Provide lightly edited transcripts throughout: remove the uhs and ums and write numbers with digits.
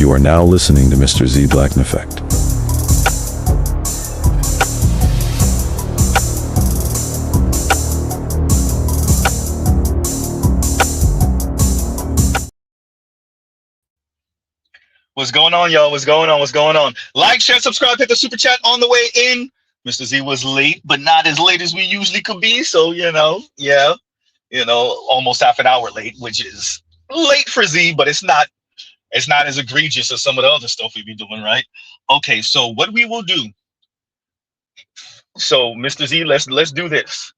You are now listening to Mr. Z Blackneffect. What's going on, y'all? What's going on? What's going on? Like, share, subscribe, hit the super chat on the way in. Mr. Z was late, but not as late as we usually could be. So, almost half an hour late, which is late for Z, but it's not as egregious as some of the other stuff we be doing, right? Okay, so what we will do. So, Mr. Z, let's do this.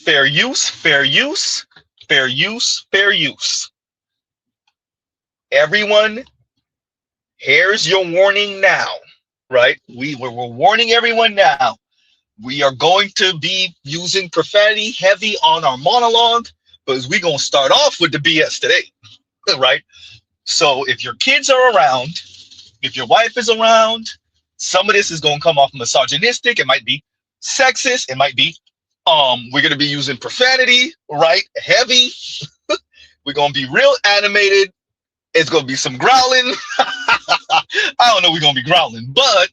Fair use, fair use, fair use, fair use. Everyone, here's your warning now, right? We're warning everyone now. We are going to be using profanity heavy on our monologue, because we're going to start off with the BS today, right? So if your kids are around, if your wife is around, some of this is going to come off misogynistic. It might be sexist. It might be, we're going to be using profanity, right? Heavy. We're going to be real animated. It's going to be some growling. I don't know if we're going to be growling, but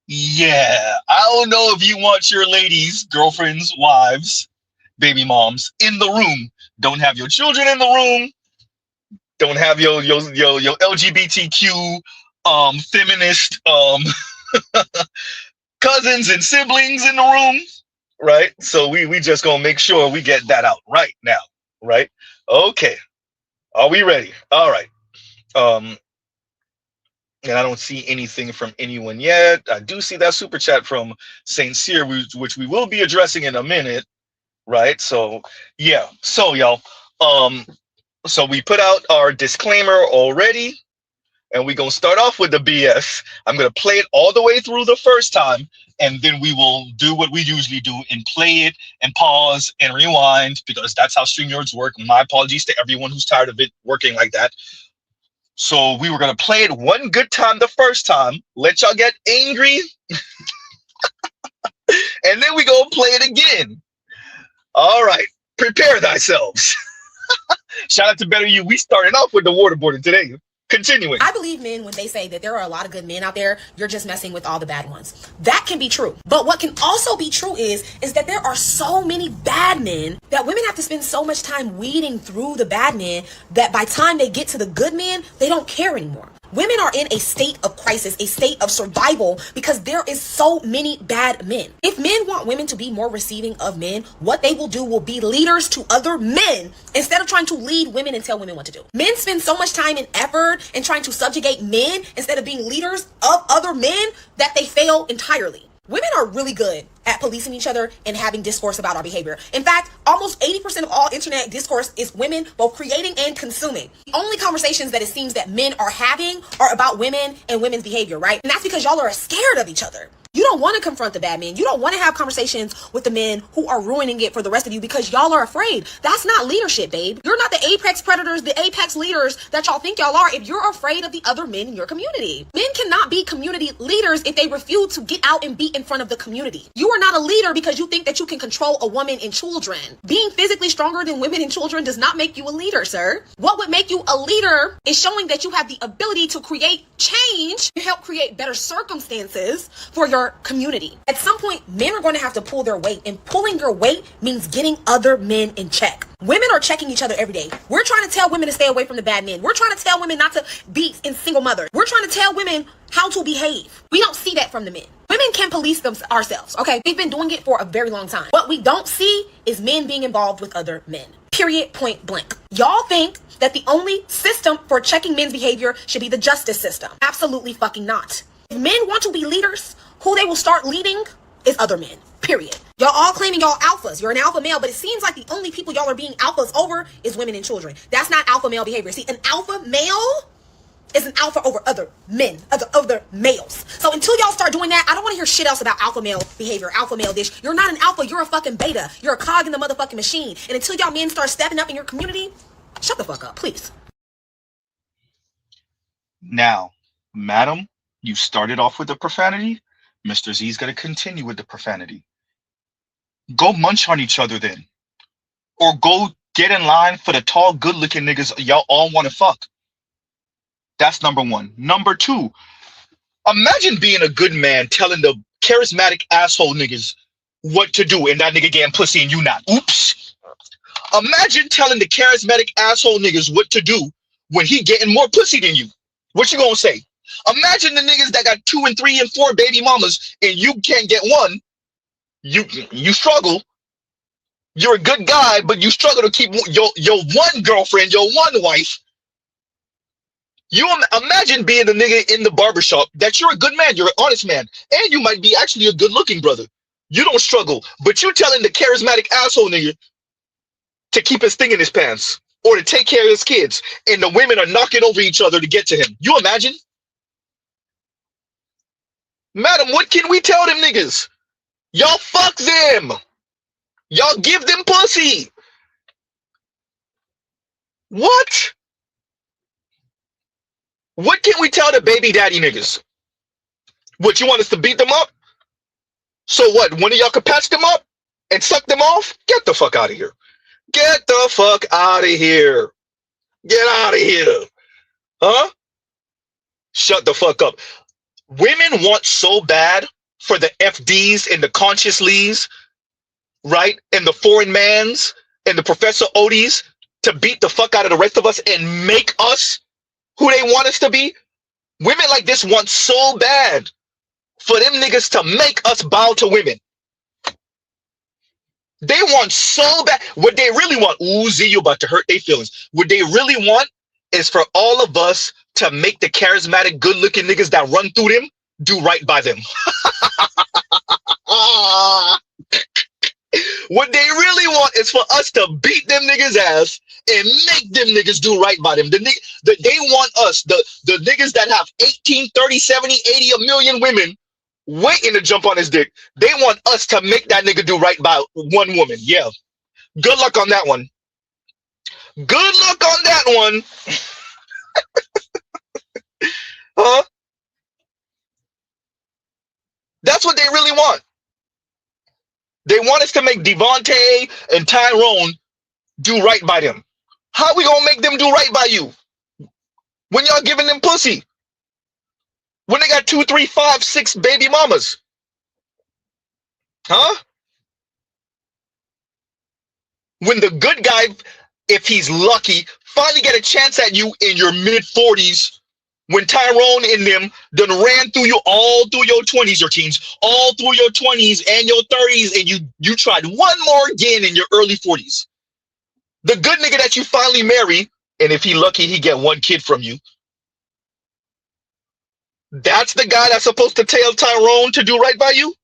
yeah, I don't know if you want your ladies, girlfriends, wives, baby moms in the room. Don't have your children in the room. Don't have your LGBTQ feminist cousins and siblings in the room, right? So we just going to make sure we get that out right now, right? Okay. Are we ready? All right. And I don't see anything from anyone yet. I do see that super chat from Saint Cyr, which we will be addressing in a minute, right? So yeah, so y'all, so we put out our disclaimer already, and we're gonna start off with the BS. I'm gonna play it all the way through the first time, and then we will do what we usually do and play it and pause and rewind, because that's how StreamYards work. My apologies to everyone who's tired of it working like that. So we were going to play it one good time the first time, let y'all get angry, and then we go play it again. All right, prepare thyselves. Shout out to Better You. We started off with the waterboarding today. Continuing. I believe men when they say that there are a lot of good men out there, you're just messing with all the bad ones. That can be true. But what can also be true is that there are so many bad men that women have to spend so much time weeding through the bad men that by the time they get to the good men, they don't care anymore. Women are in a state of crisis, a state of survival, because there is so many bad men. If men want women to be more receiving of men, what they will do will be leaders to other men instead of trying to lead women and tell women what to do. Men spend so much time and effort in trying to subjugate men instead of being leaders of other men that they fail entirely. Women are really good at policing each other and having discourse about our behavior. In fact, almost 80% of all internet discourse is women both creating and consuming. The only conversations that it seems that men are having are about women and women's behavior, right? And that's because y'all are scared of each other. You don't want to confront the bad men. You don't want to have conversations with the men who are ruining it for the rest of you because y'all are afraid. That's not leadership, babe. You're not the apex predators, the apex leaders that y'all think y'all are if you're afraid of the other men in your community. Men cannot be community leaders if they refuse to get out and be in front of the community. You are not a leader because you think that you can control a woman and children. Being physically stronger than women and children does not make you a leader, sir. What would make you a leader is showing that you have the ability to create change, to help create better circumstances for your community. At some point, men are going to have to pull their weight, and pulling your weight means getting other men in check. Women are checking each other every day. We're trying to tell women to stay away from the bad men. We're trying to tell women not to be in single mothers. We're trying to tell women how to behave. We don't see that from the men. Women can police them ourselves, okay? We've been doing it for a very long time. What we don't see is men being involved with other men. Period, point blank. Y'all think that the only system for checking men's behavior should be the justice system. Absolutely fucking not. If men want to be leaders, who they will start leading is other men. Period. Y'all all claiming y'all alphas. You're an alpha male, but it seems like the only people y'all are being alphas over is women and children. That's not alpha male behavior. See, an alpha male is an alpha over other men, other males. So until y'all start doing that, I don't want to hear shit else about alpha male behavior, alpha male this. You're not an alpha, you're a fucking beta. You're a cog in the motherfucking machine. And until y'all men start stepping up in your community, shut the fuck up, please. Now, madam, you started off with the profanity. Mr. Z is going to continue with the profanity. Go munch on each other then. Or go get in line for the tall, good-looking niggas y'all all want to fuck. That's number one. Number two, imagine being a good man telling the charismatic asshole niggas what to do and that nigga getting pussy and you not. Oops. Imagine telling the charismatic asshole niggas what to do when he getting more pussy than you. What you gonna say? Imagine the niggas that got 2 and 3 and 4 baby mamas and you can't get one. You struggle. You're a good guy, but you struggle to keep your one girlfriend, your one wife. You imagine being the nigga in the barbershop that you're a good man, you're an honest man, and you might be actually a good looking brother. You don't struggle, but you telling the charismatic asshole nigga to keep his thing in his pants or to take care of his kids, and the women are knocking over each other to get to him. You imagine? Madam, what can we tell them niggas? Y'all fuck them. Y'all give them pussy. What? What can we tell the baby daddy niggas? What, you want us to beat them up? So what, one of y'all could patch them up and suck them off? Get the fuck out of here. Get the fuck out of here. Get out of here. Huh? Shut the fuck up. Women want so bad for the FDs and the conscious Lees, right? And the foreign mans and the Professor Odies to beat the fuck out of the rest of us and make us who they want us to be. Women like this want so bad for them niggas to make us bow to women. They want so bad. What they really want, ooh, Z, you about to hurt their feelings. What they really want is for all of us to make the charismatic, good-looking niggas that run through them do right by them. What they really want is for us to beat them niggas' ass and make them niggas do right by them. They want us, the niggas that have 18, 30, 70, 80, a million women waiting to jump on his dick. They want us to make that nigga do right by one woman. Yeah. Good luck on that one. Good luck on that one. Huh? That's what they really want. They want us to make Devontae and Tyrone do right by them. How we gonna make them do right by you? When y'all giving them pussy? When they got 2, 3, 5, 6 baby mamas? Huh? When the good guy, if he's lucky, finally get a chance at you in your mid-40s, when Tyrone and them done ran through you all through your 20s, your teens, all through your 20s and your 30s, and you tried one more again in your early 40s. The good nigga that you finally marry, and if he lucky, he get one kid from you. That's the guy that's supposed to tell Tyrone to do right by you?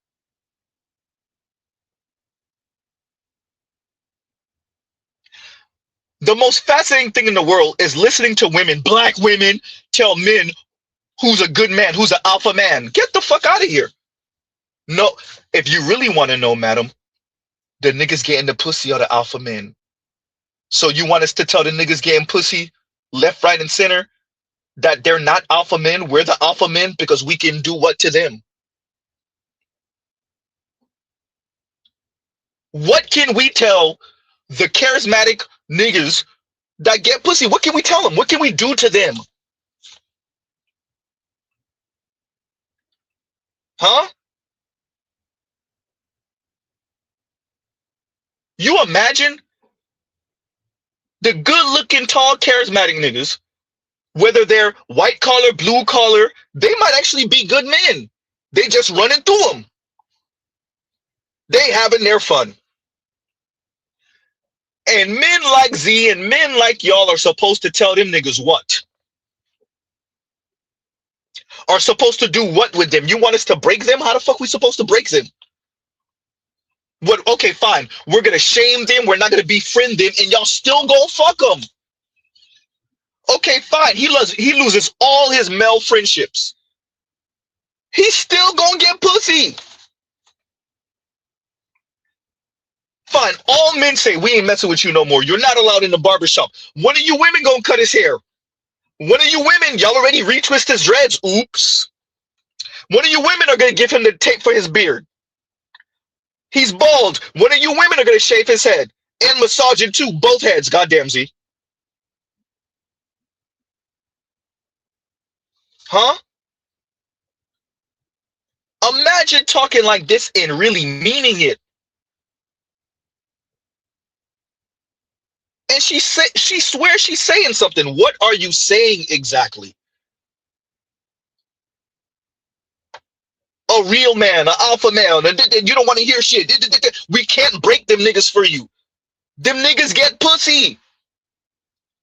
The most fascinating thing in the world is listening to women, black women, tell men who's a good man, who's an alpha man. Get the fuck out of here. No, if you really want to know, madam, the niggas getting the pussy are the alpha men. So you want us to tell the niggas getting pussy left, right, and center that they're not alpha men? We're the alpha men because we can do what to them? What can we tell the charismatic niggas that get pussy? What can we tell them? What can we do to them? Huh? You imagine the good-looking, tall, charismatic niggas, whether they're white collar, blue collar, they might actually be good men. They just running through them. They having their fun. And men like Z and men like y'all are supposed to tell them niggas what? Are supposed to do what with them? You want us to break them? How the fuck we supposed to break them? What? Okay, fine. We're gonna shame them. We're not gonna befriend them, and y'all still go fuck them. Okay, fine. He loses all his male friendships. He's still gonna get pussy. Fine. All men say, we ain't messing with you no more. You're not allowed in the barbershop. One of you women gonna cut his hair. One of you women, y'all already retwist his dreads. Oops. One of you women are gonna give him the tape for his beard. He's bald. One of you women are gonna shave his head and massage it too. Both heads. Goddamn Z. Huh? Imagine talking like this and really meaning it. And she swears she's saying something. What are you saying exactly? A real man, an alpha male, and you don't want to hear shit. We can't break them niggas for you. Them niggas get pussy.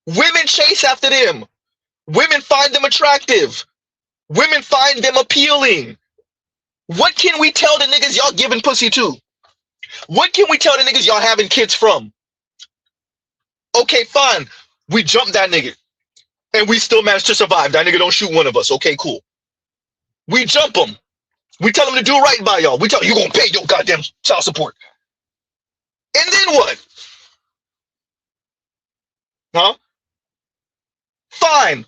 Women chase after them. Women find them attractive. Women find them appealing. What can we tell the niggas y'all giving pussy to? What can we tell the niggas y'all having kids from? Okay, fine. We jump that nigga. And we still manage to survive. That nigga don't shoot one of us. Okay, cool. We jump him. We tell him to do right by y'all. We tell him, you gonna pay your goddamn child support. And then what? Huh? Fine.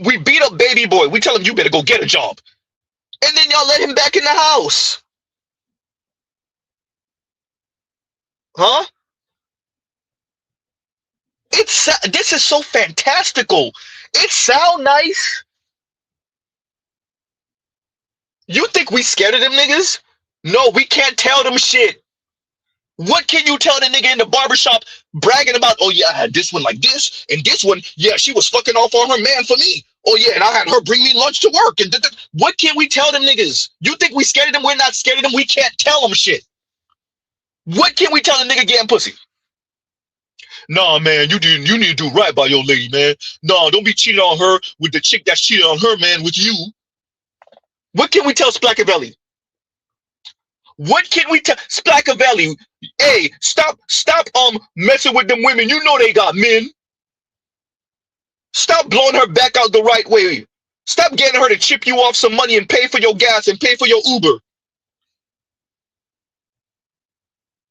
We beat up baby boy. We tell him, you better go get a job. And then y'all let him back in the house. Huh? This is so fantastical. It sound nice. You think we scared of them niggas? No, we can't tell them shit. What can you tell the nigga in the barbershop bragging about? Oh yeah, I had this one like this, and this one, yeah, she was fucking off on her man for me. Oh yeah, and I had her bring me lunch to work. And what can we tell them niggas? You think we scared of them? We're not scared of them. We can't tell them shit. What can we tell the nigga getting pussy? Nah, man, you need to do right by your lady, man. Nah, don't be cheating on her with the chick that's cheating on her man with you. What can we tell Splackavelli? What can we tell Splackavelli? Hey, stop messing with them women. You know they got men. Stop blowing her back out the right way. Stop getting her to chip you off some money and pay for your gas and pay for your Uber.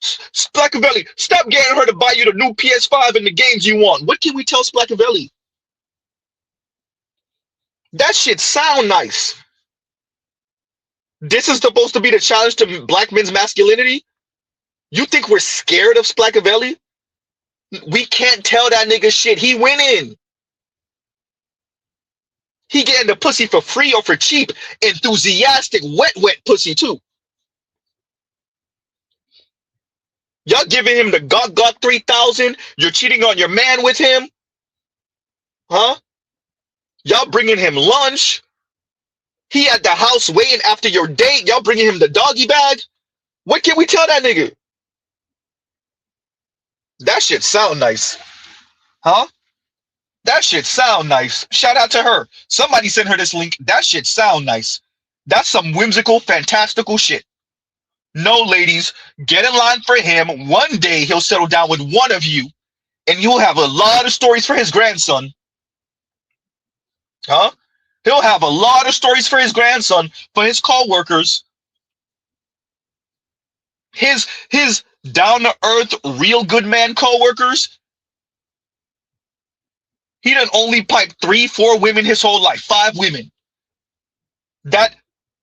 Splackavelli, stop getting her to buy you the new PS5 and the games you want. What can we tell Splackavelli? That shit sound nice. This is supposed to be the challenge to black men's masculinity? You think we're scared of Splackavelli? We can't tell that nigga shit. He winning. He getting the pussy for free or for cheap. Enthusiastic, wet pussy too. Y'all giving him the Gog 3000. You're cheating on your man with him. Huh? Y'all bringing him lunch. He at the house waiting after your date. Y'all bringing him the doggy bag. What can we tell that nigga? That shit sound nice. Huh? That shit sound nice. Shout out to her. Somebody sent her this link. That shit sound nice. That's some whimsical, fantastical shit. No, ladies, get in line for him. One day he'll settle down with one of you, and you'll have a lot of stories for his grandson. Huh? He'll have a lot of stories for his grandson, for his co-workers. His down-to-earth, real good man co-workers. He done only piped 3-4 women his whole life. 5 women. That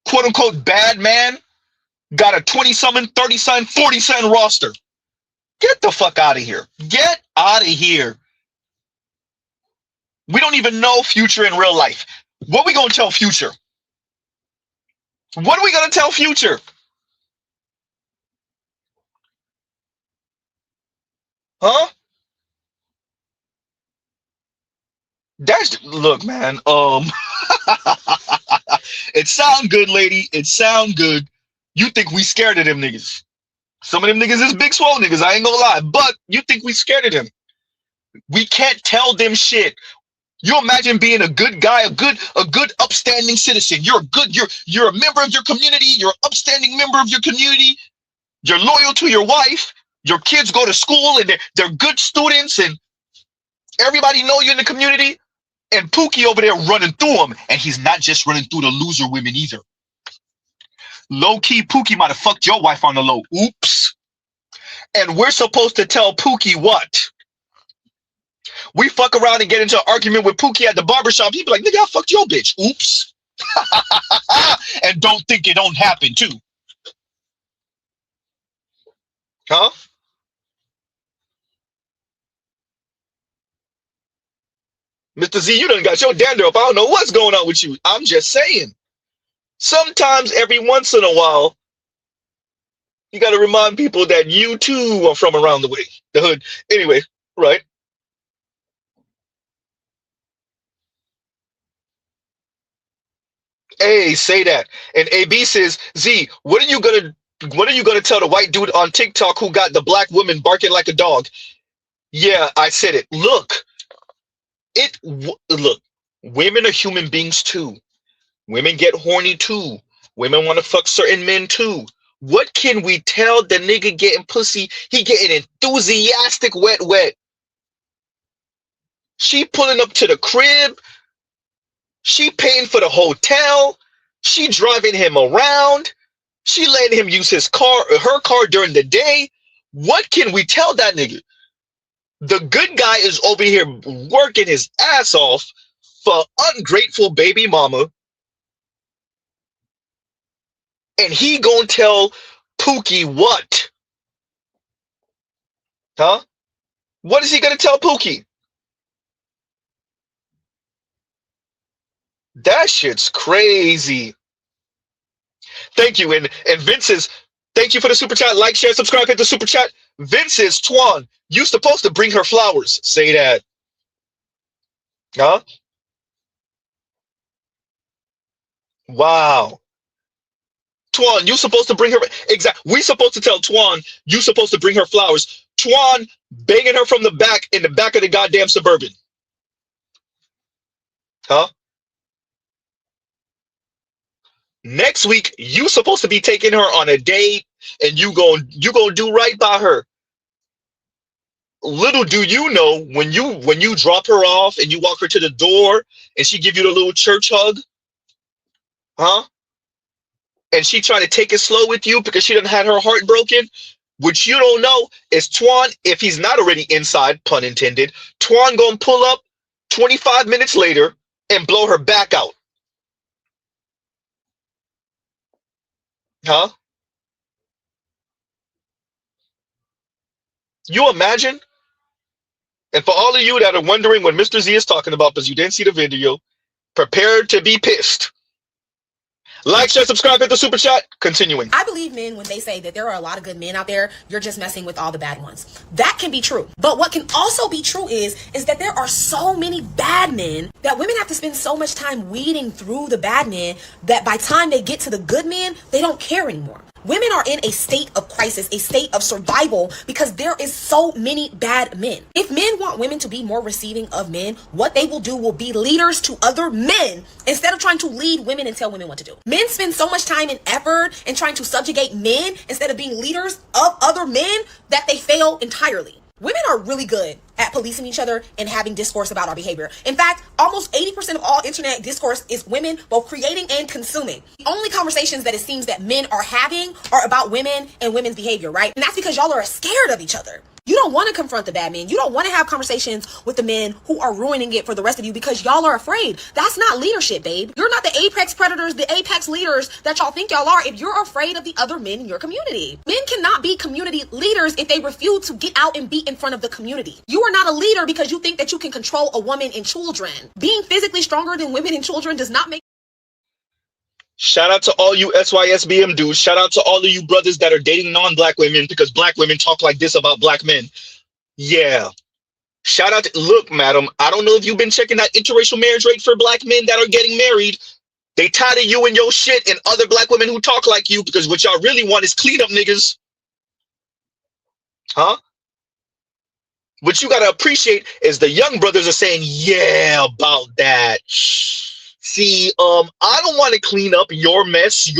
quote-unquote bad man got a 20-something, 30-something, 40-something roster. Get the fuck out of here. Get out of here. We don't even know Future in real life. What we gonna tell Future? What are we gonna tell Future? Huh? Look, man. It sound good, lady. It sound good. You think we scared of them niggas? Some of them niggas is big swole niggas. I ain't gonna lie. But you think we scared of them? We can't tell them shit. You imagine being a good guy, a good upstanding citizen. You're a member of your community. You're an upstanding member of your community. You're loyal to your wife. Your kids go to school and they're good students and everybody know you in the community. And Pookie over there running through them. And he's not just running through the loser women either. Low-key, Pookie might have fucked your wife on the low. Oops. And we're supposed to tell Pookie what? We fuck around and get into an argument with Pookie at the barbershop. He'd be like, nigga, I fucked your bitch. Oops. And don't think it don't happen too. Huh? Mr. Z, you done got your dander up. I don't know what's going on with you. I'm just saying. Sometimes, every once in a while, you got to remind people that you too are from around the way, the hood. Anyway, right? Hey, say that. And AB says, Z, what are you gonna tell the white dude on TikTok who got the black woman barking like a dog? Yeah, I said it. Look, look. Women are human beings too. Women get horny too. Women want to fuck certain men too. What can we tell the nigga getting pussy? He getting enthusiastic wet. She pulling up to the crib. She paying for the hotel. She driving him around. She letting him use her car during the day. What can we tell that nigga? The good guy is over here working his ass off for ungrateful baby mama. And he gonna tell Pookie what? Huh? What is he gonna tell Pookie? That shit's crazy. Thank you. And Vince says, thank you for the super chat. Like, share, subscribe, hit the super chat. Vince says, Twan, you supposed to bring her flowers. Say that. Huh? Wow. Twan, you supposed to bring her. Exactly. We supposed to tell Twan, you supposed to bring her flowers. Twan banging her from the back in the back of the goddamn Suburban. Huh? Next week, you supposed to be taking her on a date, and you gonna do right by her. Little do you know, when you drop her off and you walk her to the door, and she give you the little church hug, huh? And she trying to take it slow with you because she done had her heart broken. What you don't know is Twan, if he's not already inside, pun intended, Twan gonna pull up 25 minutes later and blow her back out. Huh? You imagine? And for all of you that are wondering what Mr. Z is talking about because you didn't see the video, prepare to be pissed. Like, share, subscribe, hit the super chat. Continuing. I believe men when they say that there are a lot of good men out there, you're just messing with all the bad ones. That can be true. But what can also be true is that there are so many bad men that women have to spend so much time weeding through the bad men that by the time they get to the good men, they don't care anymore. Women are in a state of crisis, a state of survival, because there is so many bad men. If men want women to be more receiving of men, what they will do will be leaders to other men instead of trying to lead women and tell women what to do. Men spend so much time and effort in trying to subjugate men instead of being leaders of other men that they fail entirely. Women are really good at policing each other and having discourse about our behavior. In fact, almost 80% of all internet discourse is women both creating and consuming. The only conversations that it seems that men are having are about women and women's behavior, right? And that's because y'all are scared of each other. You don't want to confront the bad men. You don't want to have conversations with the men who are ruining it for the rest of you because y'all are afraid. That's not leadership, babe. You're not the apex predators, the apex leaders that y'all think y'all are if you're afraid of the other men in your community. Men cannot be community leaders if they refuse to get out and be in front of the community. You are not a leader because you think that you can control a woman and children. Being physically stronger than women and children does not make. Shout out to all you SYSBM dudes. Shout out to all of you brothers that are dating non-black women because black women talk like this about black men. Yeah. Shout out to, look, madam, I don't know if you've been checking that interracial marriage rate for black men that are getting married. They tired of you and your shit and other black women who talk like you because what y'all really want is clean up niggas. Huh? What you gotta appreciate is the young brothers are saying, yeah, about that. See, I don't want to clean up your mess,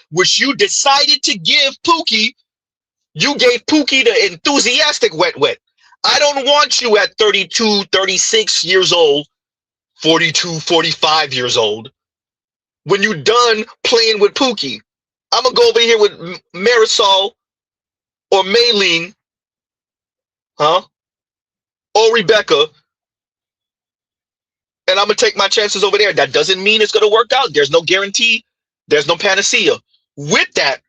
which you decided to give Pookie. You gave Pookie the enthusiastic wet. I don't want you at 32, 36 years old, 42, 45 years old. When you done playing with Pookie, I'm going to go over here with Marisol or Maylene, huh? Or Rebecca. And I'm going to take my chances over there. That doesn't mean it's going to work out. There's no guarantee. There's no panacea. With that,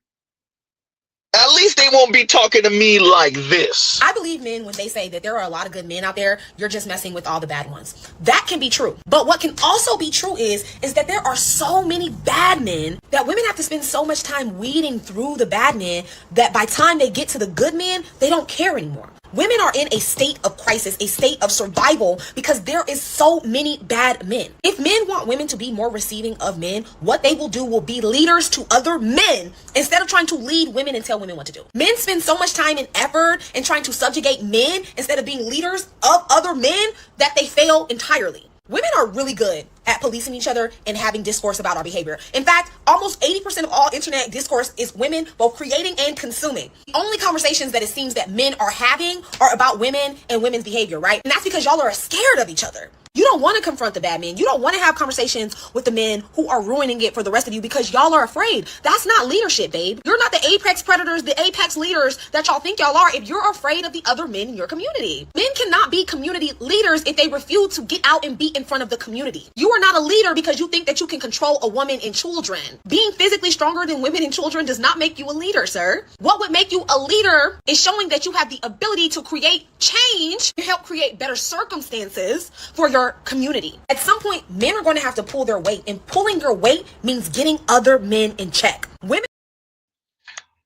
At least they won't be talking to me like this. I believe men when they say that there are a lot of good men out there, you're just messing with all the bad ones. That can be true. But what can also be true is that there are so many bad men that women have to spend so much time weeding through the bad men that by the time they get to the good men, they don't care anymore. Women are in a state of crisis, a state of survival, because there is so many bad men. If men want women to be more receiving of men, what they will do will be leaders to other men instead of trying to lead women and tell women what to do. Men spend so much time and effort in trying to subjugate men instead of being leaders of other men that they fail entirely. Women are really good at policing each other and having discourse about our behavior. In fact, almost 80% of all internet discourse is women both creating and consuming. The only conversations that it seems that men are having are about women and women's behavior, right? And that's because y'all are scared of each other. You don't want to confront the bad men. You don't want to have conversations with the men who are ruining it for the rest of you because y'all are afraid. That's not leadership, babe. You're not the apex predators, the apex leaders that y'all think y'all are if you're afraid of the other men in your community. Men cannot be community leaders if they refuse to get out and be in front of the community. You are not a leader because you think that you can control a woman and children. Being physically stronger than women and children does not make you a leader, sir. What would make you a leader is showing that you have the ability to create change and help create better circumstances for your community. At some point, men are going to have to pull their weight, and pulling your weight means getting other men in check. Women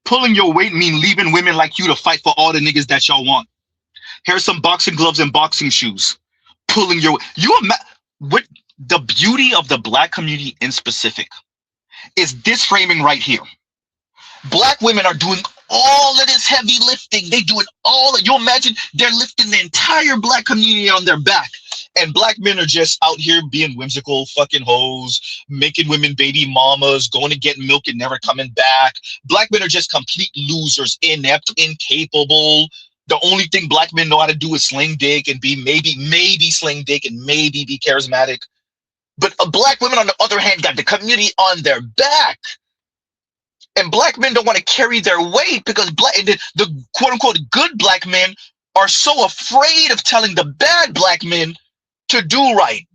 Pulling your weight mean leaving women like you to fight for all the niggas that y'all want. Here's some boxing gloves and boxing shoes. Pulling your what the beauty of the black community in specific is this framing right here. Black women are doing all of this heavy lifting. They do it all. You imagine they're lifting the entire black community on their back. And black men are just out here being whimsical fucking hoes, making women baby mamas, going to get milk and never coming back. Black men are just complete losers, inept, incapable. The only thing black men know how to do is sling dick and be maybe sling dick and maybe be charismatic. But black women, on the other hand, got the community on their back. And black men don't want to carry their weight because the quote unquote good black men are so afraid of telling the bad black men to do right,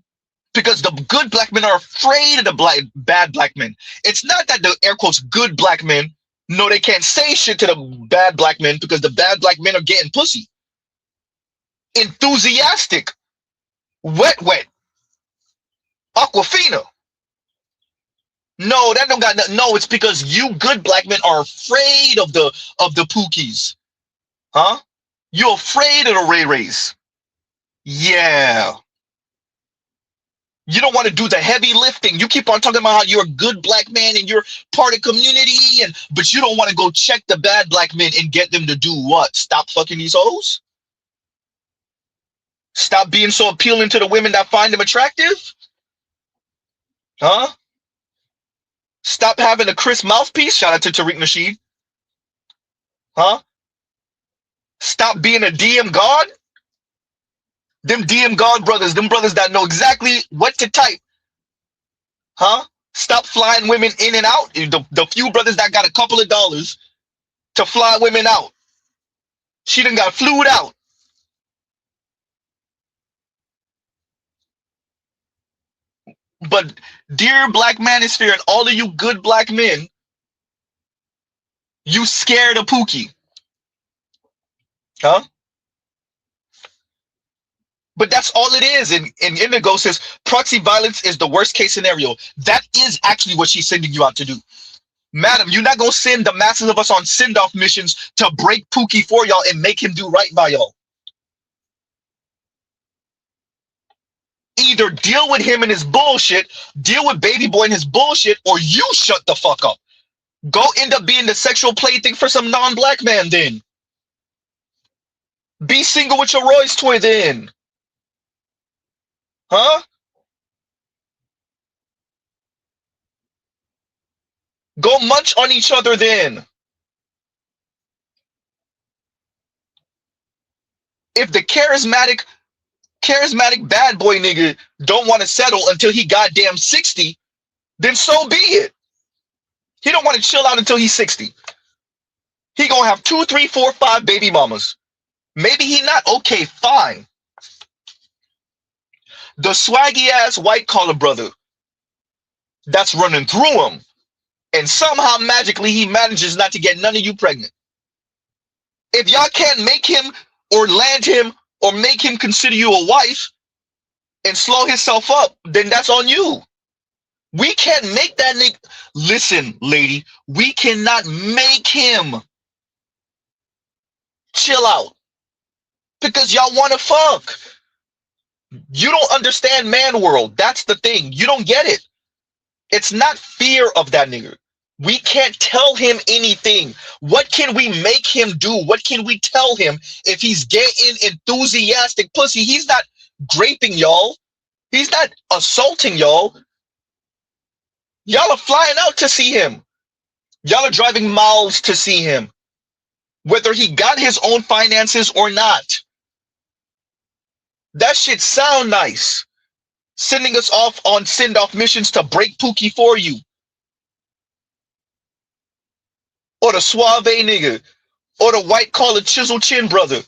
because the good black men are afraid of the bad black men. It's not that the air quotes good black men know they can't say shit to the bad black men because the bad black men are getting pussy. Enthusiastic, wet, Aquafina. No, that don't got nothing. No, it's because you good black men are afraid of the pookies, huh? You're afraid of the Ray Rays. Yeah. You don't want to do the heavy lifting. You keep on talking about how you're a good black man and you're part of community, but you don't want to go check the bad black men and get them to do what? Stop fucking these hoes? Stop being so appealing to the women that find them attractive? Huh? Stop having a Chris mouthpiece. Shout out to Tariq Nasheed. Huh? Stop being a DM god. Them DM God brothers, them brothers that know exactly what to type. Huh? Stop flying women in and out. The few brothers that got a couple of dollars to fly women out. She done got flued out. But dear black manosphere and all of you good black men, you scared of Pookie. Huh? But that's all it is. And Indigo says proxy violence is the worst case scenario. That is actually what she's sending you out to do. Madam, you're not going to send the masses of us on send-off missions to break Pookie for y'all and make him do right by y'all. Either deal with him and his bullshit, deal with baby boy and his bullshit, or you shut the fuck up. Go end up being the sexual plaything for some non-black man then. Be single with your Roy's toy then. Huh? Go munch on each other then. If the charismatic bad boy nigga don't want to settle until he goddamn 60, then so be it. He don't want to chill out until he's 60. He gonna have 2, 3, 4, 5 baby mamas. Maybe he not. Okay, fine. The swaggy ass white collar brother that's running through him, and somehow magically he manages not to get none of you pregnant. If y'all can't make him or land him or make him consider you a wife and slow himself up, then that's on you. We can't make that nigga. Listen, lady, we cannot make him chill out because y'all want to fuck. You don't understand man world. That's the thing. You don't get it. It's not fear of that nigga. We can't tell him anything. What can we make him do? What can we tell him if he's getting enthusiastic pussy? He's not graping y'all. He's not assaulting y'all. Y'all are flying out to see him. Y'all are driving miles to see him. Whether he got his own finances or not. That shit sound nice. Sending us off on send-off missions to break Pookie for you. Or the suave nigga. Or the white-collar chisel chin brother.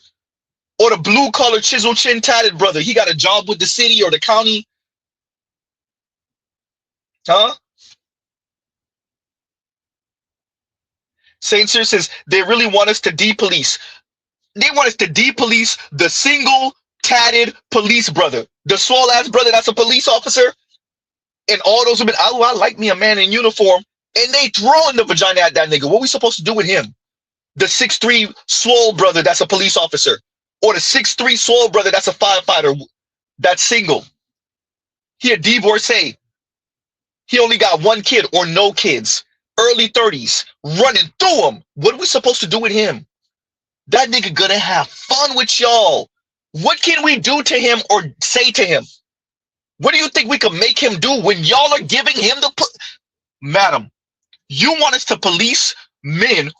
Or the blue-collar chisel chin tatted brother. He got a job with the city or the county. Huh? Saint Cyr says they really want us to de-police. They want us to de-police the single tatted police brother. The swole-ass brother that's a police officer. And all those women, oh, I like me a man in uniform. And they throwing the vagina at that nigga. What are we supposed to do with him? The 6'3" swole brother that's a police officer. Or the 6'3" swole brother that's a firefighter. That's single. He a divorcee. He only got one kid or no kids. Early 30s. Running through him. What are we supposed to do with him? That nigga gonna have fun with y'all. What can we do to him or say to him? What do you think we can make him do when y'all are giving him the... Madam, you want us to police men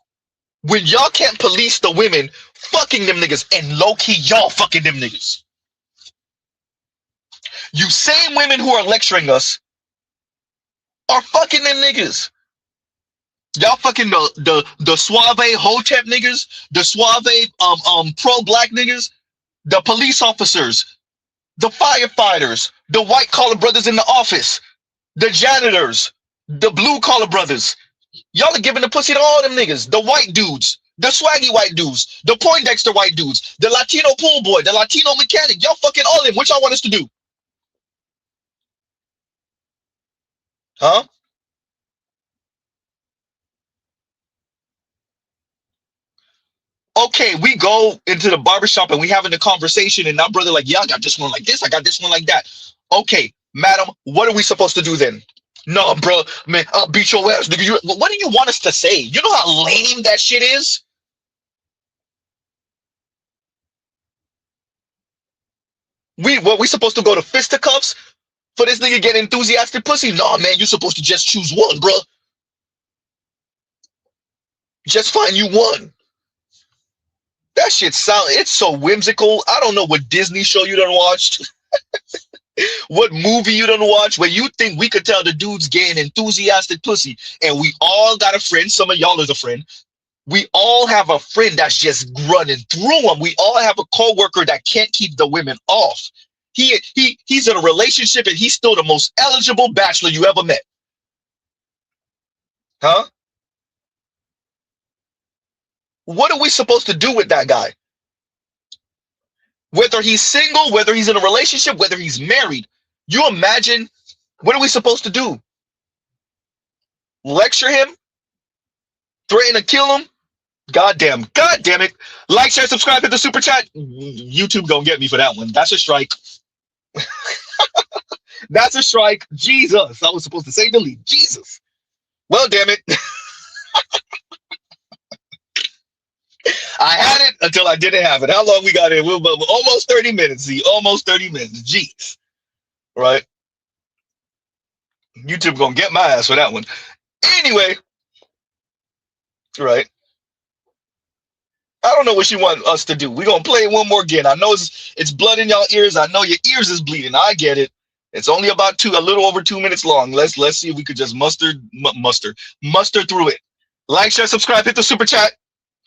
when y'all can't police the women fucking them niggas, and low-key y'all fucking them niggas. You same women who are lecturing us are fucking them niggas. Y'all fucking the suave hotep niggas, the suave pro-black niggas, the police officers, the firefighters, the white-collar brothers in the office, the janitors, the blue-collar brothers. Y'all are giving the pussy to all them niggas. The white dudes, the swaggy white dudes, the Poindexter white dudes, the Latino pool boy, the Latino mechanic. Y'all fucking all of them. What y'all want us to do? Huh? Okay, we go into the barbershop and we having a conversation and our brother like, yeah, I got this one like this, I got this one like that. Okay, madam, what are we supposed to do then? No, bro, man, I'll beat your ass, nigga. What do you want us to say? You know how lame that shit is? We supposed to go to fisticuffs for this nigga getting enthusiastic pussy? No, man, you supposed to just choose one, bro. Just find you one. That shit it's so whimsical. I don't know what Disney show you done watched. What movie you done watch where you think we could tell the dude's getting enthusiastic pussy, and we all got a friend. Some of y'all is a friend. We all have a friend that's just running through them. We all have a coworker that can't keep the women off. He's in a relationship and he's still the most eligible bachelor you ever met. Huh? What are we supposed to do with that guy? Whether he's single, whether he's in a relationship, whether he's married, you imagine, what are we supposed to do? Lecture him? Threaten to kill him? God damn it. Like, share, subscribe, hit the super chat. YouTube gonna get me for that one. That's a strike. That's a strike. Jesus. I was supposed to say delete. Jesus. Well, damn it. I had it until I didn't have it. How long we got in? We're almost 30 minutes. See, almost 30 minutes. Jeez. Right? YouTube gonna get my ass for that one. Anyway. Right. I don't know what you want us to do. We're gonna play it one more again. I know it's blood in y'all ears. I know your ears is bleeding. I get it. It's only about a little over 2 minutes long. Let's see if we could just muster through it. Like, share, subscribe, hit the super chat.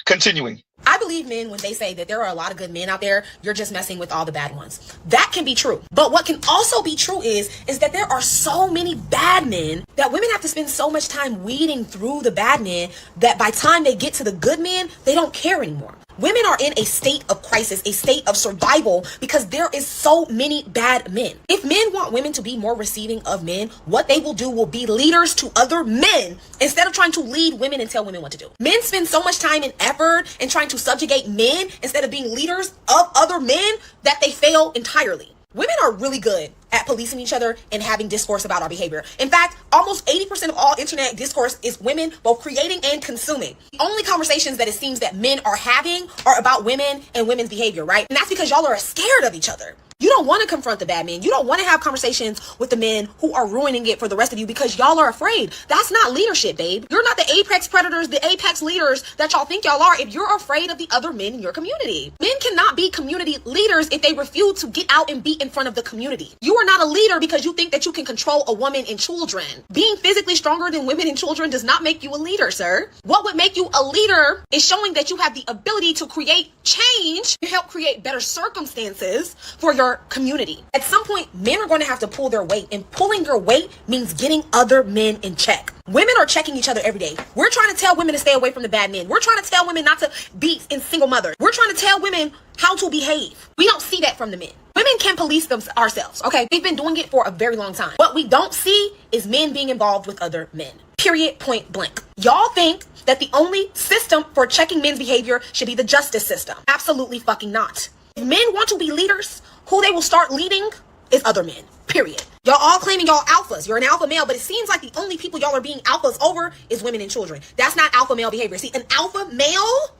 Continuing. I believe men when they say that there are a lot of good men out there, you're just messing with all the bad ones. That can be true. But what can also be true is that there are so many bad men that women have to spend so much time weeding through the bad men that by the time they get to the good men, they don't care anymore. Women are in a state of crisis, a state of survival, because there is so many bad men. If men want women to be more receiving of men, what they will do will be leaders to other men instead of trying to lead women and tell women what to do. Men spend so much time and effort in trying to subjugate men instead of being leaders of other men that they fail entirely. Women are really good at policing each other and having discourse about our behavior. In fact, almost 80% of all internet discourse is women both creating and consuming. The only conversations that it seems that men are having are about women and women's behavior, right? And that's because y'all are scared of each other. You don't want to confront the bad men. You don't want to have conversations with the men who are ruining it for the rest of you because y'all are afraid. That's not leadership, babe. You're not the apex predators, the apex leaders that y'all think y'all are if you're afraid of the other men in your community. Men cannot be community leaders if they refuse to get out and be in front of the community. You are not a leader because you think that you can control a woman and children. Being physically stronger than women and children does not make you a leader, sir. What would make you a leader is showing that you have the ability to create change and help create better circumstances for your community. At some point, men are going to have to pull their weight, and pulling your weight means getting other men in check. Women are checking each other every day. We're trying to tell women to stay away from the bad men. We're trying to tell women not to be in single mothers. We're trying to tell women how to behave. We don't see that from the men. Women can police them ourselves, okay? We've been doing it for a very long time. What we don't see is men being involved with other men. Period, point blank. Y'all think that the only system for checking men's behavior should be the justice system. Absolutely fucking not. If men want to be leaders, who they will start leading is other men. Period. Y'all all claiming y'all alphas. You're an alpha male, but it seems like the only people y'all are being alphas over is women and children. That's not alpha male behavior. See, an alpha male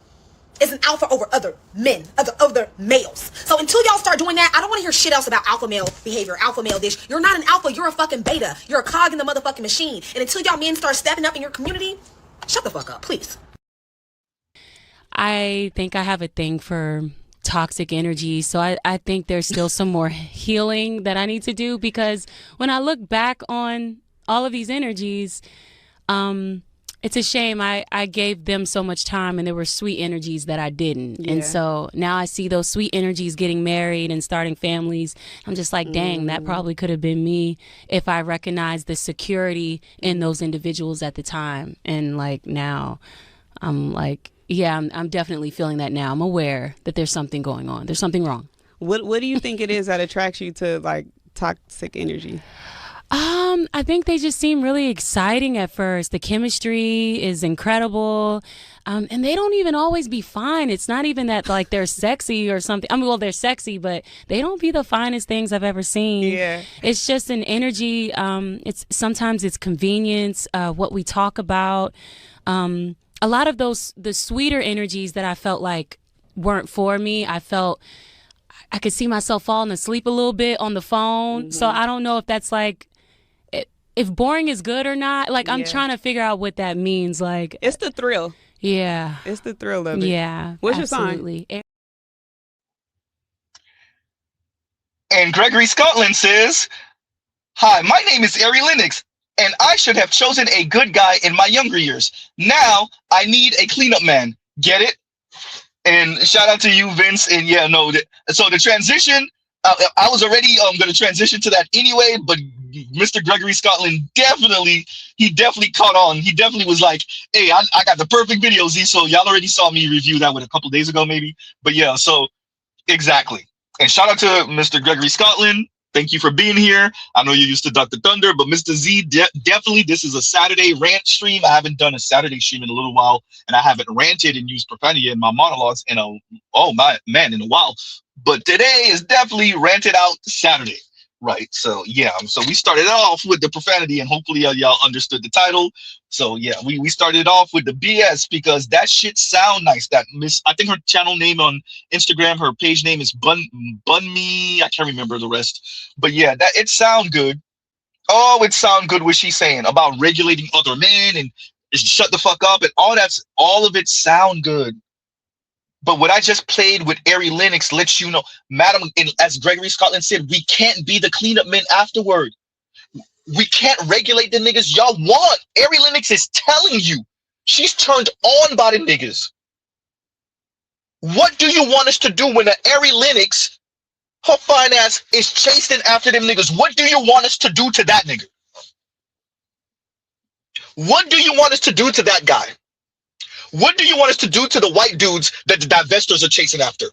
is an alpha over other men, other males. So until y'all start doing that, I don't want to hear shit else about alpha male behavior, alpha male dish. You're not an alpha, you're a fucking beta. You're a cog in the motherfucking machine. And until y'all men start stepping up in your community, shut the fuck up, please. I think I have a thing for toxic energy. So I think there's still some more healing that I need to do, because when I look back on all of these energies, it's a shame I gave them so much time and there were sweet energies that I didn't. Yeah. And so now I see those sweet energies getting married and starting families. I'm just like, dang, that probably could have been me if I recognized the security in those individuals at the time. And like now I'm like, yeah, I'm definitely feeling that now. I'm aware that there's something going on. There's something wrong. What do you think it is that attracts you to like toxic energy? I think they just seem really exciting at first. The chemistry is incredible. And they don't even always be fine. It's not even that like they're sexy or something. I mean, well, they're sexy, but they don't be the finest things I've ever seen. Yeah. It's just an energy. Sometimes it's convenience, what we talk about. A lot of the sweeter energies that I felt like weren't for me. I felt I could see myself falling asleep a little bit on the phone. Mm-hmm. So I don't know if that's like, if boring is good or not. Like, I'm trying to figure out what that means. Like, it's the thrill. Yeah. It's the thrill of it. Yeah. What's absolutely. your sign? And Gregory Scotland says, "Hi, my name is Ari Lennox, and I should have chosen a good guy in my younger years. Now I need a cleanup man. Get it?" And shout out to you, Vince. And yeah, no. So the transition, I was already going to transition to that anyway, but Mr. Gregory Scotland definitely caught on. He definitely was like, "Hey, I got the perfect video, Z." So y'all already saw me review that a couple days ago, maybe. But yeah, so exactly. And shout out to Mr. Gregory Scotland. Thank you for being here. I know you're used to Dr. Thunder, but Mr. Z, definitely this is a Saturday rant stream. I haven't done a Saturday stream in a little while, and I haven't ranted and used profanity in my monologues in in a while. But today is definitely ranted out Saturday, right? So yeah, so we started off with the profanity, and hopefully y'all understood the title. So yeah, we started off with the BS because that shit sound nice. That I think her channel name on Instagram, her page name is Bun Me. I can't remember the rest, but yeah, that it sound good. Oh, it sound good what she's saying about regulating other men and shut the fuck up and all of it sound good. But what I just played with Ari Lennox lets you know, madam, and as Gregory Scotland said, we can't be the cleanup men afterward. We can't regulate the niggas y'all want. Ari Lennox is telling you. She's turned on by the niggas. What do you want us to do when the Ari Lennox, her fine ass, is chasing after them niggas? What do you want us to do to that nigga? What do you want us to do to that guy? What do you want us to do to the white dudes that the divestors are chasing after?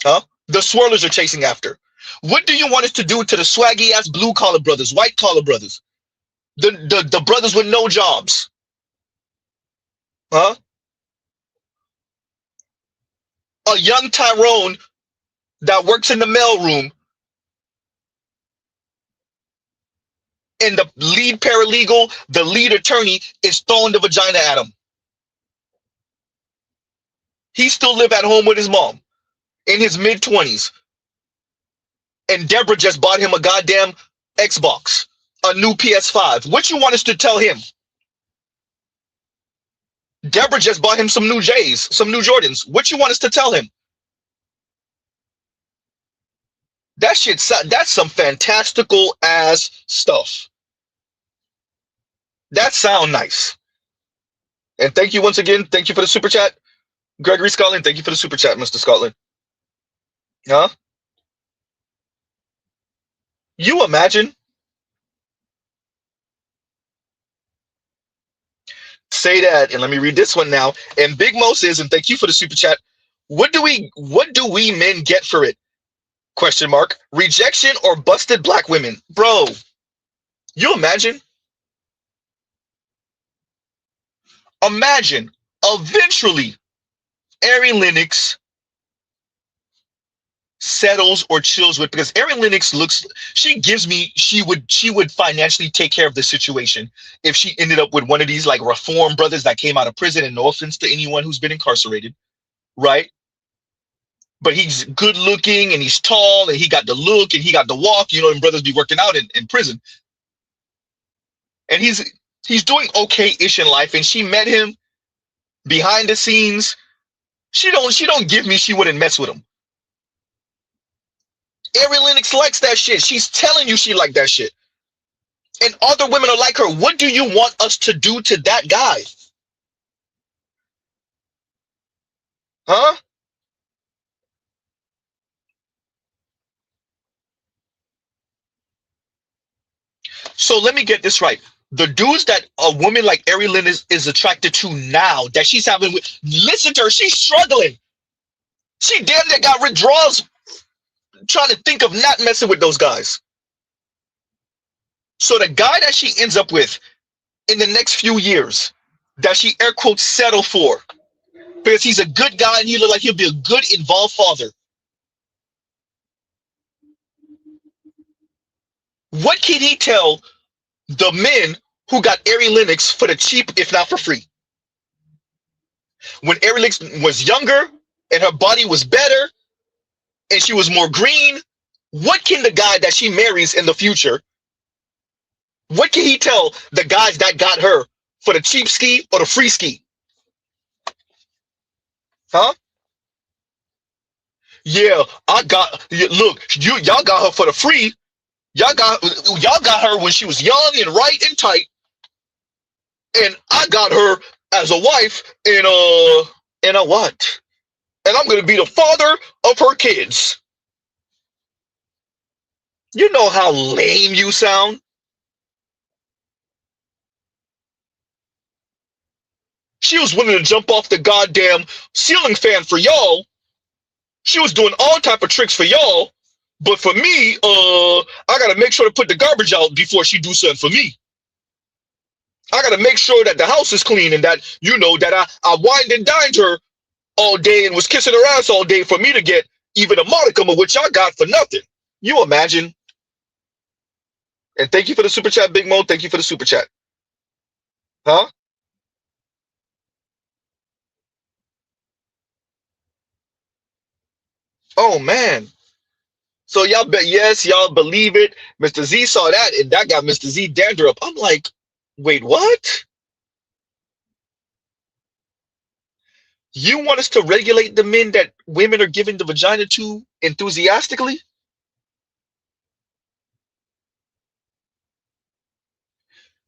Huh? The swirlers are chasing after. What do you want us to do to the swaggy ass blue collar brothers, white collar brothers, the brothers with no jobs? Huh? A young Tyrone that works in the mailroom and the lead paralegal, the lead attorney is throwing the vagina at him. He still live at home with his mom in his mid-20s. And Deborah just bought him a goddamn Xbox, a new PS5. What you want us to tell him? Deborah just bought him some new J's, some new Jordans. What you want us to tell him? That shit, that's some fantastical ass stuff. That sound nice. And thank you once again. Thank you for the super chat. Gregory Scotland, thank you for the super chat, Mr. Scotland. Huh? You imagine? Say that, and let me read this one now. And Big Mo says, and thank you for the super chat. What do we men get for it? Question mark. Rejection or busted black women? Bro, you imagine? Imagine, eventually, Ari Lennox settles or chills with, because Ari Lennox looks, she gives me, she would financially take care of the situation if she ended up with one of these like reform brothers that came out of prison, and no offense to anyone who's been incarcerated, right? But he's good looking and he's tall and he got the look and he got the walk, you know, and brothers be working out in prison. And he's doing okay-ish in life, and she met him behind the scenes. She don't give me she wouldn't mess with him. Ari Lennox likes that shit. She's telling you she like that shit. And other women are like her. What do you want us to do to that guy? Huh? So let me get this right. The dudes that a woman like Ari Lennox is attracted to now, that she's having with, listen to her, she's struggling. She damn near got withdrawals trying to think of not messing with those guys. So the guy that she ends up with in the next few years, that she air quotes settle for, because he's a good guy and he look like he'll be a good involved father. What can he tell the men who got Ari Lennox for the cheap, if not for free? When Ari Lennox was younger and her body was better and she was more green, what can the guy that she marries in the future, what can he tell the guys that got her for the cheap ski or the free ski? Huh? Yeah, look, y'all got her for the free. Y'all got her when she was young and right and tight, and I got her as a wife in a what? And I'm gonna be the father of her kids. You know how lame you sound. She was willing to jump off the goddamn ceiling fan for y'all. She was doing all type of tricks for y'all. But for me, I gotta make sure to put the garbage out before she do something for me. I gotta make sure that the house is clean and that, you know, that I wined and dined her all day and was kissing her ass all day for me to get even a modicum of which I got for nothing. You imagine? And thank you for the super chat, Big Mo. Thank you for the super chat. Huh? Oh, man. So y'all bet, yes, y'all believe it. Mr. Z saw that, and that got Mr. Z dander up. I'm like, wait, what? You want us to regulate the men that women are giving the vagina to enthusiastically?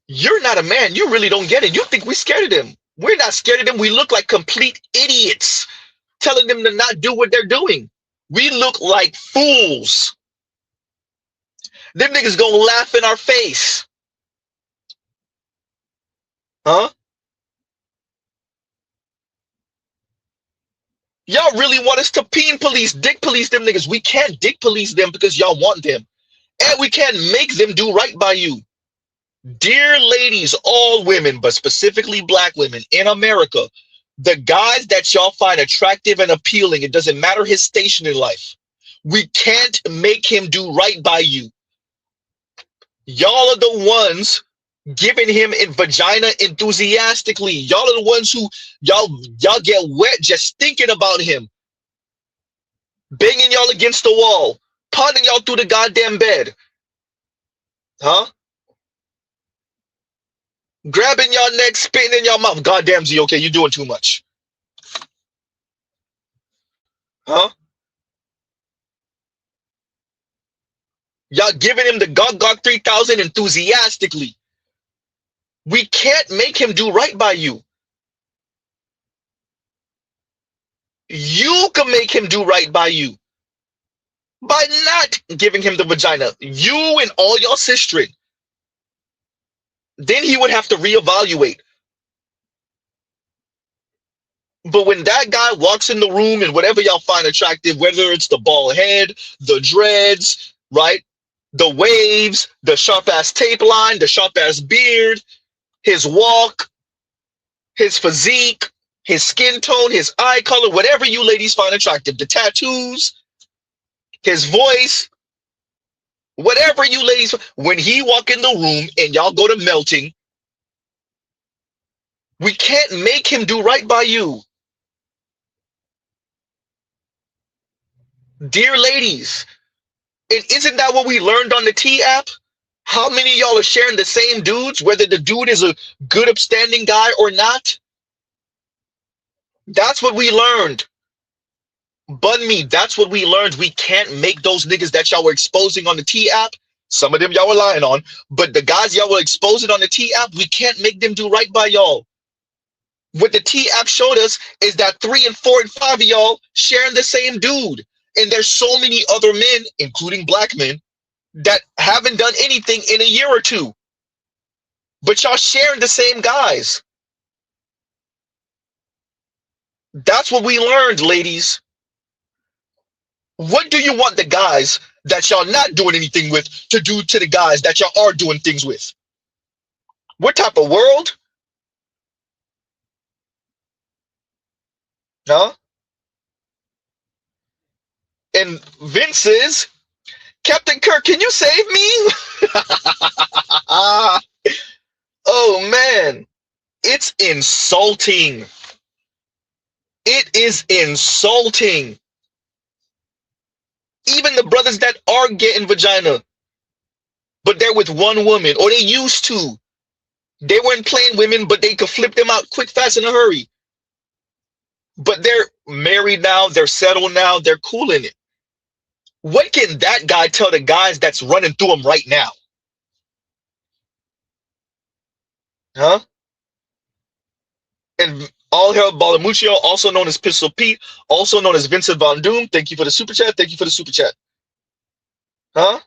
You're not a man. You really don't get it. You think we're scared of them. We're not scared of them. We look like complete idiots telling them to not do what they're doing. We look like fools. Them niggas gonna laugh in our face. Huh? Y'all really want us to peen police, dick police them niggas. We can't dick police them because y'all want them. And we can't make them do right by you. Dear ladies, all women, but specifically black women in America, the guys that y'all find attractive and appealing, it doesn't matter his station in life. We can't make him do right by you. Y'all are the ones giving him a vagina enthusiastically. Y'all are the ones who y'all get wet just thinking about him. Banging y'all against the wall, pounding y'all through the goddamn bed. Huh? Grabbing y'all neck, spitting in y'all mouth. Goddamn, Z, okay, you're doing too much. Huh? Y'all giving him the Gog 3000 enthusiastically. We can't make him do right by you. You can make him do right by you by not giving him the vagina. You and all your sistering. Then he would have to reevaluate. But when that guy walks in the room and whatever y'all find attractive, whether it's the bald head, the dreads, right? The waves, the sharp ass tape line, the sharp ass beard, his walk, his physique, his skin tone, his eye color, whatever you ladies find attractive, the tattoos, his voice, whatever you ladies, when he walk in the room and y'all go to melting, we can't make him do right by you. Dear ladies, and isn't that what we learned on the T app? How many of y'all are sharing the same dudes, whether the dude is a good upstanding guy or not? That's what we learned. Bun me, that's what we learned. We can't make those niggas that y'all were exposing on the T app. Some of them y'all were lying on, but the guys y'all were exposing on the T app, we can't make them do right by y'all. What the T app showed us is that 3 and 4 and 5 of y'all sharing the same dude. And there's so many other men, including black men, that haven't done anything in a year or two. But y'all sharing the same guys. That's what we learned, ladies. What do you want the guys that y'all not doing anything with to do to the guys that y'all are doing things with? What type of world? Huh? And Vince says, Captain Kirk, can you save me? Oh man, it's insulting. It is insulting. Even the brothers that are getting vagina, but they're with one woman, or they used to. They weren't playing women, but they could flip them out quick, fast, in a hurry. But they're married now, they're settled now, they're cool in it. What can that guy tell the guys that's running through him right now? Huh? And all hail Balamuccio, also known as Pistol Pete, also known as Vincent Von Doom. Thank you for the super chat. Thank you for the super chat. Huh?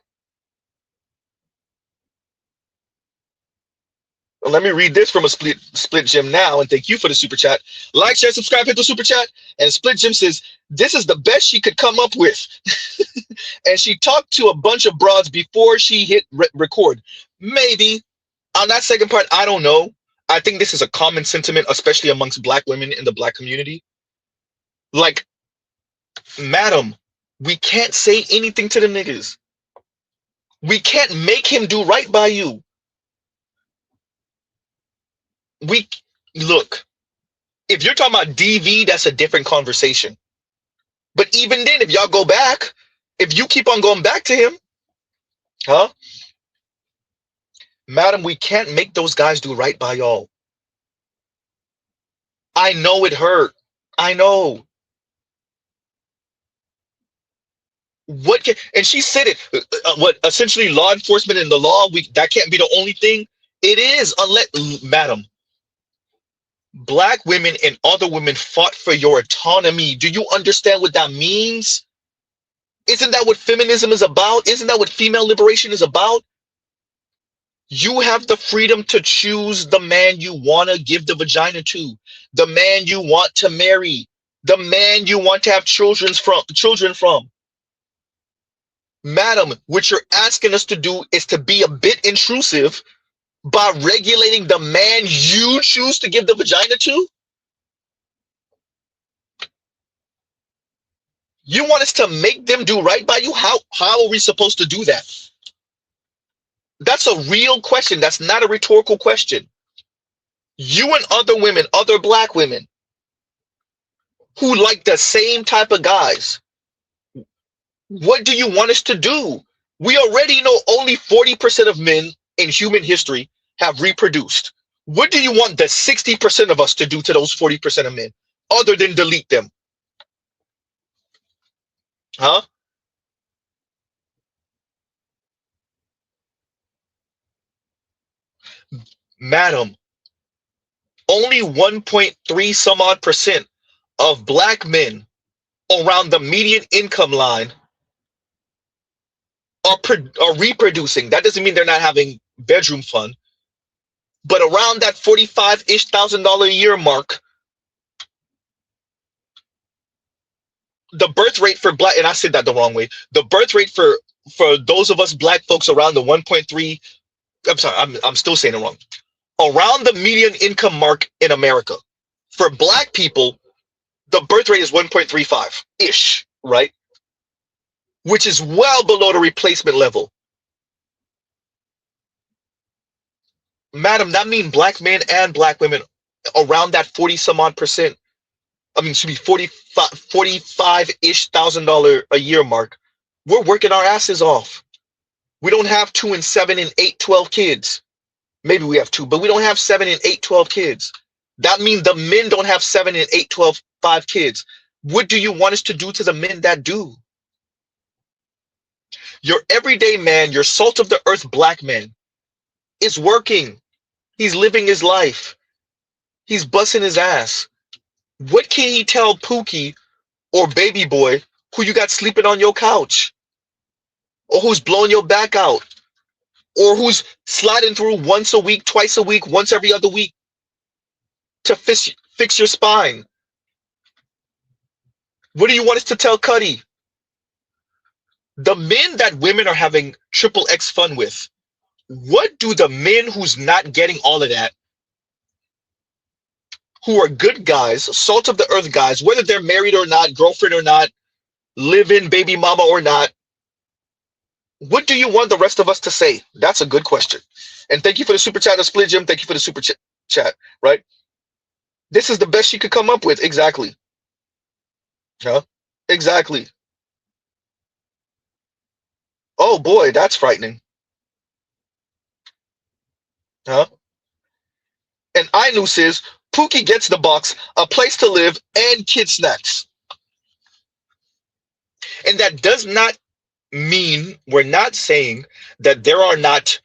Well, let me read this from a Split Gym now, and thank you for the super chat. Like, share, subscribe, hit the super chat. And Split Gym says, this is the best she could come up with. And she talked to a bunch of broads before she hit record. Maybe. On that second part, I don't know. I think this is a common sentiment, especially amongst black women in the black community. Like, madam, we can't say anything to the niggas. We can't make him do right by you. Look, if you're talking about DV, that's a different conversation. But even then, if y'all go back, if you keep on going back to him, huh? Madam, we can't make those guys do right by y'all. I know it hurt. I know. And she said it. What essentially law enforcement and the law, that can't be the only thing. It is, unless, madam, black women and other women fought for your autonomy. Do you understand what that means? Isn't that what feminism is about? Isn't that what female liberation is about? You have the freedom to choose the man you want to give the vagina to, the man you want to marry, The man you want to have children from. Madam, what you're asking us to do is to be a bit intrusive by regulating the man you choose to give the vagina to? You want us to make them do right by you? How are we supposed to do that? That's a real question. That's not a rhetorical question. You and other women, other black women who like the same type of guys, what do you want us to do? We already know only 40% of men in human history have reproduced. What do you want the 60% of us to do to those 40% of men other than delete them? Huh? Madam, only 1.3 some odd percent of black men around the median income line are reproducing. That doesn't mean they're not having bedroom fun, but around that 45-ish $1,000 a year mark, the birth rate for black, and I said that the wrong way, the birth rate for those of us black folks around the 1.3, I'm sorry, I'm still saying it wrong, around the median income mark in America, for black people, the birth rate is 1.35-ish, right? Which is well below the replacement level. Madam, that means black men and black women around that 40 some odd percent, I mean, should be 45-ish $1,000 a year mark. We're working our asses off. We don't have 2 and 7 and 8, 12 kids. Maybe we have 2, but we don't have 7 and 8, 12 kids. That means the men don't have 7 and 8, 12, 5 kids. What do you want us to do to the men that do? Your everyday man, your salt of the earth black man is working. He's living his life. He's busting his ass. What can he tell Pookie or baby boy who you got sleeping on your couch? Or who's blowing your back out? Or who's sliding through once a week, twice a week, once every other week to fix your spine? What do you want us to tell Cuddy? The men that women are having triple X fun with, what do the men who's not getting all of that, who are good guys, salt of the earth guys, whether they're married or not, girlfriend or not, live-in baby mama or not, what do you want the rest of us to say? That's a good question. And thank you for the super chat, Split Jim. Thank you for the super chat, right? This is the best you could come up with. Exactly. Huh? Exactly. Oh boy, that's frightening. Huh? And Inu says, Pookie gets the box, a place to live, and kid snacks. And that does not mean, we're not saying that there are not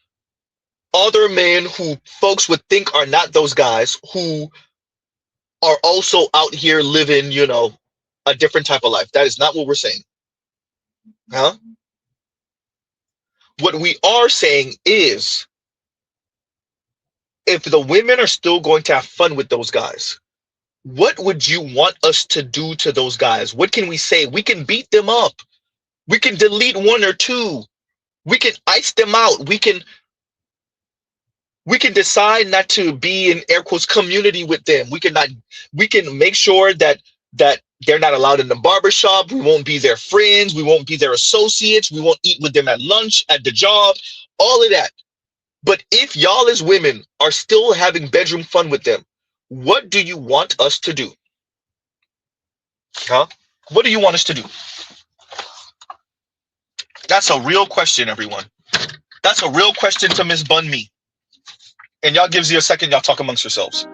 other men who folks would think are not those guys who are also out here living, you know, a different type of life. That is not what we're saying. Huh? What we are saying is, if the women are still going to have fun with those guys, what would you want us to do to those guys? What can we say? We can beat them up. We can delete 1 or 2. We can ice them out. We can decide not to be in air quotes community with them. We can make sure that they're not allowed in the barbershop. We won't be their friends. We won't be their associates. We won't eat with them at lunch, at the job, all of that. But if y'all as women are still having bedroom fun with them, what do you want us to do? Huh? What do you want us to do? That's a real question, everyone. That's a real question to Miss Bun Me. And y'all gives you a second, y'all talk amongst yourselves.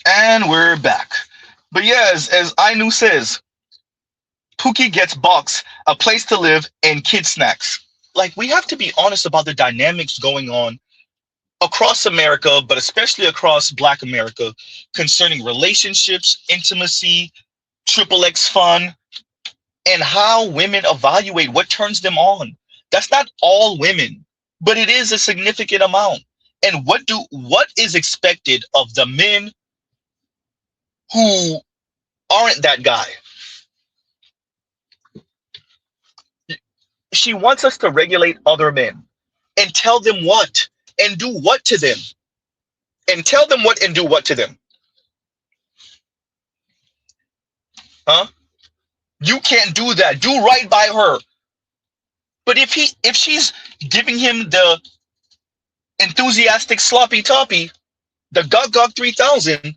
And we're back. But yeah, as Ainu says, Pookie gets box, a place to live, and kid snacks. Like, we have to be honest about the dynamics going on across America, but especially across Black America, concerning relationships, intimacy, triple X fun, and how women evaluate what turns them on. That's not all women, but it is a significant amount. And what is expected of the men who aren't that guy? She wants us to regulate other men and tell them what and do what to them and tell them what and do what to them. Huh? You can't do that. Do right by her. But if she's giving him the enthusiastic sloppy toppy, the Gog Gog 3000,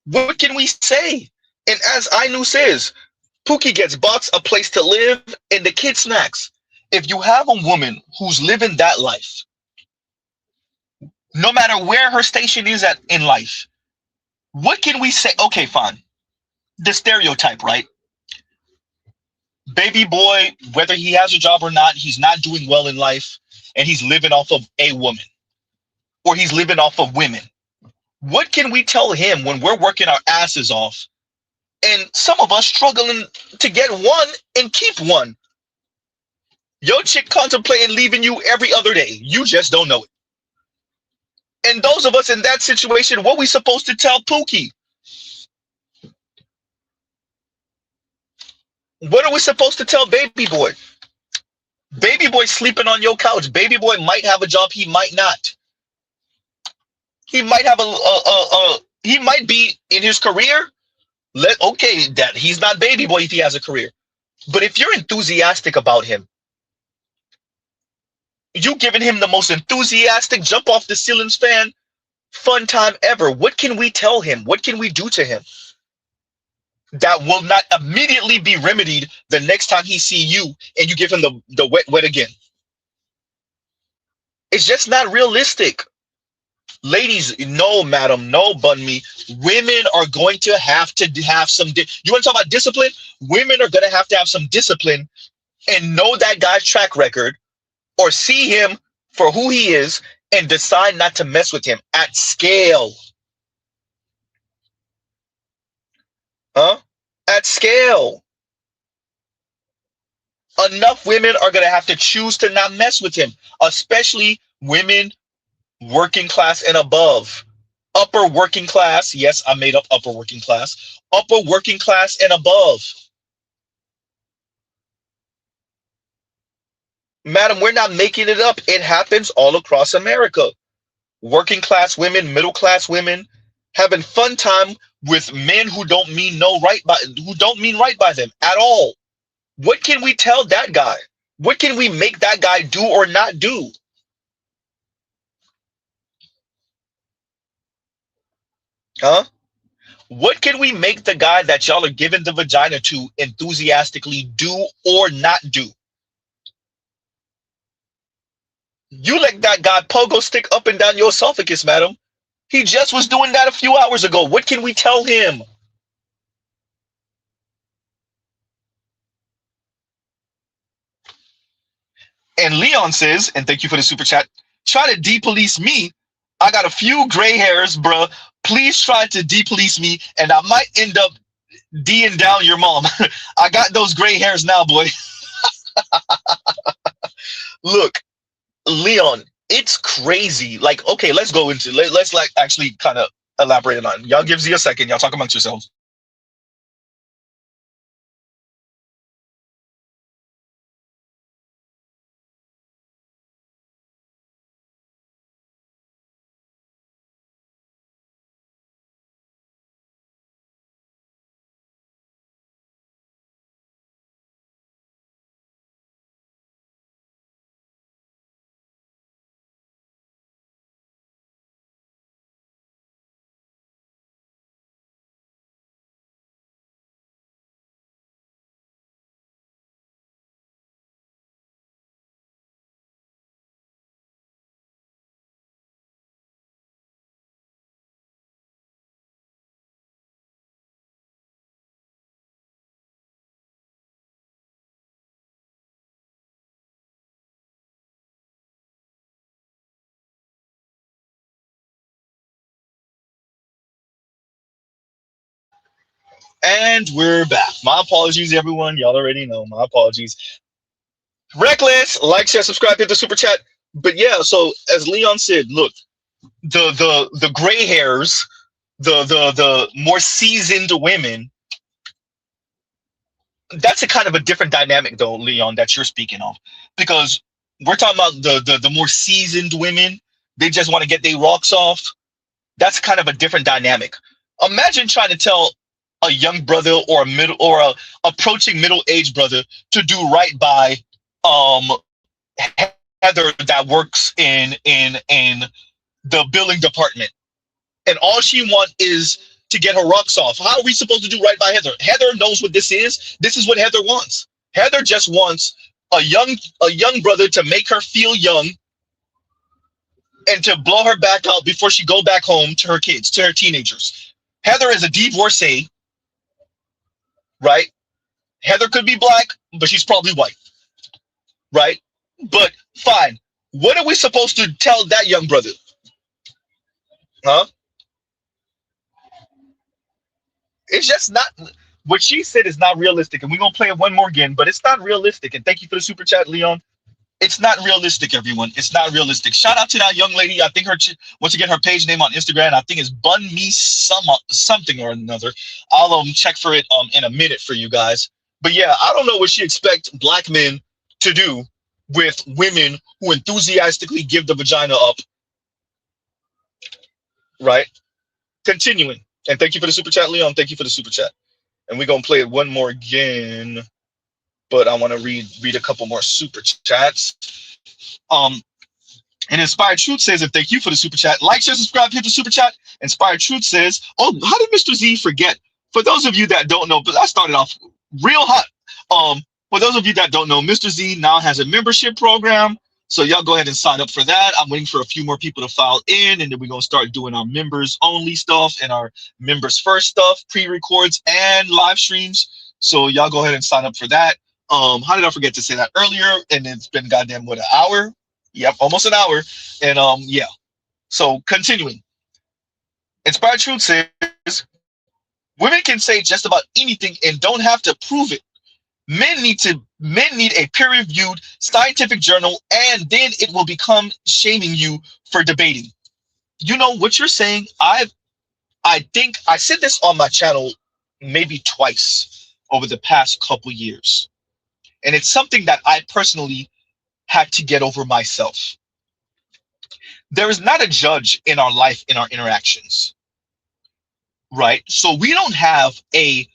what can we say? And as Ainu says, Pookie gets box, a place to live, and the kid snacks. If you have a woman who's living that life, no matter where her station is at in life, what can we say? Okay, fine. The stereotype, right? Baby boy, whether he has a job or not, he's not doing well in life, and he's living off of a woman, or he's living off of women. What can we tell him when we're working our asses off, and some of us struggling to get one and keep one? Your chick contemplating leaving you every other day. You just don't know it. And those of us in that situation, what we supposed to tell Pookie? What are we supposed to tell baby boy? Baby boy sleeping on your couch. Baby boy might have a job. He might not. He might have he might be in his career. Okay, that he's not baby boy if he has a career. But if you're enthusiastic about him, you giving him the most enthusiastic jump off the ceilings fan fun time ever. What can we tell him? What can we do to him that will not immediately be remedied the next time he see you and you give him the wet again? It's just not realistic. Ladies, no, madam, no, bun me. Women are going to have some. You want to talk about discipline? Women are going to have some discipline and know that guy's track record, or see him for who he is and decide not to mess with him at scale. Huh? At scale. Enough women are going to have to choose to not mess with him, especially women working class and above. Upper working class. Yes, I made up upper working class. Upper working class and above. Madam, we're not making it up. It happens all across America. Working class women, middle class women, having fun time with men who don't mean right by them at all. What can we tell that guy? What can we make that guy do or not do? Huh? What can we make the guy that y'all are giving the vagina to enthusiastically do or not do? You let that guy pogo stick up and down your esophagus, madam. He just was doing that a few hours ago. What can we tell him? And Leon says, and thank you for the super chat, try to depolice me. I got a few gray hairs, bruh. Please try to depolice me, and I might end up D'ing down your mom. I got those gray hairs now, boy. Look, Leon, it's crazy. Like, okay, let's go into let's like actually kind of elaborate on. Y'all give Z a second. Y'all talk amongst yourselves. And we're back. My apologies, everyone. Y'all already know. My apologies. Reckless, like, share, subscribe, hit the super chat. But yeah, so as Leon said, look, the gray hairs, the more seasoned women, that's a kind of a different dynamic though, Leon, that you're speaking of. Because we're talking about the more seasoned women, they just want to get their rocks off. That's kind of a different dynamic. Imagine trying to tell a young brother or a approaching middle-aged brother to do right by um Heather that works in the billing department, and all she wants is to get her rocks off. How are we supposed to do right by Heather? Heather knows what this is. This is what Heather wants. Heather just wants a young brother to make her feel young and to blow her back out before she go back home to her kids, to her teenagers. Heather is a divorcee, right? Heather could be black, but she's probably white, right? But fine. What are we supposed to tell that young brother? Huh? It's just not what she said is not realistic. And we're gonna play it one more again, but it's not realistic. And thank you for the super chat, Leon. It's not realistic, everyone. It's not realistic. Shout out to that young lady. I think once again her page name on Instagram, I think it's Bun Me something or another. I'll check for it in a minute for you guys. But yeah, I don't know what she expects black men to do with women who enthusiastically give the vagina up. Right? Continuing. And thank you for the super chat, Leon. Thank you for the super chat. And we're gonna play it one more again. But I want to read a couple more super chats. And Inspired Truth says, and thank you for the super chat. Like, share, subscribe, hit the super chat. Inspired Truth says, oh, how did Mr. Z forget? For those of you that don't know, but I started off real hot. For those of you that don't know, Mr. Z now has a membership program. So y'all go ahead and sign up for that. I'm waiting for a few more people to file in, and then we're gonna start doing our members only stuff and our members first stuff, pre-records and live streams. So y'all go ahead and sign up for that. How did I forget to say that earlier? And it's been goddamn what, an hour? Yep, almost an hour. And yeah. So continuing. Inspired Truth says women can say just about anything and don't have to prove it. Men need a peer-reviewed scientific journal, and then it will become shaming you for debating. You know what you're saying? I think I said this on my channel maybe twice over the past couple years. And it's something that I personally had to get over myself. There is not a judge in our life, in our interactions, right? So we don't have a,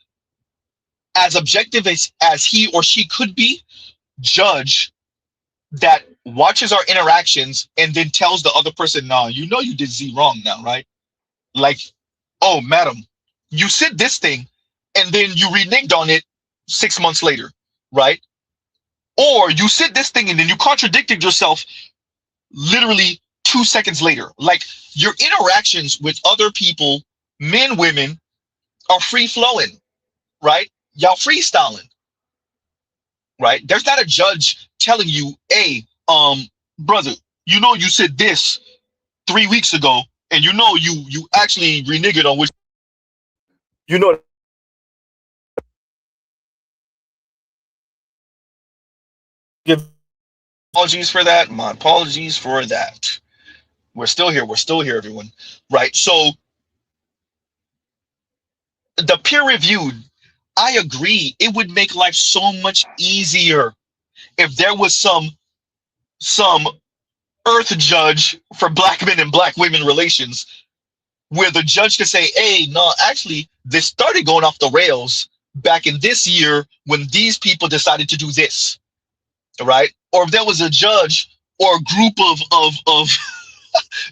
as objective as he or she could be, judge that watches our interactions and then tells the other person, no, you know you did Z wrong now, right? Like, oh, madam, you said this thing and then you reneged on it 6 months later, right? Or you said this thing and then you contradicted yourself literally 2 seconds later. Like, your interactions with other people, men, women, are free flowing, right? Y'all freestyling, right? There's not a judge telling you, hey, brother, you know you said this 3 weeks ago, and you know you actually reneged on which, you know. Give apologies for that. My apologies for that. We're still here. We're still here, everyone. Right. So the peer reviewed, I agree. It would make life so much easier if there was some earth judge for black men and black women relations where the judge could say, hey, no, actually, this started going off the rails back in this year when these people decided to do this. Right? Or if there was a judge or a group of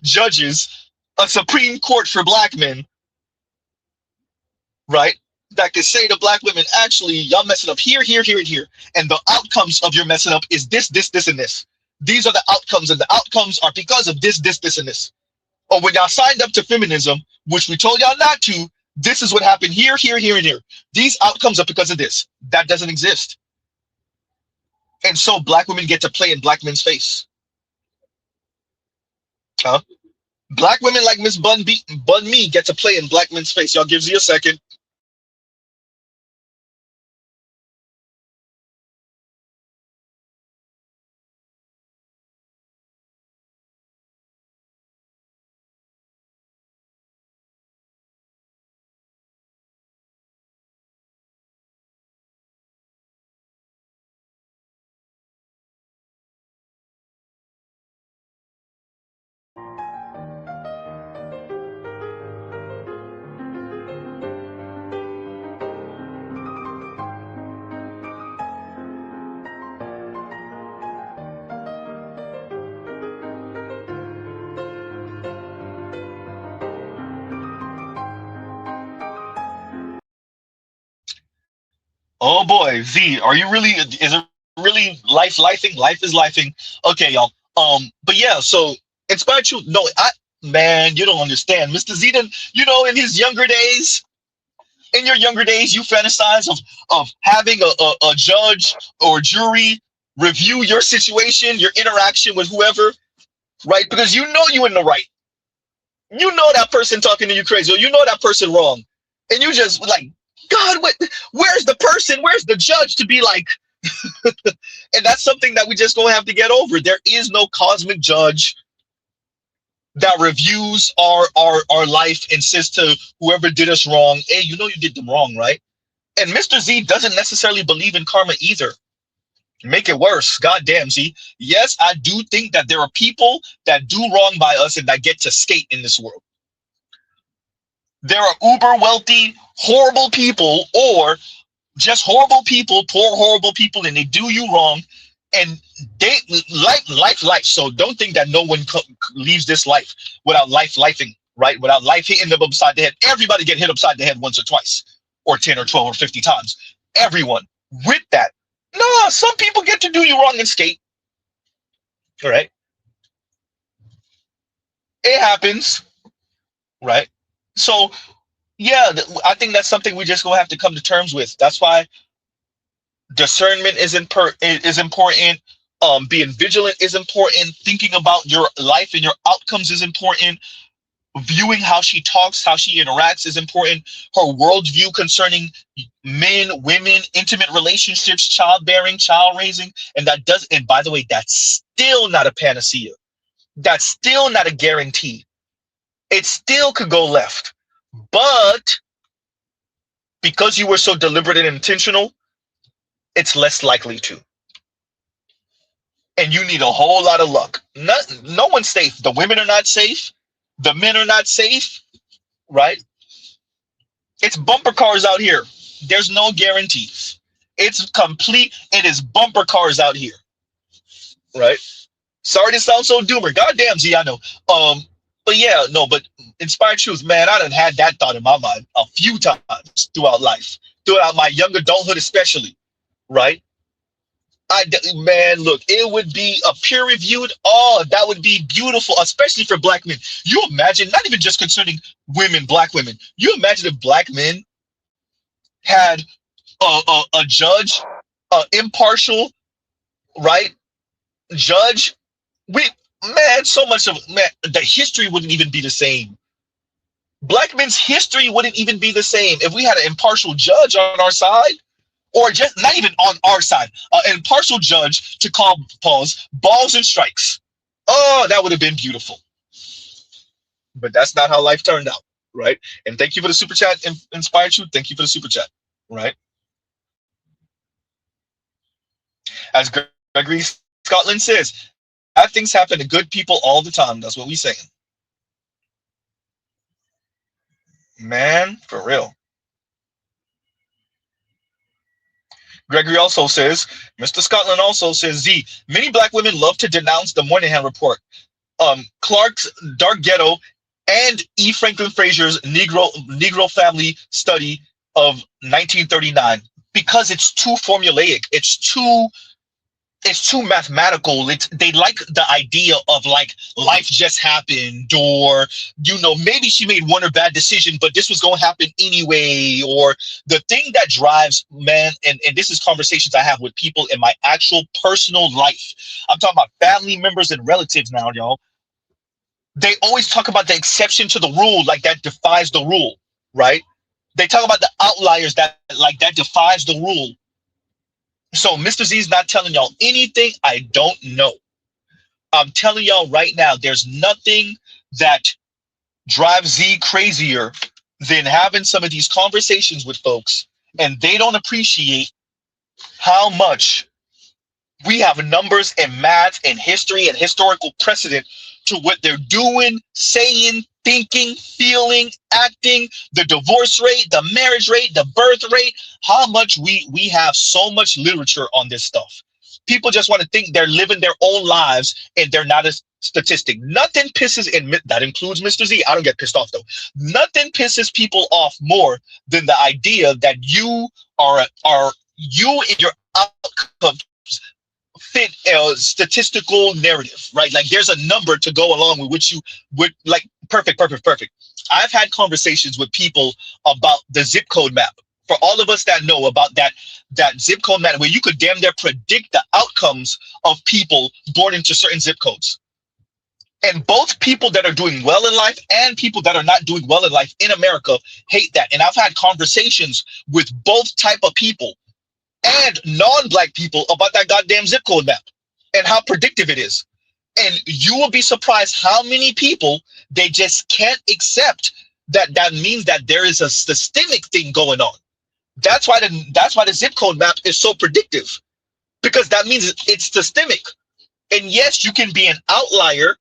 judges, a Supreme Court for black men, right, that could say to black women, actually, y'all messing up here, here, here, and here. And the outcomes of your messing up is this, this, this, and this. These are the outcomes, and the outcomes are because of this, this, this, and this. Or when y'all signed up to feminism, which we told y'all not to, this is what happened here, here, here, and here. These outcomes are because of this. That doesn't exist. And so black women get to play in black men's face. Huh? Black women like Miss Bun Me get to play in black men's face. Y'all give me a second. Oh boy, Z, are you really? Is it really life lifing? Life is lifing. Okay, y'all. But yeah. So inspired you. No, man, you don't understand, Mr. Z. In his younger days, in your younger days, you fantasize of having a judge or jury review your situation, your interaction with whoever, right? Because you know you in the right. You know that person talking to you crazy, or you know that person wrong, and you just like, God, what? Where's the person? Where's the judge to be like? And that's something that we just gonna have to get over. There is no cosmic judge that reviews our life and says to whoever did us wrong, hey, you know you did them wrong, right? And Mr. Z doesn't necessarily believe in karma either. Make it worse. God damn, Z. Yes, I do think that there are people that do wrong by us and that get to skate in this world. There are uber wealthy, horrible people, or just horrible people, poor, horrible people, and they do you wrong. And they life. So don't think that no one leaves this life without life lifing, right? Without life hitting them upside the head. Everybody get hit upside the head once or twice, or 10 or 12 or 50 times. Everyone. With that, no, some people get to do you wrong and skate. All right. It happens, right? So yeah, I think that's something we just gonna have to come to terms with. That's why discernment is important. Being vigilant is important. Thinking about your life and your outcomes is important. Viewing how she talks, how she interacts is important. Her worldview concerning men, women, intimate relationships, childbearing, child raising, and by the way, that's still not a panacea. That's still not a guarantee. It still could go left. But because you were so deliberate and intentional, it's less likely to. And you need a whole lot of luck. No one's safe. The women are not safe. The men are not safe, right? It's bumper cars out here. There's no guarantees. It is bumper cars out here, right? Sorry to sound so doomer. Goddamn, Z, I know. But yeah, no, but inspired truth, man, I done had that thought in my mind a few times throughout life, throughout my young adulthood especially, right? Man, look, it would be a peer-reviewed. Oh, that would be beautiful, especially for black men. You imagine, not even just concerning women, black women. You imagine if black men had a judge, impartial, right? Judge. So much of the history wouldn't even be the same. Black men's history wouldn't even be the same if we had an impartial judge on our side. Or just not even on our side, an impartial judge to call balls and strikes. Oh, that would have been beautiful. But that's not how life turned out, right? And thank you for the super chat, Inspired You. Thank you for the super chat, right? As Gregory Scotland says, bad things happen to good people all the time. That's what we're saying. Man, for real. Gregory also says, Mr. Scotland also says, Z, many black women love to denounce the Moynihan Report. Clark's Dark Ghetto and E. Franklin Frazier's Negro Family Study of 1939 because it's too formulaic. It's too mathematical. They like the idea of like life just happened, or maybe she made one or bad decision, but this was going to happen anyway. Or the thing that drives, man, and this is conversations I have with people in my actual personal life. I'm talking about family members and relatives now, y'all. They always talk about the exception to the rule, like that defies the rule, right? They talk about the outliers that defies the rule. So Mr. Z is not telling y'all anything I don't know. I'm telling y'all right now, there's nothing that drives Z crazier than having some of these conversations with folks, and they don't appreciate how much we have numbers and math and history and historical precedent to what they're doing, saying, thinking, feeling, acting, the divorce rate, the marriage rate, the birth rate, how much we have so much literature on this stuff. People just want to think they're living their own lives and they're not a statistic. Nothing pisses, and that includes Mr. Z. I don't get pissed off though. Nothing pisses people off more than the idea that you are you and your outcomes fit a statistical narrative, right? Like there's a number to go along with which you would like. Perfect, perfect, perfect. I've had conversations with people about the zip code map. For all of us that know about that zip code map, where you could damn near predict the outcomes of people born into certain zip codes. And both people that are doing well in life and people that are not doing well in life in America hate that. And I've had conversations with both type of people and non-black people about that goddamn zip code map and how predictive it is. And you will be surprised how many people, they just can't accept that that means that there is a systemic thing going on. That's why the zip code map is so predictive, because that means it's systemic. And yes, you can be an outlier,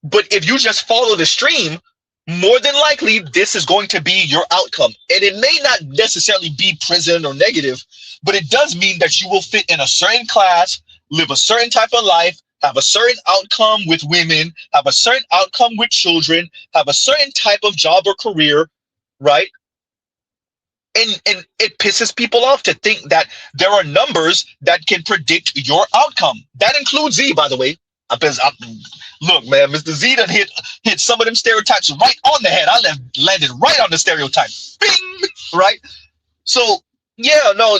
but if you just follow the stream, more than likely, this is going to be your outcome. And it may not necessarily be prison or negative, but it does mean that you will fit in a certain class, live a certain type of life, have a certain outcome with women, have a certain outcome with children, have a certain type of job or career, right? And it pisses people off to think that there are numbers that can predict your outcome. That includes Z, by the way. Look, man, Mr. Z done hit some of them stereotypes right on the head. I landed right on the stereotype. Bing! Right? So, yeah, no,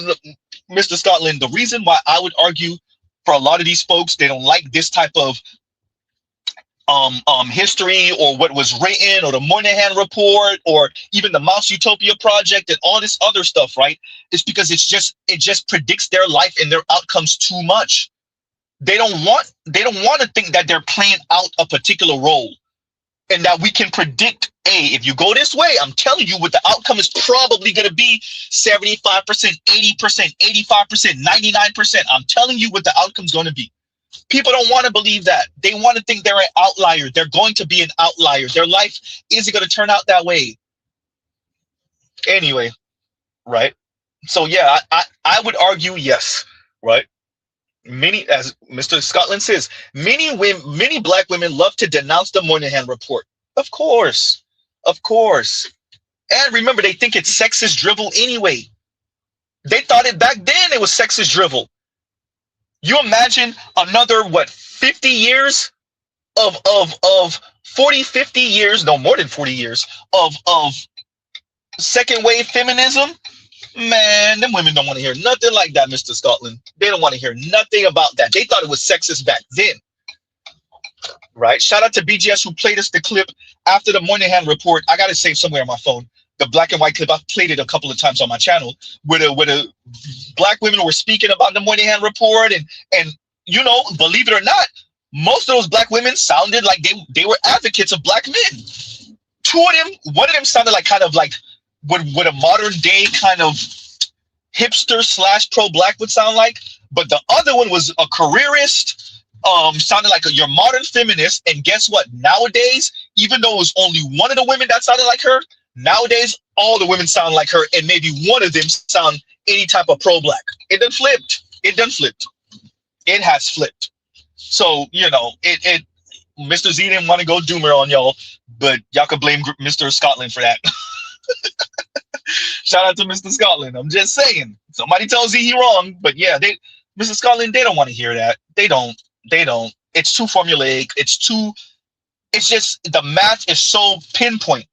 Mr. Scotland, the reason why I would argue for a lot of these folks, they don't like this type of history or what was written or the Moynihan Report or even the Mouse Utopia Project and all this other stuff, right? It's because it just predicts their life and their outcomes too much. They don't want to think that they're playing out a particular role and that we can predict, hey, if you go this way, I'm telling you what the outcome is probably going to be 75%, 80%, 85%, 99%. I'm telling you what the outcome's going to be. People don't want to believe that. They want to think they're an outlier. They're going to be an outlier. Their life isn't going to turn out that way. Anyway, right? So yeah, I would argue yes, right? Many, as Mr. Scotland says, many black women love to denounce the Moynihan Report. Of course. And remember, they think it's sexist drivel anyway. They thought it back then it was sexist drivel. You imagine another, 50 years of 40, 50 years, no, more than 40 years of second wave feminism? Man, them women don't want to hear nothing like that, Mr. Scotland. They don't want to hear nothing about that. They thought it was sexist back then. Right? Shout out to BGS who played us the clip after the Moynihan Report. I got it saved somewhere on my phone. The black and white clip, I've played it a couple of times on my channel, where the black women were speaking about the Moynihan Report, and you know, believe it or not, most of those black women sounded like they were advocates of black men. Two of them, one of them sounded like kind of like what a modern day kind of hipster / pro-black would sound like, but the other one was a careerist, sounded like your modern feminist. And guess what? Nowadays, even though it was only one of the women that sounded like her, nowadays all the women sound like her, and maybe one of them sound any type of pro-black. It done flipped. It has flipped. So, you know, it Mr. Z didn't want to go doomer on y'all, but y'all could blame Mr. Scotland for that. Shout out to Mr. Scotland. I'm just saying. Somebody tells Z he wrong, but yeah, Mr. Scotland, they don't want to hear that. They don't. It's too formulaic. It's just the math is so pinpoint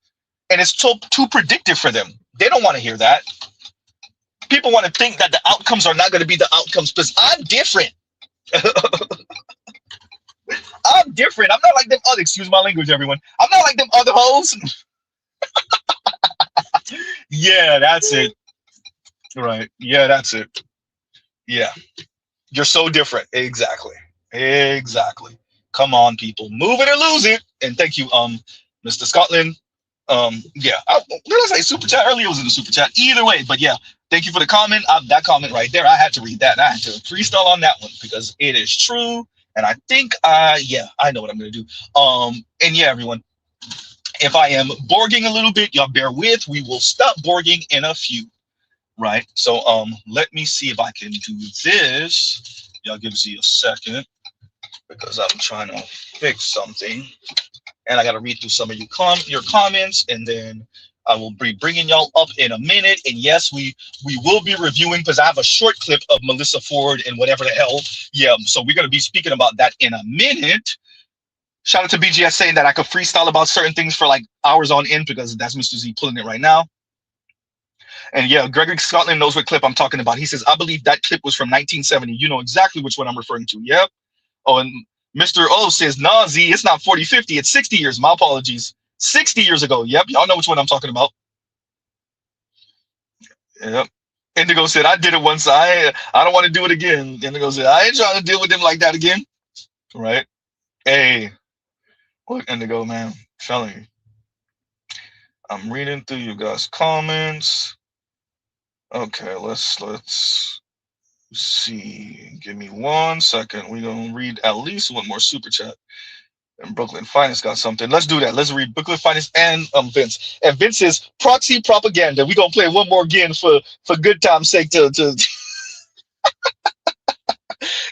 and it's too predictive for them. They don't want to hear that. People want to think that the outcomes are not going to be the outcomes because I'm different. I'm different. I'm not like them other, excuse my language, everyone. I'm not like them other hoes. Yeah, that's it. Right. Yeah, that's it. Yeah. You're so different. Exactly. Come on, people. Move it or lose it. And thank you, Mr. Scotland. Yeah. What did I say? Super chat earlier was in the super chat. Either way, but yeah, thank you for the comment. That comment right there, I had to read that. I had to freestyle on that one because it is true. And I think yeah, I know what I'm gonna do. And yeah, everyone. If I am borging a little bit, y'all bear with. We will stop borging in a few, right? So let me see if I can do this. Y'all give me a second because I'm trying to fix something, and I got to read through some of your comments, and then I will be bringing y'all up in a minute. And yes, we will be reviewing, because I have a short clip of Melissa Ford and whatever the hell. Yeah, so we're going to be speaking about that in a minute. Shout out to BGS saying that I could freestyle about certain things for like hours on end, because that's Mr. Z pulling it right now. And yeah, Gregory Scotland knows what clip I'm talking about. He says, I believe that clip was from 1970. You know exactly which one I'm referring to. Yep. Oh, and Mr. O says, nah, Z, it's not 40, 50. It's 60 years. My apologies. 60 years ago. Yep. Y'all know which one I'm talking about. Yep. Indigo said, I did it once. I don't want to do it again. Indigo said, I ain't trying to deal with them like that again. Right. Hey, look, Indigo, man. I'm telling you. I'm reading through you guys' comments. Okay, let's see. Give me 1 second. We're gonna read at least one more super chat. And Brooklyn Finest got something. Let's do that. Let's read Brooklyn Finest and Vince. And Vince says proxy propaganda. We're gonna play one more again for good time's sake to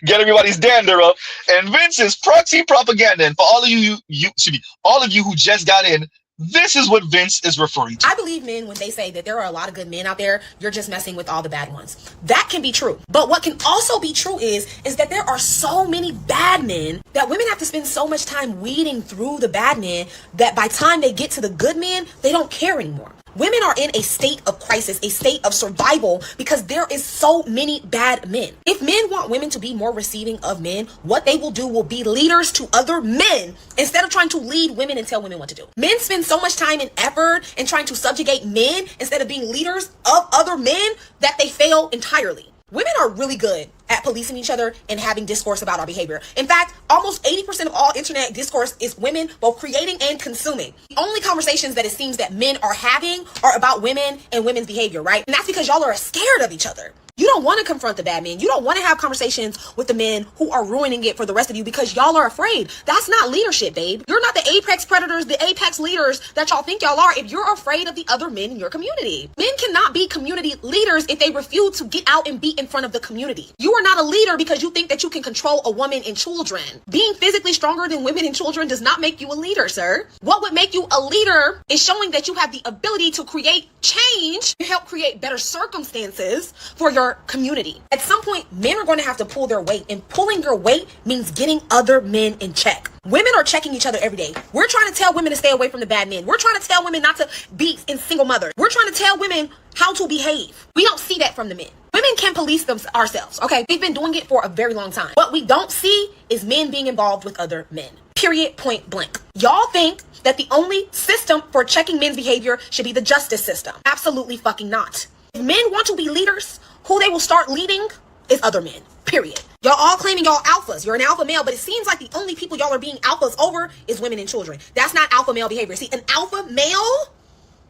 get everybody's dander up. And Vince says proxy propaganda. And for all of you who just got in, this is what Vince is referring to. I believe men when they say that there are a lot of good men out there, you're just messing with all the bad ones. That can be true. But what can also be true is that there are so many bad men that women have to spend so much time weeding through the bad men that by the time they get to the good men, they don't care anymore. Women are in a state of crisis, a state of survival, because there is so many bad men. If men want women to be more receiving of men, what they will do will be leaders to other men instead of trying to lead women and tell women what to do. Men spend so much time and effort in trying to subjugate men instead of being leaders of other men that they fail entirely. Women are really good at policing each other and having discourse about our behavior. In fact, almost 80% of all internet discourse is women both creating and consuming. The only conversations that it seems that men are having are about women and women's behavior, right? And that's because y'all are scared of each other. You don't want to confront the bad men. You don't want to have conversations with the men who are ruining it for the rest of you because y'all are afraid. That's not leadership, babe. You're not the apex predators, the apex leaders that y'all think y'all are if you're afraid of the other men in your community. Men cannot be community leaders if they refuse to get out and be in front of the community. You are not a leader because you think that you can control a woman and children. Being physically stronger than women and children does not make you a leader, sir. What would make you a leader is showing that you have the ability to create change and help create better circumstances for your community. At some point, men are going to have to pull their weight, and pulling your weight means getting other men in check. Women are checking each other every day. We're trying to tell women to stay away from the bad men. We're trying to tell women not to be in single mothers. We're trying to tell women how to behave. We don't see that from the men. Women can police ourselves, okay? We've been doing it for a very long time. What we don't see is men being involved with other men. Period, point blank. Y'all think that the only system for checking men's behavior should be the justice system. Absolutely fucking not. If men want to be leaders, who they will start leading is other men. Period. Y'all all claiming y'all alphas. You're an alpha male, but it seems like the only people y'all are being alphas over is women and children. That's not alpha male behavior. See, an alpha male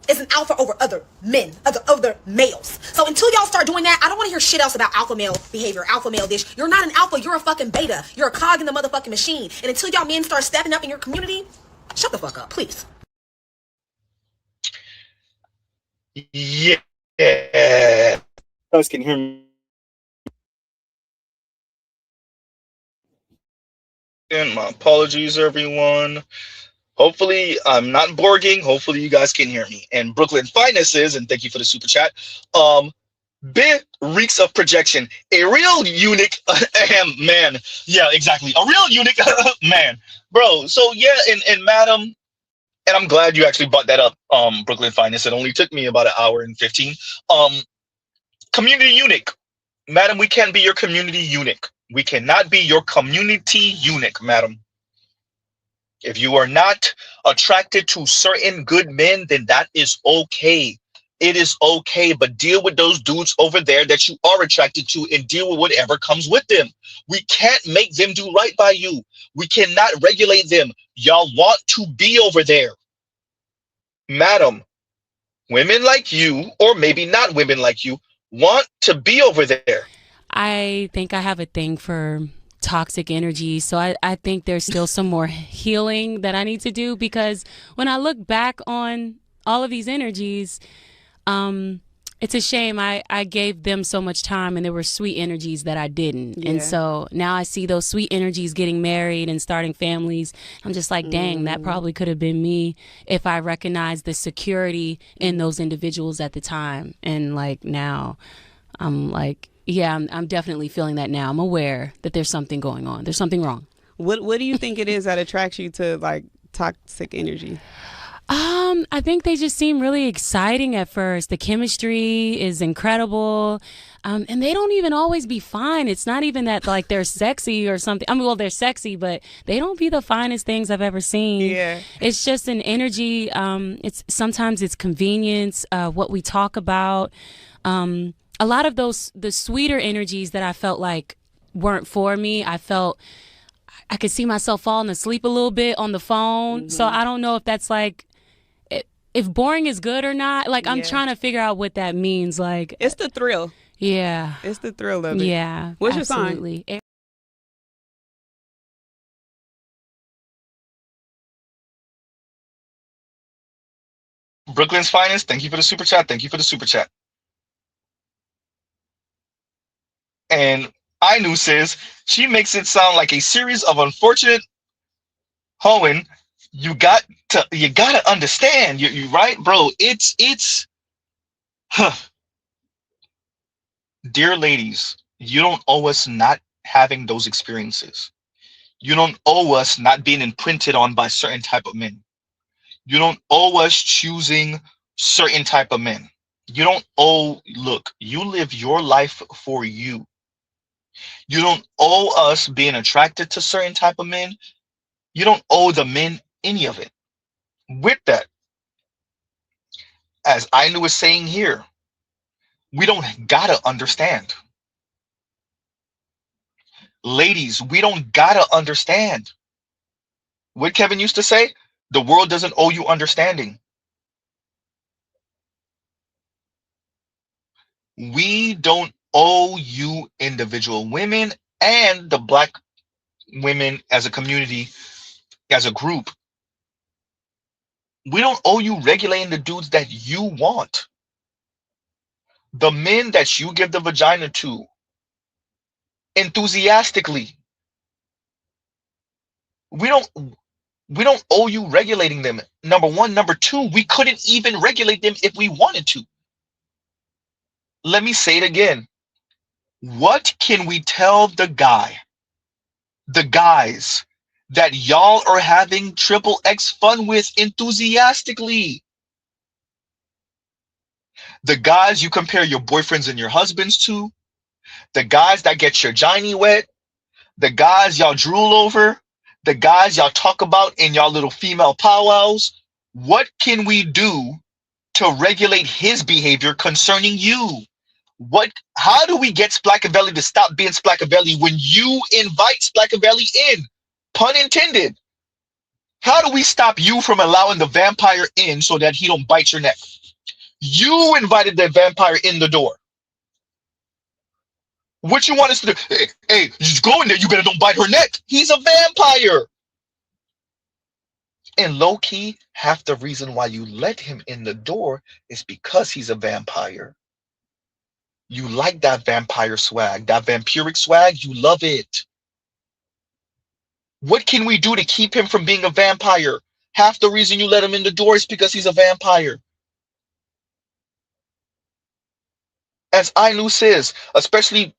is an alpha over other men, other males. So until y'all start doing that, I don't want to hear shit else about alpha male behavior, alpha male this. You're not an alpha, you're a fucking beta. You're a cog in the motherfucking machine. And until y'all men start stepping up in your community, shut the fuck up, please. Yeah. You guys can hear me. And my apologies, everyone. Hopefully, I'm not borging. Hopefully, you guys can hear me. And Brooklyn Finest is, and thank you for the super chat. Bit reeks of projection. A real eunuch, man. Yeah, exactly. A real eunuch, man, bro. So yeah, and madam, and I'm glad you actually brought that up, Brooklyn Finest. It only took me about an hour and 15. Community eunuch, madam. We can't be your community eunuch. We cannot be your community eunuch, madam. If you are not attracted to certain good men, then that is okay. It is okay, but deal with those dudes over there that you are attracted to and deal with whatever comes with them. We can't make them do right by you. We cannot regulate them. Y'all want to be over there. Madam, women like you, or maybe not women like you, want to be over there. I think I have a thing for toxic energy. So I think there's still some more healing that I need to do, because when I look back on all of these energies, It's a shame I gave them so much time and there were sweet energies that I didn't. Yeah. And so now I see those sweet energies getting married and starting families. I'm just like, dang, that probably could have been me if I recognized the security in those individuals at the time. And like now I'm like, yeah, I'm definitely feeling that now. I'm aware that there's something going on. There's something wrong. What do you think it is that attracts you to like toxic energy? I think they just seem really exciting at first. The chemistry is incredible. And they don't even always be fine. It's not even that like they're sexy or something. I mean, well, they're sexy, but they don't be the finest things I've ever seen. Yeah. It's just an energy. Sometimes it's convenience, what we talk about. A lot of the sweeter energies that I felt like weren't for me. I could see myself falling asleep a little bit on the phone. So I don't know if that's like, if boring is good or not. Like, I'm trying to figure out what that means. Like, it's the thrill. Yeah. It's the thrill of it. Yeah. What's absolutely. your sign? Brooklyn's finest, thank you for the super chat. Thank you for the super chat. And I knew says she makes it sound like a series of unfortunate hoeing. You gotta understand. You right, bro. It's dear ladies, you don't owe us not having those experiences. You don't owe us not being imprinted on by certain type of men. You don't owe us choosing certain type of men. You don't owe, look, you live your life for you. You don't owe us being attracted to certain type of men. You don't owe the men any of it. With that, as Ainu was saying here, we don't gotta understand. Ladies, we don't gotta understand. What Kevin used to say, the world doesn't owe you understanding. We don't owe you, individual women and the Black women as a community, as a group. We don't owe you regulating the dudes that you want. The men that you give the vagina to enthusiastically. We don't owe you regulating them. Number one. Number two, we couldn't even regulate them if we wanted to. Let me say it again. What can we tell the guys that y'all are having triple X fun with enthusiastically? The guys you compare your boyfriends and your husbands to, the guys that get your giny wet, the guys y'all drool over, the guys y'all talk about in y'all little female powwows. What can we do to regulate his behavior concerning you? How do we get Splackavelli to stop being Splackavelli when you invite Splackavelli in? Pun intended. How do we stop you from allowing the vampire in so that he don't bite your neck? You invited the vampire in the door. What you want us to do? Hey, just go in there. You better don't bite her neck. He's a vampire. And low key, half the reason why you let him in the door is because he's a vampire. You like that vampire swag, that vampiric swag. You love it. What can we do to keep him from being a vampire? Half the reason you let him in the door is because he's a vampire. As Ainu says, especially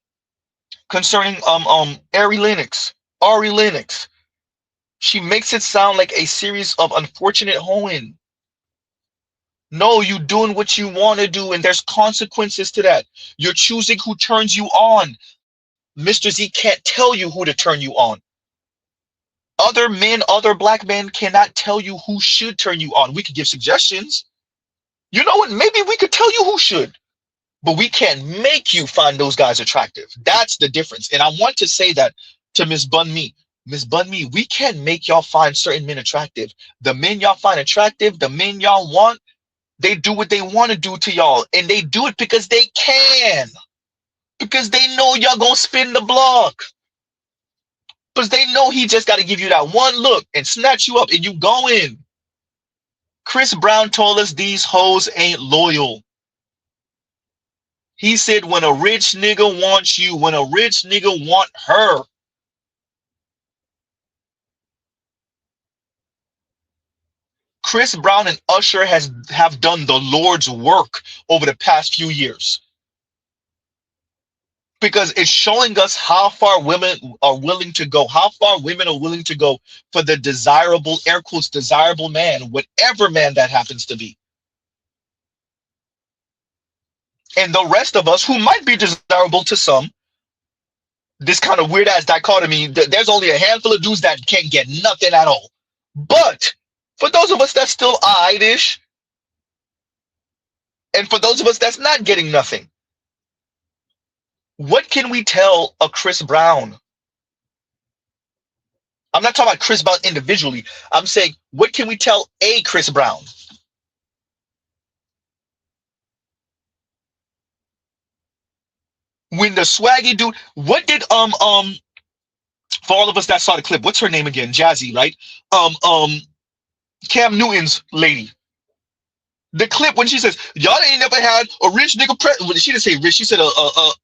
concerning Ari Lennox, she makes it sound like a series of unfortunate hoeing. No, you doing what you want to do, and there's consequences to that. You're choosing who turns you on. Mr. Z can't tell you who to turn you on. Other men, other Black men cannot tell you who should turn you on. We could give suggestions. You know what? Maybe we could tell you who should, but we can't make you find those guys attractive. That's the difference. And I want to say that to Miss Bun Me. Miss Bun Me, we can't make y'all find certain men attractive. The men y'all find attractive, the men y'all want, they do what they want to do to y'all. And they do it because they can. Because they know y'all gonna spin the block. Because they know he just got to give you that one look and snatch you up and you go in. Chris Brown told us these hoes ain't loyal. He said, when a rich nigga wants you, when a rich nigga want her. Chris Brown and Usher have done the Lord's work over the past few years, because it's showing us how far women are willing to go, how far women are willing to go for the desirable, air quotes, desirable man, whatever man that happens to be. And the rest of us, who might be desirable to some, this kind of weird ass dichotomy, there's only a handful of dudes that can't get nothing at all. But for those of us that's still eyed-ish, and for those of us that's not getting nothing, what can we tell a Chris Brown? I'm not talking about Chris Brown individually. I'm saying, what can we tell a Chris Brown? When the swaggy dude, what did for all of us that saw the clip, what's her name again? Jazzy, right? Cam Newton's lady. The clip when she says, y'all ain't never had a rich nigga press. She didn't say rich. She said a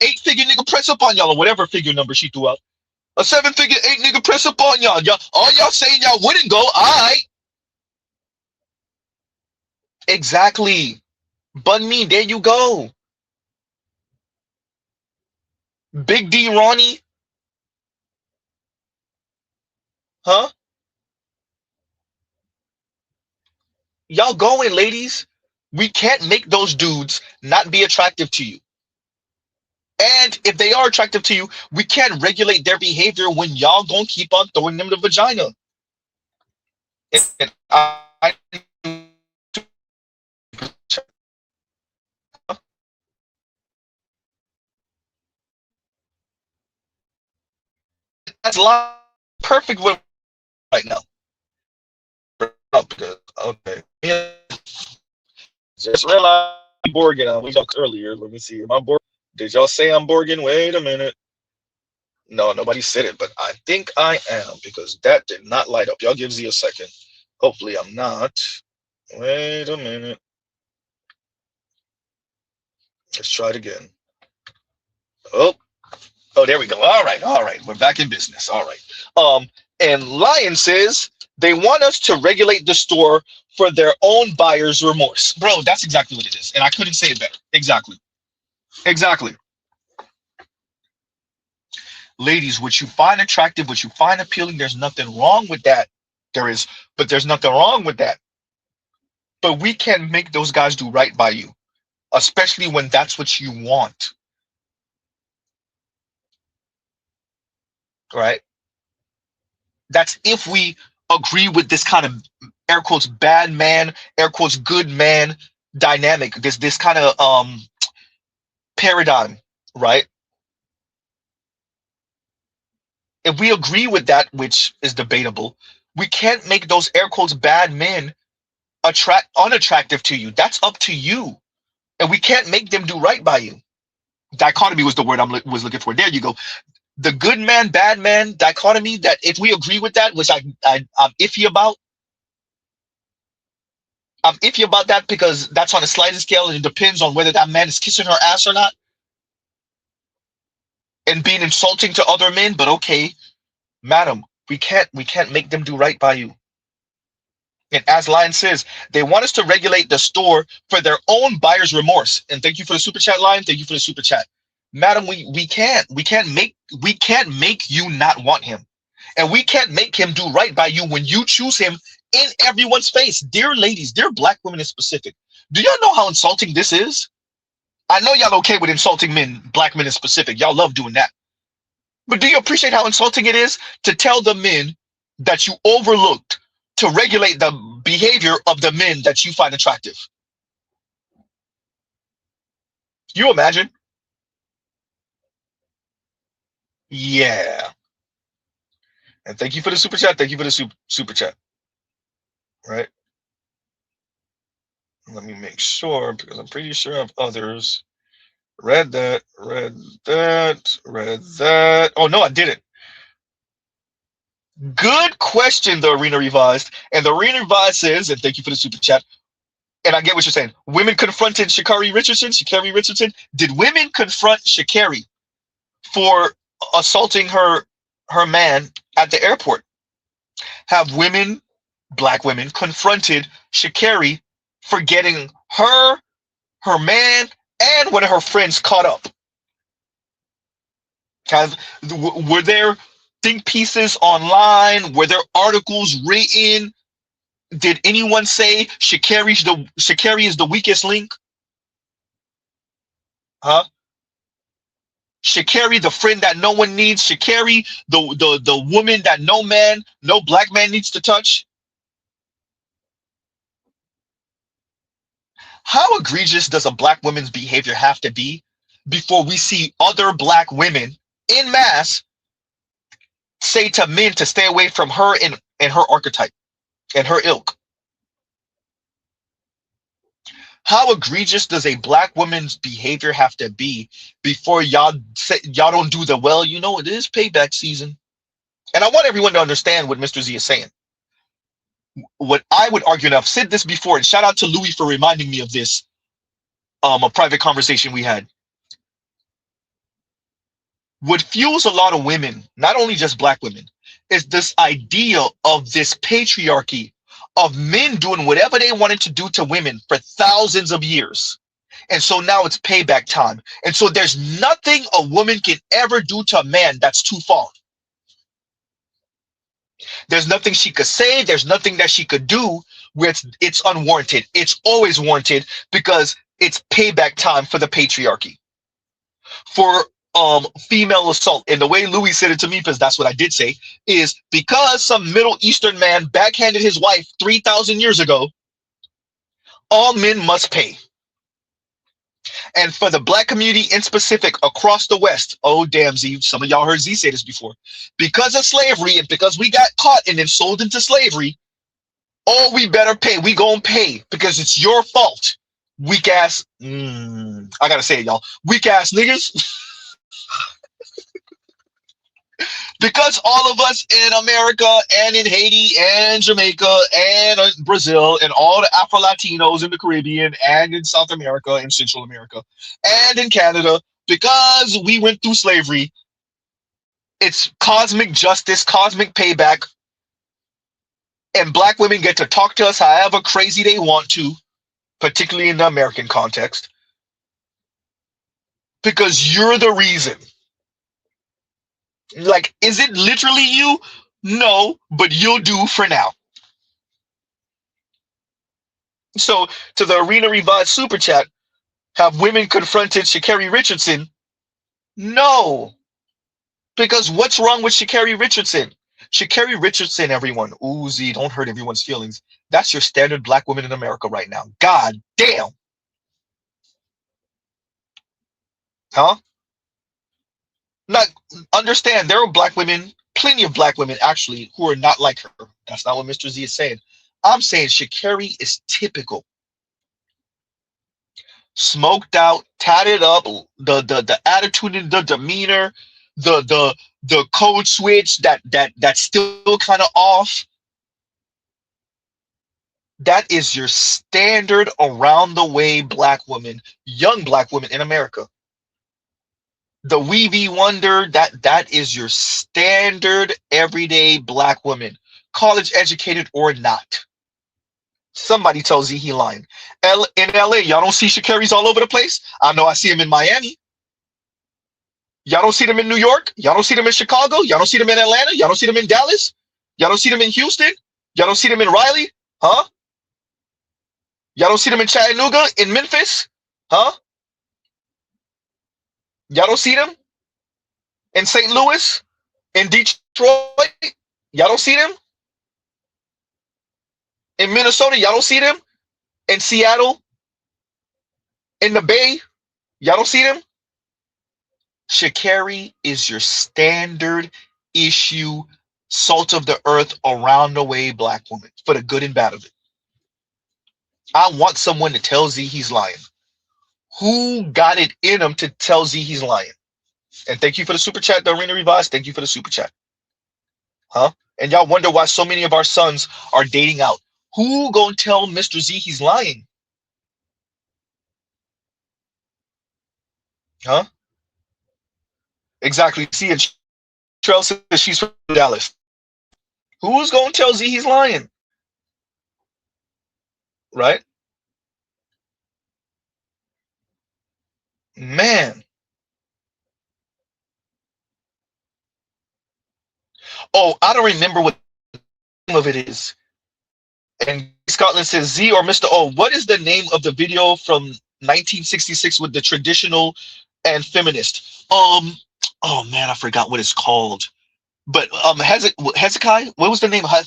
8-figure nigga press up on y'all, or whatever figure number she threw out. A 7-figure 8 nigga press up on y'all. All y'all saying y'all wouldn't go. All right. Exactly. Bun me. There you go. Big D Ronnie. Huh? Y'all going, ladies. We can't make those dudes not be attractive to you. And if they are attractive to you, we can't regulate their behavior when y'all gonna keep on throwing them the vagina. And that's perfect right now. Okay. Just realized I'm Borgen. We talked earlier. Let me see. Am I Borgen? Did y'all say I'm Borgen? Wait a minute. No, nobody said it, but I think I am, because that did not light up. Y'all give Z a second. Hopefully I'm not. Wait a minute. Let's try it again. Oh, there we go. All right. We're back in business. All right. And Lion says they want us to regulate the store for their own buyer's remorse. Bro, that's exactly what it is. And I couldn't say it better. Exactly. Ladies, what you find attractive, what you find appealing, there's nothing wrong with that. There's nothing wrong with that. But we can make those guys do right by you, especially when that's what you want. Right? That's if we agree with this kind of air quotes bad man, air quotes good man dynamic, this kind of paradigm, right? If we agree with that, which is debatable, we can't make those air quotes bad men unattractive to you. That's up to you. And we can't make them do right by you. Dichotomy was the word I was looking for. There you go. The good man, bad man dichotomy, that if we agree with that, which I'm iffy about. I'm iffy about that because that's on a sliding scale and it depends on whether that man is kissing her ass or not. And being insulting to other men, but okay, madam, we can't make them do right by you. And as Lion says, they want us to regulate the store for their own buyer's remorse. And thank you for the super chat, Lion. Thank you for the super chat. Madam, we can't make you not want him. And we can't make him do right by you when you choose him in everyone's face. Dear ladies, dear black women in specific, do y'all know how insulting this is? I know y'all okay with insulting men, black men in specific. Y'all love doing that. But do you appreciate how insulting it is to tell the men that you overlooked to regulate the behavior of the men that you find attractive? You imagine? Yeah. And thank you for the super chat. Thank you for the super chat. Right? Let me make sure, because I'm pretty sure I have others. Read that. Oh, no, I didn't. Good question, the Arena Revised. And the Arena Revised says, and thank you for the super chat, And I get what you're saying. Women confronted Sha'Carri Richardson. Sha'Carri Richardson. Did women confront Sha'Carri for assaulting her man at the airport? Have women, black women, confronted Sha'Carri for getting her man, and one of her friends caught up? Were there think pieces online? Were there articles written? Did anyone say Sha'Carri is the weakest link? Huh? Sha'Carri, the friend that no one needs. Sha'Carri, the woman that no black man needs to touch. How egregious does a black woman's behavior have to be before we see other black women in mass say to men to stay away from her and her archetype and her ilk? How egregious does a black woman's behavior have to be before y'all don't do the, well, you know, it is payback season? And I want everyone to understand what Mr. Z is saying. What I would argue, and I've said this before, and shout out to Louis for reminding me of this, a private conversation we had. What fuels a lot of women, not only just black women, is this idea of this patriarchy of men doing whatever they wanted to do to women for thousands of years. And so now it's payback time. And so there's nothing a woman can ever do to a man that's too far. There's nothing she could say. There's nothing that she could do where it's unwarranted. It's always warranted because it's payback time for the patriarchy. For female assault, and the way Louis said it to me, because that's what I did say, is because some Middle Eastern man backhanded his wife 3,000 years ago, all men must pay. And for the black community in specific across the West, oh damn Z, some of y'all heard Z say this before, because of slavery and because we got caught and then sold into slavery, oh, we better pay. We gonna pay because it's your fault. Weak ass, I gotta say it, y'all, weak ass niggas. Because all of us in America and in Haiti and Jamaica and Brazil and all the Afro-Latinos in the Caribbean and in South America and Central America and in Canada, because we went through slavery, it's cosmic justice, cosmic payback, and black women get to talk to us however crazy they want to, particularly in the American context, because you're the reason. Like, is it literally you? No, but you'll do for now. So, to the Arena Revive super chat, have women confronted Sha'Carri Richardson? No. Because what's wrong with Sha'Carri Richardson? Sha'Carri Richardson, everyone. Ooh, Z, don't hurt everyone's feelings. That's your standard black woman in America right now. God damn. Huh? Not understand, there are black women, plenty of black women actually, who are not like her. That's not what Mr. Z is saying. I'm saying Sha'Carri is typical. Smoked out, tatted up, the attitude and the demeanor, the code switch that's still kind of off. That is your standard around the way black woman, young black woman in America. The Weavy Wonder, that is your standard everyday black woman, college educated or not. Somebody tells Z he lying. In LA, y'all don't see Sha'Carri's all over the place. I know I see him in Miami. Y'all don't see them in New York. Y'all don't see them in Chicago. Y'all don't see them in Atlanta. Y'all don't see them in Dallas. Y'all don't see them in Houston. Y'all don't see them in Raleigh. Huh? Y'all don't see them in Chattanooga, in Memphis. Huh? Y'all don't see them in St. Louis, in Detroit? Y'all don't see them in Minnesota? Y'all don't see them in Seattle, in the Bay? Y'all don't see them? Sha'Carri is your standard issue, salt of the earth, around the way black woman, for the good and bad of it. I want someone to tell Z he's lying. Who got it in him to tell Z he's lying? And thank you for the super chat, the Arena Revised. Thank you for the super chat. Huh? And y'all wonder why so many of our sons are dating out. Who gonna tell Mr. Z he's lying? Huh? Exactly. See, and Trell says she's from Dallas. Who's gonna tell Z he's lying? Right? Man. Oh, I don't remember what the name of it is. And Scotland says, Z or Mr. O, what is the name of the video from 1966 with the traditional and feminist? Oh man, I forgot what it's called. But Hezekiah, what was the name? What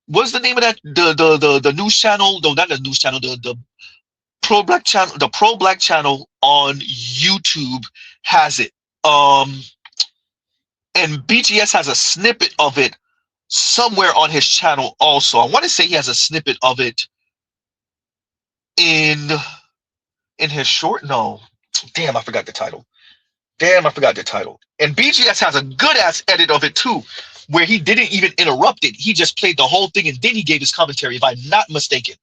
was the name of that? The news channel? No, not the news channel. The pro black channel. The pro black channel on YouTube has it. And BGS has a snippet of it somewhere on his channel also. I want to say he has a snippet of it in his short. No, damn, I forgot the title. And BGS has a good ass edit of it too, where he didn't even interrupt it. He just played the whole thing and then he gave his commentary, if I'm not mistaken.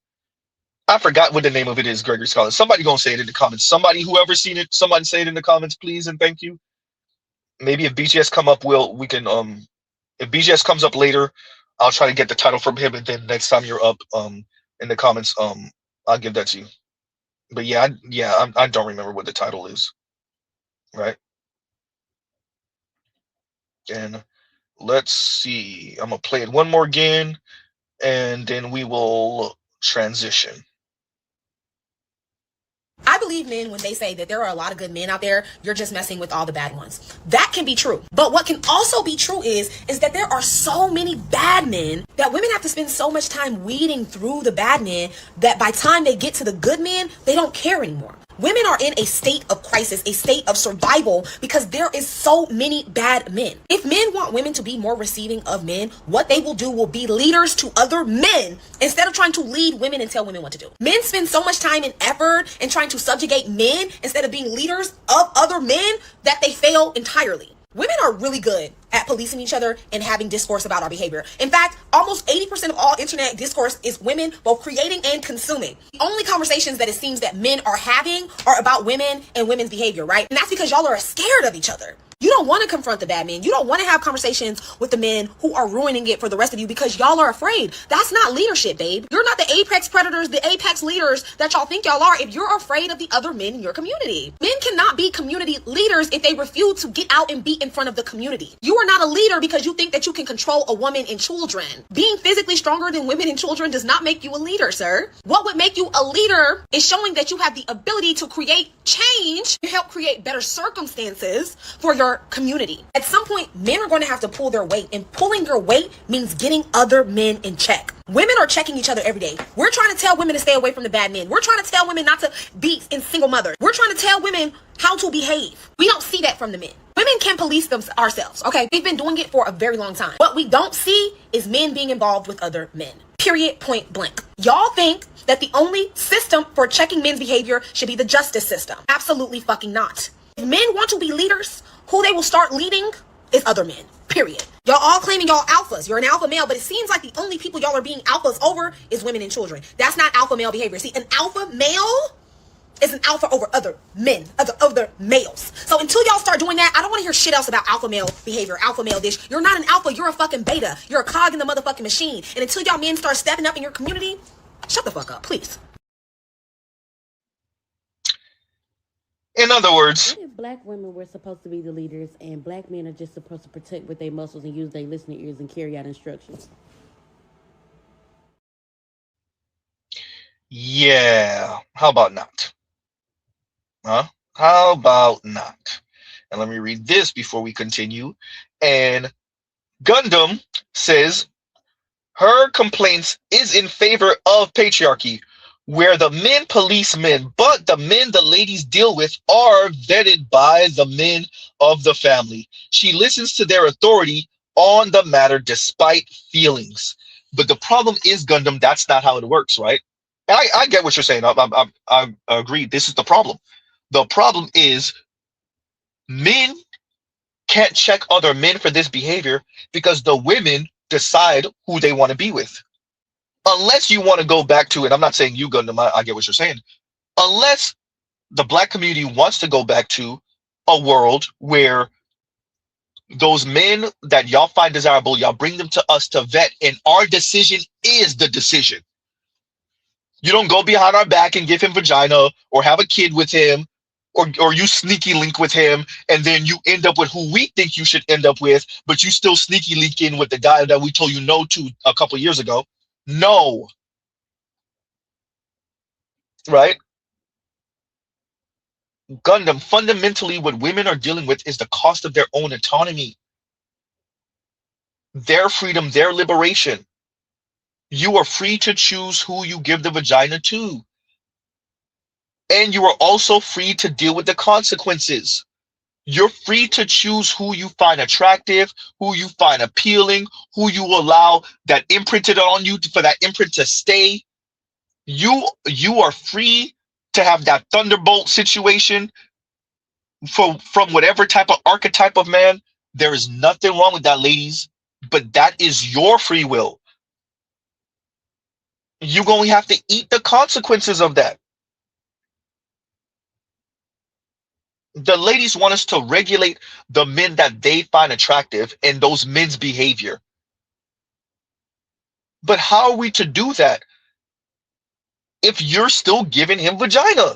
I forgot what the name of it is, Gregory Scholar. Somebody gonna say it in the comments. Somebody, whoever's seen it, somebody say it in the comments, please and thank you. Maybe if BGS come up, we can if BGS comes up later, I'll try to get the title from him, and then next time you're up in the comments, I'll give that to you. But yeah, I don't remember what the title is. Right? And let's see. I'm gonna play it one more again, and then we will transition. I believe men when they say that there are a lot of good men out there, you're just messing with all the bad ones. That can be true. But what can also be true is that there are so many bad men that women have to spend so much time weeding through the bad men that by the time they get to the good men, they don't care anymore. Women are in a state of crisis, a state of survival, because there is so many bad men. If men want women to be more receiving of men, what they will do will be leaders to other men instead of trying to lead women and tell women what to do. Men spend so much time and effort in trying to subjugate men instead of being leaders of other men that they fail entirely. Women are really good at policing each other and having discourse about our behavior. In fact, almost 80% of all internet discourse is women both creating and consuming. The only conversations that it seems that men are having are about women and women's behavior, right? And that's because y'all are scared of each other. You don't want to confront the bad men. You don't want to have conversations with the men who are ruining it for the rest of you because y'all are afraid. That's not leadership, babe. You're not the apex predators, the apex leaders that y'all think y'all are if you're afraid of the other men in your community. Men cannot be community leaders if they refuse to get out and be in front of the community. You are not a leader because you think that you can control a woman and children. Being physically stronger than women and children does not make you a leader, sir. What would make you a leader is showing that you have the ability to create change and help create better circumstances for your community. At some point, men are going to have to pull their weight, and pulling your weight means getting other men in check. Women are checking each other every day. We're trying to tell women to stay away from the bad men. We're trying to tell women not to be in single mothers. We're trying to tell women how to behave. We don't see that from the men. Women can police ourselves, okay? We've been doing it for a very long time. What we don't see is men being involved with other men. Period, point blank. Y'all think that the only system for checking men's behavior should be the justice system. Absolutely fucking not. If men want to be leaders, who they will start leading is other men. Period. Y'all all claiming y'all alphas. You're an alpha male, but it seems like the only people y'all are being alphas over is women and children. That's not alpha male behavior. See, an alpha male is an alpha over other men, other males. So until y'all start doing that, I don't want to hear shit else about alpha male behavior, alpha male this. You're not an alpha, you're a fucking beta. You're a cog in the motherfucking machine. And until y'all men start stepping up in your community, shut the fuck up, please. In other words, what if black women were supposed to be the leaders and black men are just supposed to protect with their muscles and use their listening ears and carry out instructions? Yeah, how about not? Huh? How about not? And let me read this before we continue. And Gundam says her complaints is in favor of patriarchy, where the men police men, but the men the ladies deal with are vetted by the men of the family. She listens to their authority on the matter despite feelings. But the problem is, Gundam, that's not how it works, right? I get what you're saying. I agree. This is the problem. The problem is men can't check other men for this behavior because the women decide who they want to be with. Unless you want to go back to, and I'm not saying you, Gundam, I get what you're saying. Unless The black community wants to go back to a world where those men that y'all find desirable, y'all bring them to us to vet, and our decision is the decision. You don't go behind our back and give him vagina or have a kid with him, or you sneaky link with him, and then you end up with who we think you should end up with, but you still sneaky link in with the guy that we told you no to a couple years ago. No. Right? Gundam, fundamentally what women are dealing with is the cost of their own autonomy, their freedom, their liberation. You are free to choose who you give the vagina to. And you are also free to deal with the consequences. You're free to choose who you find attractive, who you find appealing, who you allow that imprinted on you for that imprint to stay. You are free to have that thunderbolt situation from whatever type of archetype of man. There is nothing wrong with that, ladies, but that is your free will. You're going to have to eat the consequences of that. The ladies want us to regulate the men that they find attractive and those men's behavior. But how are we to do that if you're still giving him vagina?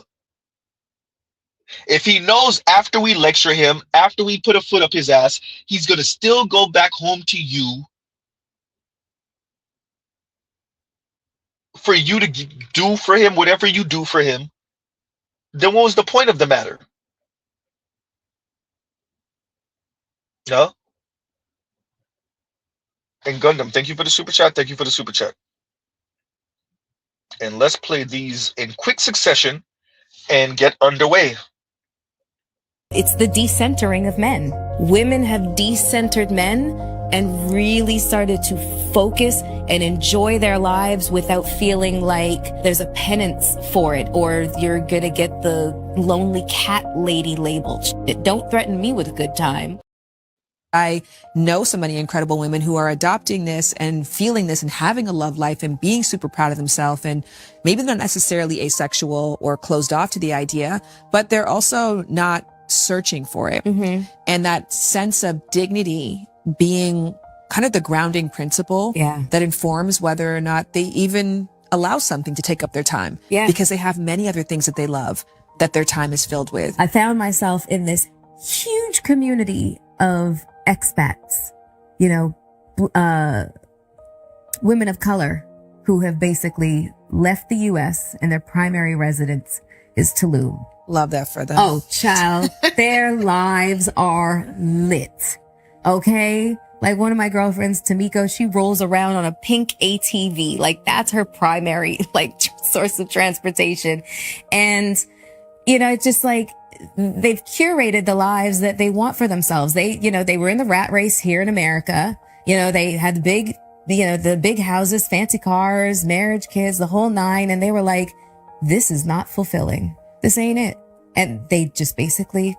If he knows after we lecture him, after we put a foot up his ass, he's going to still go back home to you for you to do for him whatever you do for him, then what was the point of the matter? No? And Gundam, thank you for the super chat. Thank you for the super chat. And let's play these in quick succession and get underway. It's the decentering of men. Women have decentered men and really started to focus and enjoy their lives without feeling like there's a penance for it or you're gonna get the lonely cat lady label. Don't threaten me with a good time. I know so many incredible women who are adopting this and feeling this and having a love life and being super proud of themselves. And maybe they're not necessarily asexual or closed off to the idea, but they're also not searching for it. Mm-hmm. And that sense of dignity being kind of the grounding principle that informs whether or not they even allow something to take up their time. Yeah. Because they have many other things that they love that their time is filled with. I found myself in this huge community of expats, you know, women of color who have basically left the U.S. and their primary residence is Tulum. Love that for them. Oh, child, their lives are lit. Okay? Like one of my girlfriends, Tamiko, she rolls around on a pink ATV. Like that's her primary, like, source of transportation. And, you know, it's just like, they've curated the lives that they want for themselves. They, you know, they were in the rat race here in America. You know, they had the big houses, fancy cars, marriage, kids, the whole nine. And they were like, this is not fulfilling. This ain't it. And they just basically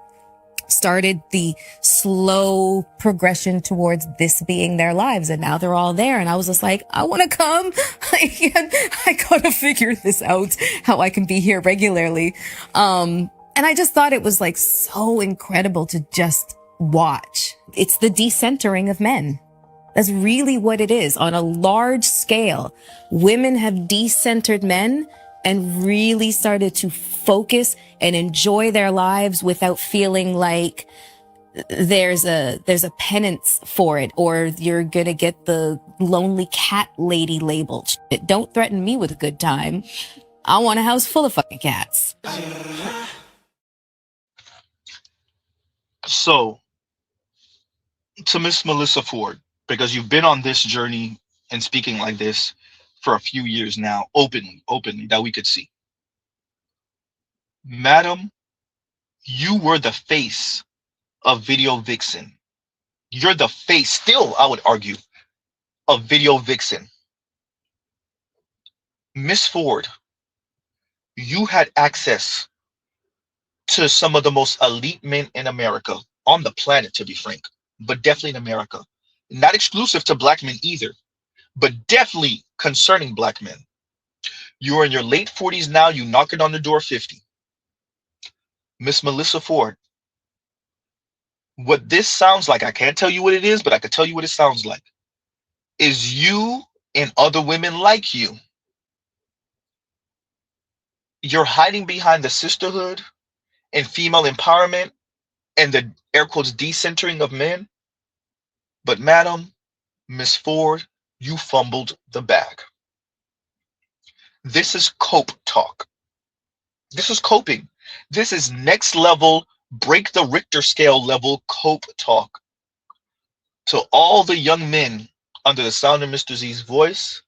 started the slow progression towards this being their lives. And now they're all there. And I was just like, I want to come. I gotta figure this out, how I can be here regularly. And I just thought it was like so incredible to just watch. It's the decentering of men. That's really what it is on a large scale. Women have decentered men and really started to focus and enjoy their lives without feeling like there's a penance for it or you're gonna get the lonely cat lady label. Don't threaten me with a good time. I want a house full of fucking cats. So, to Miss Melissa Ford, because you've been on this journey and speaking like this for a few years now, openly, that we could see. Madam, you were the face of Video Vixen. You're the face, still, I would argue, of Video Vixen. Miss Ford, you had access to some of the most elite men in America, on the planet, to be frank, but definitely in America. Not exclusive to black men either, but definitely concerning black men. You're in your late 40s now, you knocking on the door 50. Miss Melissa Ford, what this sounds like, I can't tell you what it is, but I can tell you what it sounds like, is you and other women like you. You're hiding behind the sisterhood and female empowerment and the air quotes decentering of men. But madam, Miss Ford, you fumbled the bag. This is cope talk. This is coping. This is next level, break the Richter scale level cope talk. To all the young men under the sound of Mr. Z's voice,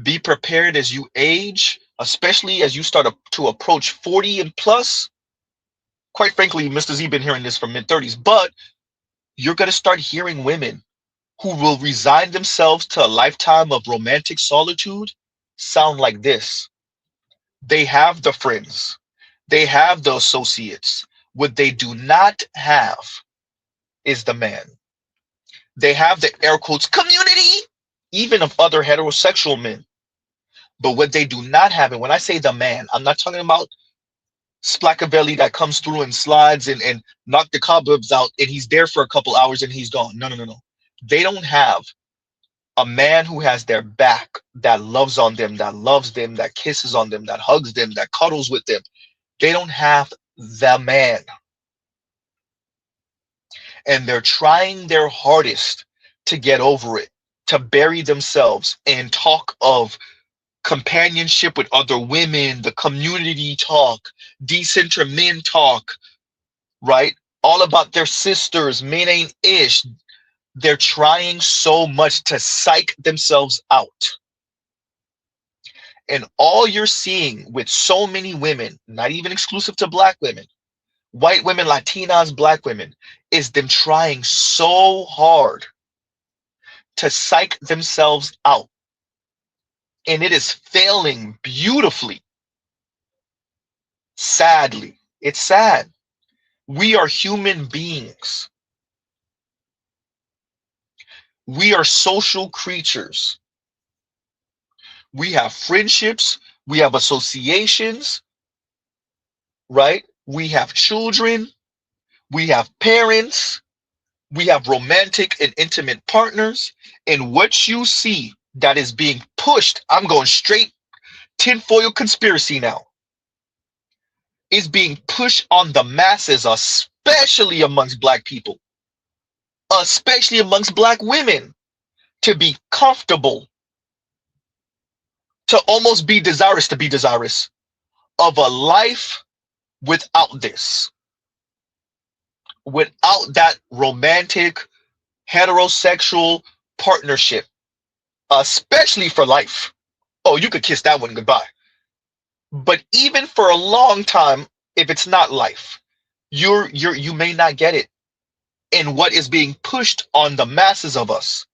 be prepared as you age, especially as you start to approach 40 and plus. Quite frankly, Mr. Z been hearing this from mid-30s, but you're going to start hearing women who will resign themselves to a lifetime of romantic solitude sound like this. They have the friends. They have the associates. What they do not have is the man. They have the air quotes community, even of other heterosexual men. But what they do not have, and when I say the man, I'm not talking about Splackavelli that comes through and slides and knock the cobwebs out and he's there for a couple hours and he's gone. No, no, no, no. They don't have a man who has their back, that loves on them, that loves them, that kisses on them, that hugs them, that cuddles with them. They don't have the man. And they're trying their hardest to get over it, to bury themselves and talk of companionship with other women, the community talk, decenter men talk, right? All about their sisters, men ain't ish. They're trying so much to psych themselves out. And all you're seeing with so many women, not even exclusive to black women, white women, Latinas, black women, is them trying so hard to psych themselves out. And it is failing beautifully. Sadly, it's sad. We are human beings. We are social creatures. We have friendships. We have associations, right? We have children. We have parents. We have romantic and intimate partners. And what you see that is being pushed, I'm going straight tinfoil conspiracy now, is being pushed on the masses, especially amongst black people, especially amongst black women, to be comfortable, to almost be desirous of a life without this, without that romantic, heterosexual partnership, especially for life. Oh, you could kiss that one goodbye. But even for a long time, if it's not life, you may not get it. And what is being pushed on the masses of us,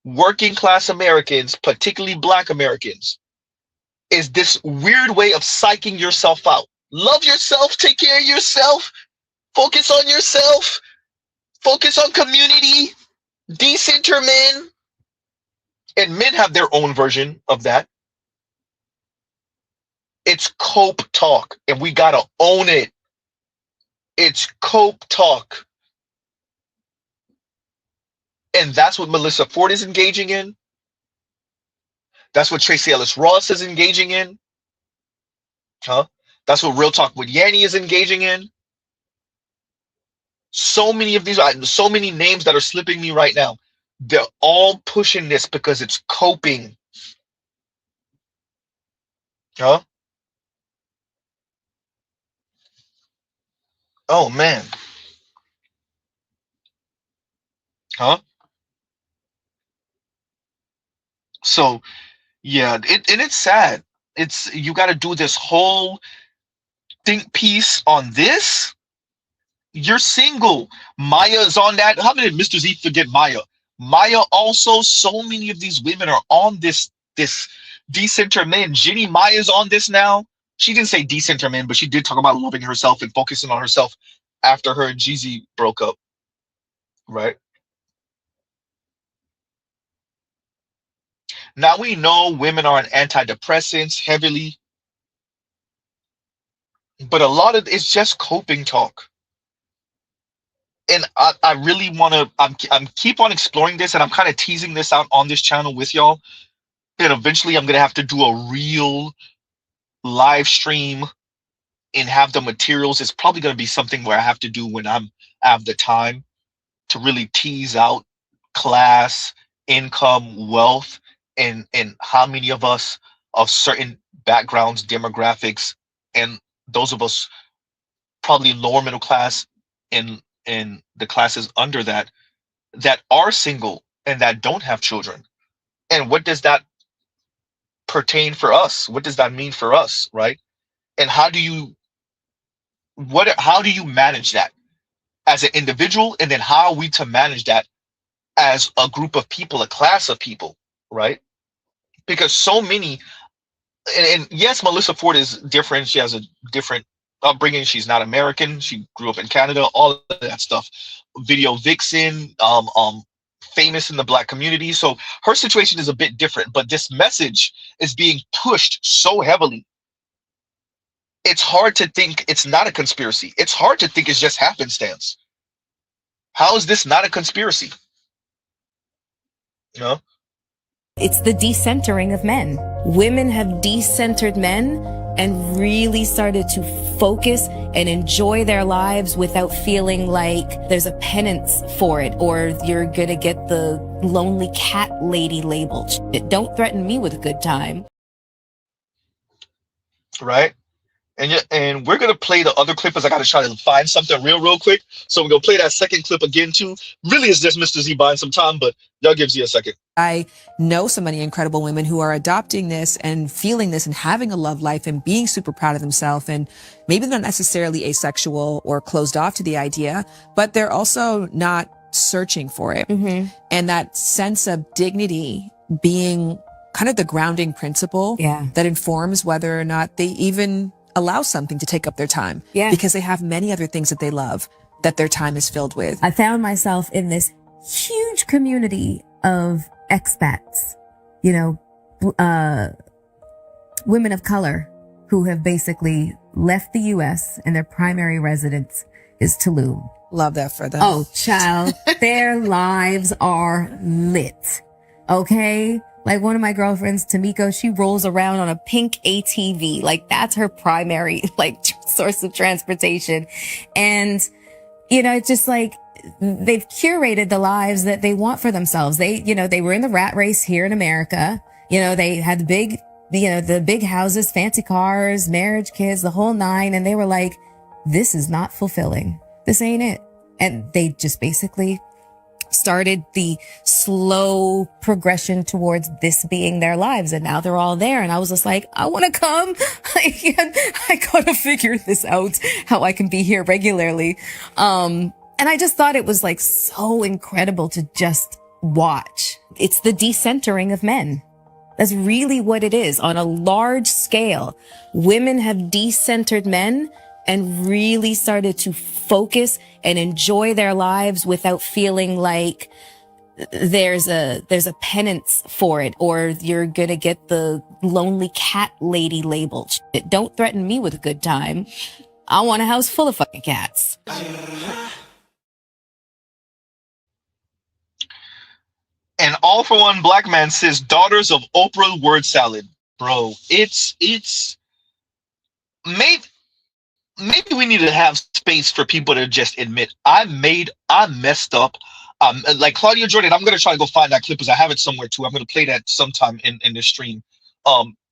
working class Americans, particularly black Americans, is this weird way of psyching yourself out. Love yourself, take care of yourself, focus on yourself, focus on community, decenter men. And men have their own version of that. It's cope talk, and we gotta own it. It's cope talk. And that's what Melissa Ford is engaging in. That's what Tracy Ellis Ross is engaging in. That's what Real Talk with Yanni is engaging in. So many of these, so many names that are slipping me right now. They're all pushing this because it's coping. Oh man. So yeah, and it's sad. It's, you got to do this whole think piece on this. You're single. Maya is on that. How did Mr. Z forget Maya? Maya also, so many of these women are on this decenter men. Jenny Maya's on this now. She didn't say decenter men, but she did talk about loving herself and focusing on herself after her and Jeezy broke up. Right? Now we know women are on antidepressants heavily. but a lot of it's just coping talk. And I really want to. I'm keep on exploring this, and I'm kind of teasing this out on this channel with y'all. And eventually, I'm gonna have to do a real live stream and have the materials. It's probably gonna be something where I have to do when I have the time to really tease out class, income, wealth, and how many of us of certain backgrounds, demographics, and those of us probably lower middle class in the classes under that that are single and that don't have children. And what does that pertain for us? What does that mean for us, right? And how do you manage that as an individual, and then how are we to manage that as a group of people, a class of people, right? Because so many, and yes, Melissa Ford is different. She has a different upbringing. She's not American. She grew up in Canada, all of that stuff. Video vixen, famous in the Black community. So her situation is a bit different, but this message is being pushed so heavily. It's hard to think it's not a conspiracy. It's hard to think it's just happenstance. How is this not a conspiracy? You know? It's the decentering of men. Women have decentered men and really started to focus and enjoy their lives without feeling like there's a penance for it, or you're gonna get the lonely cat lady label. Don't threaten me with a good time. Right? And we're gonna play the other clip, because I gotta try to find something real quick. So we're gonna play that second clip again too. Really, it's just Mr. Z buying some time, but y'all gives you a second. I know so many incredible women who are adopting this and feeling this and having a love life and being super proud of themselves. And maybe they're not necessarily asexual or closed off to the idea, but they're also not searching for it. Mm-hmm. And that sense of dignity being kind of the grounding principle that informs whether or not they even allow something to take up their time, because they have many other things that they love that their time is filled with. I found myself in this huge community of expats, you know, women of color who have basically left the U.S. and their primary residence is Tulum. Love that for them. Oh, child, their lives are lit. Okay? Like one of my girlfriends, Tamiko, she rolls around on a pink ATV. Like that's her primary, like, source of transportation. And, you know, it's just like they've curated the lives that they want for themselves. They, you know, they were in the rat race here in America. You know, they had the big houses, fancy cars, marriage, kids, the whole nine. And they were like, this is not fulfilling. This ain't it. And they just basically started the slow progression towards this being their lives. And now they're all there. And I was just like, I want to come. I gotta figure this out, how I can be here regularly. And I just thought it was like so incredible to just watch. It's the decentering of men. That's really what it is on a large scale. Women have decentered men and really started to focus and enjoy their lives without feeling like there's a penance for it, or you're gonna get the lonely cat lady label. Don't threaten me with a good time. I want a house full of fucking cats. And all for one black man says, daughters of Oprah word salad. Bro, it's maybe we need to have space for people to just admit I messed up. Like Claudia Jordan, I'm gonna try to go find that clip because I have it somewhere too. I'm gonna play that sometime in the stream.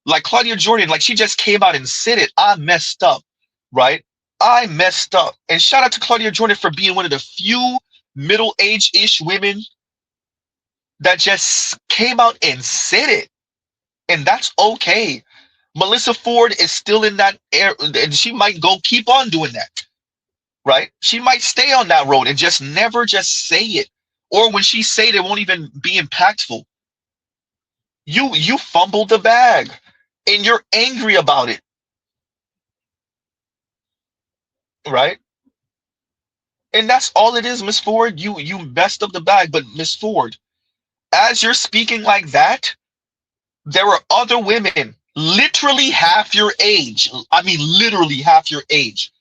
Like Claudia Jordan, like she just came out and said it. I messed up, right? I messed up. And shout out to Claudia Jordan for being one of the few middle-aged-ish women that just came out and said it. And that's okay. Melissa Ford is still in that air, and she might go keep on doing that, right? She might stay on that road and just never just say it. Or when she say it, it won't even be impactful. You fumbled the bag and you're angry about it, right? And that's all it is, Miss Ford. You messed up the bag. But Miss Ford, as you're speaking like that, there were other women literally half your age. I mean, literally half your age.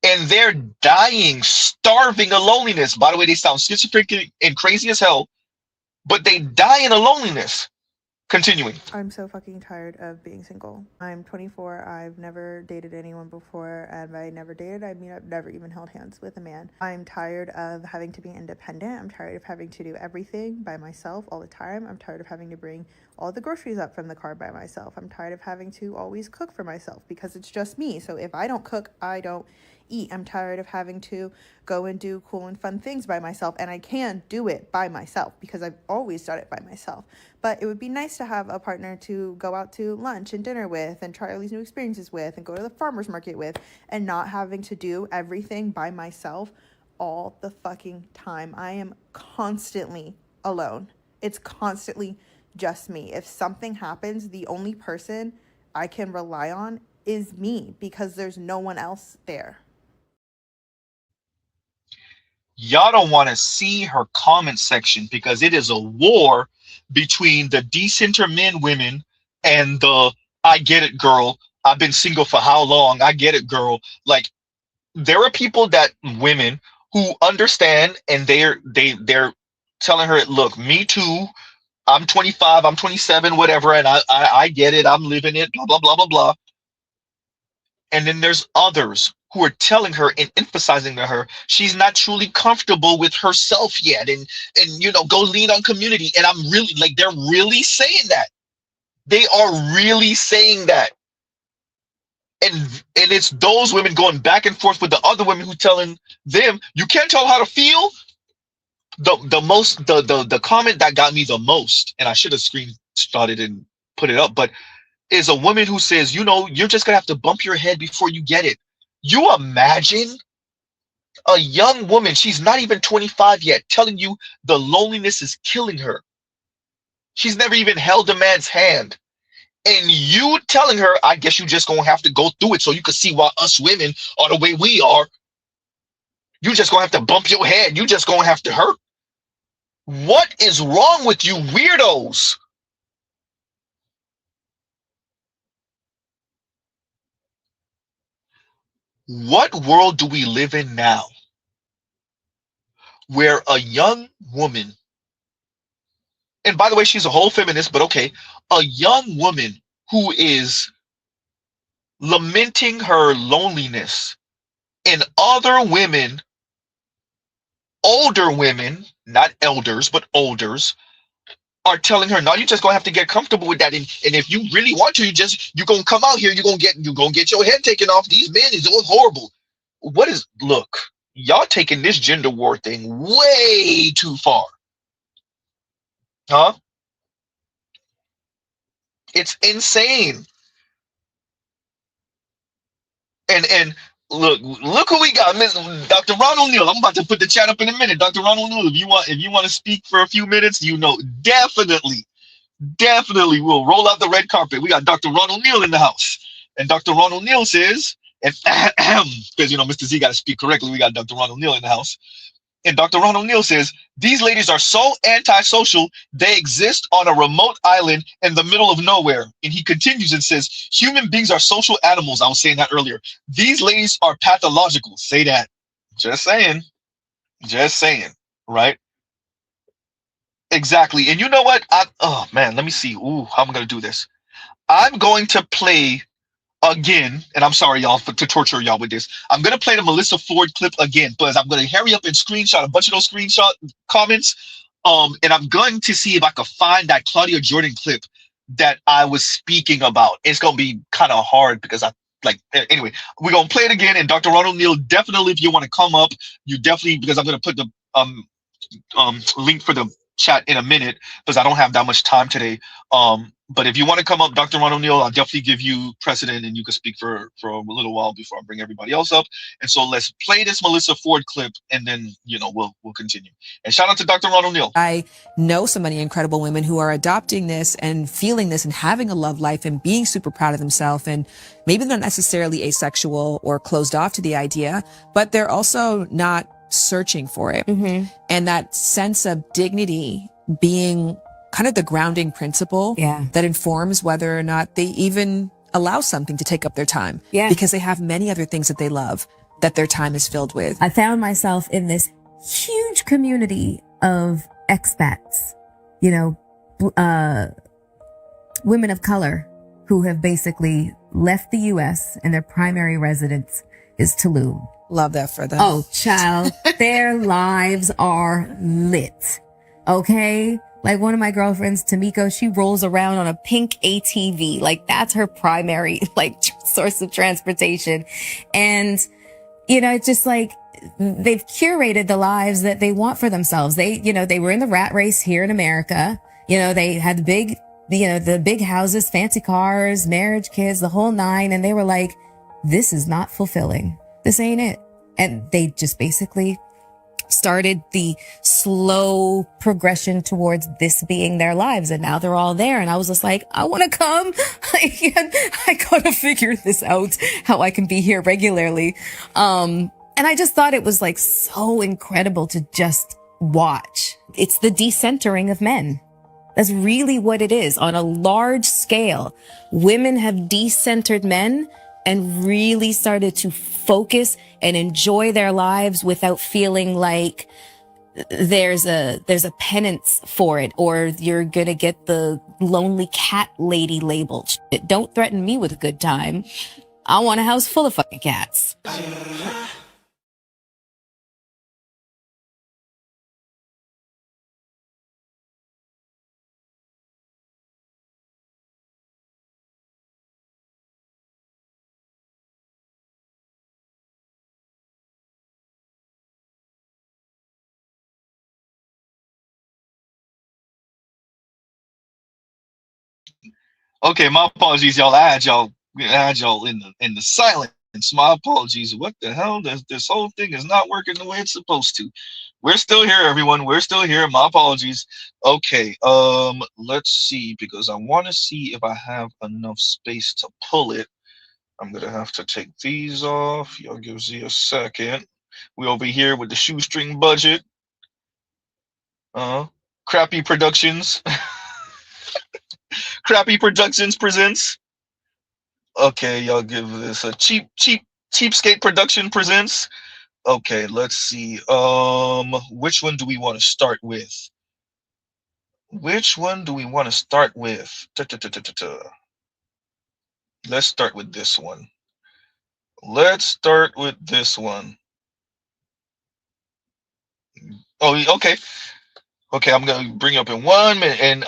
And they're dying, starving of loneliness. By the way, they sound schizophrenic and crazy as hell, but they die in a loneliness. Continuing. I'm so fucking tired of being single. I'm 24. I've never dated anyone before, and by never dated, I mean I've never even held hands with a man. I'm tired of having to be independent. I'm tired of having to do everything by myself all the time. I'm tired of having to bring all the groceries up from the car by myself. I'm tired of having to always cook for myself because it's just me. So if I don't cook, I don't eat. I'm tired of having to go and do cool and fun things by myself, and I can do it by myself because I've always done it by myself. But it would be nice to have a partner to go out to lunch and dinner with and try all these new experiences with and go to the farmer's market with, and not having to do everything by myself all the fucking time. I am constantly alone. It's constantly just me. If something happens, the only person I can rely on is me because there's no one else there. Y'all don't want to see her comment section because it is a war between the decenter men women and the I get it girl. I've been single for how long? I get it girl. Like, there are people, that women who understand, and they're telling her, look, me too. I'm 25, I'm 27, whatever, and I get it. I'm living it, blah, blah, blah, blah, blah. And then there's others who are telling her and emphasizing to her she's not truly comfortable with herself yet, and go lean on community. And I'm really like, they're really saying that. They are really saying that. And it's those women going back and forth with the other women who telling them, you can't tell how to feel. The comment that got me the most, and I should have screenshotted and put it up, but is a woman who says, you're just gonna have to bump your head before you get it. You imagine a young woman, she's not even 25 yet, telling you the loneliness is killing her. She's never even held a man's hand. And you telling her, I guess you just gonna have to go through it so you can see why us women are the way we are. You just gonna have to bump your head. You just gonna have to hurt. What is wrong with you weirdos? What world do we live in now where a young woman, and by the way, she's a whole feminist, but okay, a young woman who is lamenting her loneliness, and other women, older women, not elders, but olders, are telling her, no, you just gonna have to get comfortable with that. And if you really want to, you're gonna come out here, you're gonna get your head taken off. These men is doing horrible. Look, y'all taking this gender war thing way too far. Huh? It's insane. And look who we got, Dr. Ronald Neal. I'm about to put the chat up in a minute. Dr. Ronald Neal, if you want to speak for a few minutes, definitely we'll roll out the red carpet. We got Dr. Ronald Neal in the house. And Dr. Ronald Neal says, because Mr. Z got to speak correctly, we got Dr. Ronald Neal in the house. And Dr. Ronald Neal says, these ladies are so antisocial, they exist on a remote island in the middle of nowhere. And he continues and says, human beings are social animals. I was saying that earlier. These ladies are pathological. Say that. Just saying, right? Exactly. And you know what? Oh man, let me see. Ooh, how am I going to do this? I'm going to play again, and I'm sorry, y'all, to torture y'all with this. I'm going to play the Melissa Ford clip again, but I'm going to hurry up and screenshot a bunch of those screenshot comments. And I'm going to see if I can find that Claudia Jordan clip that I was speaking about. It's going to be kind of hard because anyway, we're going to play it again. And Dr. Ronald Neal, definitely, if you want to come up, because I'm going to put the link for the chat in a minute because I don't have that much time today. But if you want to come up, Dr. Ronald Neal, I'll definitely give you precedent and you can speak for a little while before I bring everybody else up. And so let's play this Melissa Ford clip and then, we'll continue. And shout out to Dr. Ronald Neal. I know so many incredible women who are adopting this and feeling this and having a love life and being super proud of themselves. And maybe they're not necessarily asexual or closed off to the idea, but they're also not searching for it. Mm-hmm. And that sense of dignity being kind of the grounding principle that informs whether or not they even allow something to take up their time. Because they have many other things that they love that their time is filled with. I found myself in this huge community of expats, you know, women of color who have basically left the U.S. and their primary residence is Tulum. Love that for them. Oh, child, their lives are lit. Okay? Like one of my girlfriends, Tamiko, she rolls around on a pink ATV. Like that's her primary, like, source of transportation. And, you know, it's just like they've curated the lives that they want for themselves. They, you know, they were in the rat race here in America. You know, they had the big houses, fancy cars, marriage, kids, the whole nine. And they were like, this is not fulfilling. This ain't it. And they just basically started the slow progression towards this being their lives. And now they're all there. And I was just like, I want to come. I gotta figure this out, how I can be here regularly. And I just thought it was like so incredible to just watch. It's the decentering of men. That's really what it is. On a large scale, women have decentered men and really started to focus and enjoy their lives without feeling like there's a penance for it, or you're gonna get the lonely cat lady label. Don't threaten me with a good time. I want a house full of fucking cats. Okay, my apologies, y'all. I had y'all in the silence. My apologies. What the hell? This whole thing is not working the way it's supposed to. We're still here, everyone. We're still here. My apologies. Okay, let's see, because I want to see if I have enough space to pull it. I'm gonna have to take these off. Y'all give me a second. We over here with the shoestring budget. Crappy Productions. Crappy Productions presents. Okay, y'all give this a cheapskate production presents. Okay, let's see. Which one do we want to start with? Which one do we want to start with? Let's start with this one. Let's start with this one. Oh, okay. Okay, I'm gonna bring you up in 1 minute. And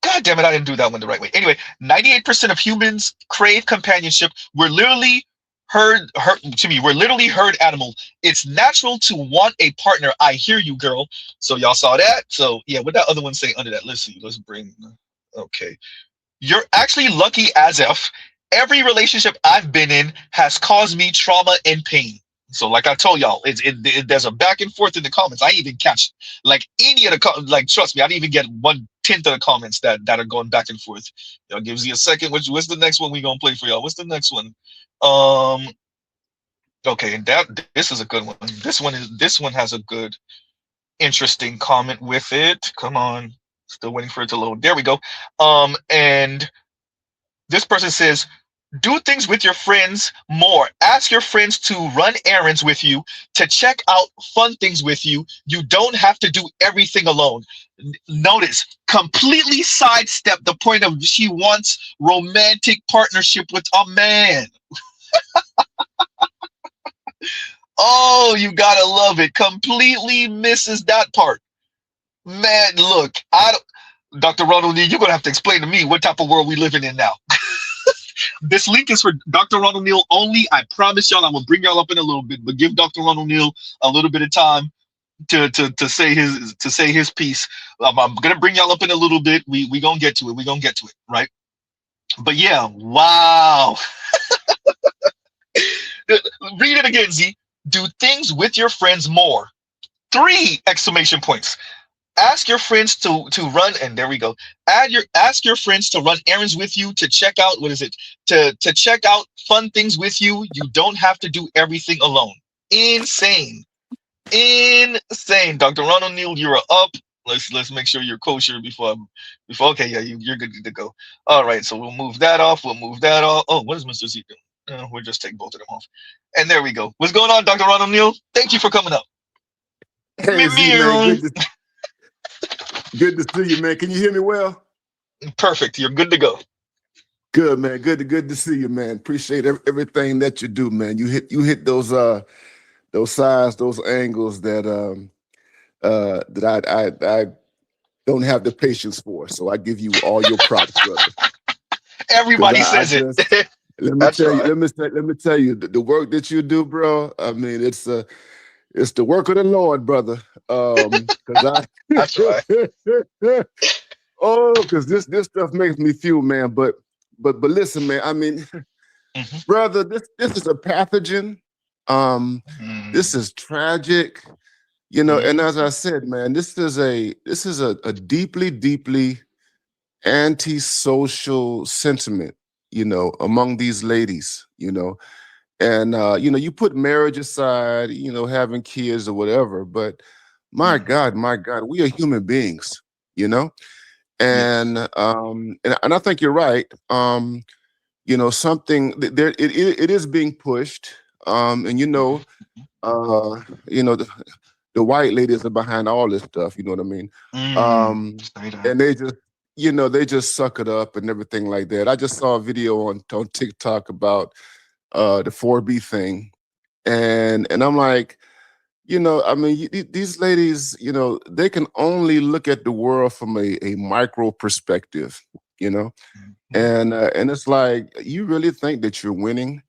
God damn it, I didn't do that one the right way. Anyway, 98% of humans crave companionship. We're literally herd animals. It's natural to want a partner. I hear you, girl. So y'all saw that. So yeah, what that other one say under that? Let's see. Let's bring. Okay, you're actually lucky as if every relationship I've been in has caused me trauma and pain. So like I told y'all, there's a back and forth in the comments. I didn't even catch like any of the trust me, I didn't even get 1/10 of the comments that are going back and forth. Y'all gives you a second. What's the next one we gonna play for y'all? What's the next one? Okay, this is a good one. This one has a good, interesting comment with it. Come on, still waiting for it to load. There we go. And this person says, do things with your friends more. Ask your friends to run errands with you, to check out fun things with you. You don't have to do everything alone. Notice, completely sidestep the point of she wants romantic partnership with a man. Oh, you gotta love it. Completely misses that part. Man, look, Dr. Ronald, you're gonna have to explain to me what type of world we living in now. This link is for Dr. Ronald Neal only. I promise y'all, I'm gonna bring y'all up in a little bit, but give Dr. Ronald Neal a little bit of time to say his piece. I'm gonna bring y'all up in a little bit. We gonna get to it. We gonna get to it, right? But yeah, wow. Read it again, Z. Do things with your friends more. 3 exclamation points. Ask your friends to run, and there we go. Ask your friends to run errands with you, to check out, what is it? To check out fun things with you. You don't have to do everything alone. Insane. Insane. Dr. Ronald Neal, you're up Let's make sure you're kosher before. Okay, yeah, you're good to go. All right, so we'll move that off. We'll move that off. Oh, what is Mr. Z doing? We'll just take both of them off. And there we go. What's going on, Dr. Ronald Neal? Thank you for coming up. Hey Z man, good to see you, man. Can you hear me well? Perfect. You're good to go. Good, man. Good to see you, man. Appreciate everything that you do, man. You hit those sides, those angles that I don't have the patience for. So I give you all your props, brother. Everybody says it. Let me tell you, the work that you do, bro. I mean, it's the work of the Lord, brother. That's right. Because this stuff makes me feel, man. But listen, man. I mean, brother, this is a pathogen. This is tragic. You know, and as I said, man, this is a deeply antisocial sentiment, you know, among these ladies, you know. And you know, you put marriage aside, you know, having kids or whatever, but my God, we are human beings, you know. And and I think you're right. You know, something there it is being pushed. And you know, the white ladies are behind all this stuff, you know what I mean? And they just, you know, they just suck it up and everything like that. I just saw a video on TikTok about the 4B thing. And I'm like, you know, I mean, these ladies, you know, they can only look at the world from a micro perspective, you know? And it's like, you really think that you're winning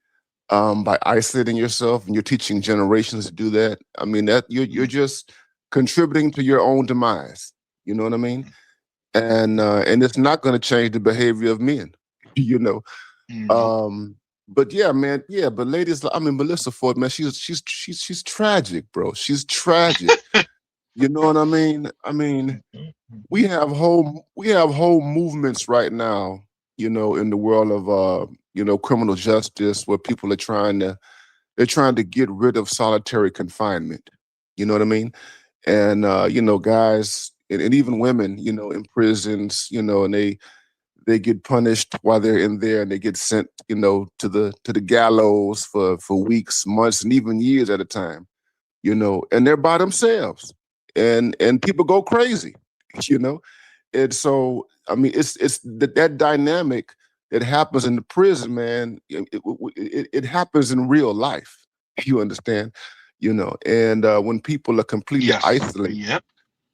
by isolating yourself and you're teaching generations to do that? I mean, that you're just contributing to your own demise. You know what I mean? And it's not going to change the behavior of men, you know. But yeah, man, yeah. But ladies, I mean, Melissa Ford, man, she's tragic, bro. She's tragic. You know what I mean? I mean, we have whole movements right now, you know, in the world of you know, criminal justice, where people are trying to get rid of solitary confinement. You know what I mean? And you know, guys and even women, you know, in prisons, you know, and they get punished while they're in there, and they get sent, you know, to the gallows for weeks, months, and even years at a time. You know, and they're by themselves, and people go crazy. You know, and so I mean, it's that dynamic that happens in the prison, man. It happens in real life. You understand? You know, and when people are completely isolated,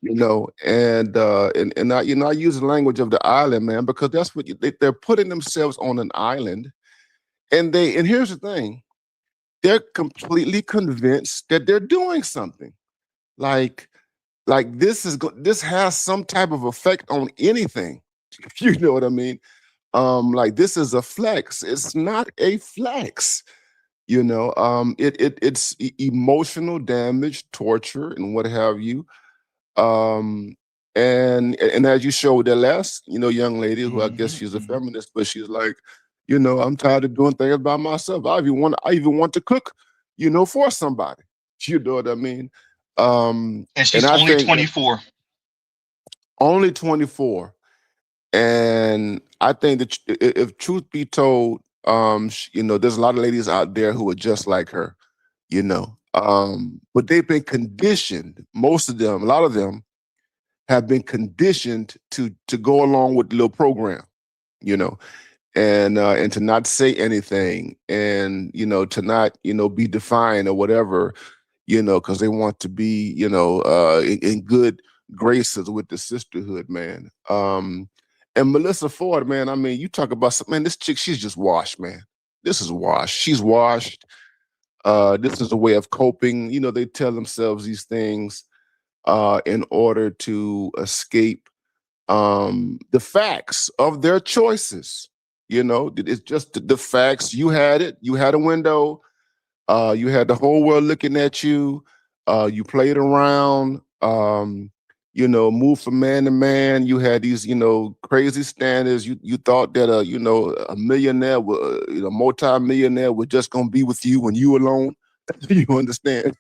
you know, and I, you know, I use the language of the island, man, because that's what they're putting themselves on an island, and here's the thing, they're completely convinced that they're doing something, like this has some type of effect on anything. You know what I mean? Like, this is a flex. It's not a flex. You know, it's emotional damage, torture, and what have you. And as you showed that last, you know, young lady who I guess she's a feminist, but she's like, you know, I'm tired of doing things by myself. I even want to cook, you know, for somebody. You know what I mean? And she's only 24. Only 24. And I think that if truth be told, you know, there's a lot of ladies out there who are just like her, you know. But they've been conditioned, most of them, a lot of them have been conditioned to go along with the little program, you know, and to not say anything, and, you know, to not, you know, be defiant or whatever, you know, because they want to be, you know, in good graces with the sisterhood, man. And Melissa Ford, man, I mean, you talk about something, man, this chick, she's just washed, man. This is washed. She's washed. This is a way of coping. You know, they tell themselves these things in order to escape the facts of their choices. You know, it's just the facts. You had it. You had a window. You had the whole world looking at you. You played around. You know, move from man to man. You had these, you know, crazy standards. You thought that you know, a millionaire, you know, multi-millionaire was just gonna be with you and you alone. You understand?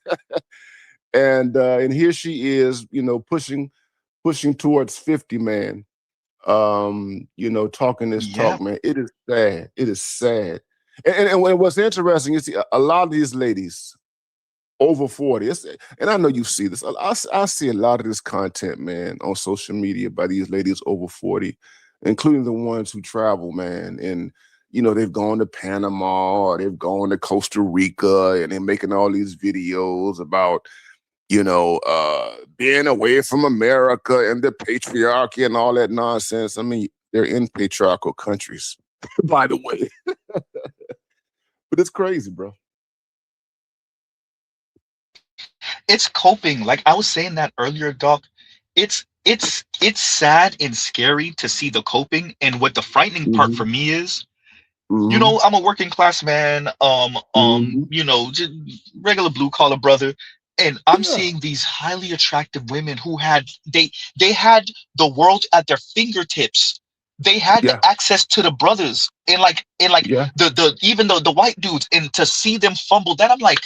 And here she is, you know, pushing pushing towards 50, man. Talking this talk, man. It is sad. It is sad. And what's interesting is a lot of these ladies over 40, and I know you see this. I see a lot of this content, man, on social media by these ladies over 40, including the ones who travel, man. And, they've gone to Panama or they've gone to Costa Rica and they're making all these videos about, being away from America and the patriarchy and all that nonsense. I mean, they're in patriarchal countries, by the way. But it's crazy, bro. It's coping. Like I was saying that earlier, Doc. It's sad and scary to see the coping. And what the frightening part for me is, I'm a working class man, just regular blue collar brother. And I'm seeing these highly attractive women who had they had the world at their fingertips. They had the access to the brothers and the even the white dudes, and to see them fumble that, I'm like,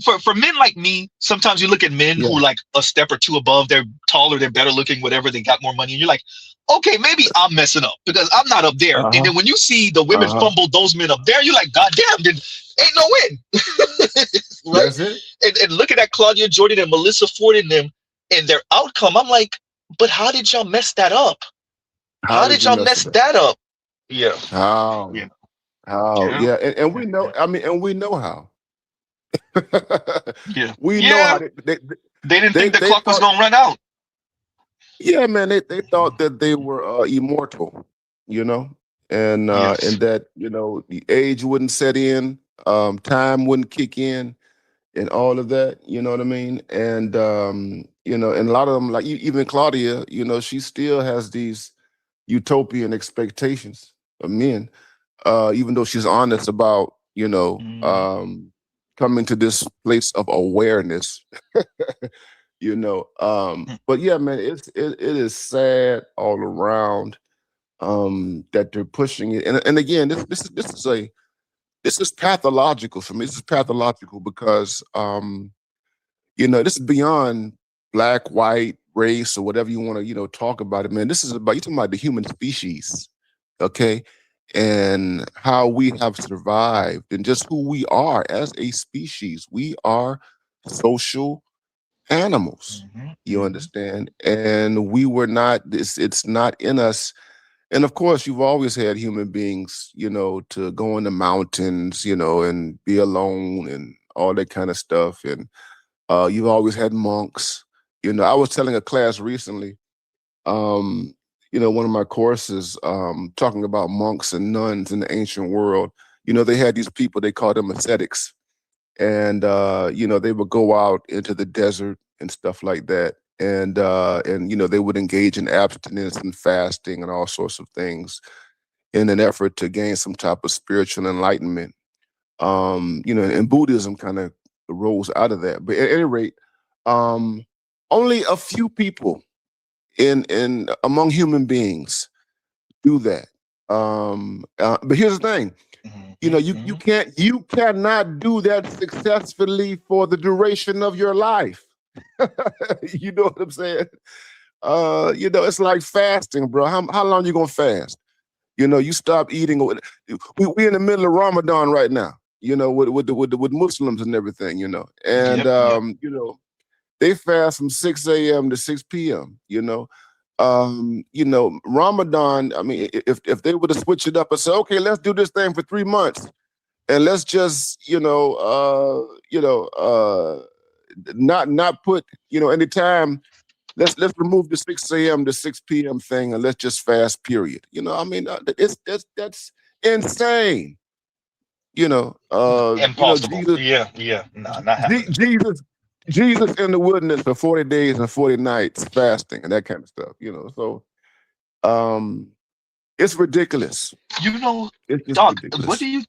for men like me, sometimes you look at men who like a step or two above, they're taller, they're better looking, whatever, they got more money, and you're like, okay, maybe I'm messing up because I'm not up there. And then when you see the women fumble those men up there, you're like, God damn, then ain't no win. Right? That's it. And looking at Claudia Jordan and Melissa Ford and them and their outcome, I'm like, but how did y'all mess that up? How did y'all mess that up? Yeah. How? Yeah. How? Yeah. And we know, and we know how. Yeah. We know how they didn't think the clock was gonna run out. Yeah, man, they thought that they were immortal, and that, the age wouldn't set in, time wouldn't kick in, and all of that, you know what I mean? And and a lot of them, like even Claudia, she still has these utopian expectations of men, even though she's honest about, coming to this place of awareness. But yeah, man, it is sad all around that they're pushing it. And again, this is pathological for me. This is pathological because this is beyond black, white, race, or whatever you want to, talk about it, man. This is you're talking about the human species, okay? And how we have survived and just who we are as a species. We are social animals, you understand? And we were not, it's not in us. And of course, you've always had human beings, to go in the mountains, and be alone and all that kind of stuff. And you've always had monks. I was telling a class recently, one of my courses, talking about monks and nuns in the ancient world. They had these people, they called them ascetics. And, they would go out into the desert and stuff like that. And they would engage in abstinence and fasting and all sorts of things in an effort to gain some type of spiritual enlightenment. And Buddhism kind of rose out of that. But at any rate, only a few people in among human beings do that. But here's the thing. You cannot do that successfully for the duration of your life. You know what I'm saying? It's like fasting, bro. How long you gonna fast? You stop eating. We in the middle of Ramadan right now. With Muslims and everything. And they fast from 6 a.m. to 6 p.m. Ramadan, I mean, if they were to switch it up and say, okay, let's do this thing for 3 months and let's just, not put, any time, let's remove the 6 a.m. to 6 p.m. thing and let's just fast, period. That's insane. Impossible. Not happening. Jesus in the wilderness for 40 days and 40 nights fasting and that kind of stuff, so it's ridiculous. Doc, ridiculous.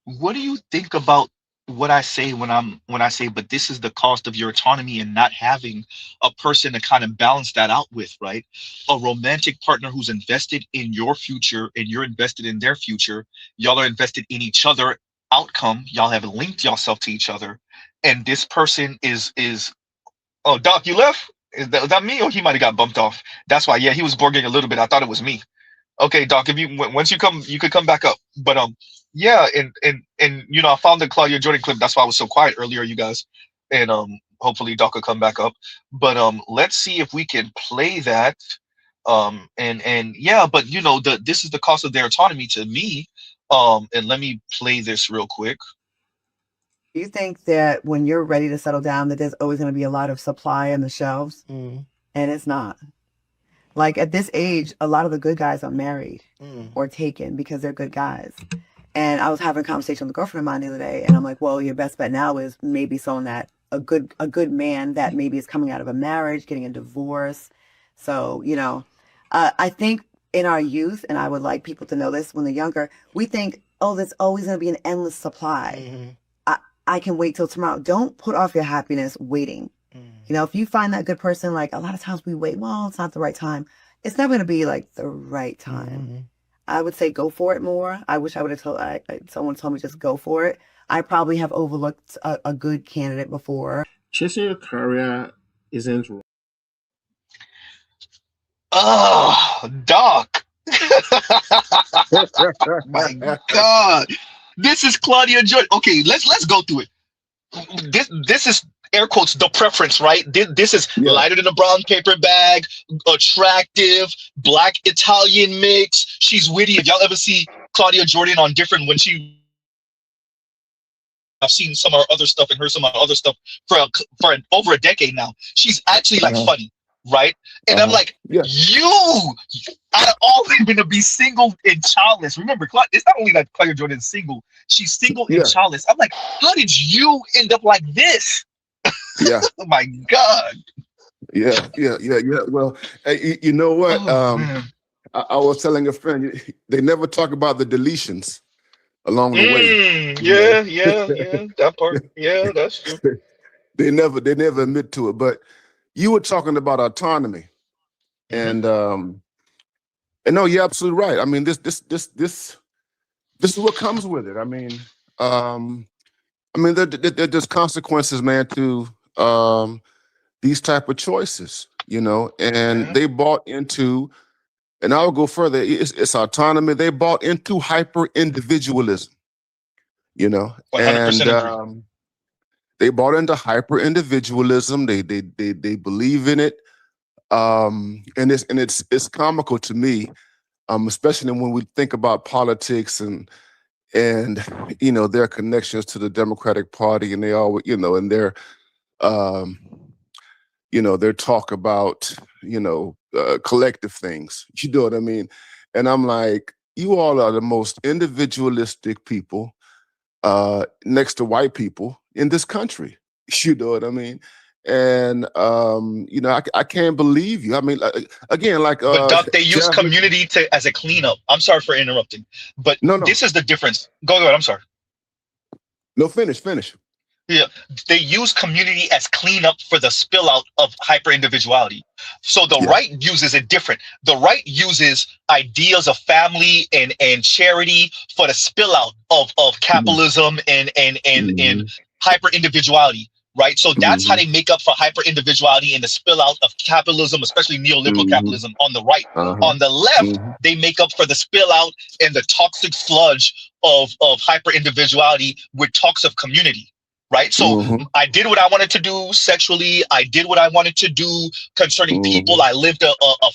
what do you think about what I say when I say, but this is the cost of your autonomy and not having a person to kind of balance that out with, right? A romantic partner who's invested in your future and you're invested in their future. Y'all are invested in each other outcome. Y'all have linked yourself to each other. And this person is oh, Doc, you left? Was that me, or he might have got bumped off? That's why. Yeah, he was borging a little bit. I thought it was me. Okay, Doc. If you once you come, you could come back up. But yeah, and you know, I found the Claudia Jordan clip. That's why I was so quiet earlier, you guys. And hopefully Doc will come back up. But let's see if we can play that. And yeah, but you know, this is the cost of their autonomy to me. And let me play this real quick. You think that when you're ready to settle down, that there's always going to be a lot of supply on the shelves, and it's not. Like at this age, a lot of the good guys are married or taken because they're good guys. And I was having a conversation with a girlfriend of mine the other day, and I'm like, well, your best bet now is maybe someone that a good man that maybe is coming out of a marriage, getting a divorce. So, you know, I think in our youth, and I would like people to know this when they're younger, we think, oh, there's always going to be an endless supply. I can wait till tomorrow. Don't put off your happiness waiting. You know, if you find that good person, like a lot of times we wait, well, it's not the right time. It's never going to be like the right time. I would say go for it more. I wish I would have told someone told me just go for it. I probably have overlooked a good candidate before. Chasing your career isn't wrong. Oh, Doc. My God. This is Claudia Jordan. Okay, let's go through it. This is air quotes the preference, right? This is lighter than a brown paper bag, attractive, black Italian mix. She's witty. If y'all ever see Claudia Jordan on different I've seen some of her other stuff and heard some of her other stuff for over a decade now. She's actually like funny, right? And I'm like, you out of all women to be single and childless. Remember, it's not only that Claudia Jordan is single, she's single and childless. I'm like, how did you end up like this? Yeah. Oh my God. Yeah. Well, hey, you know what? I was telling a friend, they never talk about the deletions along the way. Yeah, that part. Yeah, that's true. They never admit to it. But you were talking about autonomy, and no, you're absolutely right. I mean, this is what comes with it. I mean, there's consequences, man, to these type of choices, you know, and they bought into, and I'll go further, it's autonomy. They bought into hyper individualism, you know, 100% and they bought into hyper individualism. They believe in it, and it's comical to me, especially when we think about politics and you know, their connections to the Democratic Party, and they all, you know, and their you know, their talk about, you know, collective things. You know what I mean? And I'm like, you all are the most individualistic people next to white people in this country. You know what I mean? And you know, I can't believe you. I mean, again, like but Doc, they use community as a cleanup. I'm sorry for interrupting, but no. This is the difference. Go ahead. I'm sorry. No, finish. Yeah, they use community as cleanup for the spill out of hyper individuality. So the right uses it different. The right uses ideas of family and charity for the spill out of capitalism and hyper individuality. Right. So that's how they make up for hyper individuality and the spill out of capitalism, especially neoliberal capitalism on the right. On the left, they make up for the spill out and the toxic sludge of hyper individuality with talks of community. Right. So I did what I wanted to do sexually. I did what I wanted to do concerning people. I lived a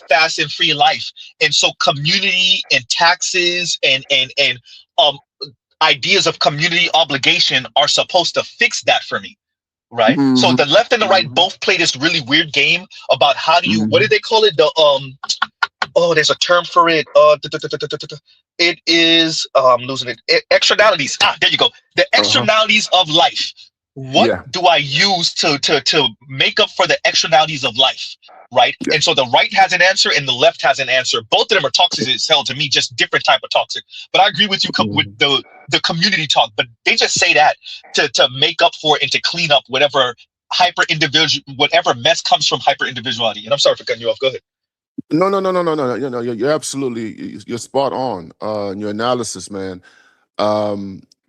fast and free life. And so community and taxes and ideas of community obligation are supposed to fix that for me. Right. So the left and the right both play this really weird game about how do you, what do they call it? There's a term for it. It is, I'm losing it. Externalities. There you go. The externalities of life. What do I use to make up for the externalities of life? Right. And so the right has an answer and the left has an answer. Both of them are toxic as hell to me, just different type of toxic. But I agree with you with the community talk, but they just say that to make up for and to clean up whatever whatever mess comes from hyper individuality. And I'm sorry for cutting you off. Go ahead. No. You're absolutely, you're spot on in your analysis, man.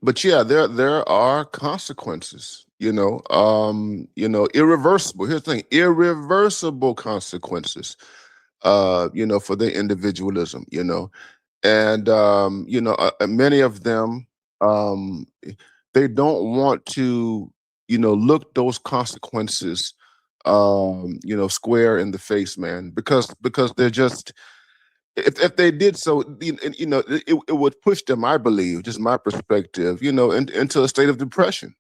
but yeah, there are consequences, irreversible. Here's the thing, irreversible consequences, for their individualism, and many of them, um, they don't want to, look those consequences, square in the face, man, because they're just, if they did so, it would push them, I believe, just my perspective, into a state of depression,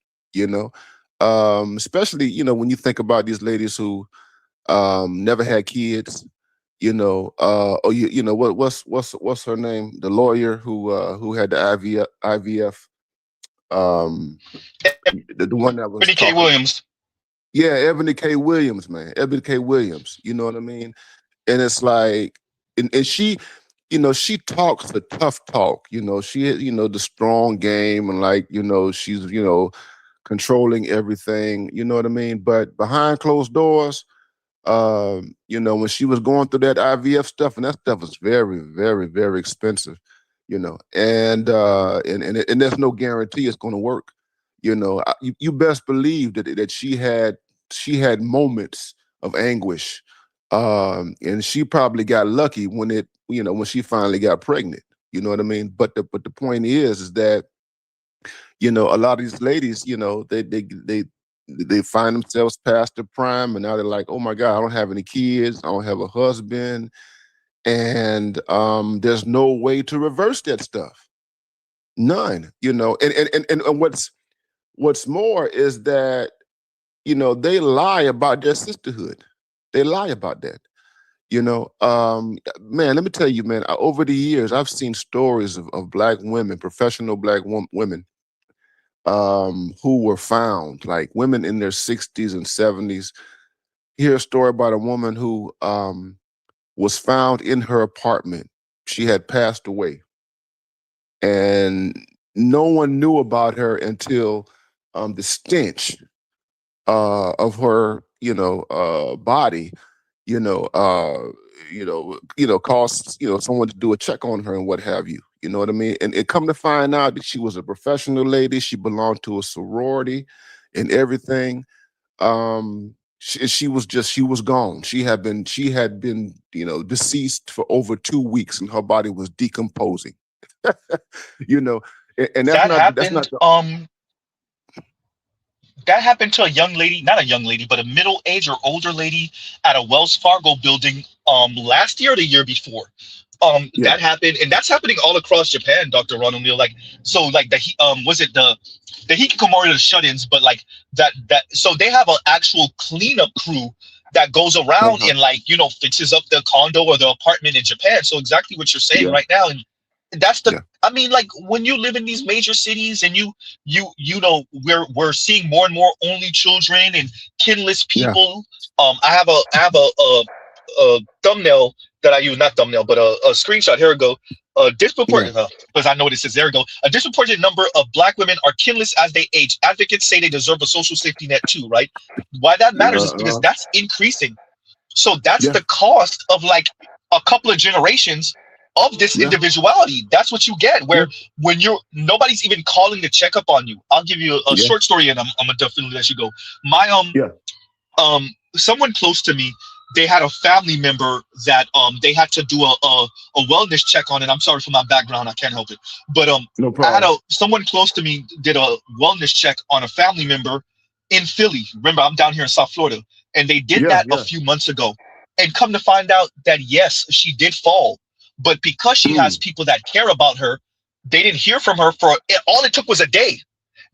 especially, when you think about these ladies who never had kids, what's her name? The lawyer who had the IVF, the one that was Ebony K. talking. Williams. Yeah, Ebony K. Williams, man. Ebony K. Williams. You know what I mean? And it's like, and she, she talks the tough talk. She, the strong game, and like, she's, controlling everything. You know what I mean? But behind closed doors, when she was going through that IVF stuff, and that stuff was very, very, very expensive, and there's no guarantee it's going to work. You best believe that she had moments of anguish, and she probably got lucky when she finally got pregnant. You know what I mean? But the point is that, a lot of these ladies, they find themselves past their prime, and now they're like, oh my God, I don't have any kids, I don't have a husband, and there's no way to reverse that stuff. None. And what's more is that, they lie about their sisterhood. They lie about that. Man, let me tell you, man, over the years, I've seen stories of Black women, professional Black women, who were found, like women in their 60s and 70s. Hear a story about a woman who was found in her apartment. She had passed away, and no one knew about her until the stench of her, body, caused, someone to do a check on her and what have you. You know what I mean? And it come to find out that she was a professional lady. She belonged to a sorority and everything. She was gone. She had been, deceased for over 2 weeks, and her body was decomposing. And that happened to a young lady, not a young lady, but a middle-aged or older lady at a Wells Fargo building last year or the year before. That happened, and that's happening all across Japan, Dr. Ronald Neal. Like, so like was it the hikikomori, the shut-ins, but like that so they have an actual cleanup crew that goes around and fixes up the condo or the apartment in Japan. So exactly what you're saying right now. And that's I mean, like, when you live in these major cities and we're seeing more and more only children and kinless people. I have a thumbnail that I use, not thumbnail, but a screenshot. Here we go. Disproportionate, because I know what it says. There we go. A disproportionate number of Black women are kinless as they age. Advocates say they deserve a social safety net too, right? Why that matters is because that's increasing. So that's the cost of like a couple of generations of this individuality. That's what you get, where when nobody's even calling to check up on you. I'll give you a short story, and I'm gonna definitely let you go. My someone close to me, they had a family member that they had to do a wellness check on, and I'm sorry for my background, I can't help it. But no problem. I had someone close to me did a wellness check on a family member in Philly. Remember, I'm down here in South Florida, and they did that a few months ago. And come to find out that yes, she did fall, but because she has people that care about her, they didn't hear from her for all it took was a day.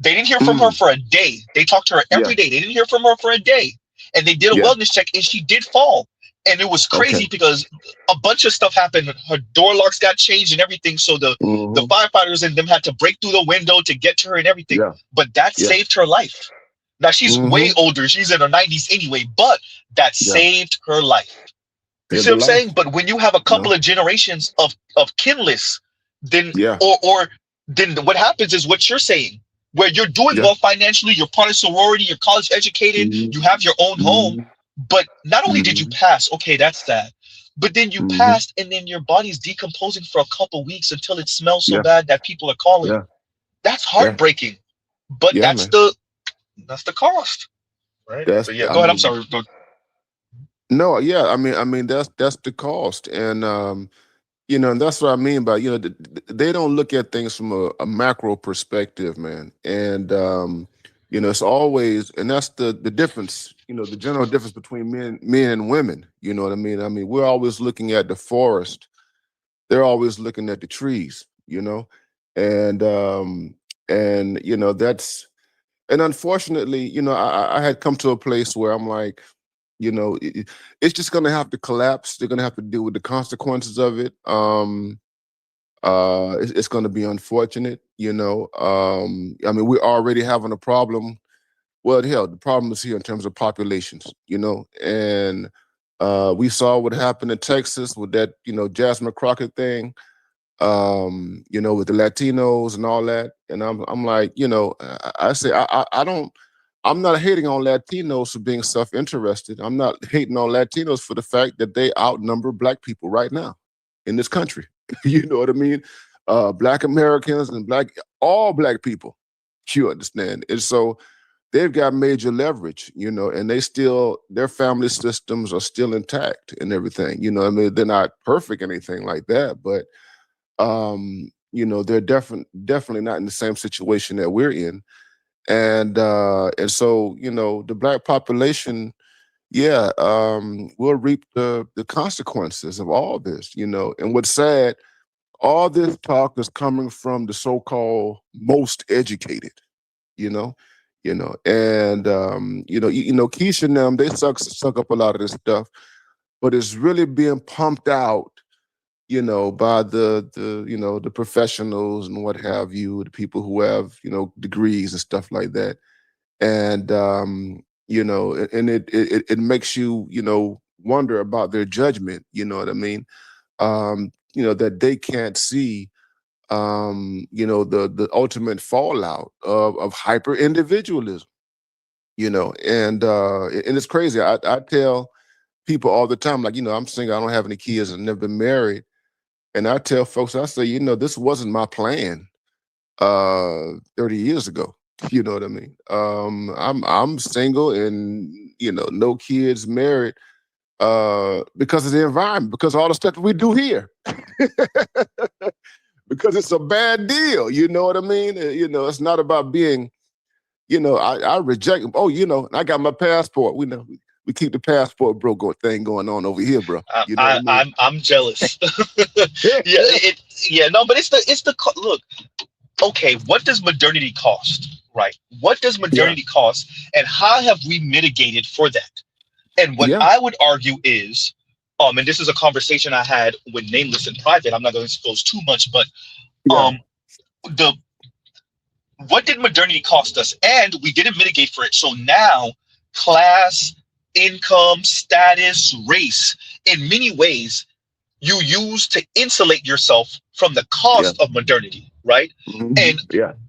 They didn't hear from her for a day. They talked to her every day. They didn't hear from her for a day. And they did a wellness check, and she did fall. And it was crazy because a bunch of stuff happened. Her door locks got changed and everything. So the firefighters and them had to break through the window to get to her and everything. But that saved her life. Now she's way older. She's in her 90s anyway, but that saved her life. You see what I'm saying? But when you have a couple of generations of kinless, then or then what happens is what you're saying, where you're doing well financially, you're part of sorority, you're college educated, you have your own home, but not only did you pass, okay, that's that, but then you passed, and then your body's decomposing for a couple weeks until it smells so bad that people are calling. That's heartbreaking. But Yeah, that's man. the cost, right? That's But yeah, I go ahead. I'm mean, sorry. Go. no, yeah, I mean that's the cost, and and that's what I mean by they don't look at things from a macro perspective, man, and it's always, and that's the difference, the general difference between men and women. You know what I mean? I mean, we're always looking at the forest; they're always looking at the trees. And that's, and unfortunately, I had come to a place where I'm like, it's just going to have to collapse. They're going to have to deal with the consequences of it. It's going to be unfortunate. I mean, we're already having a problem. Well, hell, the problem is here in terms of populations. And we saw what happened in Texas with that, Jasmine Crockett thing. With the Latinos and all that. And I'm like, I say I don't. I'm not hating on Latinos for being self-interested. I'm not hating on Latinos for the fact that they outnumber Black people right now in this country. You know what I mean? Black Americans and all Black people, you understand? And so they've got major leverage, and their family systems are still intact and everything. I mean, they're not perfect or anything like that, but they're definitely not in the same situation that we're in. And so, the Black population, will reap the consequences of all this, and what's sad, all this talk is coming from the so-called most educated, and Keisha and them, they suck up a lot of this stuff, but it's really being pumped out, by the professionals and what have you, the people who have, degrees and stuff like that. And, and it makes you, wonder about their judgment, you know what I mean? That they can't see, the ultimate fallout of hyper individualism, and it's crazy. I tell people all the time, like, I'm single, I don't have any kids, I've never been married. And I tell folks, I say, this wasn't my plan 30 years ago. You know what I mean? I'm single and, no kids, married, because of the environment, because of all the stuff that we do here. Because it's a bad deal, you know what I mean? It's not about being, I reject, I got my passport. We keep the passport thing going on over here, bro. You know what I mean? I'm jealous. No, but look. Okay, what does modernity cost, right? What does modernity cost, and how have we mitigated for that? And what I would argue is, and this is a conversation I had with Nameless in private. I'm not going to disclose too much, but what did modernity cost us? And we didn't mitigate for it. So now, class, income, status, race, in many ways, you use to insulate yourself from the cost of modernity, right? Mm-hmm. And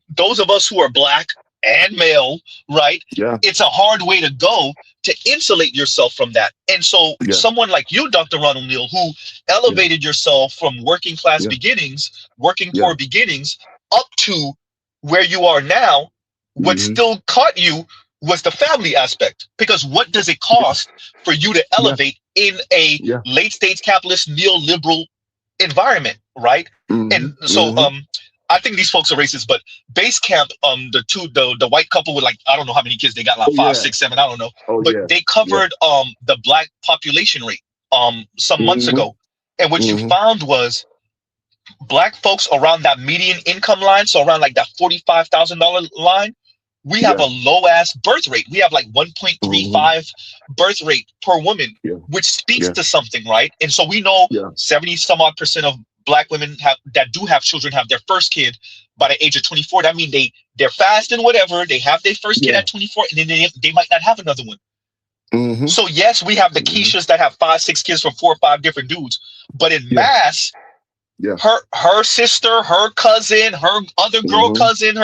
those of us who are Black and male, right? It's a hard way to go to insulate yourself from that. And so someone like you, Dr. Ronald Neal, who elevated yourself from working class beginnings, working poor beginnings, up to where you are now, what still caught you was the family aspect. Because what does it cost for you to elevate in a late stage capitalist neoliberal environment, right? And so I think these folks are racist, but Base Camp, the white couple with, like, I don't know how many kids they got, like 5, 6, 7, I don't know. But they covered the Black population rate some months ago. And what you found was Black folks around that median income line, so around like that $45,000 line, we have a low ass birth rate. We have like 1.35 birth rate per woman, which speaks to something, right? And so we know 70 some odd % of Black women that do have children have their first kid by the age of 24. That means they're fast and whatever. They have their first kid at 24, and then they might not have another one. So yes, we have the Keishas that have 5, 6 kids from 4 or 5 different dudes, but in mass, her sister, her cousin, her other girl cousin,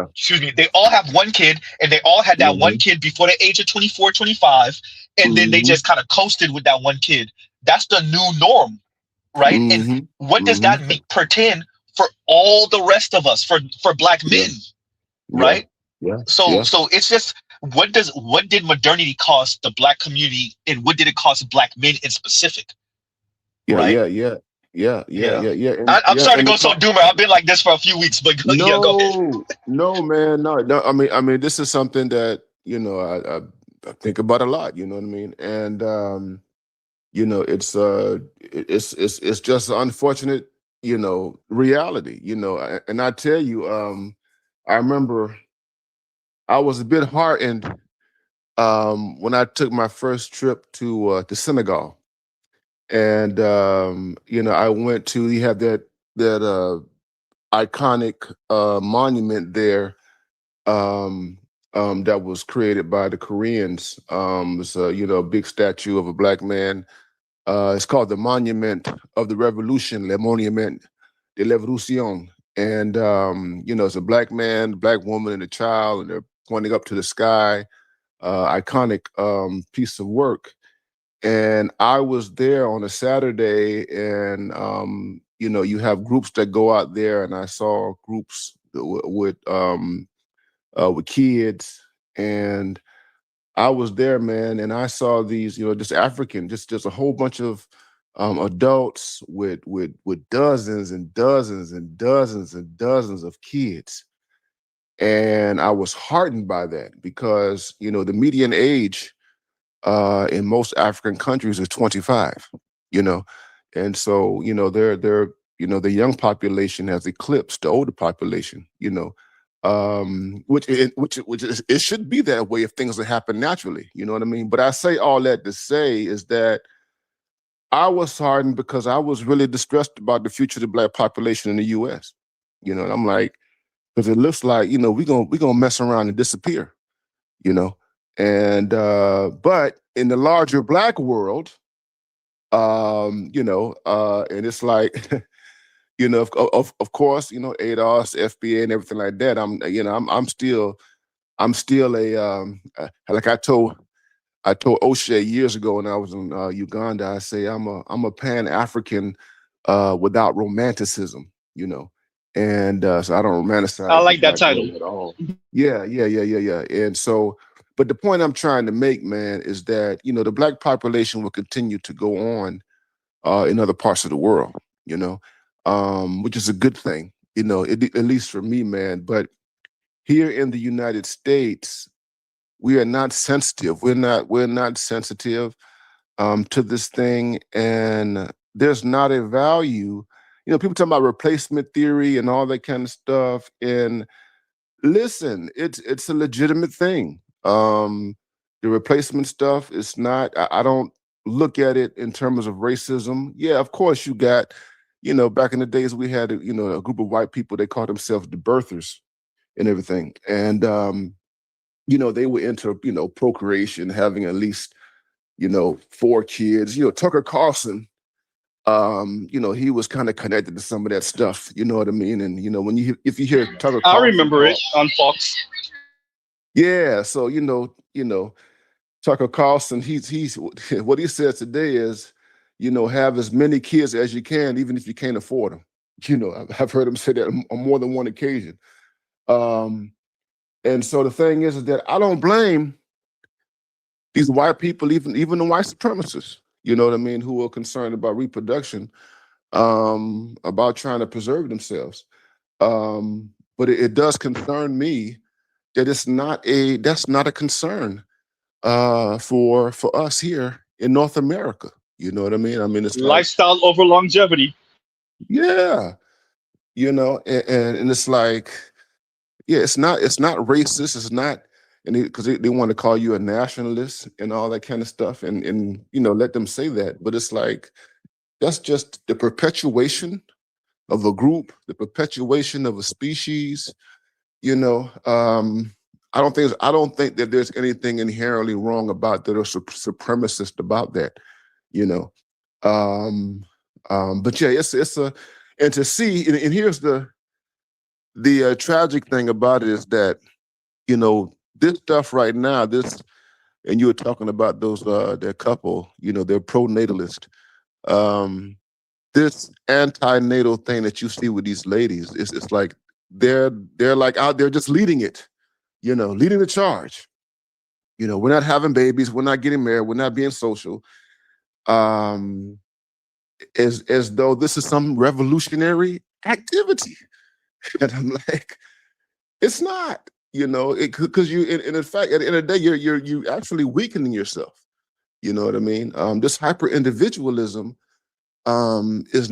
excuse me, they all have one kid, and they all had that one kid before the age of 24, 25, and then they just kind of coasted with that one kid. That's the new norm, right? And what does that make pretend for all the rest of us, for black men, right? So it's just, what did modernity cost the black community, and what did it cost black men in specific? Right? Yeah. I'm sorry to go so doomer. I've been like this for a few weeks, but yeah, go ahead. No, man, no. I mean, this is something that I think about a lot. You know what I mean? And it's just an unfortunate, reality. And I tell you, I remember I was a bit heartened when I took my first trip to Senegal. And I went to, you have that iconic monument there that was created by the Koreans. It's a big statue of a black man. It's called the Monument of the Revolution, Le Monument de la Révolution. And it's a black man, black woman, and a child, and they're pointing up to the sky. Iconic piece of work. And I was there on a Saturday, and you have groups that go out there, and I saw groups with kids, and I was there, man, and I saw these, just African, just a whole bunch of adults with dozens and dozens and dozens and dozens of kids, and I was heartened by that because the median age in most African countries is 25, and so they're the young population has eclipsed the older population, which it should be that way if things that happen naturally, you know what I mean? But I say all that to say is that I was hardened because I was really distressed about the future of the black population in the U.S. And I'm like, because it looks like we're gonna mess around and disappear, and but in the larger black world, and it's like, of course, ADOS, FBA, and everything like that. I'm still a like I told O'Shea years ago when I was in Uganda. I say I'm a Pan-African without romanticism, and so I don't romanticize. I like that title at all. Yeah. And so, but the point I'm trying to make, man, is that the black population will continue to go on in other parts of the world, which is a good thing, at least for me, man. But here in the United States, we are not sensitive. We're not sensitive to this thing, and there's not a value. People talk about replacement theory and all that kind of stuff. And listen, it's a legitimate thing. The replacement stuff is not. I don't look at it in terms of racism. Yeah, of course you got. Back in the days we had a group of white people. They called themselves the birthers and everything, and they were into procreation, having at least 4 kids. Tucker Carlson. He was kind of connected to some of that stuff, you know what I mean? And if you hear Tucker Carlson, I remember it on Fox. Yeah, so Tucker Carlson, he's what he says today is, have as many kids as you can, even if you can't afford them. I've heard him say that on more than one occasion. And so the thing is that I don't blame these white people, even the white supremacists, you know what I mean, who are concerned about reproduction, about trying to preserve themselves. But it does concern me that that's not a concern for us here in North America. You know what I mean? I mean, it's lifestyle over longevity. Yeah, and it's like, yeah, it's not racist. It's not, and because they want to call you a nationalist and all that kind of stuff, and let them say that. But it's like, that's just the perpetuation of a group, the perpetuation of a species. I don't think that there's anything inherently wrong about that or supremacist about that. But yeah, it's a, and to see, and here's the tragic thing about it is that, this stuff right now, and you were talking about those, their couple, they're pro-natalist. this antenatal thing that you see with these ladies, it's like they're like out there just leading it, leading the charge. We're not having babies, we're not getting married, we're not being social. As though this is some revolutionary activity. And I'm like, it's not, because you, in fact, at the end of the day, you're actually weakening yourself. You know what I mean? This hyper individualism is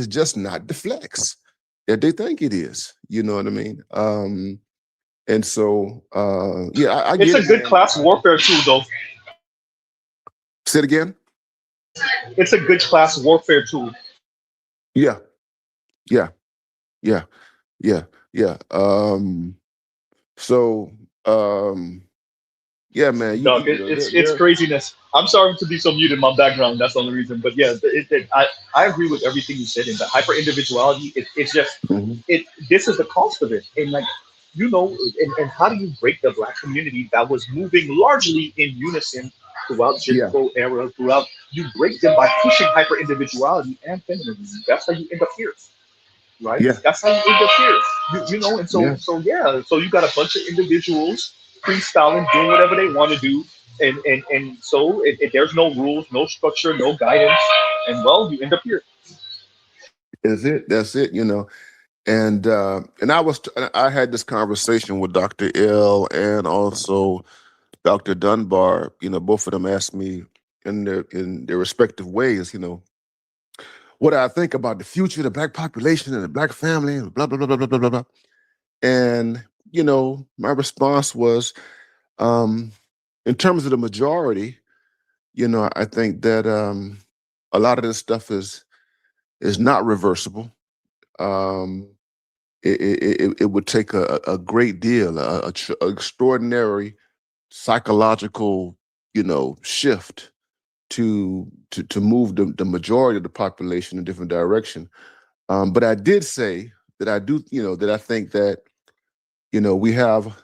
just not the flex that they think it is. You know what I mean? And so, yeah, I It's get a good class warfare tool, though. Say it again. It's a good class warfare tool. Yeah, yeah, yeah, yeah, yeah. So, yeah, man, Dog, it's craziness. I'm sorry to be so muted in my background. That's the only reason. But yeah, I agree with everything you said. In the hyper individuality, it's just this is the cost of it. And like and how do you break the Black community that was moving largely in unison throughout Jim Crow era? Throughout, you break them by pushing hyper individuality and feminism. That's how you end up here. Right? Yeah. That's how you end up here. And so you got a bunch of individuals freestyling, doing whatever they want to do, and so there's no rules, no structure, no guidance, and well, you end up here. That's it. And I had this conversation with Dr. L and also Dr. Dunbar. Both of them asked me in their respective ways, what I think about the future, the Black population and the Black family, and blah, blah, blah, blah, blah, blah, blah. And, my response was, in terms of the majority, I think that a lot of this stuff is not reversible. It would take a great deal, a extraordinary psychological, shift to move the majority of the population in a different direction. But I did say that I do, that I think that, we have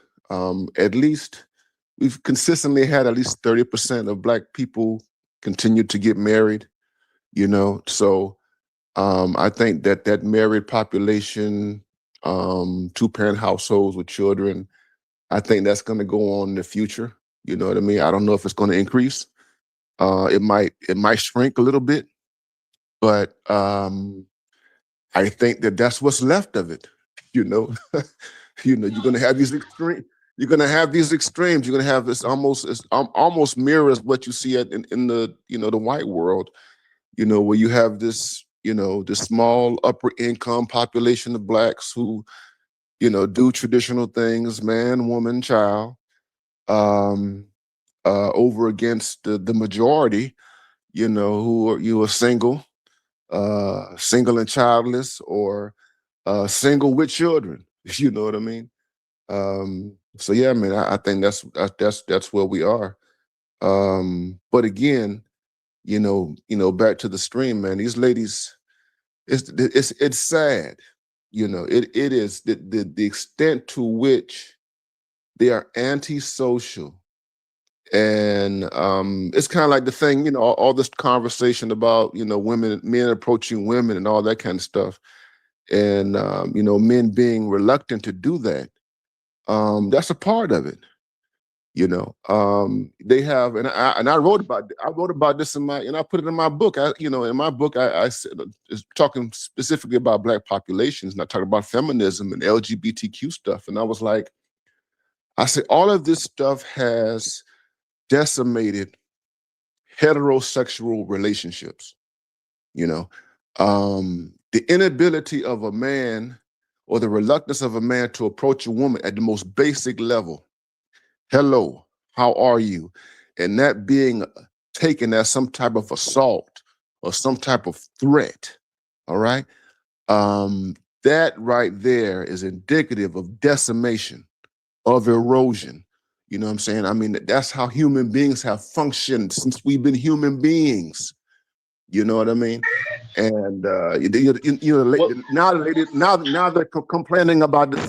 we've consistently had at least 30% of Black people continue to get married, So I think that married population, two-parent households with children, I think that's going to go on in the future. You know what I mean? I don't know if it's going to increase. It might shrink a little bit, but I think that's what's left of it. You're going to have these extremes. You're going to have these extremes. You're going to have this almost mirrors what you see in the the white world. Where you have this this small upper income population of Blacks who do traditional things, man, woman, child, over against the majority, who are single, single and childless, or single with children. You know what I mean? So yeah, man, I think that's where we are. But again, back to the stream, man. These ladies, it's sad. It is the extent to which they are antisocial. And it's kind of like the thing, all this conversation about, men approaching women and all that kind of stuff. And, men being reluctant to do that. That's a part of it. They have, and I wrote about this in I put it in my book. In my book, I said, talking specifically about Black populations, and I talked about feminism and LGBTQ stuff. And I was like, I said, all of this stuff has decimated heterosexual relationships. The inability of a man or the reluctance of a man to approach a woman at the most basic level. Hello, how are you? And that being taken as some type of assault or some type of threat. All right. That right there is indicative of decimation, of erosion. You know what I'm saying? I mean, that's how human beings have functioned since we've been human beings. You know what I mean? And now they're complaining about the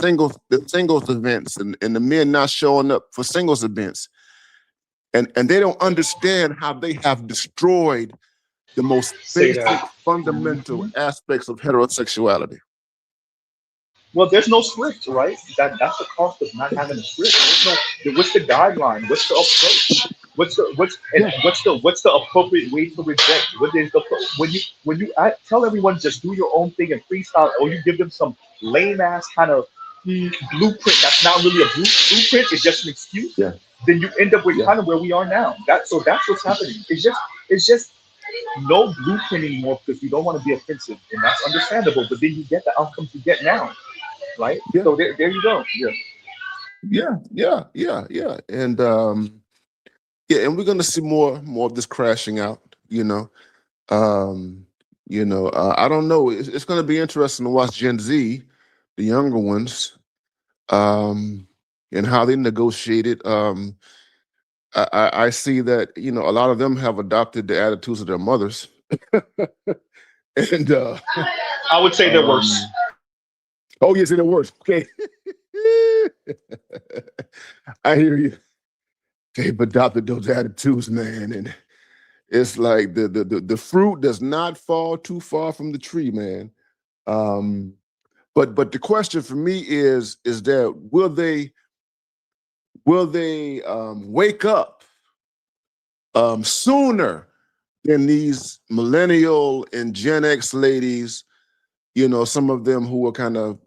singles events and the men not showing up for singles events. And they don't understand how they have destroyed the most basic, fundamental aspects of heterosexuality. Well, there's no script, right? That's the cost of not having a script. What's the guideline? What's the approach? What's the appropriate way to reject? What is the when you tell everyone just do your own thing and freestyle, or you give them some lame ass kind of blueprint that's not really a blueprint, it's just an excuse. Yeah. Then you end up with kind of where we are now. That's what's happening. It's just no blueprint anymore because you don't want to be offensive, and that's understandable. But then you get the outcomes you get now, right? Yeah. So there you go. Yeah. And we're gonna see more of this crashing out. I don't know. It's gonna be interesting to watch Gen Z, the younger ones, and how they negotiate it. I see that a lot of them have adopted the attitudes of their mothers, and I would say they're worse. Oh, yes, they're worse. Okay, I hear you. They've adopted those attitudes, man, and it's like the fruit does not fall too far from the tree, man. But the question for me is that will they wake up sooner than these millennial and Gen X ladies? Some of them who are kind of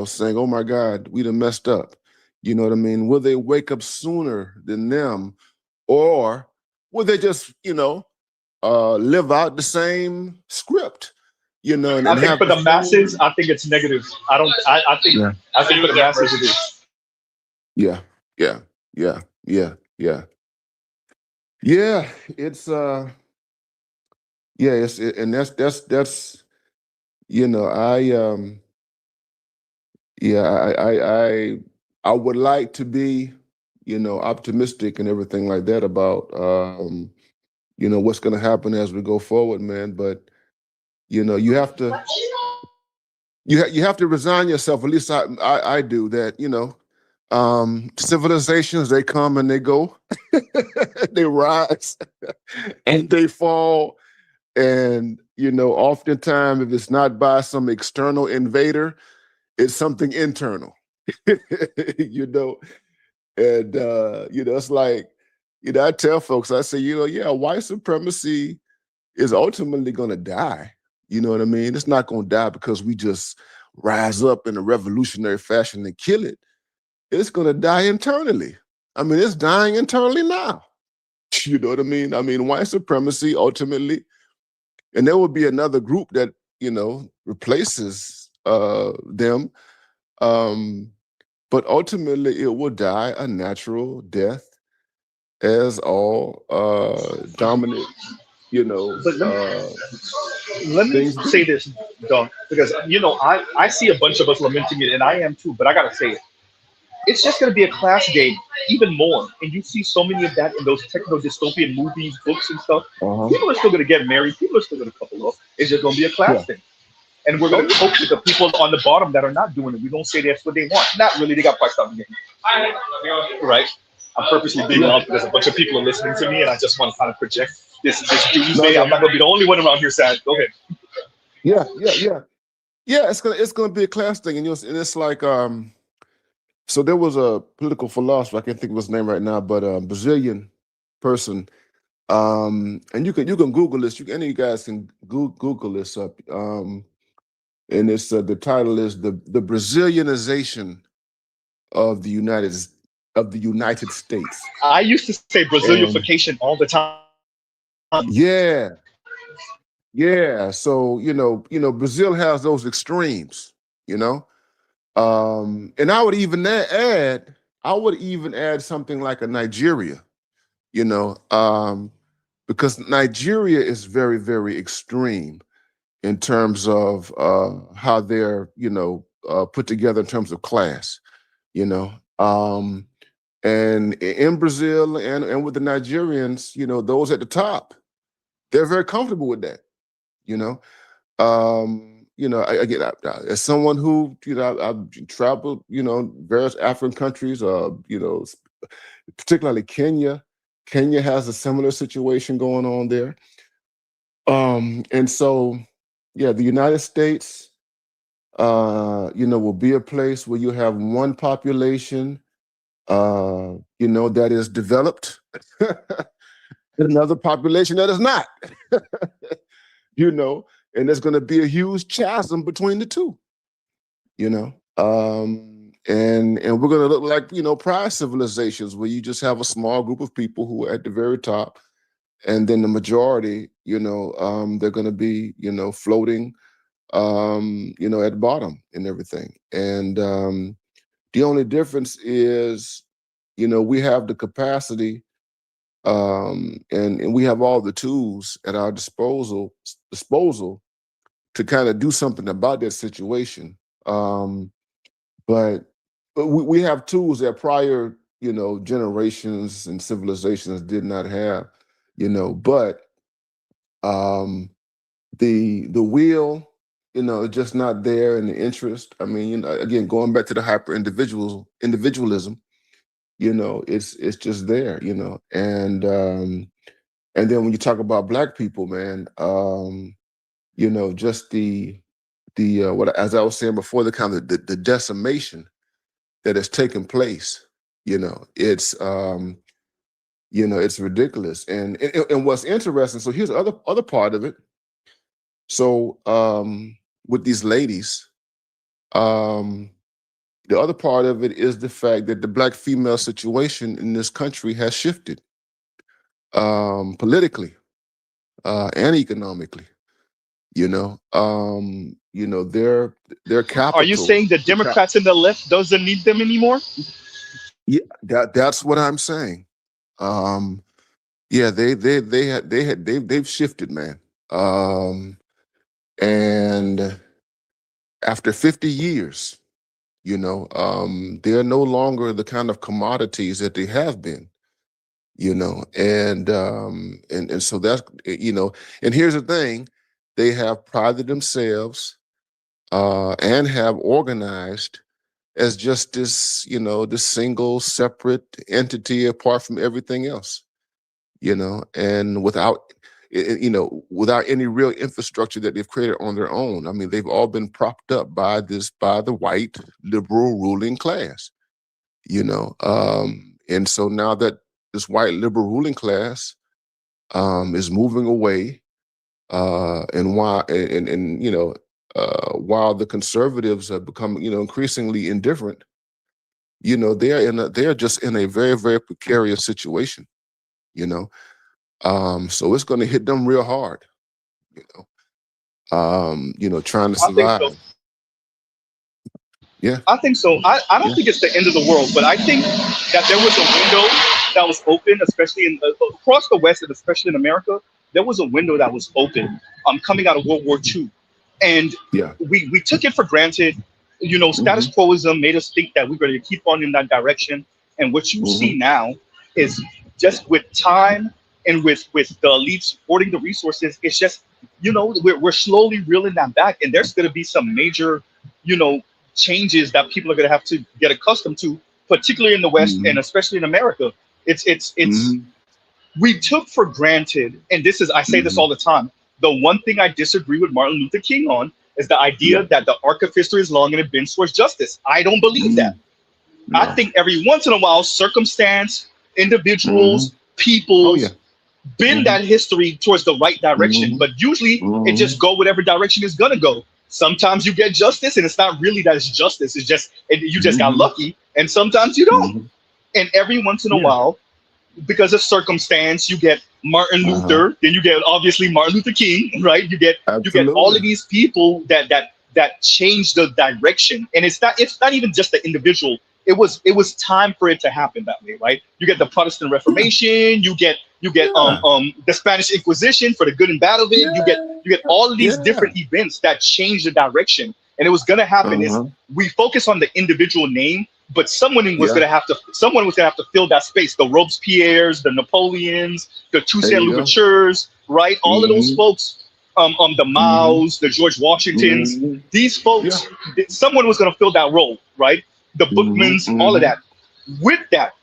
saying, "Oh my God, we done messed up." You know what I mean? Will they wake up sooner than them, or will they just live out the same script? And I think for the masses, I think it's negative. I think for the masses it is. Yeah. It's and that's I would like to be optimistic and everything like that about what's going to happen as we go forward, man. But you have to resign yourself. At least I do that. Civilizations, they come and they go. They rise and they fall. And oftentimes, if it's not by some external invader, it's something internal. And it's like, I tell folks, I say, white supremacy is ultimately going to die. You know what I mean? It's not going to die because we just rise up in a revolutionary fashion and kill it. It's going to die internally. I mean, it's dying internally now. You know what I mean? I mean, white supremacy ultimately, and there will be another group that, replaces them. But ultimately, it will die a natural death as all dominant, But let me say this, Doc, because I see a bunch of us lamenting it, and I am too. But I gotta say it. It's just going to be a class game, even more. And you see so many of that in those techno-dystopian movies, books, and stuff. People are still going to get married. People are still going to couple up. It's just going to be a class thing. And we're going to cope with the people on the bottom that are not doing it. We don't say that's what they want. Not really. They got priced out of the game. Right? I'm purposely being loud because a bunch of people are listening to me, and I just want to kind of project this doomsday. I'm not going to be the only one around here sad. Go ahead. Yeah. It's gonna be a class thing, and it's like So there was a political philosopher, I can't think of his name right now, but a Brazilian person, and you can Google this. Any of you guys can Google this up, and it's the title is the Brazilianization of the United States. I used to say Brazilification all the time. Yeah. So Brazil has those extremes, and I would even add something like a Nigeria, because Nigeria is very, very extreme in terms of how they're, put together in terms of class, and in Brazil and with the Nigerians, those at the top, they're very comfortable with that, Again, as someone who, I've traveled, various African countries, particularly Kenya. Kenya has a similar situation going on there. And so, yeah, the United States, will be a place where you have one population, that is developed, and another population that is not, and there's going to be a huge chasm between the two, and we're going to look like, prior civilizations where you just have a small group of people who are at the very top, and then the majority, they're going to be, floating, at the bottom and everything. And the only difference is, we have the capacity, and we have all the tools at our disposal to kind of do something about that situation. But we have tools that prior, generations and civilizations did not have, but the will, is just not there in the interest. I mean, again, going back to the individualism, it's just there, and then when you talk about Black people, man, just the what, as I was saying before, the kind of the decimation that has taken place, it's it's ridiculous. And what's interesting, so here's the other part of it. So with these ladies, the other part of it is the fact that the Black female situation in this country has shifted politically and economically. Their capital. Are you saying the Democrats and the left doesn't need them anymore? Yeah, that's what I'm saying. Yeah, they've shifted, man. And after 50 years, they're no longer the kind of commodities that they have been, and so that's, and here's the thing, they have prided themselves and have organized as just this, this single separate entity apart from everything else, and without any real infrastructure that they've created on their own. I mean, they've all been propped up by the white liberal ruling class, and so now that this white liberal ruling class is moving away, and while the conservatives have become, increasingly indifferent, they're just in a very, very precarious situation, so it's going to hit them real hard, trying to survive. I think so. Yeah, I think so. I don't think it's the end of the world, but I think that there was a window that was open, especially across the West and especially in America. There was a window that was open coming out of World War II. And we took it for granted. Status quoism made us think that we're going to keep on in that direction. And what you see now is just with time and with the elites supporting the resources, it's just, we're slowly reeling that back. And there's going to be some major, changes that people are going to have to get accustomed to, particularly in the West and especially in America. It's we took for granted, and I say this all the time, the one thing I disagree with Martin Luther King on is the idea that the arc of history is long and it bends towards justice. I don't believe that. I think every once in a while, circumstance, individuals, people bend that history towards the right direction, but usually it just go whatever direction it's gonna go. Sometimes you get justice, and it's not really that it's justice. It's just you just got lucky, and sometimes you don't. And every once in a while, because of circumstance, you get Martin Luther, then you get obviously Martin Luther King, right? You get all of these people that change the direction, and it's not even just the individual. It was time for it to happen that way, right? You get the Protestant Reformation, you get the Spanish Inquisition for the good and bad of it. You get all of these different events that change the direction, and it was gonna happen. Is we focus on the individual name, but someone was gonna have to fill that space. The Robespierres, the Napoleons, the Toussaint Louvertures, right? All of those folks, the Maos, the George Washingtons. These folks, someone was gonna fill that role, right? The Bookmans, all of that. With that,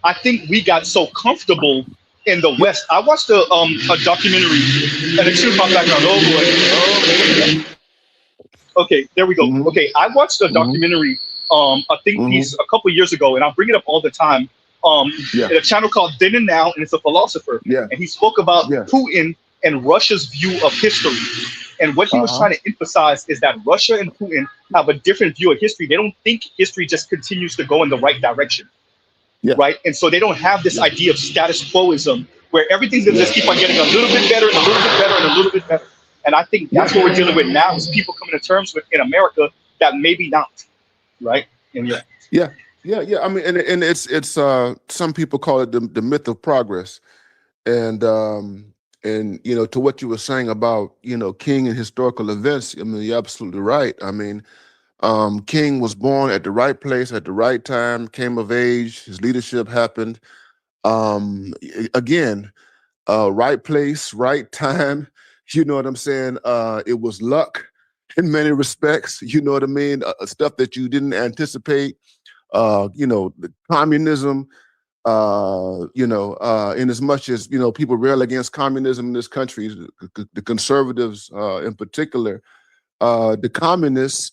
I think we got so comfortable in the West. I watched a documentary, and excuse my background. Oh boy. Oh, okay, there we go. Mm-hmm. Okay, I watched a Mm-hmm. documentary, a think Mm-hmm. piece a couple years ago, and I'll bring it up all the time. Yeah. In a channel called Then and Now, and it's a philosopher, Yeah. and he spoke about Yeah. Putin and Russia's view of history. And what he was Uh-huh. trying to emphasize is that Russia and Putin have a different view of history. They don't think history just continues to go in the right direction, Yeah. right? And so they don't have this idea of status quoism where everything's gonna just keep on getting a little bit better and a little bit better and a little bit better. And I think that's what we're dealing with now is people coming to terms with in America that maybe not, right? And Yeah. I mean, and it's some people call it the myth of progress, and to what you were saying about King and historical events. I mean, you're absolutely right. I mean, King was born at the right place at the right time, came of age, his leadership happened. Again, right place, right time. You know what I'm saying? It was luck in many respects. You know what I mean? Stuff that you didn't anticipate. The communism. In as much as people rail against communism in this country, the conservatives in particular, the communists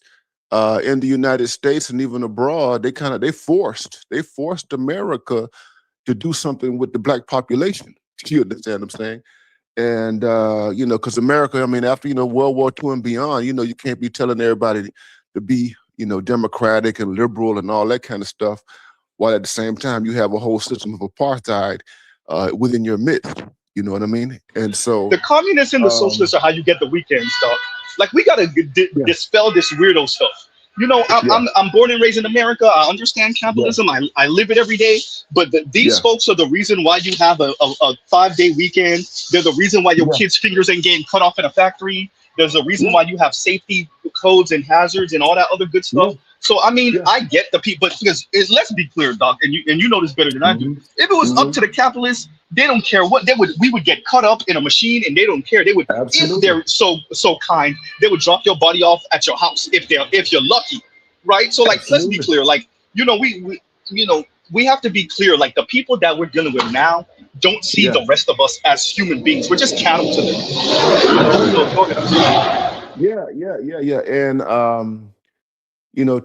in the United States and even abroad, they forced America to do something with the Black population. You understand what I'm saying? And because America, I mean, after World War II and beyond, you can't be telling everybody to be democratic and liberal and all that kind of stuff, while at the same time you have a whole system of apartheid within your midst. You know what I mean? And so the communists and the socialists are how you get the weekend stuff. Like we gotta dispel this weirdo stuff. I'm born and raised in America. I understand capitalism. I live it every day. But these folks are the reason why you have a 5-day weekend. They're the reason why your kids' fingers ain't getting cut off in a factory. There's a reason why you have safety codes and hazards and all that other good stuff. So I mean, I get the people, but because let's be clear, Doc, and you know this better than I do. If it was up to the capitalists, they don't care what we would get cut up in a machine, and they don't care. They would, if they're so kind, they would drop your body off at your house if you're lucky, right? So like, let's be clear, like we have to be clear. Like the people that we're dealing with now don't see the rest of us as human beings. We're just cattle to them. Yeah. And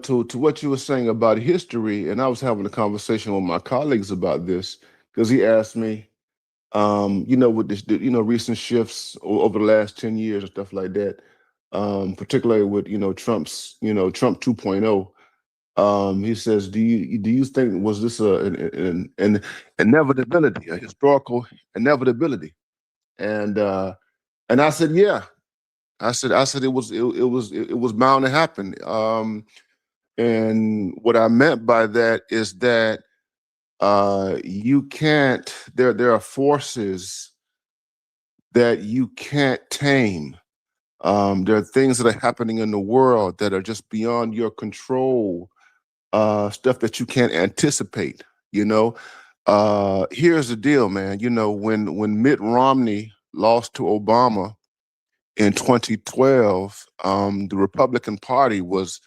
to what you were saying about history, and I was having a conversation with my colleagues about this because he asked me, with this, recent shifts over the last 10 years and stuff like that, particularly with Trump's, Trump 2.0. He says, do you think was this an inevitability, a historical inevitability? And I said, yeah. I said it was bound to happen. And what I meant by that is that you can't. There are forces that you can't tame. There are things that are happening in the world that are just beyond your control. Stuff that you can't anticipate. Here's the deal, man. When Mitt Romney lost to Obama in 2012, the Republican Party was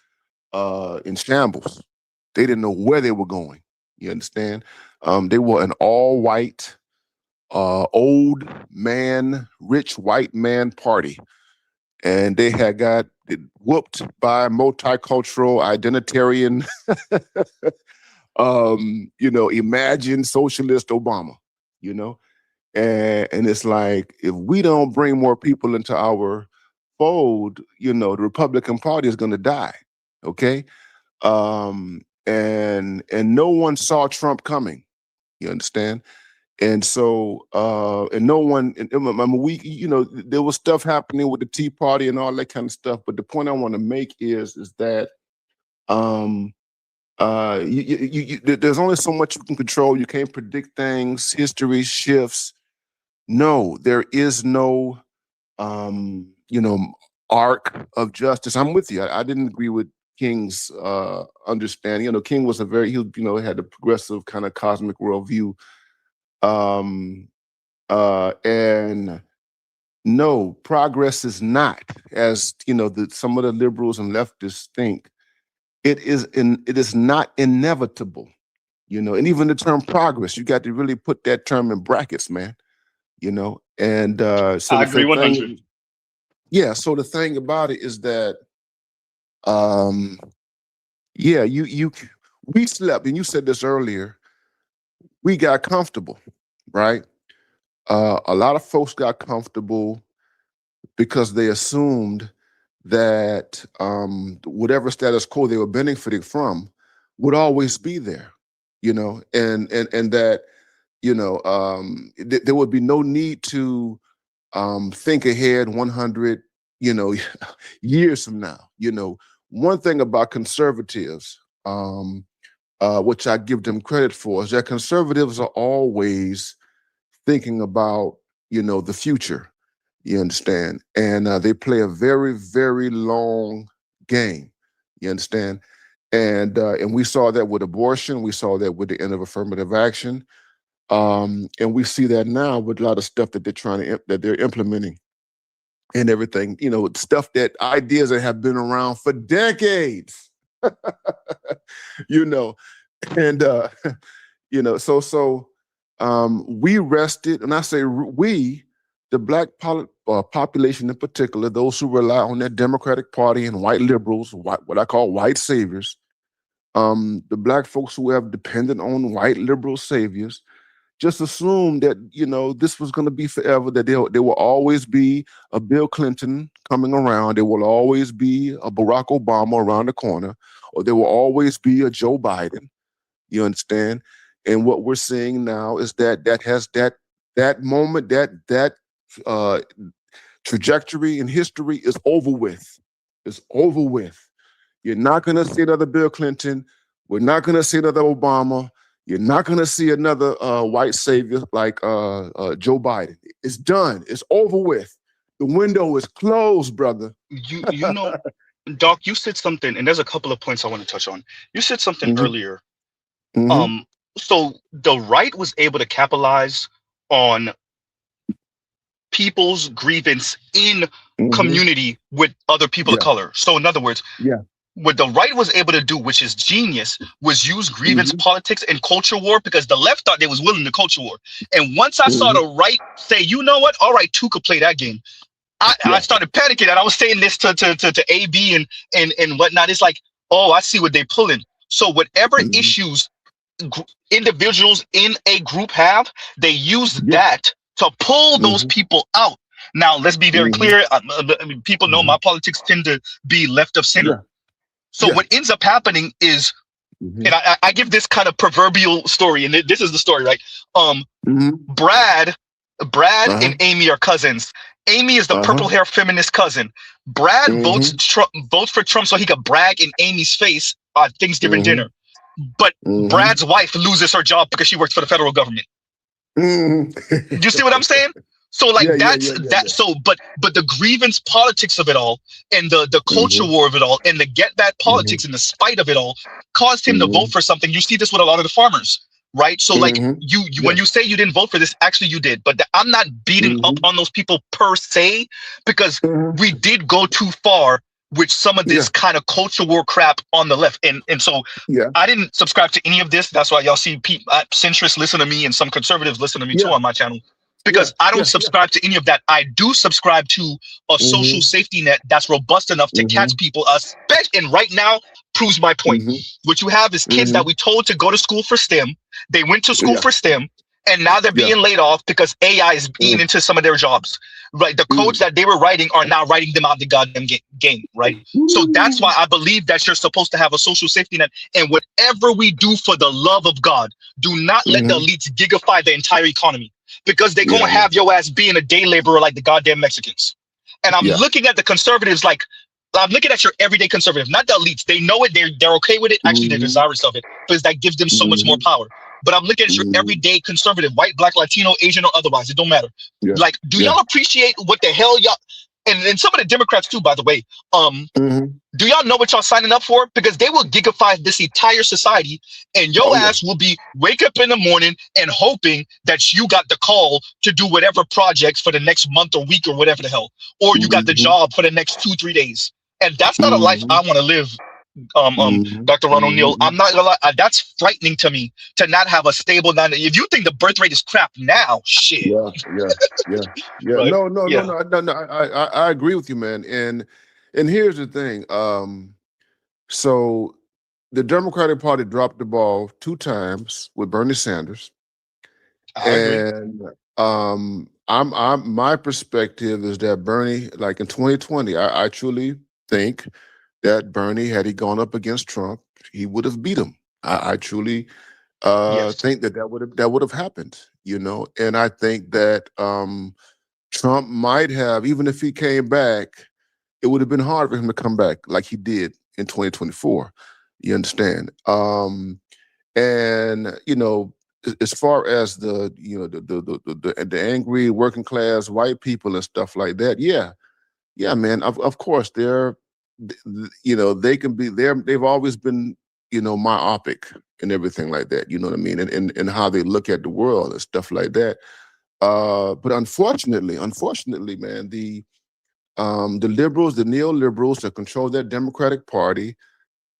in shambles. They didn't know where they were going. You understand? They were an all-white, old man, rich white man party. And they had got whooped by multicultural, identitarian, imagined socialist Obama, And it's like, if we don't bring more people into our fold, the Republican Party is going to die. Okay. And no one saw Trump coming. You understand? And so, and no one, I mean, there was stuff happening with the Tea Party and all that kind of stuff. But the point I want to make is that there's only so much you can control. You can't predict things. History shifts. No, there is no, arc of justice. I'm with you. I didn't agree with King's understanding. King was he had a progressive kind of cosmic worldview. And no, progress is not, as some of the liberals and leftists think. It is not inevitable. you know, and even the term progress, you got to really put that term in brackets, man, you know, and so I agree 100. Yeah, so the thing about it is that, yeah, we slept, and you said this earlier, we got comfortable, right? A lot of folks got comfortable because they assumed that whatever status quo they were benefiting from would always be there, you know, and that, you know, there would be no need to think ahead 100, you know, years from now. You know, one thing about conservatives, which I give them credit for, is that conservatives are always thinking about, you know, the future. You understand? And they play a very, very long game. You understand? And we saw that with abortion. We saw that with the end of affirmative action. And we see that now with a lot of stuff that they're implementing and everything. You know, stuff ideas that have been around for decades. You know, and you know, so we rested, and I say we, the Black population in particular, those who rely on their Democratic Party and white liberals, what I call white saviors, the Black folks who have depended on white liberal saviors, just assume that, you know, this was going to be forever, that there will always be a Bill Clinton coming around, there will always be a Barack Obama around the corner, or there will always be a Joe Biden. You understand? And what we're seeing now is that moment, that trajectory in history is over with. It's over with. You're not going to see another Bill Clinton. We're not going to see another Obama. You're not going to see another white savior like Joe Biden. It's done. It's over with. The window is closed, brother. You know, Doc, you said something, and there's a couple of points I want to touch on. You said something earlier. So the right was able to capitalize on people's grievance in community with other people of color. So in other words, what the right was able to do, which is genius, was use grievance politics and culture war, because the left thought they was willing to culture war. And once I saw the right say, you know what, all right, two could play that game, I started panicking, and I was saying this to AB and whatnot. It's like, oh, I see what they pulling. So whatever issues individuals in a group have, they use that to pull those people out. Now, let's be very clear. I mean, people know my politics tend to be left of center. So what ends up happening is, and I give this kind of proverbial story, and this is the story, right? Brad and Amy are cousins. Amy is the purple hair feminist cousin. Brad votes for Trump so he could brag in Amy's face on Thanksgiving dinner. But Brad's wife loses her job because she works for the federal government. Do you see what I'm saying? So like that. So but the grievance politics of it all, and the culture war of it all, and the get back politics and the spite of it all caused him to vote for something. You see this with a lot of the farmers, right? So like you when you say you didn't vote for this, actually you did. But I'm not beating up on those people per se, because we did go too far with some of this kind of culture war crap on the left. And so I didn't subscribe to any of this. That's why y'all see centrists listen to me and some conservatives listen to me too on my channel, because I don't subscribe to any of that. I do subscribe to a social safety net that's robust enough to catch people, and right now proves my point. What you have is kids that we told to go to school for STEM. They went to school for STEM, and now they're being laid off because AI is eating into some of their jobs. Right, the codes that they were writing are now writing them out the goddamn game. Right, so that's why I believe that you're supposed to have a social safety net. And whatever we do, for the love of God, do not let the elites gigify the entire economy, because they're gonna have your ass being a day laborer like the goddamn Mexicans. And I'm looking at the conservatives like, I'm looking at your everyday conservative, not the elites. They know it. They're okay with it. Actually, they're desirous of it, because that gives them so much more power. But I'm looking at your everyday conservative, white, black, Latino, Asian, or otherwise. It don't matter. Like, do y'all appreciate what the hell y'all, and some of the Democrats too, by the way, do y'all know what y'all signing up for? Because they will gigify this entire society, and your ass will be wake up in the morning and hoping that you got the call to do whatever projects for the next month or week or whatever the hell, or you got the job for the next 2-3 days. And that's not a life I want to live Dr. Ronald Neal. Mm-hmm. I'm not gonna lie, that's frightening to me to not have a stable nine. If you think the birth rate is crap now, shit. Yeah. Right? Yeah. No. I agree with you, man. And here's the thing. So the Democratic Party dropped the ball 2 times with Bernie Sanders. I agree. And I'm my perspective is that Bernie, like in 2020, I truly think that Bernie, had he gone up against Trump, he would have beat him. I truly Yes. think that would have happened, and I think that Trump might have, even if he came back, it would have been hard for him to come back like he did in 2024. You understand? And as far as the angry working class white people and stuff like that, yeah, man. Of course, they can be there. They've always been myopic and everything like that. You know what I mean? And how they look at the world and stuff like that. But unfortunately, man, the liberals, the neoliberals that control that Democratic Party,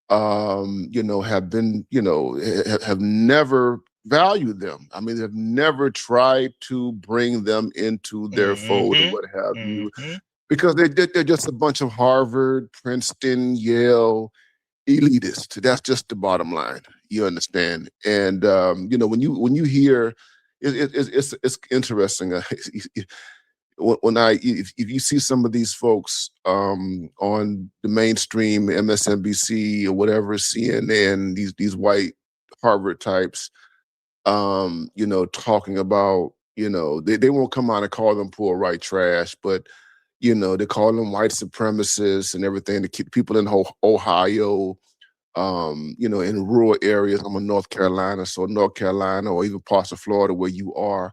have been, have never valued them. I mean, they've never tried to bring them into their fold or what have you, because they're just a bunch of Harvard, Princeton, Yale elitists. That's just the bottom line. You understand? And when you hear, it's interesting. If you see some of these folks on the mainstream MSNBC or whatever, CNN, these white Harvard types, talking about, they won't come out and call them poor white trash, but they call them white supremacists and everything to keep people in Ohio, in rural areas. I'm in North Carolina, so North Carolina or even parts of Florida where you are.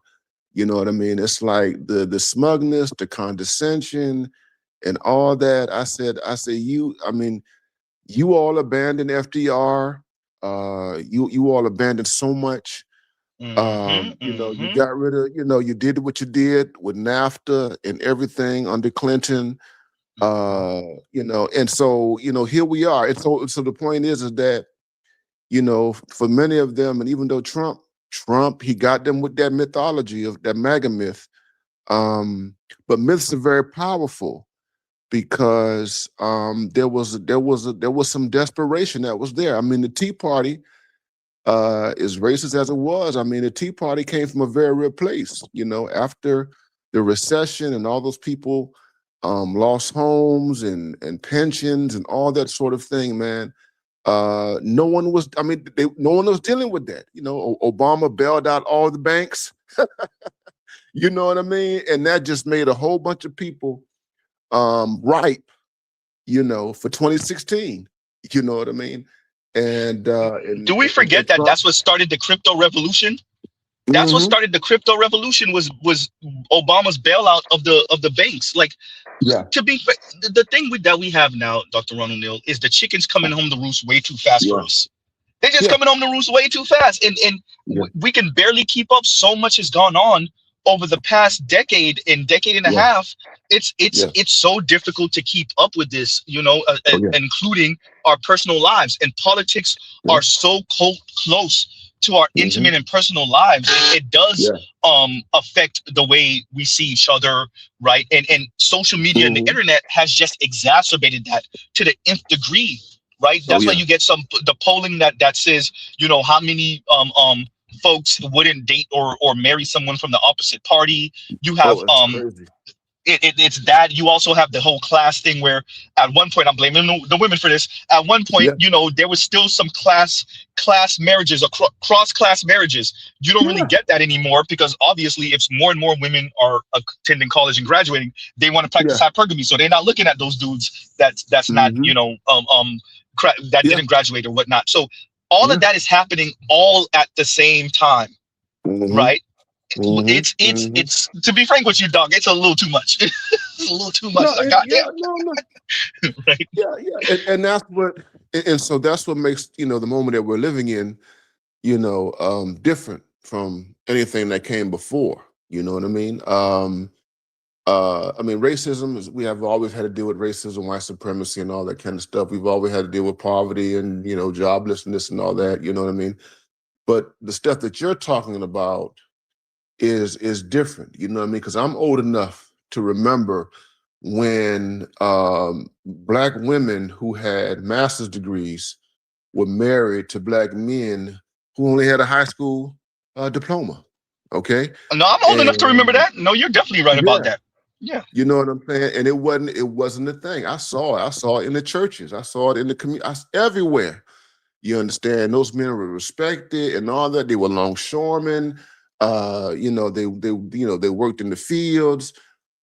You know what I mean? It's like the smugness, the condescension, and all that. I say, you all abandoned FDR. You all abandoned so much. You got rid of, you did what you did with NAFTA and everything under Clinton. And so, here we are. And so the point is that, for many of them, and even though Trump, he got them with that mythology of that MAGA myth. But myths are very powerful because there was some desperation that was there. I mean, the Tea Party, as racist as it was, I mean, the Tea Party came from a very real place. After the recession and all those people lost homes and pensions and all that sort of thing, man. No one was dealing with that. Obama bailed out all the banks. You know what I mean? And that just made a whole bunch of people ripe, for 2016. You know what I mean? And do we forget that that's what started the crypto revolution? That's what started the crypto revolution was Obama's bailout of the banks. Like, to be the thing that we have now, Dr. Ronald Neal, is the chickens coming home to roost way too fast for us. They're just coming home to roost way too fast, and we can barely keep up. So much has gone on over the past decade and a half. It's so difficult to keep up with this, including our personal lives, and politics are so close to our intimate and personal lives. It does affect the way we see each other, right? And social media and the internet has just exacerbated that to the nth degree, right? That's why you get the polling that says, how many folks wouldn't date or marry someone from the opposite party. You have it's that. You also have the whole class thing where at one point, I'm blaming the women for this. At one point, there was still some class marriages or cross-class marriages. You don't really get that anymore because obviously if more and more women are attending college and graduating, they want to practice hypergamy. So they're not looking at those dudes that's not, that didn't graduate or whatnot. So all of that is happening all at the same time, right? It's to be frank with you, dog, it's a little too much. It's a little too much. Right? And that's so that's what makes the moment that we're living in, different from anything that came before. You know what I mean? I mean, racism is, we have always had to deal with racism, white supremacy, and all that kind of stuff. We've always had to deal with poverty and, you know, joblessness and all that, you know what I mean? But the stuff that you're talking about is different, you know what I mean? Because I'm old enough to remember when Black women who had master's degrees were married to Black men who only had a high school diploma, okay? No, I'm old enough to remember that. No, you're definitely right about that. Yeah. You know what I'm saying? And it wasn't a thing. I saw it in the churches. I saw it in the community, everywhere. You understand? Those men were respected and all that. They were longshoremen. You know, they worked in the fields.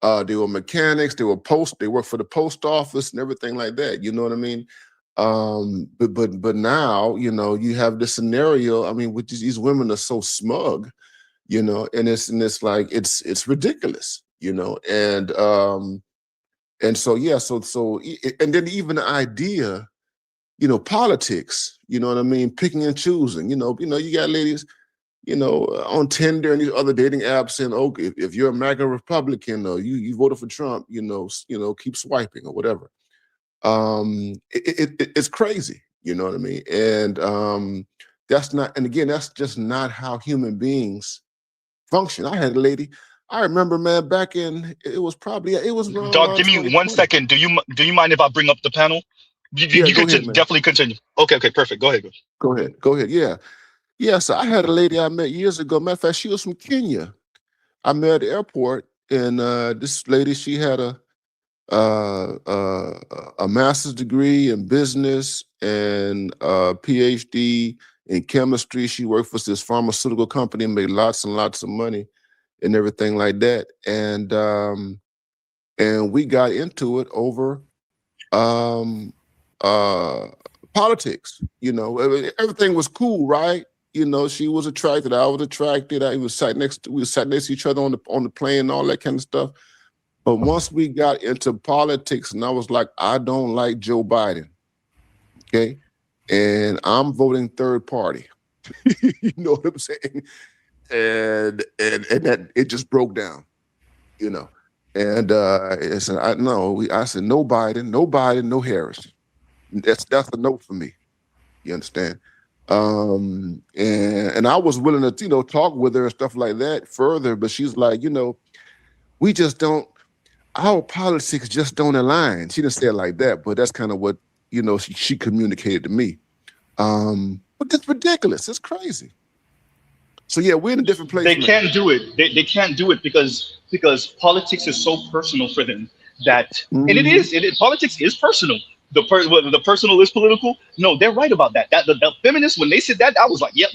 They were mechanics. They worked for the post office and everything like that. You know what I mean? But now, you know, you have this scenario. I mean, which these women are so smug, you know, and it's like it's ridiculous, you know, and so yeah, so and then even the idea, you know, politics, you know what I mean, picking and choosing, you know, you got ladies, you know, on Tinder and these other dating apps saying, okay, if you're a MAGA Republican or you voted for Trump, you know, keep swiping or whatever. It's crazy, you know what I mean? And that's just not how human beings function. I had a lady, I remember, man, back in, it was around, Doc, give me 1 second. Do you mind if I bring up the panel? You can definitely continue. Okay, perfect. Go ahead. Yeah, so I had a lady I met years ago. Matter of fact, she was from Kenya. I met her at the airport, and this lady, she had a master's degree in business and a PhD in chemistry. She worked for this pharmaceutical company and made lots and lots of money and everything like that. And we got into it over politics. You know, everything was cool, right? You know, she was attracted, I was attracted. We were sat next to each other on the plane and all that kind of stuff. But once we got into politics, and I was like, I don't like Joe Biden, okay? And I'm voting third party. You know what I'm saying? And that it just broke down, you know. And I said, no Biden, no Harris. That's a no for me. You understand? And I was willing to, you know, talk with her and stuff like that further, but she's like, you know, we just don't. Our politics just don't align. She didn't say it like that, but that's kind of what, you know, she communicated to me. But it's ridiculous. It's crazy. So yeah, we're in a different place. They can't do it. They can't do it because politics is so personal for them that, and it is. Politics is personal. The personal is political. No, they're right about that. That the feminists, when they said that, I was like, yep.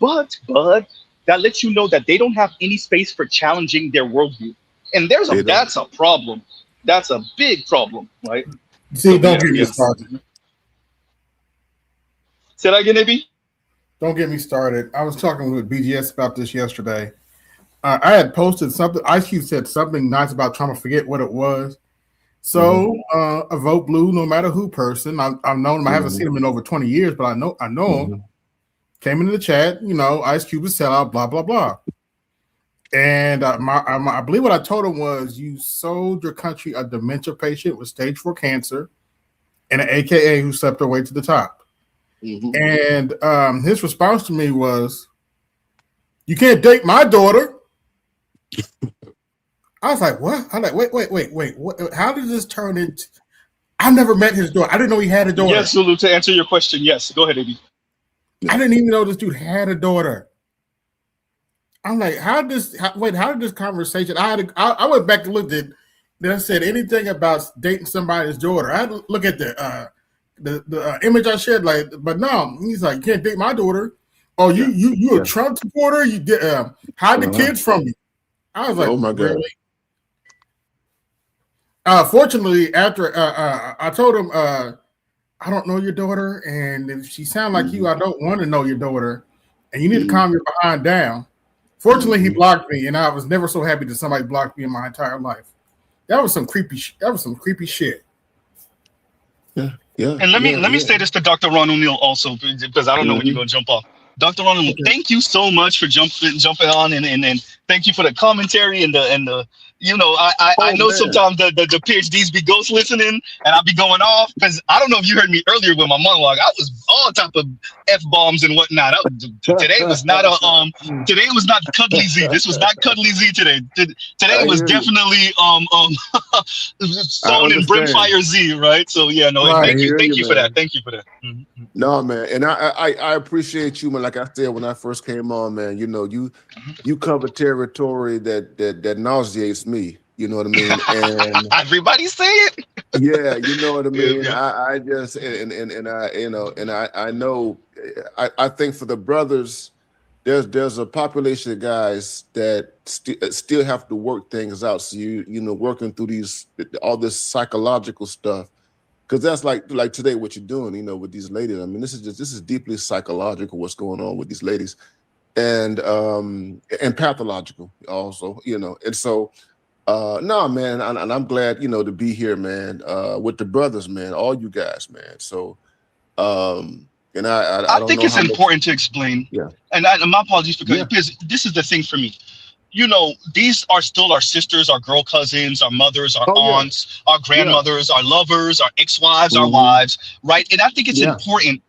But that lets you know that they don't have any space for challenging their worldview. And that's a problem. That's a big problem, right? See, don't get me started. Say that again, AB? Don't get me started. I was talking with BGS about this yesterday. I had posted something. Ice Cube said something nice about Trump. I forget what it was. So a vote blue, no matter who person. I've known him. I haven't seen him in over 20 years, but I know him. Came into the chat, you know, Ice Cube is sellout, blah, blah, blah. And I believe what I told him was, you sold your country a dementia patient with stage 4 cancer and an AKA who slept her way to the top. And his response to me was, you can't date my daughter. I was like, what? I'm like, wait. What, how did this turn into? I never met his daughter. I didn't know he had a daughter. Yes, Lulu, to answer your question, yes. Go ahead, AB. I didn't even know this dude had a daughter. I'm like, how did this conversation? I went back and looked at. Then said anything about dating somebody's daughter. I had to look at the image I shared. Like, but no, he's like, you can't date my daughter. Oh, you a Trump supporter? You get hide the kids from me. I was like, oh my God. Really? Fortunately, after I told him, I don't know your daughter, and if she sounds like you, I don't want to know your daughter, and you need to calm your behind down. Fortunately, he blocked me, and I was never so happy that somebody blocked me in my entire life. That was some creepy. That was some creepy shit. Yeah. And let me say this to Dr. Ronald Neal also, because I don't know when you're gonna jump off. Dr. Ronald, thank you so much for jumping on and Thank you for the commentary and the. I know sometimes the PhDs be ghost listening and I'll be going off because I don't know if you heard me earlier with my monologue. I was all type of F-bombs and whatnot. Today was not today was not Cuddly Z. This was not Cuddly Z today. Today was definitely Soul and Brimfire Z, right? So yeah, no, Right. thank you for that. Thank you for that. Mm-hmm. No, man, and I appreciate you, man. Like I said when I first came on, man, you cover territory that nauseates me. You know what I mean? And everybody say it. Yeah, you know what I mean. Yeah. I just I know I think for the brothers, there's a population of guys that still have to work things out. So working through all this psychological stuff. Because that's like today, what you're doing, with these ladies. I mean, this is deeply psychological. What's going on with these ladies, and pathological also, And so, no, man, and I'm glad, to be here, man, with the brothers, man, all you guys, man. So, and I don't think know it's how important to explain. Yeah. And my apologies because this is the thing for me. These are still our sisters, our girl cousins, our mothers, our aunts, our grandmothers, our lovers, our ex-wives, our wives, right? And I think it's important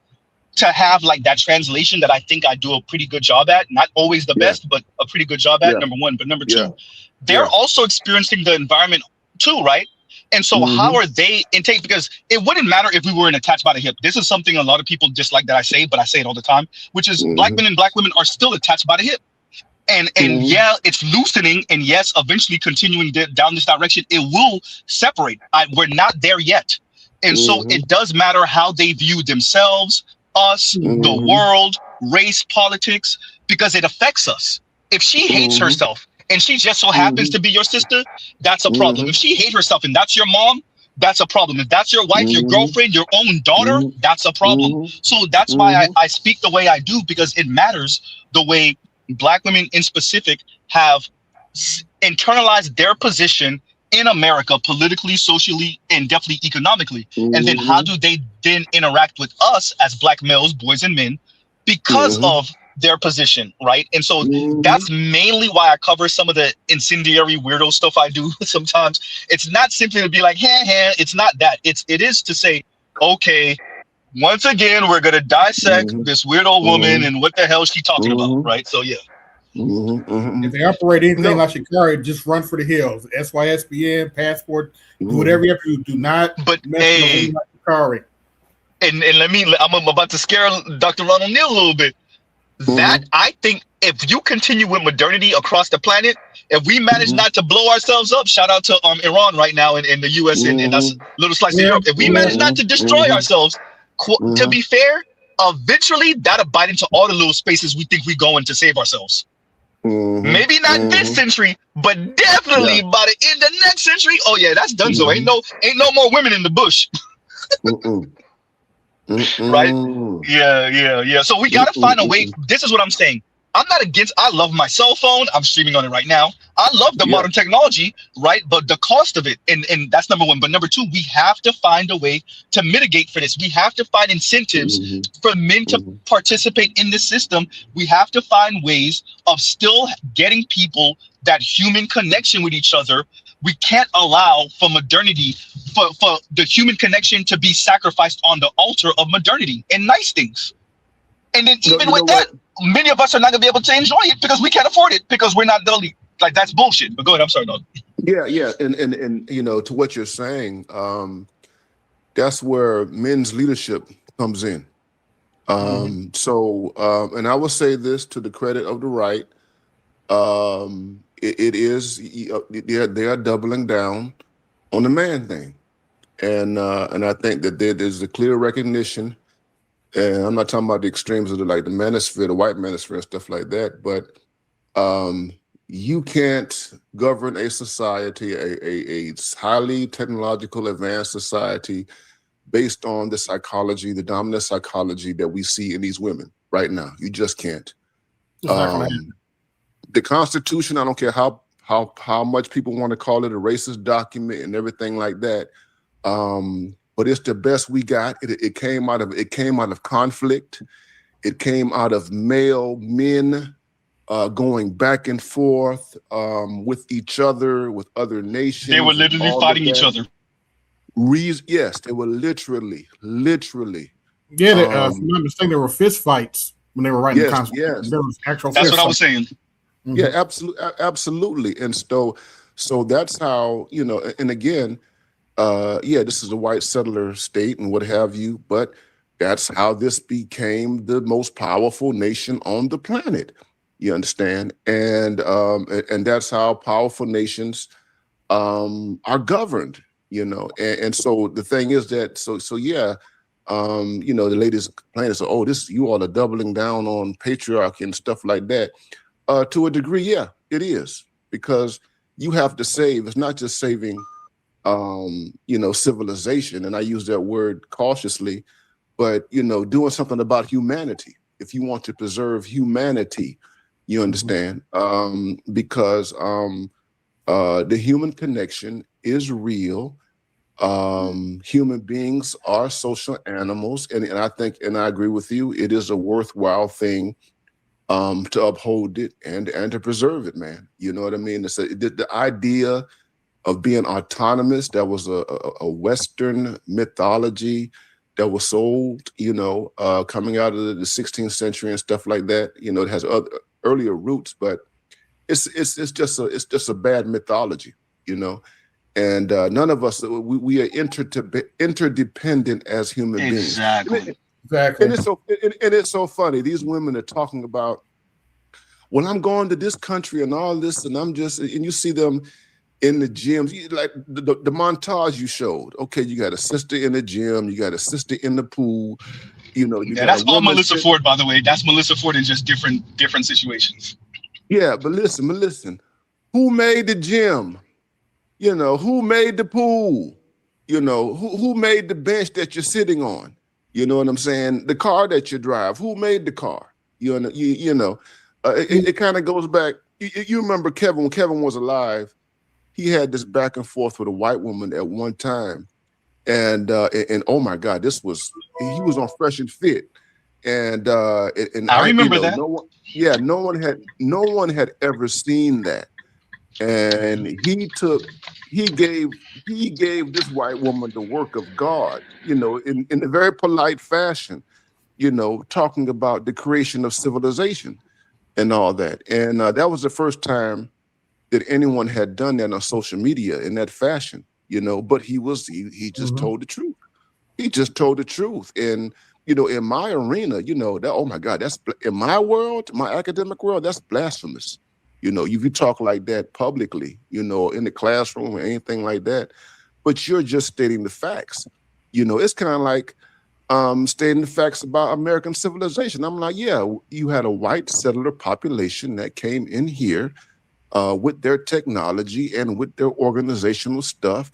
to have like that translation that I think I do a pretty good job at. Not always the best, but a pretty good job at, number one. But number two, they're also experiencing the environment too, right? And so how are they intake? Because it wouldn't matter if we weren't attached by the hip. This is something a lot of people dislike that I say, but I say it all the time, which is black men and black women are still attached by the hip. And yeah, it's loosening, and yes, eventually continuing down this direction, it will separate. We're not there yet, and so it does matter how they view themselves, us, the world, race, politics, because it affects us. If she hates herself and she just so happens to be your sister, that's a problem. If she hates herself and that's your mom, that's a problem. If that's your wife, your girlfriend, your own daughter, that's a problem. So that's why I speak the way I do, because it matters the way black women in specific have internalized their position in America politically, socially, and definitely economically. And then how do they then interact with us as black males, boys and men, because of their position, right? And so that's mainly why I cover some of the incendiary weirdo stuff I do sometimes. It's not simply to be like, it's not that. It is to say, okay, once again, we're going to dissect this weird old woman and what the hell she talking about, right? So, yeah. If they operate anything like Shikari, just run for the hills. SYSBN, passport, do whatever you have to do. Do not mess with like Shikari. And I'm about to scare Dr. Ronald Neal a little bit. That, I think, if you continue with modernity across the planet, if we manage not to blow ourselves up, shout out to Iran right now in the US and that's a little slice of Europe. If we manage not to destroy ourselves, to be fair, eventually that'll bite into all the little spaces we think we going to save ourselves. Maybe not this century, but definitely by the end of next century. Oh yeah, that's done. So ain't no more women in the bush. Right? Yeah. So we gotta find a way. This is what I'm saying. I'm not against. I love my cell phone. I'm streaming on it right now. I love the modern technology, right? But the cost of it, and that's number one. But number two, we have to find a way to mitigate for this. We have to find incentives for men to participate in this system. We have to find ways of still getting people that human connection with each other. We can't allow for modernity, for the human connection to be sacrificed on the altar of modernity and nice things. And then even with that, many of us are not gonna be able to enjoy it because we can't afford it because we're not the elite. Like, that's bullshit. But go ahead, I'm sorry, dog. Yeah, and to what you're saying, that's where men's leadership comes in. So, and I will say this to the credit of the right, it is they are doubling down on the man thing, and I think that there's a clear recognition. And I'm not talking about the extremes of the manosphere, the white manosphere and stuff like that, but you can't govern a society, a highly technological advanced society based on the psychology, the dominant psychology that we see in these women right now. You just can't. The Constitution, I don't care how much people want to call it a racist document and everything like that. But it's the best we got. It came out of conflict. It came out of male men going back and forth with each other, with other nations. They were literally fighting each other. Yes, they were literally. Yeah, if I'm not mistaken, there were fist fights when they were writing the Constitution. Yes. There was actual. That's what I was saying. Mm-hmm. Yeah, absolutely. And so that's how, you know. And again, this is a white settler state and what have you, but that's how this became the most powerful nation on the planet. You understand? And that's how powerful nations are governed. You know, and so the thing is that you know, the ladies complain and say, "Oh, you all are doubling down on patriarchy and stuff like that." To a degree, yeah, it is, because you have to save. It's not just saving, you know, civilization, and I use that word cautiously, but you know, doing something about humanity. If you want to preserve humanity, you understand, because the human connection is real. Human beings are social animals, and I think, and I agree with you, it is a worthwhile thing to uphold it and to preserve it, man. You know what I mean? It's the idea of being autonomous, that was a Western mythology that was sold, you know, coming out of the 16th century and stuff like that. You know, it has other earlier roots, but it's just a bad mythology, you know. And none of us, we are interdependent as human beings. Exactly. And it's so funny. These women are talking about, well, I'm going to this country and all this, and and you see them in the gyms, like the montage you showed. Okay, you got a sister in the gym, you got a sister in the pool. You know, that's all Melissa Ford, by the way. That's Melissa Ford in just different situations. Yeah, but listen. Who made the gym? You know, who made the pool? You know, who made the bench that you're sitting on? You know what I'm saying? The car that you drive, who made the car? You know, it kind of goes back. You remember Kevin, when Kevin was alive, he had this back and forth with a white woman at one time. And oh my God, he was on Fresh and Fit. And I remember that. No one had ever seen that. And he gave this white woman the work of God, you know, in a very polite fashion, you know, talking about the creation of civilization and all that. And that was the first time that anyone had done that on social media in that fashion, you know. But he just told the truth. He just told the truth. And you know, in my arena, you know, that, oh my God, that's in my world, my academic world, that's blasphemous. You know, if you talk like that publicly, you know, in the classroom or anything like that, but you're just stating the facts. You know, it's kind of like stating the facts about American civilization. I'm like, yeah, you had a white settler population that came in here with their technology and with their organizational stuff,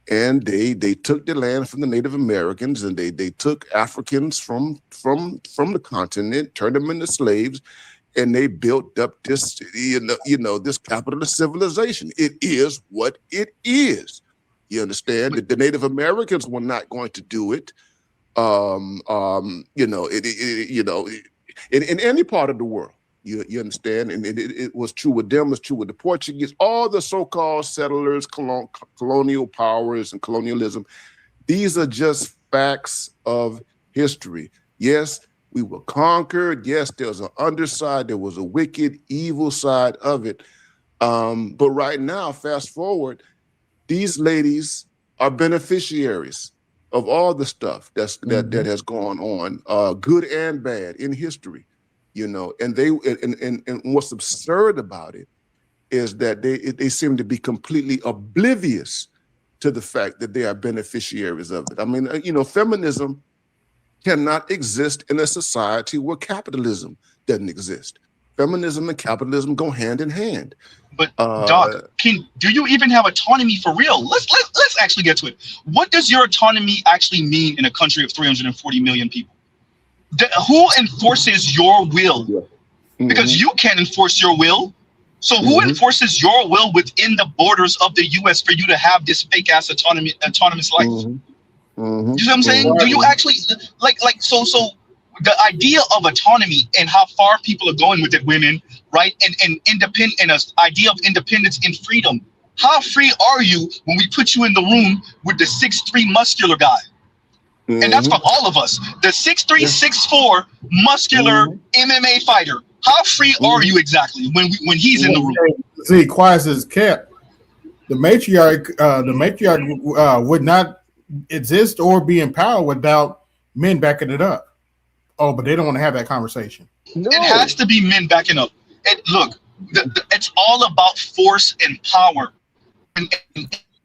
and they took the land from the Native Americans, and they took Africans from the continent, turned them into slaves. And they built up this, you know, this capitalist civilization. It is what it is. You understand? The Native Americans were not going to do it. You know, in any part of the world. You understand? And it was true with them. It was true with the Portuguese. All the so-called settlers, colonial powers, and colonialism. These are just facts of history. Yes. We were conquered. Yes, there was an underside. There was a wicked, evil side of it. But right now, fast forward, these ladies are beneficiaries of all the stuff that has gone on, good and bad, in history. You know, and what's absurd about it is that they seem to be completely oblivious to the fact that they are beneficiaries of it. I mean, you know, feminism cannot exist in a society where capitalism doesn't exist. Feminism and capitalism go hand in hand. But Doc, do you even have autonomy for real? Let's actually get to it. What does your autonomy actually mean in a country of 340 million people? Who enforces your will? Yeah. Because you can't enforce your will. So who enforces your will within the borders of the U.S. for you to have this fake ass autonomous life? You know what I'm saying? Do you actually like so the idea of autonomy and how far people are going with it, women, right? And independent, and an idea of independence and freedom. How free are you when we put you in the room with the 6'3" muscular guy? And that's for all of us. The 6'3", 6'4" muscular MMA fighter. How free are you exactly when he's in the room? See, quiet as kept. The matriarch would not exist or be in power without men backing it up. Oh, but they don't want to have that conversation. No. It has to be men backing up. Look, it's all about force and power. And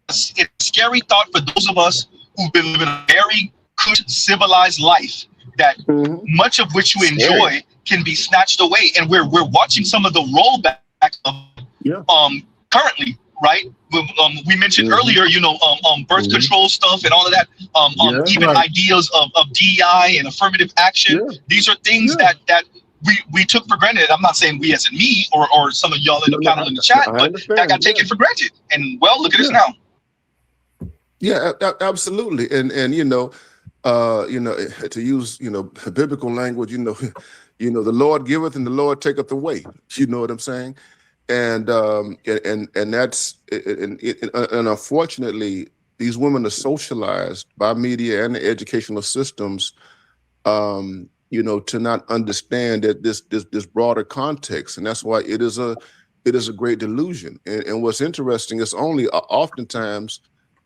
it's a scary thought for those of us who've been living a very good, civilized life, that much of which you enjoy can be snatched away. And we're watching some of the rollback of currently, right? We mentioned earlier, birth control stuff and all of that, even ideas of DEI and affirmative action. These are things that we took for granted. I'm not saying we as in me or some of y'all in the panel in the chat, but that got taken for granted. And well, look at us now. Yeah, absolutely. And to use biblical language, the Lord giveth and the Lord taketh away. You know what I'm saying? And that's and unfortunately, these women are socialized by media and the educational systems, to not understand that this broader context, and that's why it is a great delusion. And what's interesting is only oftentimes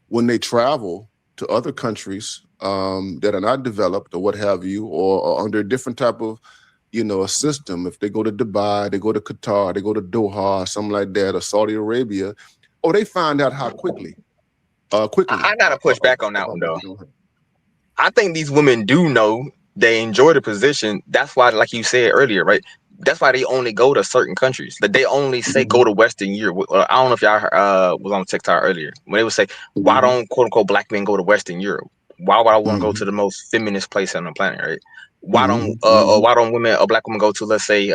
when they travel to other countries that are not developed or what have you, or under a different type of a system. If they go to Dubai, they go to Qatar, they go to Doha, something like that, or Saudi Arabia, they find out how quickly. I gotta push back on that one though. I think these women do know they enjoy the position. That's why, like you said earlier, right? That's why they only go to certain countries. Like they only say go to Western Europe. I don't know if y'all was on TikTok earlier when they would say, "Why don't quote unquote black men go to Western Europe? Why would I want to go to the most feminist place on the planet, right? Why don't women or black women go to, let's say,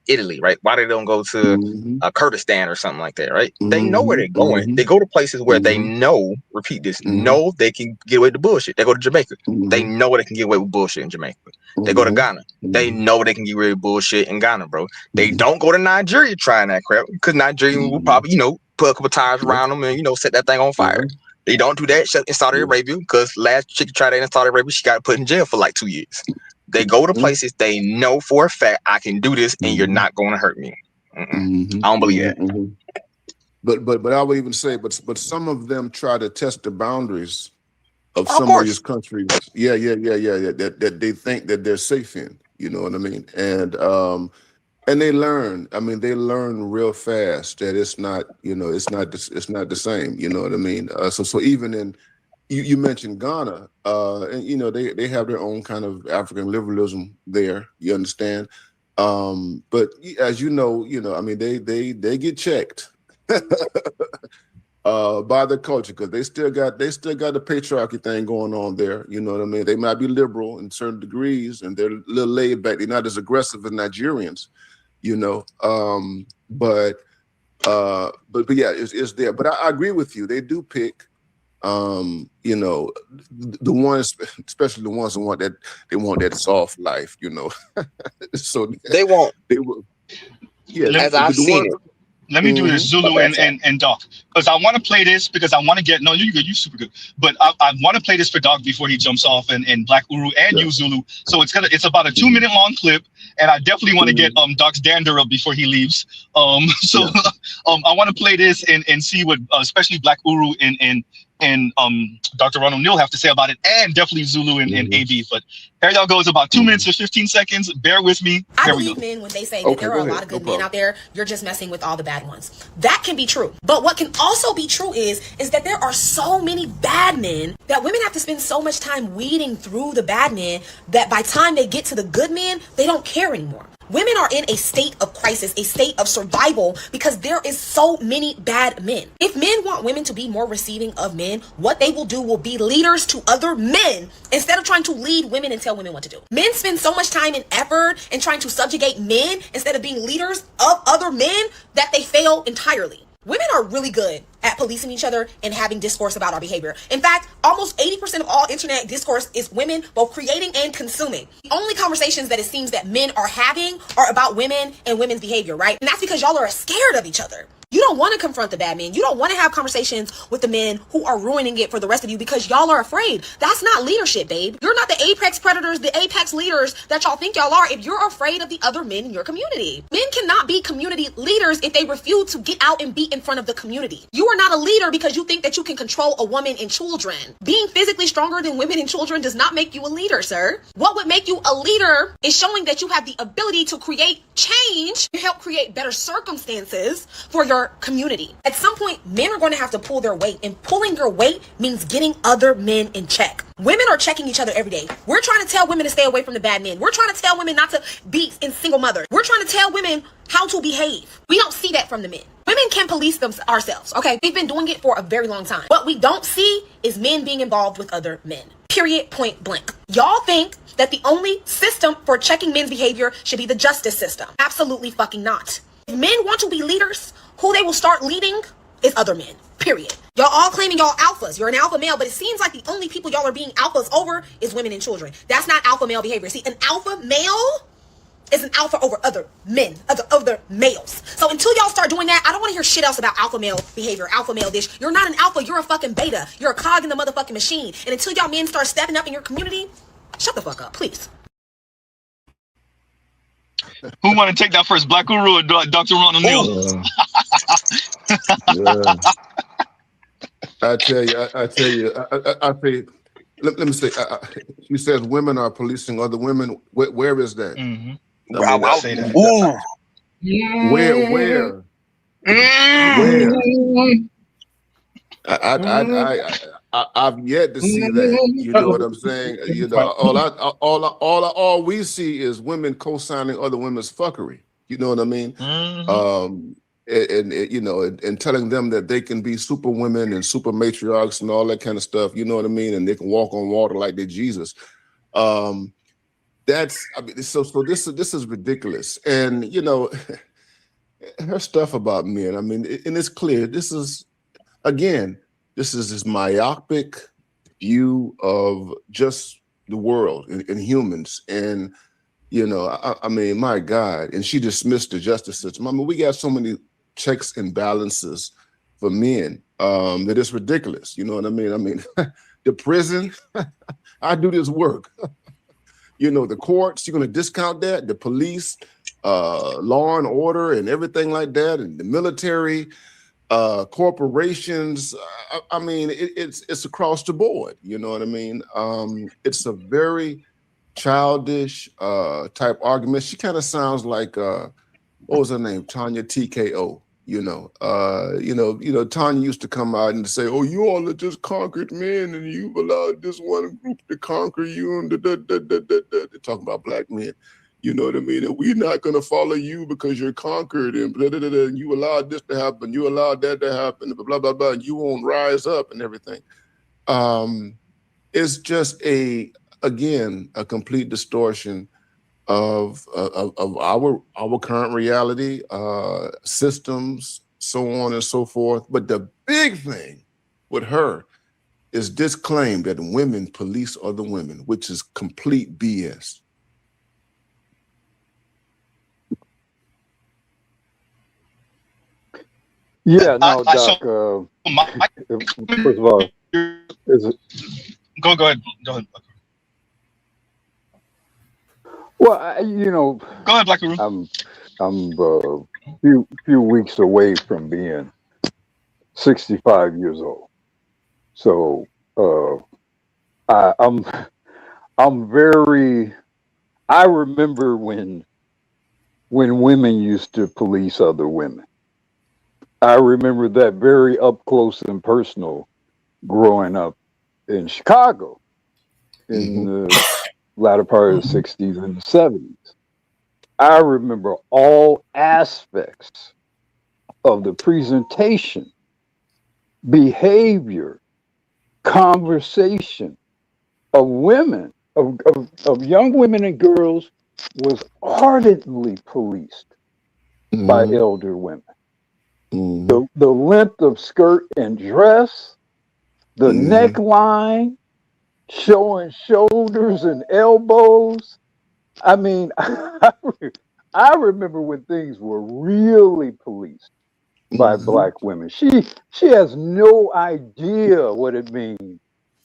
Italy, right? Why they don't go to Kurdistan or something like that, right? They know where they're going. They go to places where they know, repeat this, know they can get away with the bullshit. They go to Jamaica. They know they can get away with bullshit in Jamaica. They go to Ghana. They know they can get away with bullshit in Ghana, bro. They don't go to Nigeria trying that crap because Nigeria will probably, put a couple tires around them and, set that thing on fire. They don't do that in Saudi Arabia because last chick tried that in Saudi Arabia, she got put in jail for like 2 years. They go to places they know for a fact I can do this and you're not going to hurt me. I don't believe that. But I would even say, but some of them try to test the boundaries of some of these countries. Yeah. That they think that they're safe in. You know what I mean? And they learn. I mean, they learn real fast that it's not. It's not the same. You know what I mean? So even in. You mentioned Ghana, and they have their own kind of African liberalism there. You understand, but as I mean, they get checked by the culture because they still got the patriarchy thing going on there. You know what I mean? They might be liberal in certain degrees, and they're a little laid back. They're not as aggressive as Nigerians, but yeah, it's there. But I agree with you. They do pick. The ones, especially the ones who want that soft life, so they will. Yeah, as I've seen it. Let me do this, Zulu and Doc, because I want to play this because I want to get. No, you're good. You're super good. But I want to play this for Doc before he jumps off, and Black Uru and you, Zulu. So it's about a 2-minute long clip, and I definitely want to get Doc's dander up before he leaves. I want to play this and see what especially Black Uru and Dr. Ronald Neal have to say about it, and definitely Zulu and AB. But here y'all go. It's about 2 minutes and 15 seconds. Bear with me. I believe men when they say that there are a lot of good men out there. You're just messing with all the bad ones. That can be true. But what can also be true is that there are so many bad men that women have to spend so much time weeding through the bad men that by the time they get to the good men, they don't care anymore. Women are in a state of crisis, a state of survival, because there is so many bad men. If men want women to be more receiving of men, what they will do will be leaders to other men instead of trying to lead women and tell women what to do. Men spend so much time and effort in trying to subjugate men instead of being leaders of other men that they fail entirely. Women are really good at policing each other and having discourse about our behavior. In fact, almost 80% of all internet discourse is women both creating and consuming. The only conversations that it seems that men are having are about women and women's behavior, right? And that's because y'all are scared of each other. You don't want to confront the bad men. You don't want to have conversations with the men who are ruining it for the rest of you because y'all are afraid. That's not leadership, babe. You're not the apex predators, the apex leaders that y'all think y'all are if you're afraid of the other men in your community. Men cannot be community leaders if they refuse to get out and be in front of the community. You are not a leader because you think that you can control a woman and children. Being physically stronger than women and children does not make you a leader, sir. What would make you a leader is showing that you have the ability to create change and help create better circumstances for your community. At some point, men are going to have to pull their weight, and pulling your weight means getting other men in check. Women are checking each other every day. We're trying to tell women to stay away from the bad men. We're trying to tell women not to be in single mothers. We're trying to tell women how to behave. We don't see that from the men. Women can police ourselves, okay? We've been doing it for a very long time. What we don't see is men being involved with other men. Period, point blank. Y'all think that the only system for checking men's behavior should be the justice system. Absolutely fucking not. If men want to be leaders, who they will start leading is other men. Period. Y'all all claiming y'all alphas. You're an alpha male, but it seems like the only people y'all are being alphas over is women and children. That's not alpha male behavior. See, an alpha male is an alpha over other men, other males. So until y'all start doing that, I don't want to hear shit else about alpha male behavior, alpha male this. You're not an alpha, you're a fucking beta. You're a cog in the motherfucking machine. And until y'all men start stepping up in your community, shut the fuck up, please. Who want to take that first, Black Guru or Dr. Ronald Neal? Yeah. I tell you, let me say, she says women are policing other women. Where is that? Mm-hmm. I'll say that. Where? I've yet to see that. You know what I'm saying? You know, all we see is women co-signing other women's fuckery. You know what I mean? Mm-hmm. And you know, and telling them that they can be super women and super matriarchs and all that kind of stuff. You know what I mean? And they can walk on water like they're Jesus. That's, I mean, so this is ridiculous. And you know, her stuff about men. I mean, and it's clear. This is this myopic view of just the world and humans. And you know, I mean, my God. And she dismissed the justice system. I mean, we got so many checks and balances for men that it's ridiculous. You know what I mean? I mean, the prison, I do this work. You know, the courts, you're going to discount that? The police, law and order and everything like that, and the military, corporations. I mean, it's across the board. You know what I mean? It's a very childish type argument. She kind of sounds like what was her name? Tanya TKO. You know, Tanya used to come out and say, "Oh, you all are just conquered men, and you've allowed this one group to conquer you." And they're talking about black men. You know what I mean? And we're not going to follow you because you're conquered, and blah, blah, blah, blah, and you allowed this to happen, you allowed that to happen, blah blah blah blah. And you won't rise up and everything. It's just a complete distortion of our current reality, systems, so on and so forth. But the big thing with her is this claim that women police other women, which is complete BS. Yeah, no, Doc. First of all, is it? Go ahead. Well, you know, go ahead, Black Guru. I'm few weeks away from being 65 years old, so I'm very. I remember when women used to police other women. I remember that very up close and personal growing up in Chicago in the latter part of the 60s and the 70s. I remember all aspects of the presentation, behavior, conversation of women, of young women and girls was ardently policed by elder women. The length of skirt and dress, the neckline, showing shoulders and elbows. I mean, I remember when things were really policed by black women. She has no idea what it means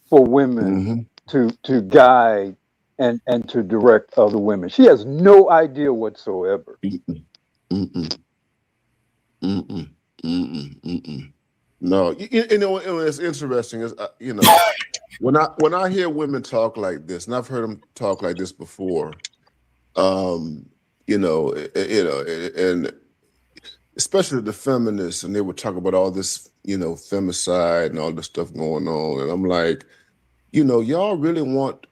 for women to guide and to direct other women. She has no idea whatsoever. No, you know, it's interesting. Is when I hear women talk like this, and I've heard them talk like this before, and especially the feminists, and they would talk about all this, femicide and all this stuff going on, and I'm like, y'all really want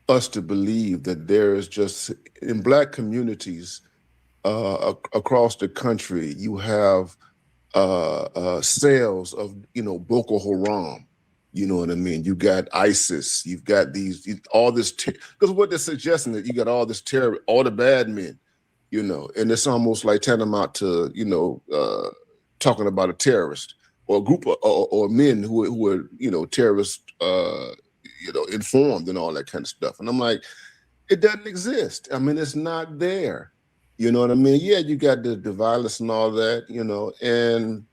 us to believe that there is just in black communities across the country, you have cells of Boko Haram, you know what I mean? You got ISIS, you've got all this, because what they're suggesting that you got all this terror, all the bad men, and it's almost like tantamount to talking about a terrorist or a group of or men who are terrorist informed and all that kind of stuff. And I'm like, it doesn't exist. I mean, it's not there. You know what I mean? Yeah, you got the violence and all that, and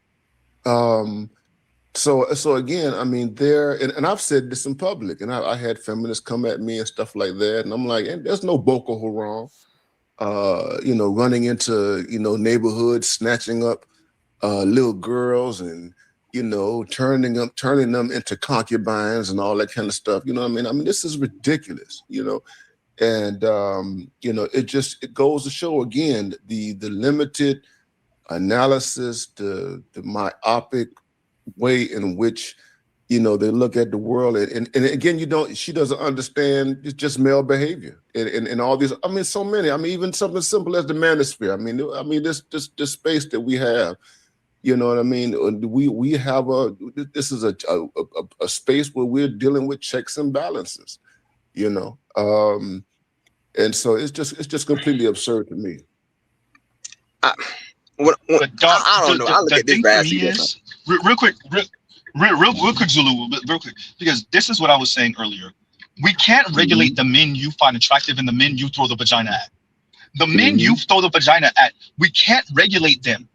so again, I mean, and I've said this in public, and I had feminists come at me and stuff like that, and I'm like, and there's no Boko Haram, running into neighborhoods, snatching up little girls and turning them into concubines and all that kind of stuff. You know what I mean? I mean, this is ridiculous, and it goes to show again the limited analysis, the myopic way in which they look at the world, and again, she doesn't understand just male behavior and all these. I mean, so many. I mean, even something simple as the manosphere. I mean, this space that we have. You know what I mean? We have this is a space where we're dealing with checks and balances. And so it's just completely absurd to me. I don't know. I look at this bad is real quick, Zulu, real quick, because this is what I was saying earlier. We can't regulate the men you find attractive and the men you throw the vagina at. The men you throw the vagina at, we can't regulate them,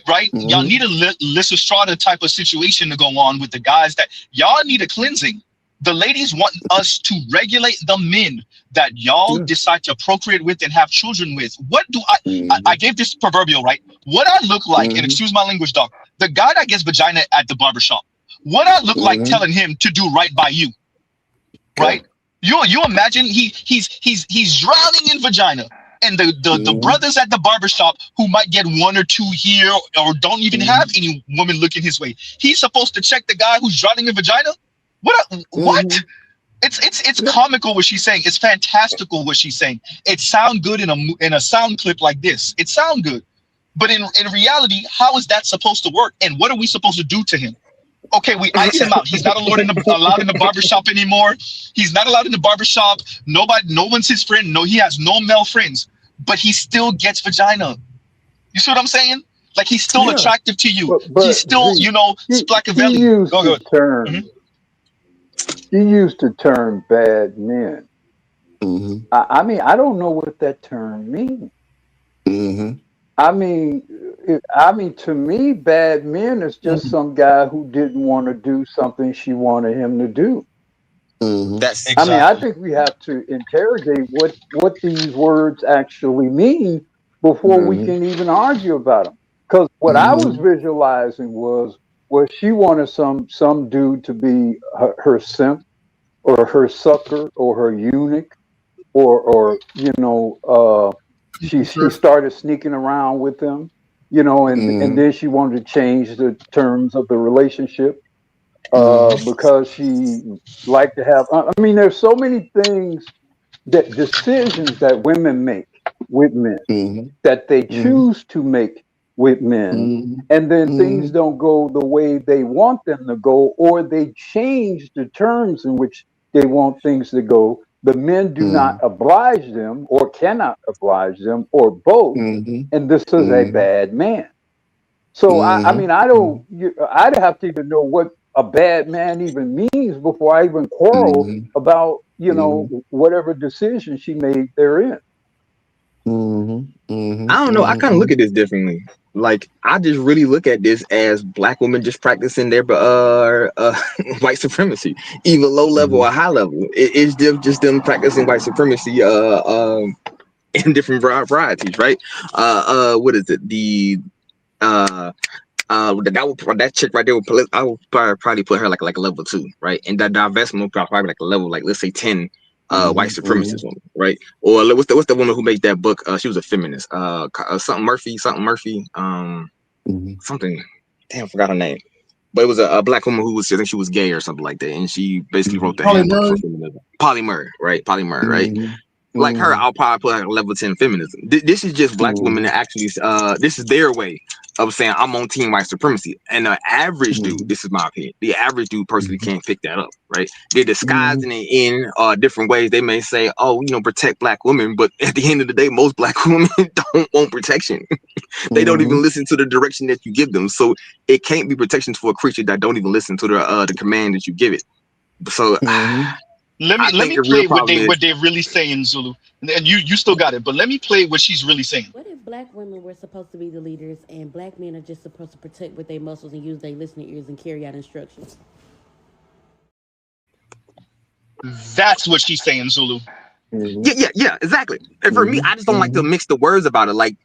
right? Y'all need a Lysistrata type of situation to go on with the guys that y'all need a cleansing. The ladies want us to regulate the men that y'all decide to procreate with and have children with. What do I gave this proverbial, right? What I look like, and excuse my language, dog, the guy that gets vagina at the barbershop, what I look like telling him to do right by you, right? You imagine he's drowning in vagina, and the brothers at the barbershop who might get one or two here or don't even have any woman looking his way, he's supposed to check the guy who's drowning in vagina? What? It's comical what she's saying. It's fantastical what she's saying. It sounds good in a sound clip like this. It sounds good, but in reality, how is that supposed to work? And what are we supposed to do to him? Okay, we ice him out. He's not allowed in the barbershop anymore. He's not allowed in the barbershop. No one's his friend. No, he has no male friends, but he still gets vagina. You see what I'm saying? Like, he's still attractive to you. But he's still, Splackavelli. Go ahead. She used the term bad men. I mean, I don't know what that term means. I mean, to me, bad men is just some guy who didn't want to do something she wanted him to do. That's exactly. I mean, I think we have to interrogate what these words actually mean before we can even argue about them. Because what I was visualizing was she wanted some dude to be her simp or her sucker or her eunuch or she started sneaking around with him, and then she wanted to change the terms of the relationship because she liked to have. I mean, there's so many decisions that women make with men that they choose to make with men, and then things don't go the way they want them to go, or they change the terms in which they want things to go. The men do not oblige them or cannot oblige them or both, and this is a bad man. So I mean, I don't. I'd have to even know what a bad man even means before I even quarrel about whatever decision she made therein. I don't know. I kind of look at this differently. Like, I just really look at this as black women just practicing their white supremacy, either low level or high level. It's just them practicing white supremacy in different varieties, right? What is it? That chick right there I would probably put her like a level 2, right? And that divestment would probably like a level, like, let's say 10 white supremacist woman, right? Or what's the woman who made that book? She was a feminist. Something Murphy. Something. Damn, I forgot her name. But it was a black woman who was, I think she was gay or something like that, and she basically wrote the handbook for feminism. Polly Murray, right? Right? Like her, I'll probably put like a level 10 feminism. This is just black women that actually, this is their way of saying I'm on team white supremacy. And the average dude, this is my opinion, the average dude personally can't pick that up, right? They're disguising it in different ways. They may say, oh, protect black women, but at the end of the day, most black women don't want protection. They don't even listen to the direction that you give them. So it can't be protection for a creature that don't even listen to the command that you give it. So let me play what they're really saying, Zulu. And you still got it, but let me play what she's really saying. What if black women were supposed to be the leaders and black men are just supposed to protect with their muscles and use their listening ears and carry out instructions? That's what she's saying, Zulu. Yeah, exactly. And for me, I just don't like to mix the words about it. Like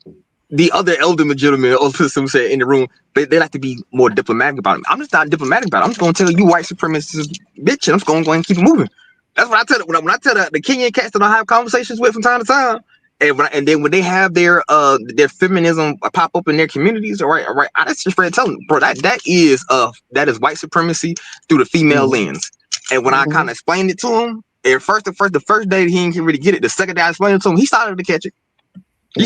the other elder gentlemen, also some said in the room, they like to be more diplomatic about it. I'm just not diplomatic about it. I'm just going to tell you white supremacist bitch, and I'm just going to go and keep it moving. That's what I tell when I tell the Kenyan cats that I have conversations with from time to time, and then when they have their feminism pop up in their communities, all right, I just straight tell them, bro, that is white supremacy through the female lens. And when I kind of explained it to him, the first day he didn't really get it. The second day I explained it to him, he started to catch it. I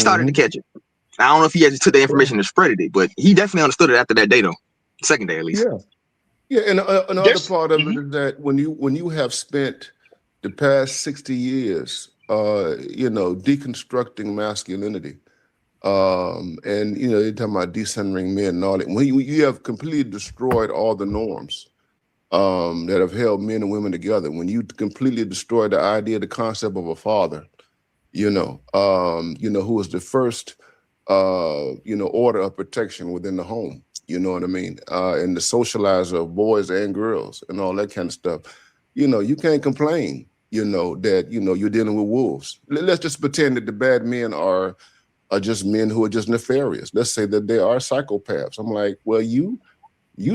don't know if he actually took the information and spread it, but he definitely understood it after that day, though. Second day, at least. Yeah. And another part of it is that when you have spent the past 60 years, deconstructing masculinity, and you're talking about decentering men and all that. When you have completely destroyed all the norms that have held men and women together, when you completely destroy the idea, the concept of a father, who was the first, order of protection within the home, you know what I mean? And the socializer of boys and girls and all that kind of stuff. You can't complain, that, you're dealing with wolves. Let's just pretend that the bad men are just men who are just nefarious. Let's say that they are psychopaths. I'm like, well, you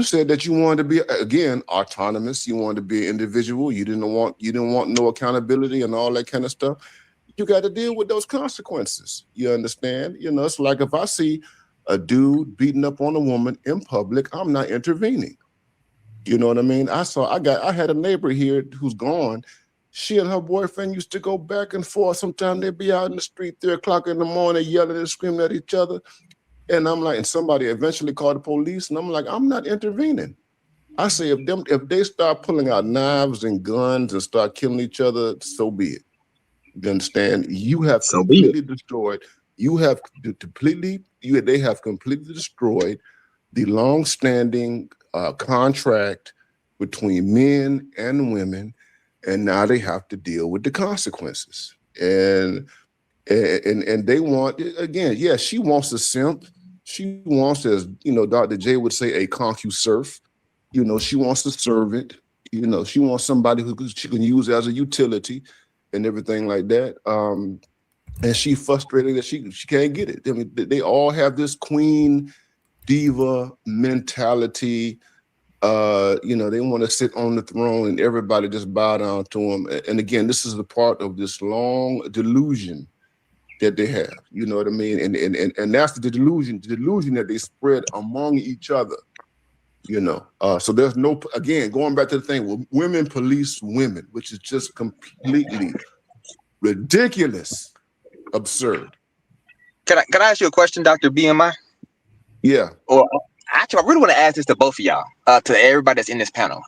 said that you wanted to be, again, autonomous. You wanted to be an individual. You didn't want no accountability and all that kind of stuff. You got to deal with those consequences. You understand? It's like if I see a dude beating up on a woman in public, I'm not intervening. You know what I mean? I had a neighbor here who's gone. She and her boyfriend used to go back and forth. Sometimes they'd be out in the street 3 o'clock in the morning, yelling and screaming at each other. And I'm like, and somebody eventually called the police, and I'm like, I'm not intervening. I say, if they start pulling out knives and guns and start killing each other, so be it. You understand? You have completely destroyed. They have completely destroyed the long-standing contract between men and women, and now they have to deal with the consequences. And they want, again, yeah, she wants a simp. She wants, as Dr. J would say, a CompuServe. She wants a servant. She wants somebody who she can use as a utility and everything like that. And she frustrated that she can't get it. I mean, they all have this queen diva mentality. They want to sit on the throne and everybody just bow down to them. And again, this is a part of this long delusion that they have. You know what I mean? And that's the delusion that they spread among each other. So there's no, again, going back to the thing, well, women police women, which is just completely ridiculous, absurd. Can I ask you a question, Dr. BMI? Yeah. Or actually, I really want to ask this to both of y'all, to everybody that's in this panel.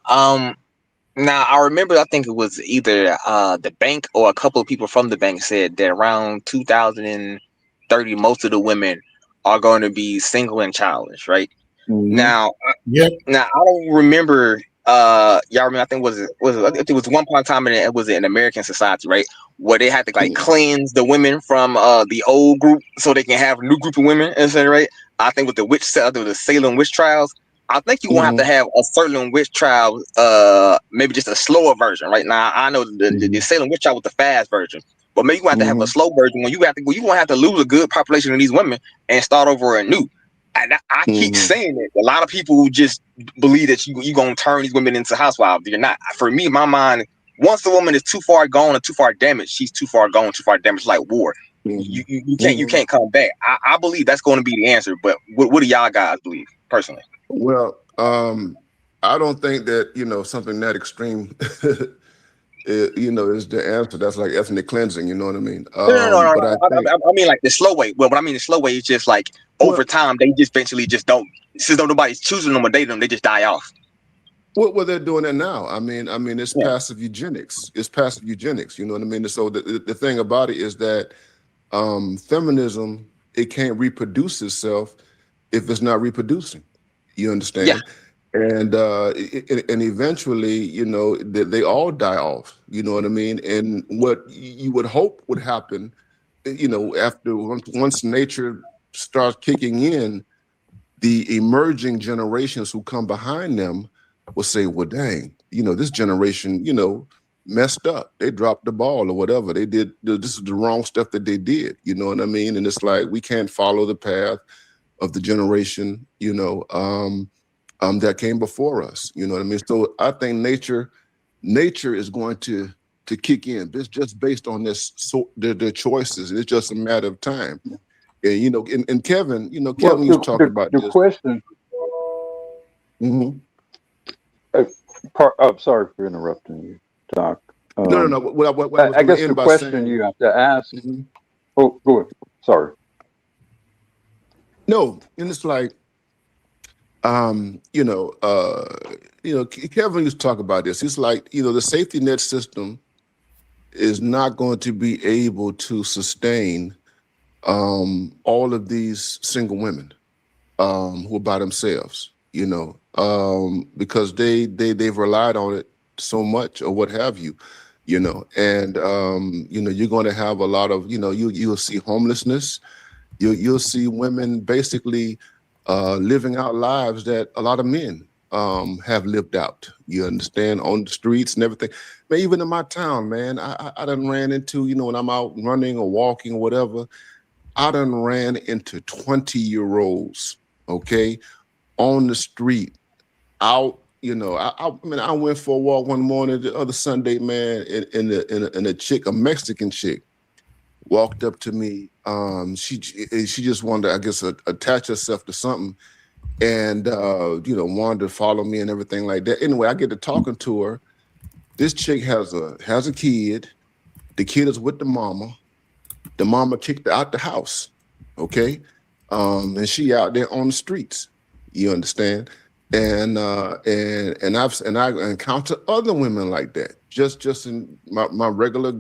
Now, I remember, I think it was either the bank or a couple of people from the bank said that around 2030, most of the women are going to be single and childless, right? Mm-hmm. Now, Yep. now I don't remember. Y'all remember? I think I think it was one point in time it was in American society, right, where they had to like cleanse the women from the old group so they can have a new group of women, and so, right? I think with the Salem witch trials, I think you won't have to have a certain witch trial, maybe just a slower version, right? Now I know the Salem witch trial was the fast version, but maybe you have to have a slow version when you won't have to lose a good population of these women and start over anew. And I keep saying that a lot of people just believe that you gonna turn these women into housewives. You're not. For me, in my mind, once a woman is too far gone or too far damaged, she's too far gone, too far damaged, like war. You can't come back. I believe that's going to be the answer. But what do y'all guys believe personally? Well, I don't think that something that extreme, is the answer. That's like ethnic cleansing. You know what I mean? No. But I mean like the slow way. Well, what I mean the slow way is just like over time they just eventually just don't. Since nobody's choosing them or dating them, they just die off. Well, they're doing that now. I mean, it's passive eugenics. It's passive eugenics. You know what I mean? So the thing about it is that feminism, it can't reproduce itself if it's not reproducing. You understand? Yeah. And eventually, they all die off. You know what I mean? And what you would hope would happen, after once nature starts kicking in, the emerging generations who come behind them will say, well, dang, this generation, messed up. They dropped the ball or whatever. They did. This is the wrong stuff that they did. You know what I mean? And it's like, we can't follow the path of the generation, that came before us. You know what I mean? So I think nature is going to kick in. It's just based on this, so their choices. It's just a matter of time. And and Kevin, Kevin used to talk about the this. question. Sorry for interrupting you, Doc. No. What I guess the question you have to ask. Oh, go ahead. Sorry. No, and it's like, Kevin used to talk about this. It's like, the safety net system is not going to be able to sustain all of these single women who are by themselves, because they've relied on it so much or what have you, and you're going to have a lot of, you'll see homelessness. You'll see women basically living out lives that a lot of men have lived out. You understand, on the streets and everything. Man, even in my town, man, I done ran into, when I'm out running or walking or whatever, I done ran into 20-year-olds, okay, on the street, out. I went for a walk one morning, the other Sunday, man, and a chick, a Mexican chick, walked up to me. She just wanted to, I guess, attach herself to something, and wanted to follow me and everything like that. Anyway, I get to talking to her. This chick has a kid. The kid is with the mama. The mama kicked her out the house. Okay, and she out there on the streets. You understand? And I encounter other women like that. Just in my regular,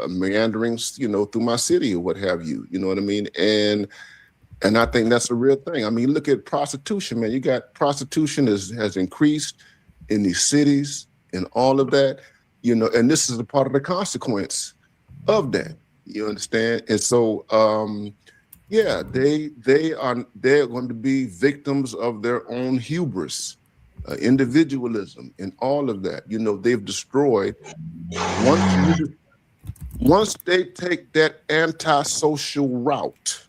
meanderings, through my city or what have you. You know what I mean? And I think that's a real thing. I mean, look at prostitution, man. You got prostitution has increased in these cities and all of that, and this is a part of the consequence of that. You understand? And so, they're going to be victims of their own hubris, individualism, and all of that. They've destroyed. Once they take that antisocial route,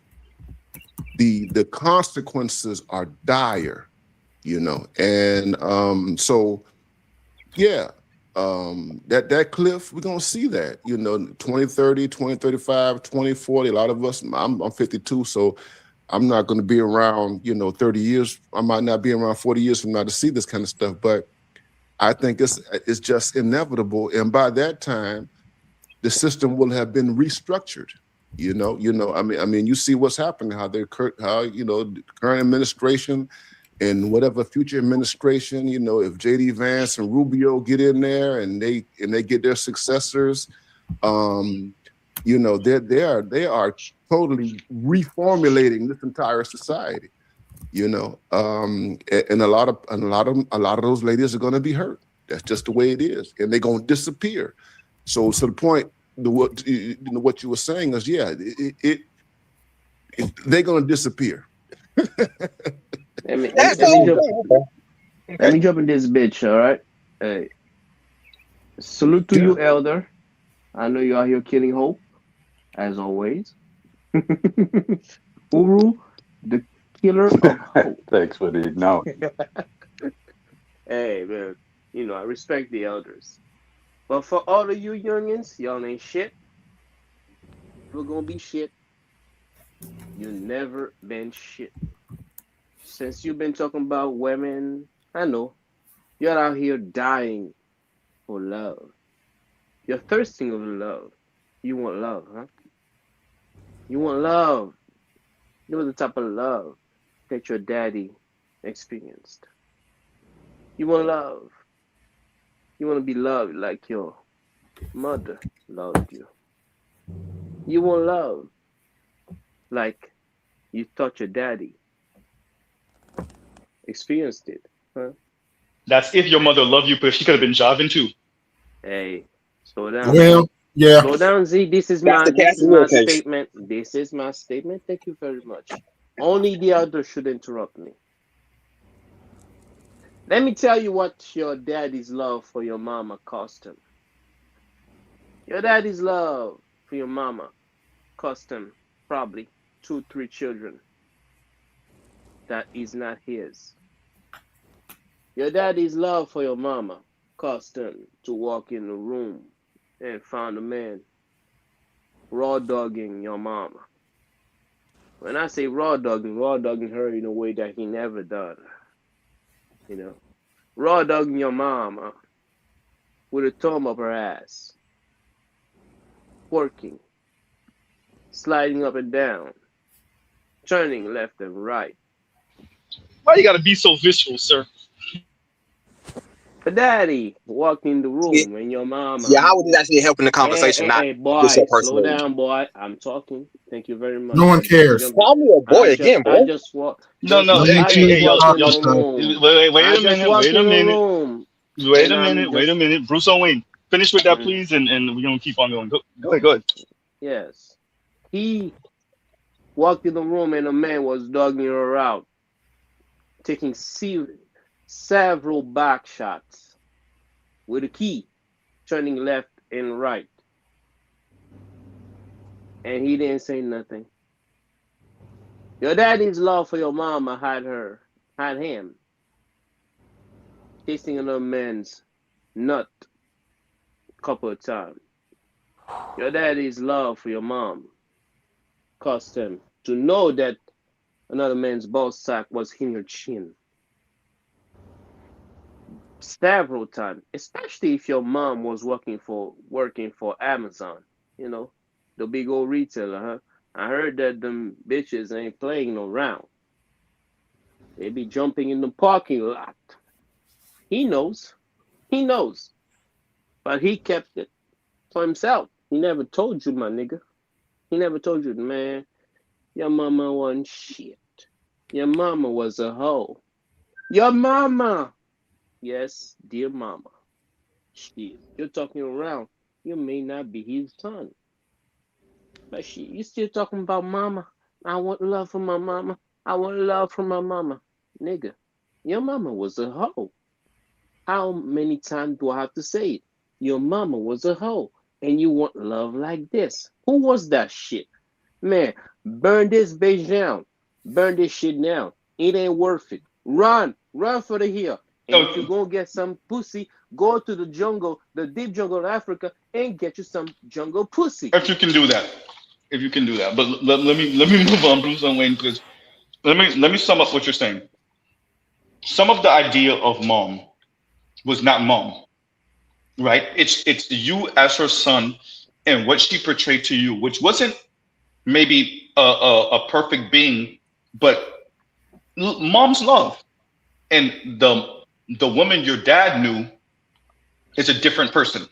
the consequences are dire. And that cliff, we're gonna see that, 2030, 2035, 2040. A lot of us, I'm 52, so I'm not gonna be around, 30 years. I might not be around 40 years from now to see this kind of stuff, but I think it's just inevitable. And by that time, the system will have been restructured. I mean, you see what's happening, how the current administration and whatever future administration, if J.D. Vance and Rubio get in there and they get their successors, they are totally reformulating this entire society. You know, and a lot of those ladies are going to be hurt. That's just the way it is, and they're going to disappear. So to the point, what you were saying is, yeah, they're going to disappear. Let me jump in this bitch, all right? Hey, salute to you, Elder. I know you are here killing hope, as always. Uru, the killer of hope. Thanks for the acknowledgement. Hey, man, you know, I respect the elders. But for all of you youngins, y'all ain't shit. We're gonna be shit. You never been shit. Since you've been talking about women, I know, you're out here dying for love. You're thirsting of love. You want love, huh? You want love. You know the type of love that your daddy experienced. You want love. You want to be loved like your mother loved you. You want love like you thought your daddy experienced it, huh? That's if your mother loved you, but she could have been jiving too. Hey, slow down. Well, yeah. Slow down, Z. This is my statement. This is my statement. Thank you very much. Only the other should interrupt me. Let me tell you what your daddy's love for your mama cost him. Your daddy's love for your mama cost him probably 2-3 children. That is not his. Your daddy's love for your mama cost him to walk in the room and find a man raw dogging your mama. When I say raw dogging her in a way that he never done. You know, raw dogging your mama with a thumb up her ass, working, sliding up and down, turning left and right. Why you gotta be so visceral, sir? But daddy walked in the room and your mama. Yeah, how would it actually help in the conversation? Hey, boy, slow down, boy. I'm talking. Thank you very much. No one cares. Call me a boy again, bro. I just walked. No, hey, y'all. Wait a minute. Bruce Wayne, finish with that, please, and we're gonna keep on going. Go ahead. Yes, he walked in the room and a man was dogging her out, taking several back shots with a key, turning left and right, and he didn't say nothing. Your daddy's love for your mama had him tasting another man's nut a couple of times. Your daddy's love for your mom caused him to know that another man's ball sack was in her chin several times, especially if your mom was working for Amazon, you know, the big old retailer, huh? I heard that them bitches ain't playing no round. They be jumping in the parking lot. He knows. But he kept it for himself. He never told you, my nigga. He never told you, man, your mama wasn't shit. Your mama was a hoe. Your mama. Yes, dear mama. Shit, you're talking around. You may not be his son. But shit, you still talking about mama. I want love from my mama. I want love from my mama. Nigga, your mama was a hoe. How many times do I have to say it? Your mama was a hoe. And you want love like this. Who was that shit? Man, burn this bitch down. Burn this shit down. It ain't worth it. Run for the hill. And if you're going to get some pussy, go to the jungle, the deep jungle of Africa, and get you some jungle pussy. If you can do that. But let me move on, Bruce and Wayne, because let me sum up what you're saying. Some of the idea of mom was not mom, right? It's you as her son and what she portrayed to you, which wasn't maybe a perfect being, but mom's love. And the woman your dad knew is a different person.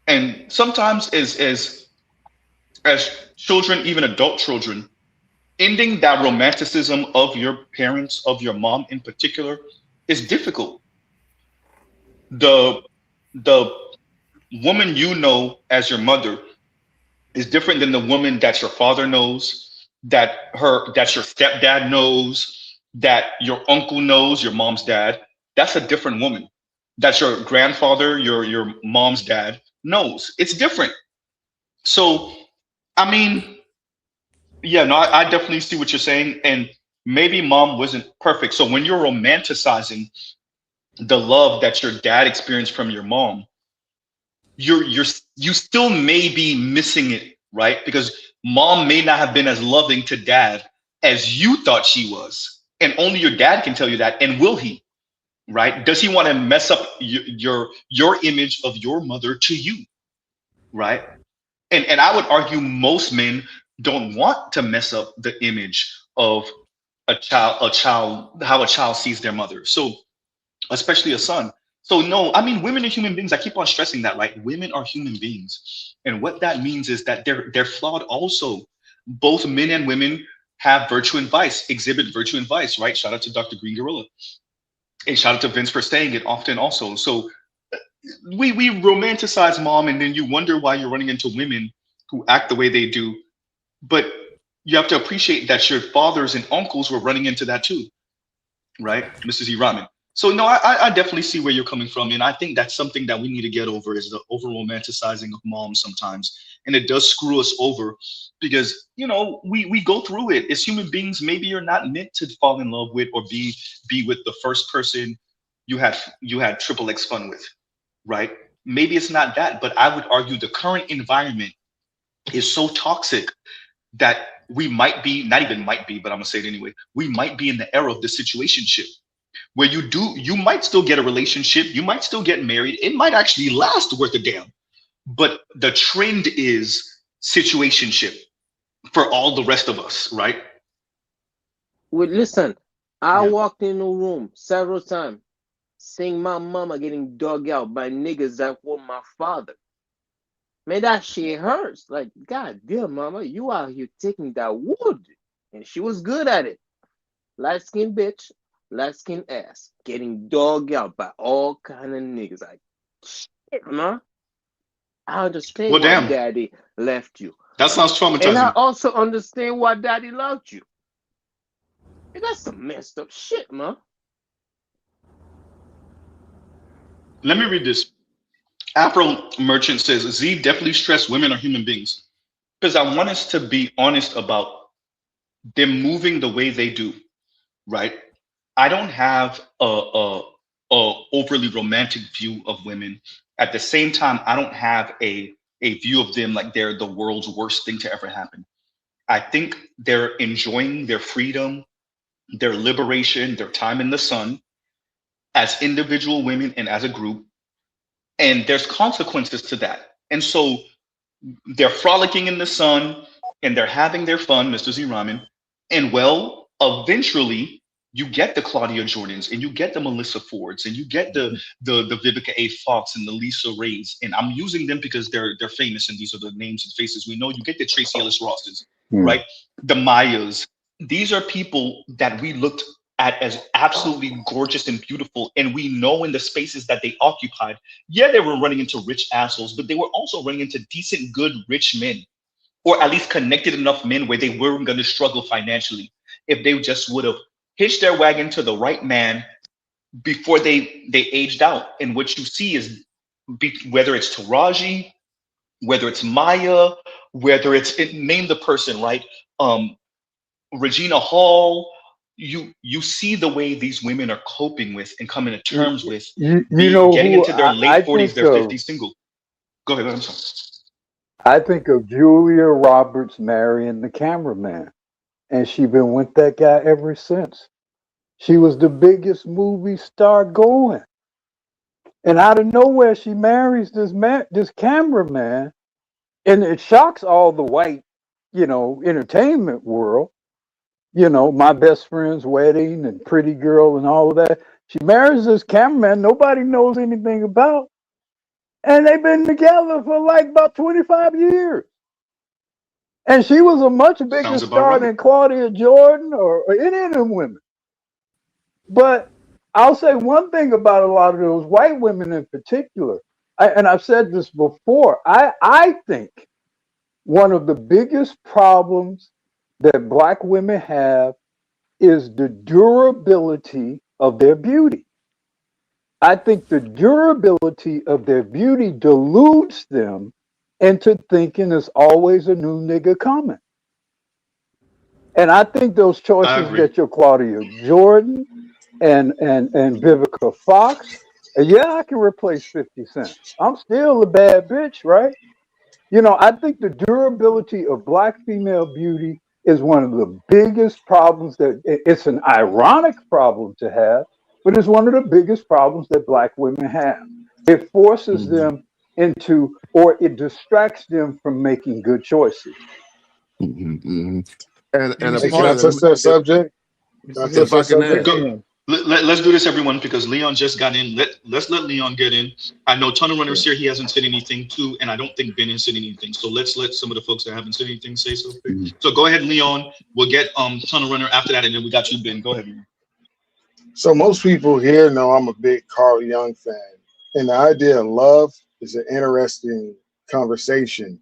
And sometimes as children, even adult children, ending that romanticism of your parents, of your mom in particular, is difficult. The woman you know as your mother is different than the woman that your father knows, that your stepdad knows, that your uncle knows, your mom's dad. That's a different woman. That your grandfather, your mom's dad knows. It's different. So, I mean, yeah, no, I definitely see what you're saying, and maybe mom wasn't perfect. So when you're romanticizing the love that your dad experienced from your mom, you still may be missing it, right? Because mom may not have been as loving to dad as you thought she was, and only your dad can tell you that. And will he? Right? Does he want to mess up your image of your mother to you? Right? And I would argue most men don't want to mess up the image of how a child sees their mother. So especially a son. So no, I mean, women are human beings. I keep on stressing that, right? Women are human beings. And what that means is that they're flawed also. Both men and women have virtue and vice, exhibit virtue and vice, right? Shout out to Dr. Green Gorilla. And shout out to Vince for saying it often also. So we romanticize mom, and then you wonder why you're running into women who act the way they do. But you have to appreciate that your fathers and uncles were running into that too, right? Mrs. E. Rahman. So no, I definitely see where you're coming from, and I think that's something that we need to get over, is the over romanticizing of mom sometimes, and it does screw us over because we go through it as human beings. Maybe you're not meant to fall in love with or be with the first person you had triple X fun with, right? Maybe it's not that, but I would argue the current environment is so toxic that we might be, not even might be, but I'm gonna say it anyway, we might be in the era of the situationship, where you might still get a relationship, you might still get married, it might actually last worth a damn, but the trend is situationship for all the rest of us, right? Well, listen, I walked in the room several times seeing my mama getting dug out by niggas that were my father. Man, that shit hurts. Like, God damn, mama, you out here taking that wood. And she was good at it. Light-skinned bitch, light-skinned ass, getting dug out by all kind of niggas. Like, shit, man. I understand why daddy left you. That sounds traumatizing. And I also understand why daddy loved you. And that's some messed up shit, man. Let me read this. Afro Merchant says, Z definitely stressed women are human beings. Because I want us to be honest about them moving the way they do, right? I don't have a overly romantic view of women. At the same time, I don't have a view of them like they're the world's worst thing to ever happen. I think they're enjoying their freedom, their liberation, their time in the sun as individual women and as a group. And there's consequences to that. And so they're frolicking in the sun and they're having their fun, Mr. Z Ramen. And well, eventually you get the Claudia Jordans and you get the Melissa Fords and you get the Vivica A. Fox and the Lisa Rays. And I'm using them because they're famous and these are the names and faces we know. You get the Tracy Ellis Rosses, right? The Mayas. These are people that we looked at as absolutely gorgeous and beautiful. And we know in the spaces that they occupied, yeah, they were running into rich assholes, but they were also running into decent, good, rich men, or at least connected enough men where they weren't going to struggle financially if they just would have hitched their wagon to the right man before they aged out. And what you see is, whether it's Taraji, whether it's Maya, whether it's, name the person, right? Regina Hall, you see the way these women are coping with and coming to terms with getting into their late 40s, their 50s single. Go ahead, I'm sorry. I think of Julia Roberts marrying the cameraman, and she's been with that guy ever since. She was the biggest movie star going, and out of nowhere she marries this cameraman, and it shocks all the white, entertainment world. My Best Friend's Wedding and Pretty Girl and all of that. She marries this cameraman nobody knows anything about. And they've been together for like about 25 years. And she was a much bigger Sounds about star right. than Claudia Jordan or any of them women. But I'll say one thing about a lot of those white women in particular, and I've said this before, I think one of the biggest problems that black women have is the durability of their beauty. I think the durability of their beauty deludes them into thinking there's always a new nigga coming. And I think those I choices agree. that your Claudia Jordan and Vivica Fox, and yeah, I can replace 50 Cent. I'm still a bad bitch, right? You know, I think the durability of black female beauty is one of the biggest problems that it's an ironic problem to have, but it's one of the biggest problems that black women have. It forces them into, or it distracts them from making good choices. And a Hey, can part I of touch them, that subject? Can I touch if I that can subject? add, Go. Let's do this, everyone, because Leon just got in. Let's let Leon get in. I know Tunnel Runner's here. He hasn't said anything too, and I don't think Ben has said anything. So let's let some of the folks that haven't said anything say something. So go ahead, Leon. We'll get Tunnel Runner after that, and then we got you, Ben. Go ahead, Leon. So most people here know I'm a big Carl Jung fan, and the idea of love is an interesting conversation.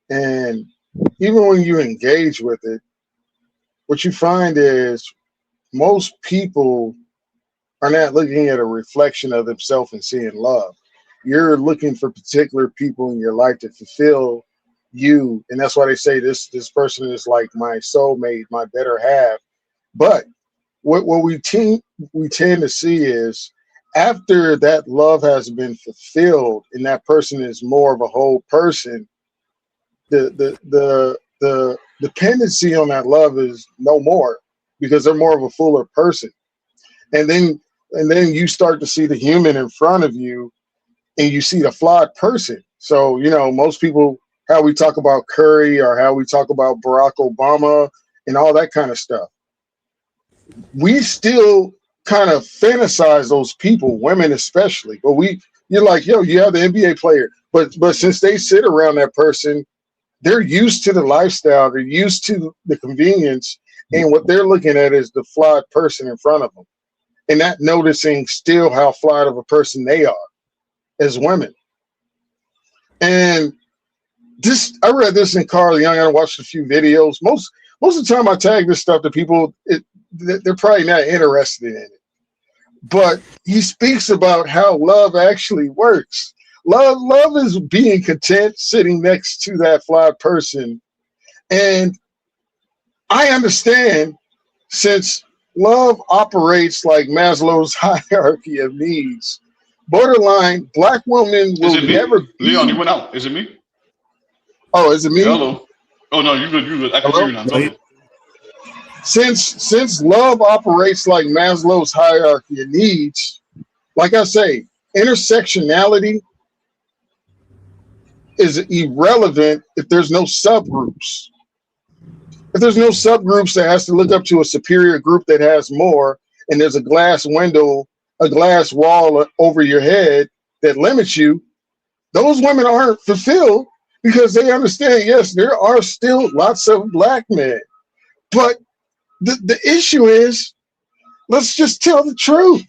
And even when you engage with it, what you find is most people are not looking at a reflection of themselves and seeing love. You're looking for particular people in your life to fulfill you, and that's why they say this person is like my soulmate, my better half. But what we tend to see is after that love has been fulfilled and that person is more of a whole person, the dependency on that love is no more because they're more of a fuller person. And then you start to see the human in front of you and you see the flawed person. So, you know, most people, how we talk about Curry or how we talk about Barack Obama and all that kind of stuff, we still kind of fantasize those people, women especially. But you're like, yo, you have the NBA player, but since they sit around that person, they're used to the lifestyle, they're used to the convenience, and what they're looking at is the flawed person in front of them, and not noticing still how flawed of a person they are as women. And this, I read this in Carl Jung. I watched a few videos. Most of the time, I tag this stuff to people. They're probably not interested in it, but he speaks about how love actually works. Love is being content sitting next to that flawed person. And I understand, since love operates like Maslow's hierarchy of needs, borderline black women will never be. Leon, you went out. Is it me? Oh, is it me? Hello. Oh no, you're good. You're good. I can hear you now. Go ahead. Since love operates like Maslow's hierarchy of needs, like I say, intersectionality is irrelevant if there's no subgroups. If there's no subgroups that has to look up to a superior group that has more, and there's a glass window, a glass wall over your head that limits you, those women aren't fulfilled because they understand, yes, there are still lots of black men. But the issue is, let's just tell the truth.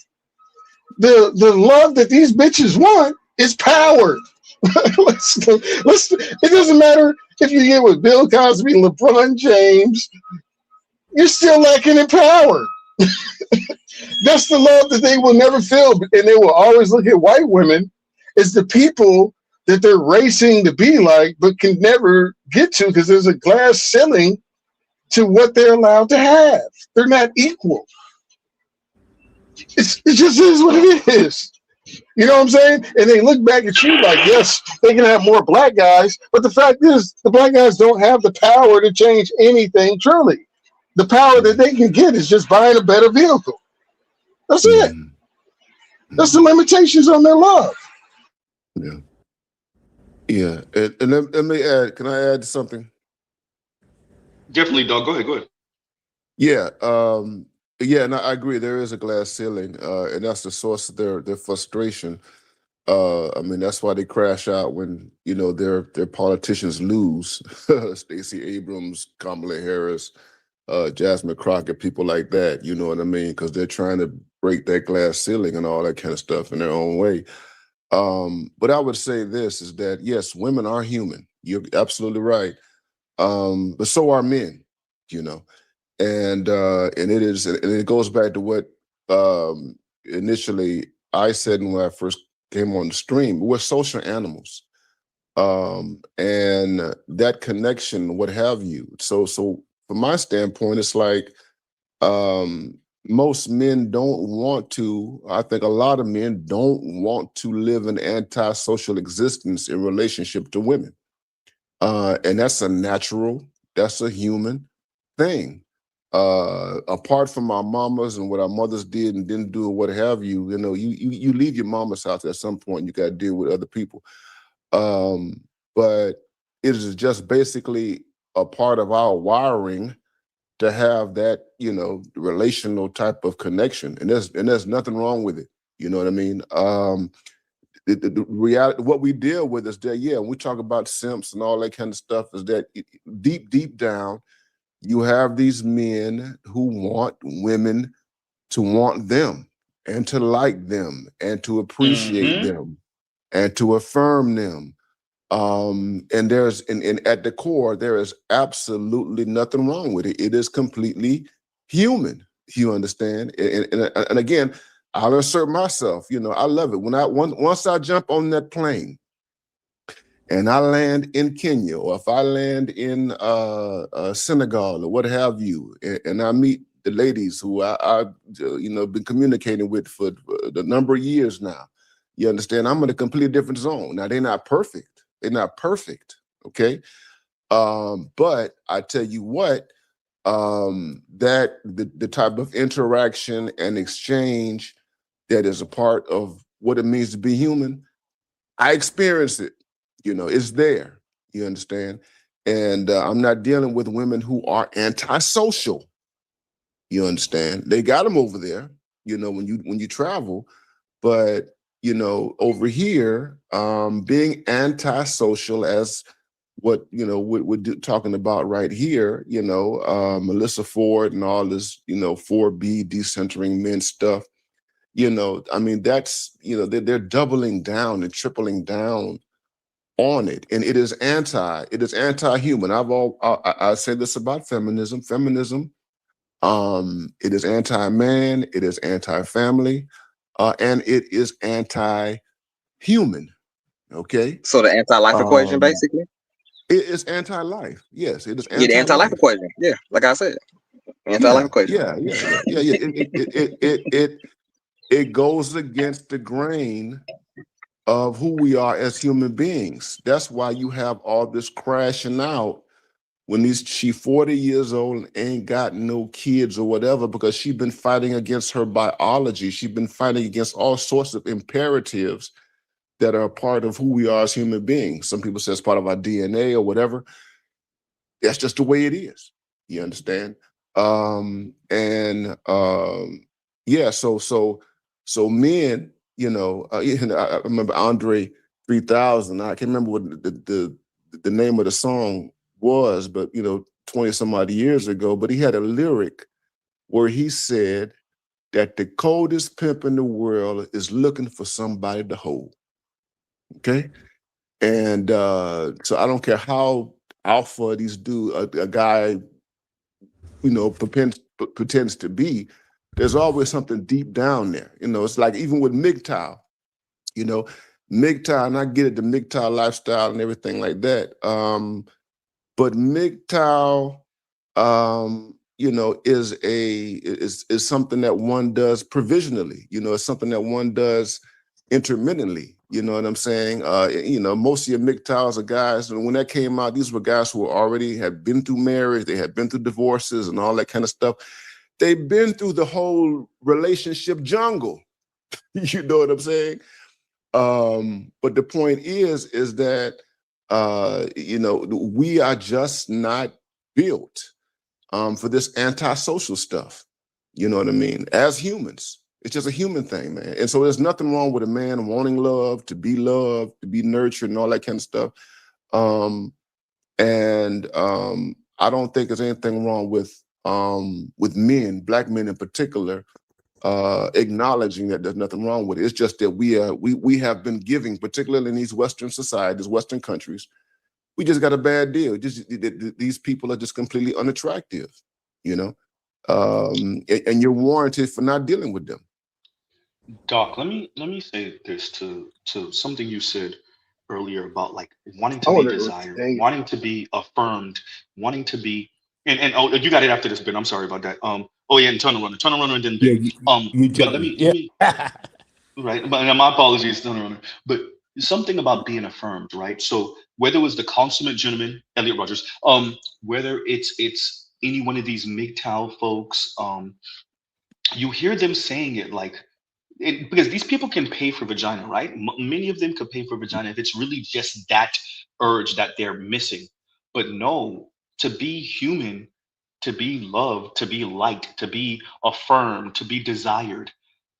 The love that these bitches want is power. It doesn't matter if you get with Bill Cosby, LeBron James, you're still lacking in power. That's the love that they will never feel, and they will always look at white women as the people that they're racing to be like, but can never get to because there's a glass ceiling to what they're allowed to have. They're not equal. It just is what it is. You know what I'm saying? And they look back at you like, yes, they can have more black guys, but the fact is, the black guys don't have the power to change anything truly. The power that they can get is just buying a better vehicle. That's it. That's the limitations on their love. Yeah. And let me add, can I add something? Definitely, dog. Go ahead. Yeah. Yeah, and I agree. There is a glass ceiling, and that's the source of their frustration. I mean, that's why they crash out when, you know, their politicians lose. Stacey Abrams, Kamala Harris, Jasmine Crockett, people like that, you know what I mean? Because they're trying to break that glass ceiling and all that kind of stuff in their own way. But I would say this is that, yes, women are human. You're absolutely right. But so are men, you know. And it goes back to what initially I said when I first came on the stream. We're social animals. And that connection, what have you. So from my standpoint, it's like most men don't want to, I think a lot of men don't want to live an antisocial existence in relationship to women. And that's a natural, that's a human thing. Apart from our mamas and what our mothers did and didn't do or what have you, you know, you leave your mama's house at some point, you got to deal with other people. But it is just basically a part of our wiring to have that, you know, relational type of connection. And there's nothing wrong with it. You know what I mean? The reality, what we deal with is that, yeah, when we talk about simps and all that kind of stuff, is that deep down, you have these men who want women to want them and to like them and to appreciate them and to affirm them. And there's, and at the core, there is absolutely nothing wrong with it. It is completely human. You understand? And again, I'll assert myself. You know, I love it when once I jump on that plane and I land in Kenya, or if I land in Senegal or what have you, and I meet the ladies who I you know, been communicating with for the number of years now. You understand? I'm in a completely different zone. Now, they're not perfect. They're not perfect, okay? But I tell you what, that the type of interaction and exchange that is a part of what it means to be human, I experience it. You know, it's there. You understand? And I'm not dealing with women who are antisocial. You understand? They got them over there, you know, when you travel, but you know, over here, being antisocial, as what, you know, we're talking about right here, you know, Melissa Ford and all this, you know, 4B decentering men stuff, you know, I mean, that's, you know, they're doubling down and tripling down on it. And it is anti-human. I say this about feminism. It is anti-man, it is anti-family, and it is anti-human. Okay. So the anti-life equation, basically. It is anti-life. Yes, it is Yeah, the anti-life equation. Yeah, like I said, anti-life equation. Yeah. It goes against the grain of who we are as human beings. That's why you have all this crashing out when she 40 years old and ain't got no kids or whatever, because she's been fighting against her biology. She's been fighting against all sorts of imperatives that are a part of who we are as human beings. Some people say it's part of our DNA or whatever. That's just the way it is. You understand? Yeah, so men, you know, I remember Andre 3000. I can't remember what the name of the song was, but you know, 20 some odd years ago, but he had a lyric where he said that the coldest pimp in the world is looking for somebody to hold. Okay. And so I don't care how alpha these dudes, a guy, you know, pretends to be, there's always something deep down there. You know, it's like even with MGTOW, you know, MGTOW, and I get it, the MGTOW lifestyle and everything like that. But MGTOW, you know, is something that one does provisionally. You know, it's something that one does intermittently. You know what I'm saying? You know, most of your MGTOWs are guys, and when that came out, these were guys who already had been through marriage, they had been through divorces and all that kind of stuff. They've been through the whole relationship jungle. You know what I'm saying? But the point is that you know, we are just not built for this antisocial stuff. You know what I mean? As humans, It's just a human thing, man. And so there's nothing wrong with a man wanting love, to be loved, to be nurtured, and all that kind of stuff. I don't think there's anything wrong with men, black men in particular, acknowledging that there's nothing wrong with it. It's just that we have been giving, particularly in these Western societies, Western countries, we just got a bad deal. These people are just completely unattractive, you know, and you're warranted for not dealing with them. Doc, let me say this to something you said earlier about like wanting to be desired, wanting to be affirmed, wanting to be and oh, you got it after this bit. I'm sorry about that. Oh yeah, and tunnel runner, and then bit. But let me right. But my apologies, tunnel runner. But something about being affirmed, right? So whether it was the consummate gentleman, Elliot Rogers, whether it's any one of these MGTOW folks, you hear them saying it like. Because these people can pay for vagina, right? Many of them could pay for vagina if it's really just that urge that they're missing. But no, to be human, to be loved, to be liked, to be affirmed, to be desired.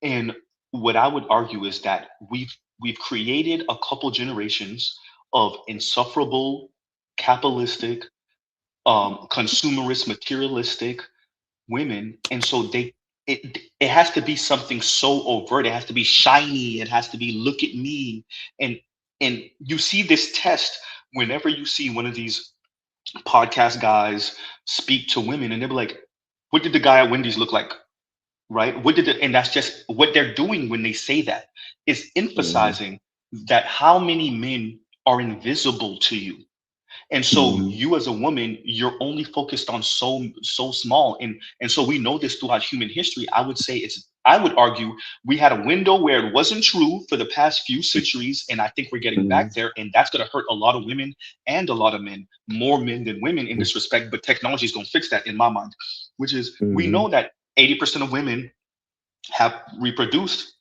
And what I would argue is that we've created a couple generations of insufferable, capitalistic, consumerist, materialistic women, and so it has to be something so overt. It has to be shiny. It has to be look at me. And you see this test whenever you see one of these podcast guys speak to women, and they're like, "What did the guy at Wendy's look like?" Right? And that's just what they're doing when they say that. Is emphasizing that how many men are invisible to you. And so you as a woman, you're only focused on so small. And so we know this throughout human history. I would argue we had a window where it wasn't true for the past few centuries. And I think we're getting back there. And that's going to hurt a lot of women and a lot of men, more men than women in this respect. But technology is going to fix that in my mind, which is we know that 80% of women have reproduced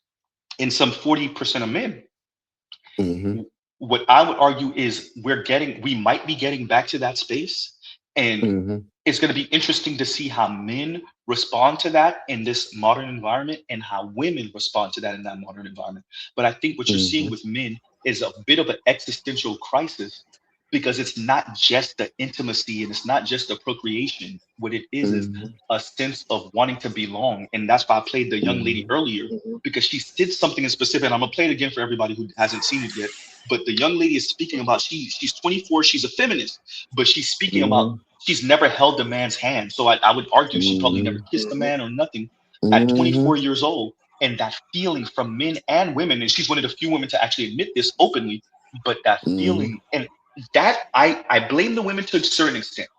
in some 40% of men. What I would argue is we might be getting back to that space, and it's going to be interesting to see how men respond to that in this modern environment and how women respond to that in that modern environment. But I think what you're seeing with men is a bit of an existential crisis, because it's not just the intimacy and it's not just the procreation. What it is a sense of wanting to belong. And that's why I played the young lady earlier, because she did something in specific. And I'm gonna play it again for everybody who hasn't seen it yet. But the young lady is speaking about, she's 24, she's a feminist, but she's speaking about she's never held a man's hand. So I would argue she probably never kissed a man or nothing at 24 years old. And that feeling from men and women, and she's one of the few women to actually admit this openly, but that feeling, and that I blame the women to a certain extent,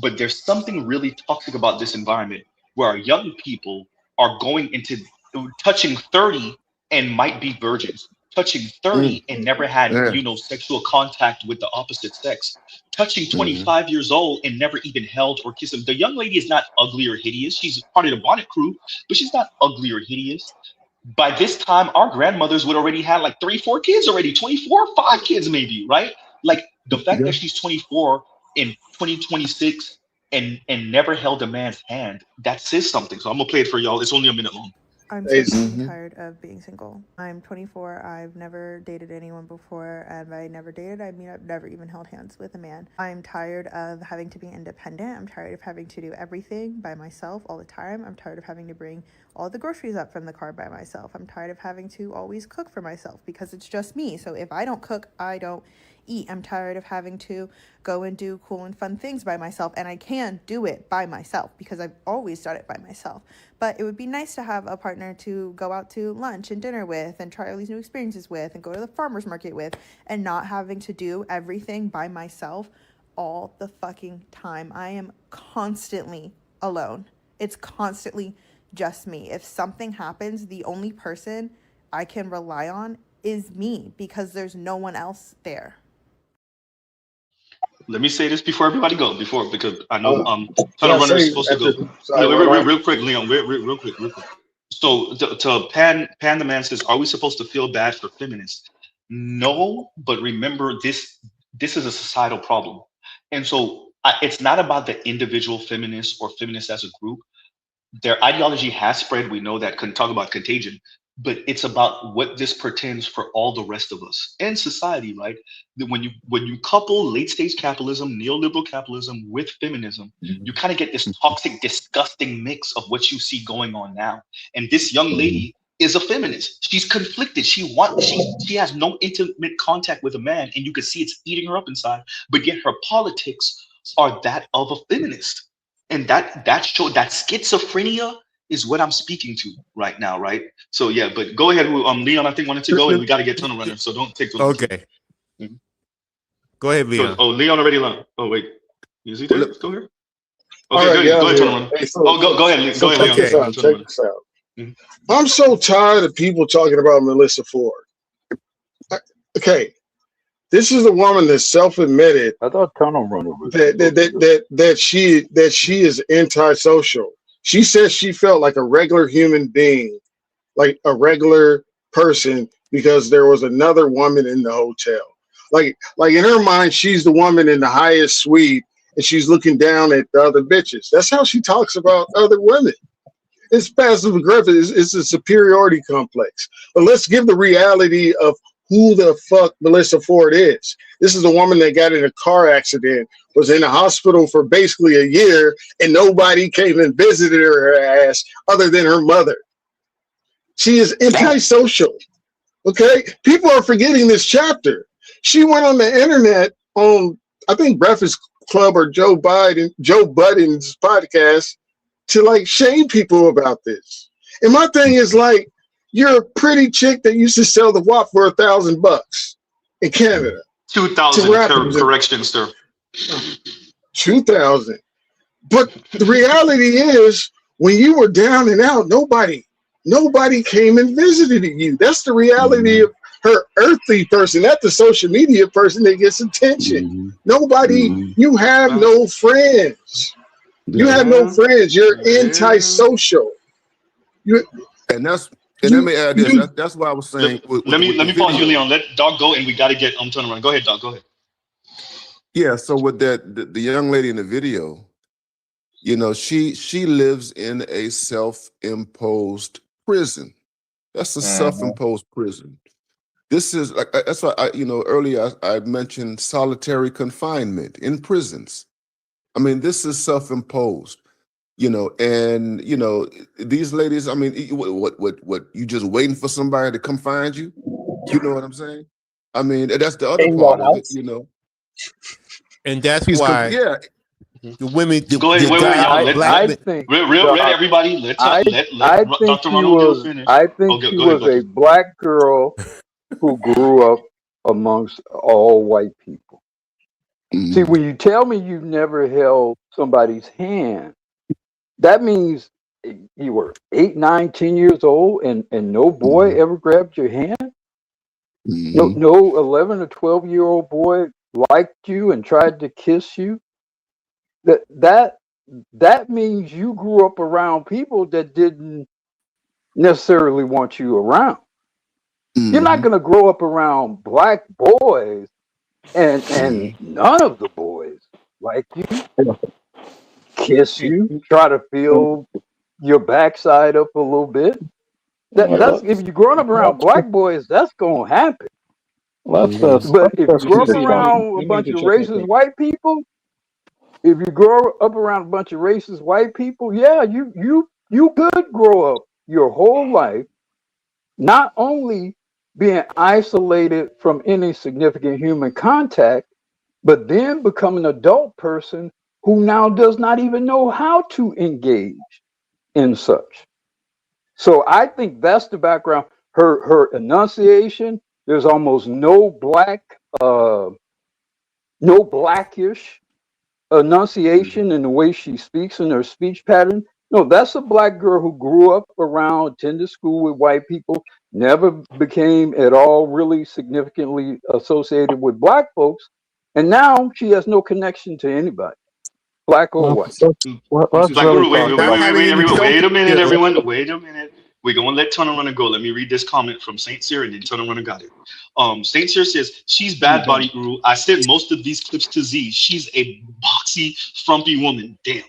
but there's something really toxic about this environment where our young people are going into touching 30 and might be virgins, touching 30 and never had sexual contact with the opposite sex, touching 25 years old and never even held or kissed them. The young lady is not ugly or hideous. She's part of the bonnet crew, but she's not ugly or hideous. By this time, our grandmothers would already have like 3-4 kids already, 24, 5 kids maybe, right? Like the fact that she's 24 in 2026 and never held a man's hand, that says something. So I'm gonna play it for y'all. It's only a minute long. I'm so fucking tired of being single. I'm 24. I've never dated anyone before, and by never dated, I mean I've never even held hands with a man. I'm tired of having to be independent. I'm tired of having to do everything by myself all the time. I'm tired of having to bring all the groceries up from the car by myself. I'm tired of having to always cook for myself because it's just me. So if I don't cook, I don't eat. I'm tired of having to go and do cool and fun things by myself, and I can do it by myself because I've always done it by myself. But it would be nice to have a partner to go out to lunch and dinner with and try all these new experiences with and go to the farmer's market with, and not having to do everything by myself all the fucking time. I am constantly alone. It's constantly just me. If something happens, the only person I can rely on is me because there's no one else there. Let me say this before everybody go, because I know Tunnel Runner is supposed to go. Real quick, Leon, real quick. So to Pan the man says, are we supposed to feel bad for feminists? No, but remember this is a societal problem. And so it's not about the individual feminists or feminists as a group. their ideology has spread. We know that. Can talk about contagion, but it's about what this portends for all the rest of us and society, right? That when you couple late stage capitalism, neoliberal capitalism with feminism, you kind of get this toxic, disgusting mix of what you see going on now. And this young lady is a feminist. She's conflicted. She has no intimate contact with a man, and you can see it's eating her up inside. But yet her politics are that of a feminist, and that schizophrenia is what I'm speaking to right now, right? So yeah, but go ahead. Leon, I think wanted to go, and we got to get tunnel runner, so don't take too long. Okay. Go ahead, Leon. Leon already left. Oh wait, is he there? Still here? Okay, Okay, right, go ahead, tunnel runner. Hey, Go ahead. Go ahead, Leon. Check this out. I'm so tired of people talking about Melissa Ford. Okay, this is a woman that self-admitted. I thought Tunnel Runner was that she is antisocial. She says she felt like a regular human being, like a regular person, because there was another woman in the hotel. Like in her mind, she's the woman in the highest suite, and she's looking down at the other bitches. That's how she talks about other women. It's passive aggressive. It's a superiority complex. But let's give the reality of who the fuck Melissa Ford is. This is a woman that got in a car accident, was in a hospital for basically a year, and nobody came and visited her ass other than her mother. She is antisocial. Okay? People are forgetting this chapter. She went on the internet on, I think, Breakfast Club or Joe Budden's podcast to like shame people about this. And my thing is like, you're a pretty chick that used to sell the WAP for $1,000 in Canada. 2,000 correction, sir. 2,000. But the reality is, when you were down and out, nobody came and visited you. That's the reality of her earthly person, not the social media person that gets attention. Nobody, you have no friends. You have no friends. You're antisocial. Let me add this. That's why I was saying. Let me pause you, Leon. Let Doc go, and we got to get turn around. Go ahead, Doc. Go ahead. Yeah. So with that, the young lady in the video, you know, she lives in a self-imposed prison. That's a self-imposed prison. This is like that's why earlier I mentioned solitary confinement in prisons. I mean, this is self-imposed. And these ladies, I mean, what you just waiting for somebody to come find you? You know what I'm saying? I mean, that's the other part of it, And that's why the women go ahead, real everybody, let Dr. Ronald finish. I think she was a black girl who grew up amongst all white people. See, when you tell me you never held somebody's hand, that means you were 8, 9, 10 years old and no boy ever grabbed your hand? No 11 or 12-year-old boy liked you and tried to kiss you? That means you grew up around people that didn't necessarily want you around. You're not going to grow up around black boys and none of the boys like you, kiss you, try to feel your backside up a little bit. That's if you're growing up around black boys, that's gonna happen. But if you grow up around a bunch of racist white people, yeah, you could grow up your whole life not only being isolated from any significant human contact, but then become an adult person who now does not even know how to engage in such. So I think that's the background. Her enunciation, there's almost no blackish enunciation in the way she speaks in her speech pattern. No, that's a black girl who grew up around, attended school with white people, never became at all really significantly associated with black folks, and now she has no connection to anybody, black or white. Wait a minute, everyone. Wait a minute. We're going to let Tunnel Runner go. Let me read this comment from Saint Cyr, and then Tunnel Runner got it. Saint Cyr says, she's bad body guru. I sent most of these clips to Z. She's a boxy, frumpy woman. Damn.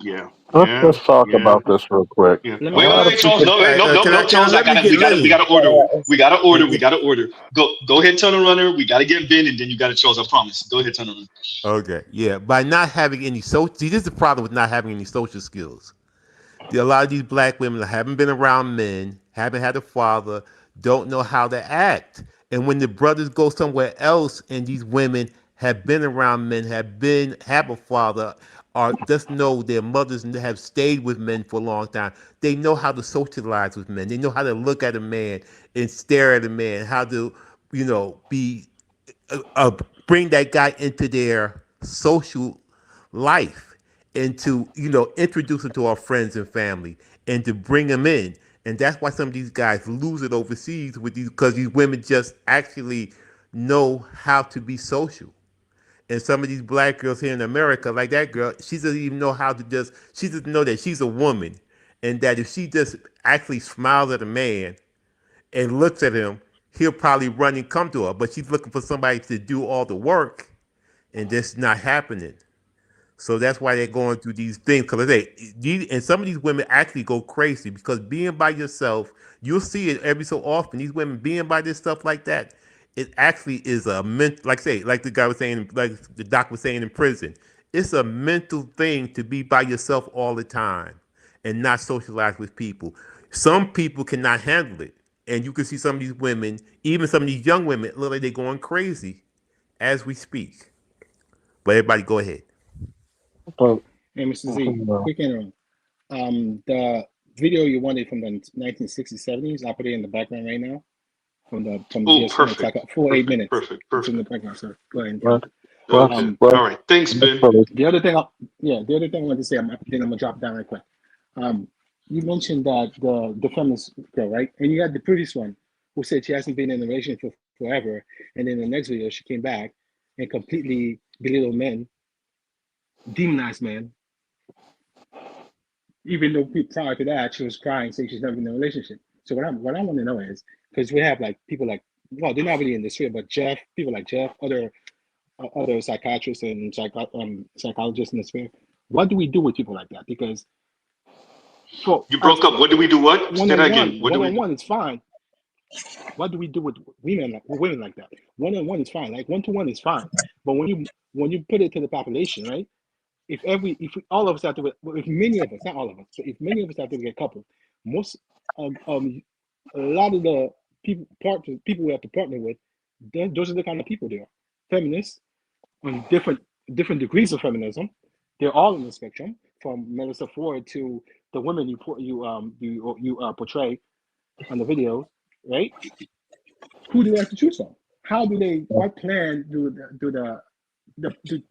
Yeah. Let's talk about this real quick. Yeah. A Wait, lot of Charles. people. No, no, Charles. We gotta order. We gotta order. Go ahead, Tunnel Runner. We gotta get Ben, and then you gotta Charles. I promise. Go ahead, Tunnel Runner. Okay, yeah. By not having any social, see, this is the problem with not having any social skills. A lot of these black women haven't been around men, haven't had a father, don't know how to act. And when the brothers go somewhere else, and these women have been around men, have a father, or just know their mothers have stayed with men for a long time, they know how to socialize with men. They know how to look at a man and stare at a man, how to, be bring that guy into their social life and to introduce them to our friends and family and to bring them in. And that's why some of these guys lose it overseas with these, because these women just actually know how to be social. And some of these black girls here in America, like that girl, she doesn't even know how to she doesn't know that she's a woman, and that if she just actually smiles at a man and looks at him, he'll probably run and come to her. But she's looking for somebody to do all the work, and that's not happening. So that's why they're going through these things. Because and some of these women actually go crazy because being by yourself, you'll see it every so often. These women being by this stuff like that, it actually is a mental, like the guy was saying, like the doc was saying in prison. It's a mental thing to be by yourself all the time and not socialize with people. Some people cannot handle it. And you can see some of these women, even some of these young women, look like they're going crazy as we speak. But everybody go ahead. Hey, Mr. Z, quick interim. The video you wanted from the 1960s, 70s, I'll put it in the background right now. From the perfect. It's like full 8 minutes. Perfect. It's in the background, sir. Go ahead. All right. Thanks, Ben. The other thing, I wanted to say, then I'm gonna drop it down right quick. You mentioned that the feminist girl, right? And you had the previous one who said she hasn't been in a relationship forever, and then the next video she came back and completely belittled men, demonized men, even though prior to that she was crying, saying she's never been in a relationship. So what I want to know is, because we have like people like, well, they're not really in this field, but people like Jeff, other psychiatrists and psychologists in this field. What do we do with people like that? Because you broke up. What do we do? What? Say that again. One-on-one is fine. What do we do with women like that? One-on-one is fine. Like one-to-one is fine. But when you put it to the population, right? If all of us have to, if many of us, not all of us, but if many of us have to get coupled, most a lot of the people we have to partner with, those are the kind of people they are. Feminists on different degrees of feminism. They're all in the spectrum, from Melissa Ford to the women you portray on the videos, right? Who do they have to choose from? How do they? What plan do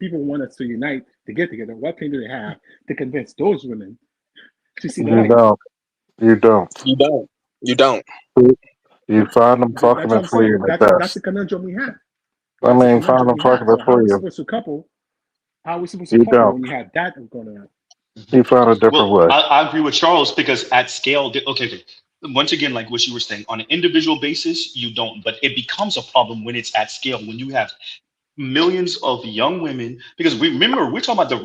people want us to unite to get together? What plan do they have to convince those women to see the light? You don't. You find them talking for you like that. That's the conundrum we have. I mean, find them talking for you. How are we supposed to couple when you have that going on? You found a different way. I agree with Charles, because at scale, okay. Once again, like what you were saying, on an individual basis, you don't, but it becomes a problem when it's at scale, when you have millions of young women, because remember, we're talking about the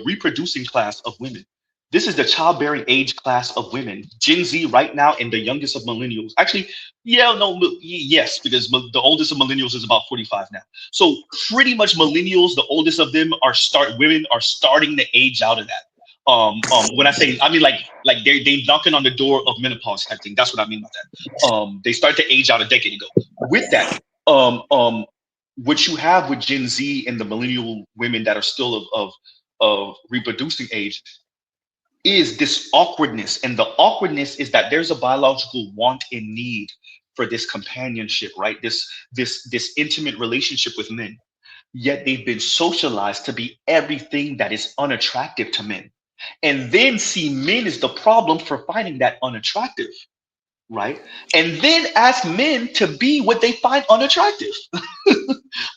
reproducing class of women. This is the childbearing age class of women, Gen Z right now, and the youngest of millennials. Actually, yes, because the oldest of millennials is about 45 now. So pretty much millennials, the oldest of them women are starting to age out of that. When I say, I mean like they knocking on the door of menopause type thing. That's what I mean by that. They start to age out a decade ago. With that, what you have with Gen Z and the millennial women that are still of reproducing age is this awkwardness. And the awkwardness is that there's a biological want and need for this companionship, right? This intimate relationship with men. Yet they've been socialized to be everything that is unattractive to men. And then see men as the problem for finding that unattractive, right? And then ask men to be what they find unattractive,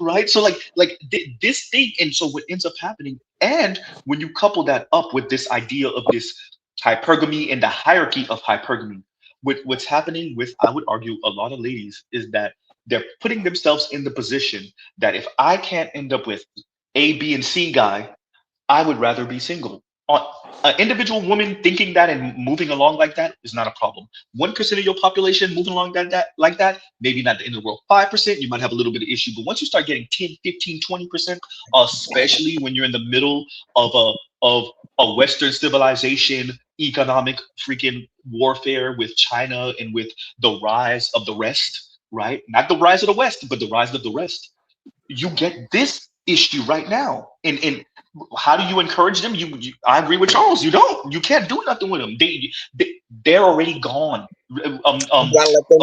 right? So this thing, and so what ends up happening, and when you couple that up with this idea of this hypergamy and the hierarchy of hypergamy, what's happening with, I would argue, a lot of ladies is that they're putting themselves in the position that if I can't end up with A, B, and C guy, I would rather be single. An individual woman thinking that and moving along like that is not a problem. 1% of your population moving along like that, maybe not the end of the world. 5%, you might have a little bit of issue. But once you start getting 10, 15, 20%, especially when you're in the middle of a Western civilization, economic freaking warfare with China and with the rise of the rest, right? Not the rise of the West, but the rise of the rest. You get this issue right now. And how do you encourage them? I agree with Charles. You don't. You can't do nothing with them. They're already gone. You gotta let them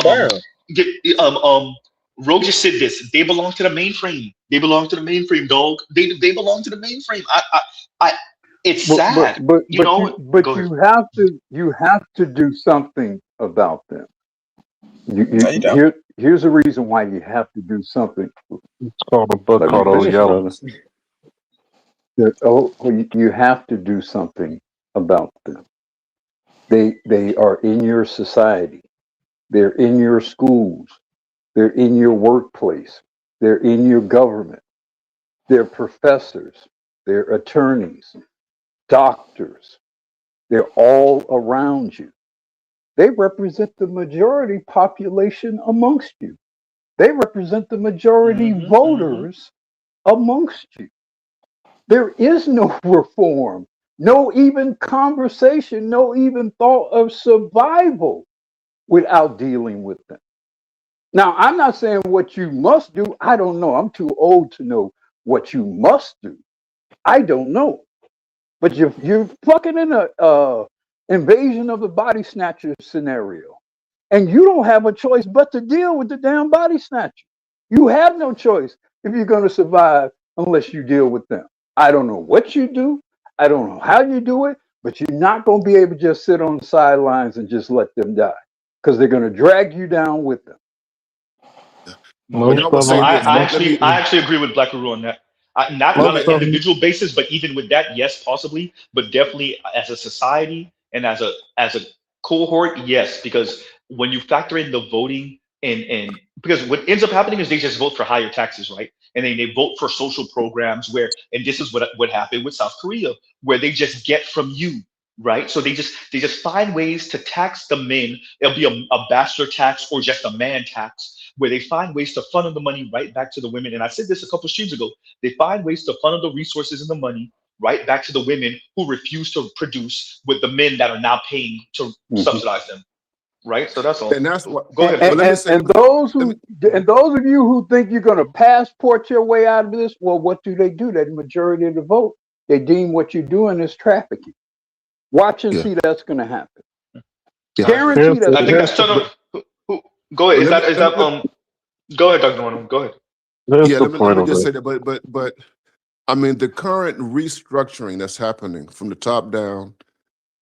down. Rogue just said this. They belong to the mainframe. They belong to the mainframe, dog. They belong to the mainframe. It's sad. But you know. you have to do something about them. Here's a reason why you have to do something. It's called a book called Old Yellow. You have to do something about them. They are in your society. They're in your schools. They're in your workplace. They're in your government. They're professors. They're attorneys, doctors. They're all around you. They represent the majority population amongst you. They represent the majority voters amongst you. There is no reform, no even conversation, no even thought of survival without dealing with them. Now, I'm not saying what you must do. I don't know. I'm too old to know what you must do. I don't know. But you're fucking in a invasion of the body snatcher scenario. And you don't have a choice but to deal with the damn body snatcher. You have no choice if you're going to survive unless you deal with them. I don't know what you do. I don't know how you do it, but you're not going to be able to just sit on the sidelines and just let them die because they're going to drag you down with them. I actually agree with Black Guru on that. Not on an individual basis, but even with that, yes, possibly, but definitely as a society and as a cohort, yes, because when you factor in the voting and because what ends up happening is they just vote for higher taxes, right? And then they vote for social programs and this is what happened with South Korea, where they just get from you, right? So they just find ways to tax the men. It'll be a bachelor tax or just a man tax, where they find ways to funnel the money right back to the women. And I said this a couple of streams ago. They find ways to funnel the resources and the money right back to the women who refuse to produce with the men that are now paying to subsidize them. Right? So that's all. And that's what. Go ahead. And those of you who think you're going to passport your way out of this, well, what do? That majority of the vote, they deem what you're doing as trafficking. Watch and see that's going to happen. Guaranteed. I think that's go ahead. Is that go ahead, Dr. Ronald. Go ahead. Let me just say that, but I mean the current restructuring that's happening from the top down,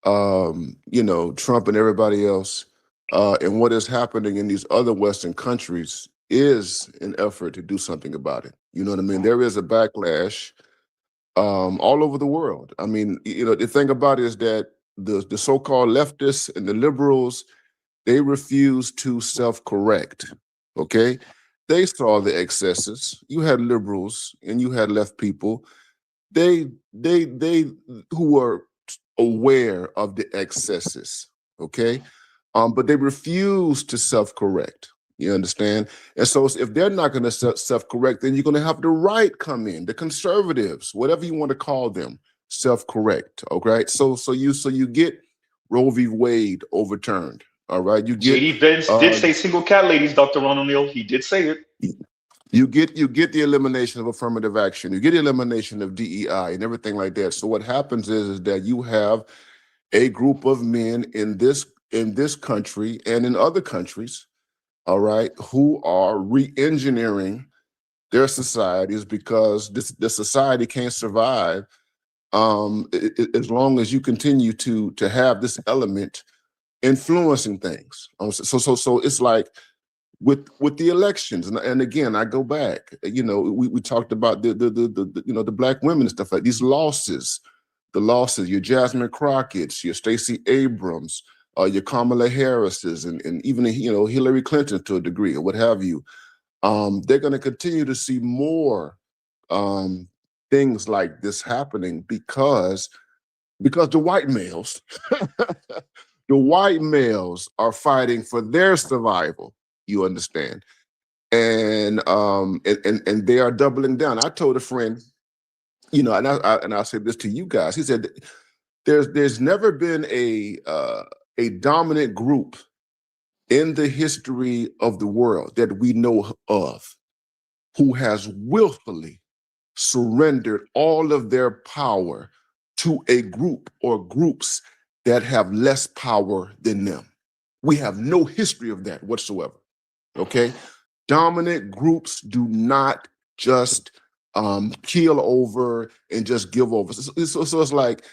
Trump and everybody else, and what is happening in these other Western countries is an effort to do something about it. You know what I mean? There is a backlash all over the world. I mean, the thing about it is that the so-called leftists and the liberals, they refuse to self-correct. Okay, they saw the excesses. You had liberals and you had left people. They who were aware of the excesses. Okay, but they refuse to self-correct. You understand? And so if they're not going to self-correct, then you're going to have the right come in, the conservatives, whatever you want to call them, self-correct. Okay, so you get Roe v. Wade overturned. All right, you get JD Vance did say single cat ladies, Dr. Ronald Neal. He did say it. You get the elimination of affirmative action. You get the elimination of DEI and everything like that. So what happens is that you have a group of men in this country and in other countries, all right, who are re-engineering their societies because the society can't survive as long as you continue to have this element influencing things. So it's like with the elections, and again, I go back. We talked about the black women and stuff like these losses, your Jasmine Crockett's, your Stacey Abrams, your Kamala Harris's, and even Hillary Clinton to a degree, or what have you. They're going to continue to see more things like this happening because because the white males, the white males are fighting for their survival. You understand? And they are doubling down. I told a friend, you know, and I'll say this to you guys. He said, there's never been a dominant group in the history of the world that we know of who has willfully surrendered all of their power to a group or groups that have less power than them. We have no history of that whatsoever. Okay? Dominant groups do not just keel over and just give over. So it's like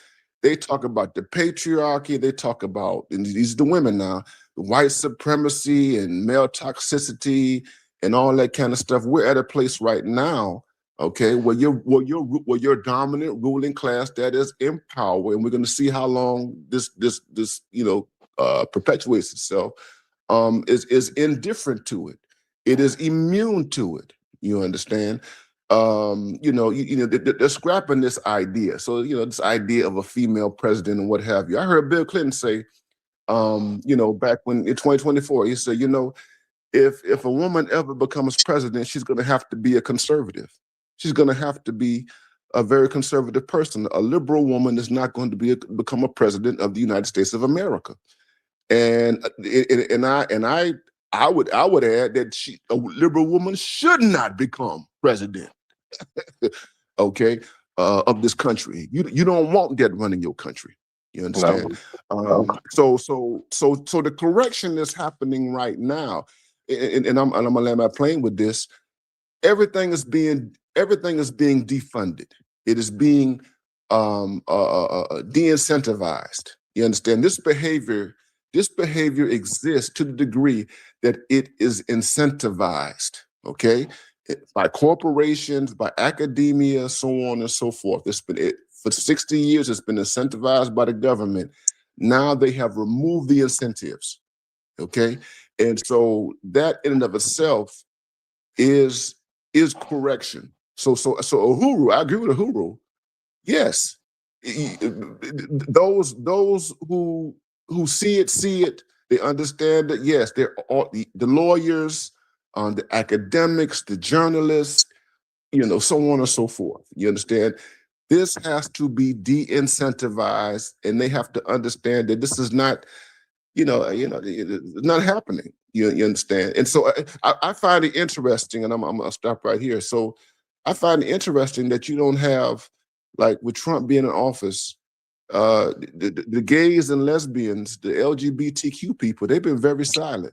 they talk about the patriarchy, they talk about, and these are the women now, the white supremacy and male toxicity and all that kind of stuff. We're at a place right now, okay, where you're dominant ruling class that is in power, and we're going to see how long this perpetuates itself. Is indifferent to it. It is immune to it. You understand? They're scrapping this idea. So, this idea of a female president and what have you. I heard Bill Clinton say, back when in 2024, he said, if a woman ever becomes president, she's going to have to be a conservative. She's going to have to be a very conservative person. A liberal woman is not going to become a president of the United States of America. And I would add that a liberal woman should not become president, okay, of this country. You don't want that running your country. You understand? So the correction that's happening right now, and I'm gonna land my plane with this. Everything is being defunded. It is being de-incentivized. You understand? This behavior exists to the degree that it is incentivized, okay? By corporations, by academia, so on and so forth. For 60 years, it's been incentivized by the government. Now they have removed the incentives, okay? And so that in and of itself is correction. So Uhuru, I agree with Uhuru. Yes, those who see it. They understand that. Yes, they're all the lawyers, the academics, the journalists, so on and so forth. You understand? This has to be de-incentivized, and they have to understand that this is not, it's not happening. You understand? And so I find it interesting, and I'm gonna stop right here. So I find it interesting that you don't have, like with Trump being in office, the gays and lesbians, the LGBTQ people, they've been very silent.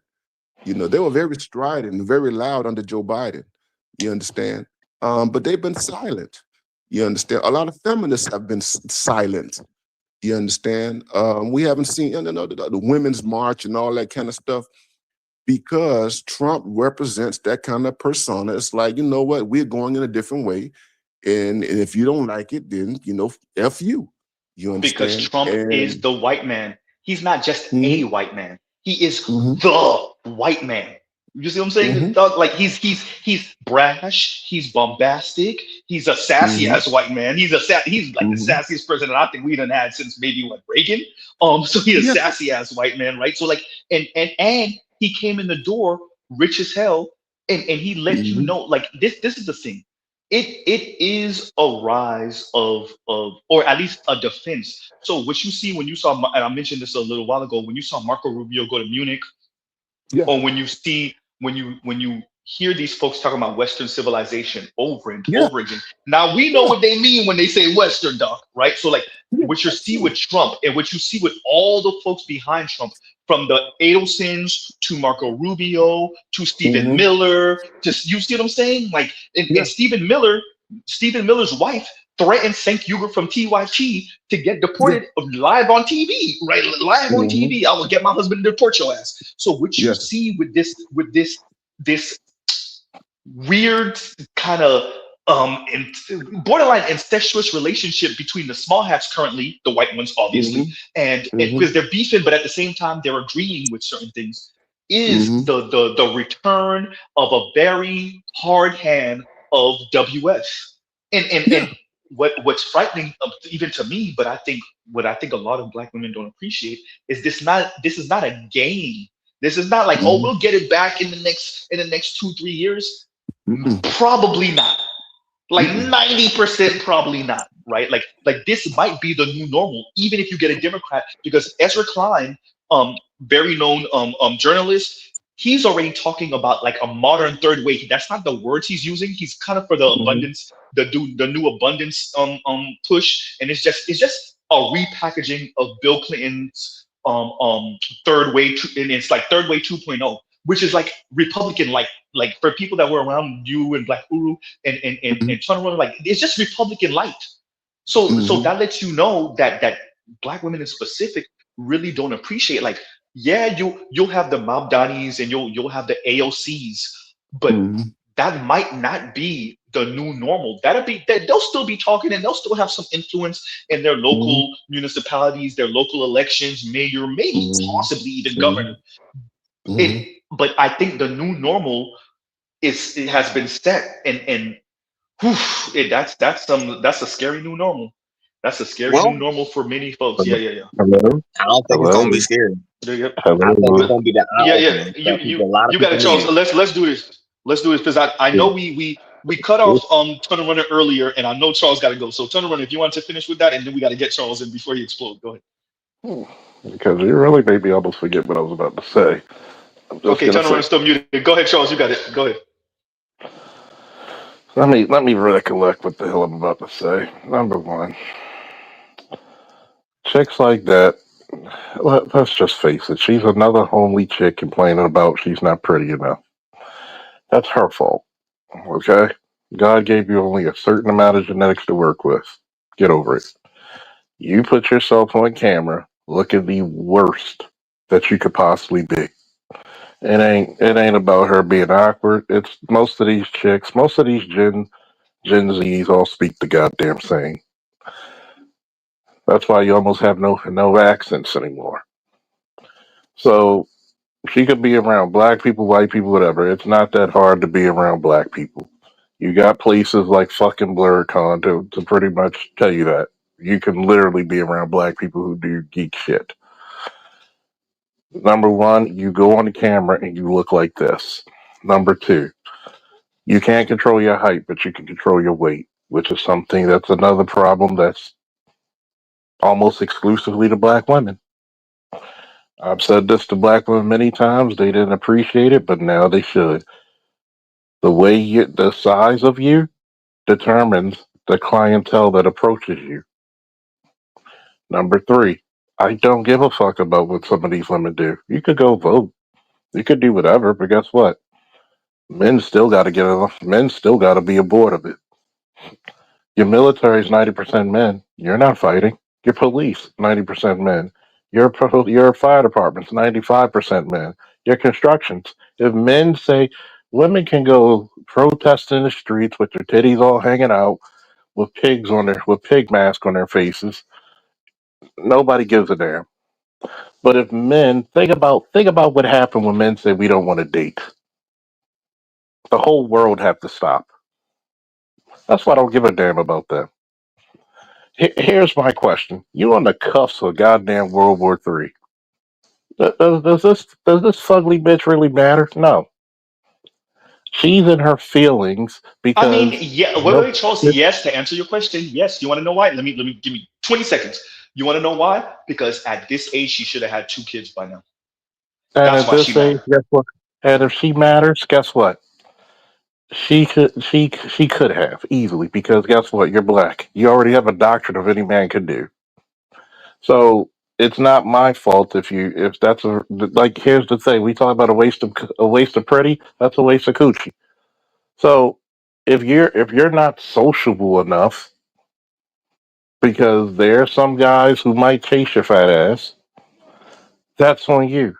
They were very strident and very loud under Joe Biden. You understand? But they've been silent. You understand? A lot of feminists have been silent. You understand? We haven't seen the Women's March and all that kind of stuff because Trump represents that kind of persona. It's like, you know what? We're going in a different way. And if you don't like it, then, F you. You understand? Because Trump is the white man. He's not just a white man. He is the white man. You see what I'm saying? Like he's brash. He's bombastic. He's a sassy ass white man. He's like the sassiest president I think we done had since maybe Reagan. So he's a sassy ass white man, right? So like, and he came in the door rich as hell, and he let you know, like this is the thing. It is a rise of or at least a defense. So what you see when you saw, and I mentioned this a little while ago, when you saw Marco Rubio go to Munich, or when you see when you hear these folks talking about Western civilization over and over again. Now we know what they mean when they say Western, doc, right? So like what you see with Trump and what you see with all the folks behind Trump, from the Adelsons to Marco Rubio to Stephen Miller, just, you see what I'm saying? Like, and Stephen Miller's wife threatened Cenk Uygur from TYT to get deported live on TV, right? Live on TV. I will get my husband to deport your ass. So what you see with this weird kind of borderline incestuous relationship between the small hats currently, the white ones obviously, and because they're beefing, but at the same time they're agreeing with certain things, is the return of a very hard hand of WF. And what's frightening even to me, but I think what I think a lot of black women don't appreciate is this is not a game. This is not like, oh, we'll get it back in the next 2-3 years. Probably not. Like 90% probably not, right? Like this might be the new normal, even if you get a Democrat, because Ezra Klein, very known journalist, he's already talking about like a modern third way. That's not the words he's using. He's kind of for the abundance, the new abundance push, and it's just a repackaging of Bill Clinton's third way, and it's like third way 2.0, which is like Republican like for people that were around you and Black Uru and Tony Roman, like it's just Republican light. So that lets you know that black women in specific really don't appreciate, like, yeah, you'll have the Mabdanis and you'll have the AOCs, but that might not be the new normal. They'll still be talking and they'll still have some influence in their local municipalities, their local elections, mayor, maybe possibly even governor. But I think the new normal it has been set, and that's a scary new normal. That's a scary new normal for many folks. Yeah. Hello? I don't think it's gonna be scary. Yep. I think it's gonna be the Yeah. You got it, Charles. Let's do this. Let's do this because I know we cut off Tunnel Runner earlier, and I know Charles got to go. So Tunnel Runner, if you want to finish with that, and then we got to get Charles in before he explodes. Go ahead. Because you really made me almost forget what I was about to say. Okay, Tunnel Runner's still muted. Go ahead, Charles. You got it. Go ahead. Let me recollect what the hell I'm about to say. Number one, chicks like that, let's just face it, she's another homely chick complaining about she's not pretty enough. That's her fault, okay? God gave you only a certain amount of genetics to work with. Get over it. You put yourself on camera, look at the worst that you could possibly be. It ain't about her being awkward. It's most of these chicks, most of these Gen Zs all speak the goddamn same. That's why you almost have no accents anymore. So she could be around black people, white people, whatever. It's not that hard to be around black people. You got places like fucking BlurCon to pretty much tell you that. You can literally be around black people who do geek shit. Number one, you go on the camera and you look like this. Number two, you can't control your height, but you can control your weight, which is something that's another problem that's almost exclusively to black women. I've said this to black women many times. They didn't appreciate it, but now they should. The size of you determines the clientele that approaches you. Number three, I don't give a fuck about what some of these women do. You could go vote. You could do whatever, but guess what? Men still got to get enough. Men still got to be aboard of it. Your military is 90% men. You're not fighting. Your police, 90% men. Your fire department's 95% men. Your constructions. If men say women can go protest in the streets with their titties all hanging out, with pig mask on their faces, nobody gives a damn. But if men think about what happened when men say we don't want to date, the whole world have to stop. That's why I don't give a damn about that. Here's my question: you on the cuffs of goddamn World War III? Does this fugly bitch really matter? No. She's in her feelings because. I mean, yeah. Wait, Charles. Yes, to answer your question, yes. You want to know why? Let me give me 20 seconds. You want to know why? Because at this age, she should have had 2 kids by now. And at this age, guess what? And if she matters, guess what? She could have easily, because guess what? You're black. You already have a doctrine of any man can do. So it's not my fault if that's like. Here's the thing: we talk about a waste of pretty. That's a waste of coochie. So if you're not sociable enough, because there are some guys who might chase your fat ass, that's on you.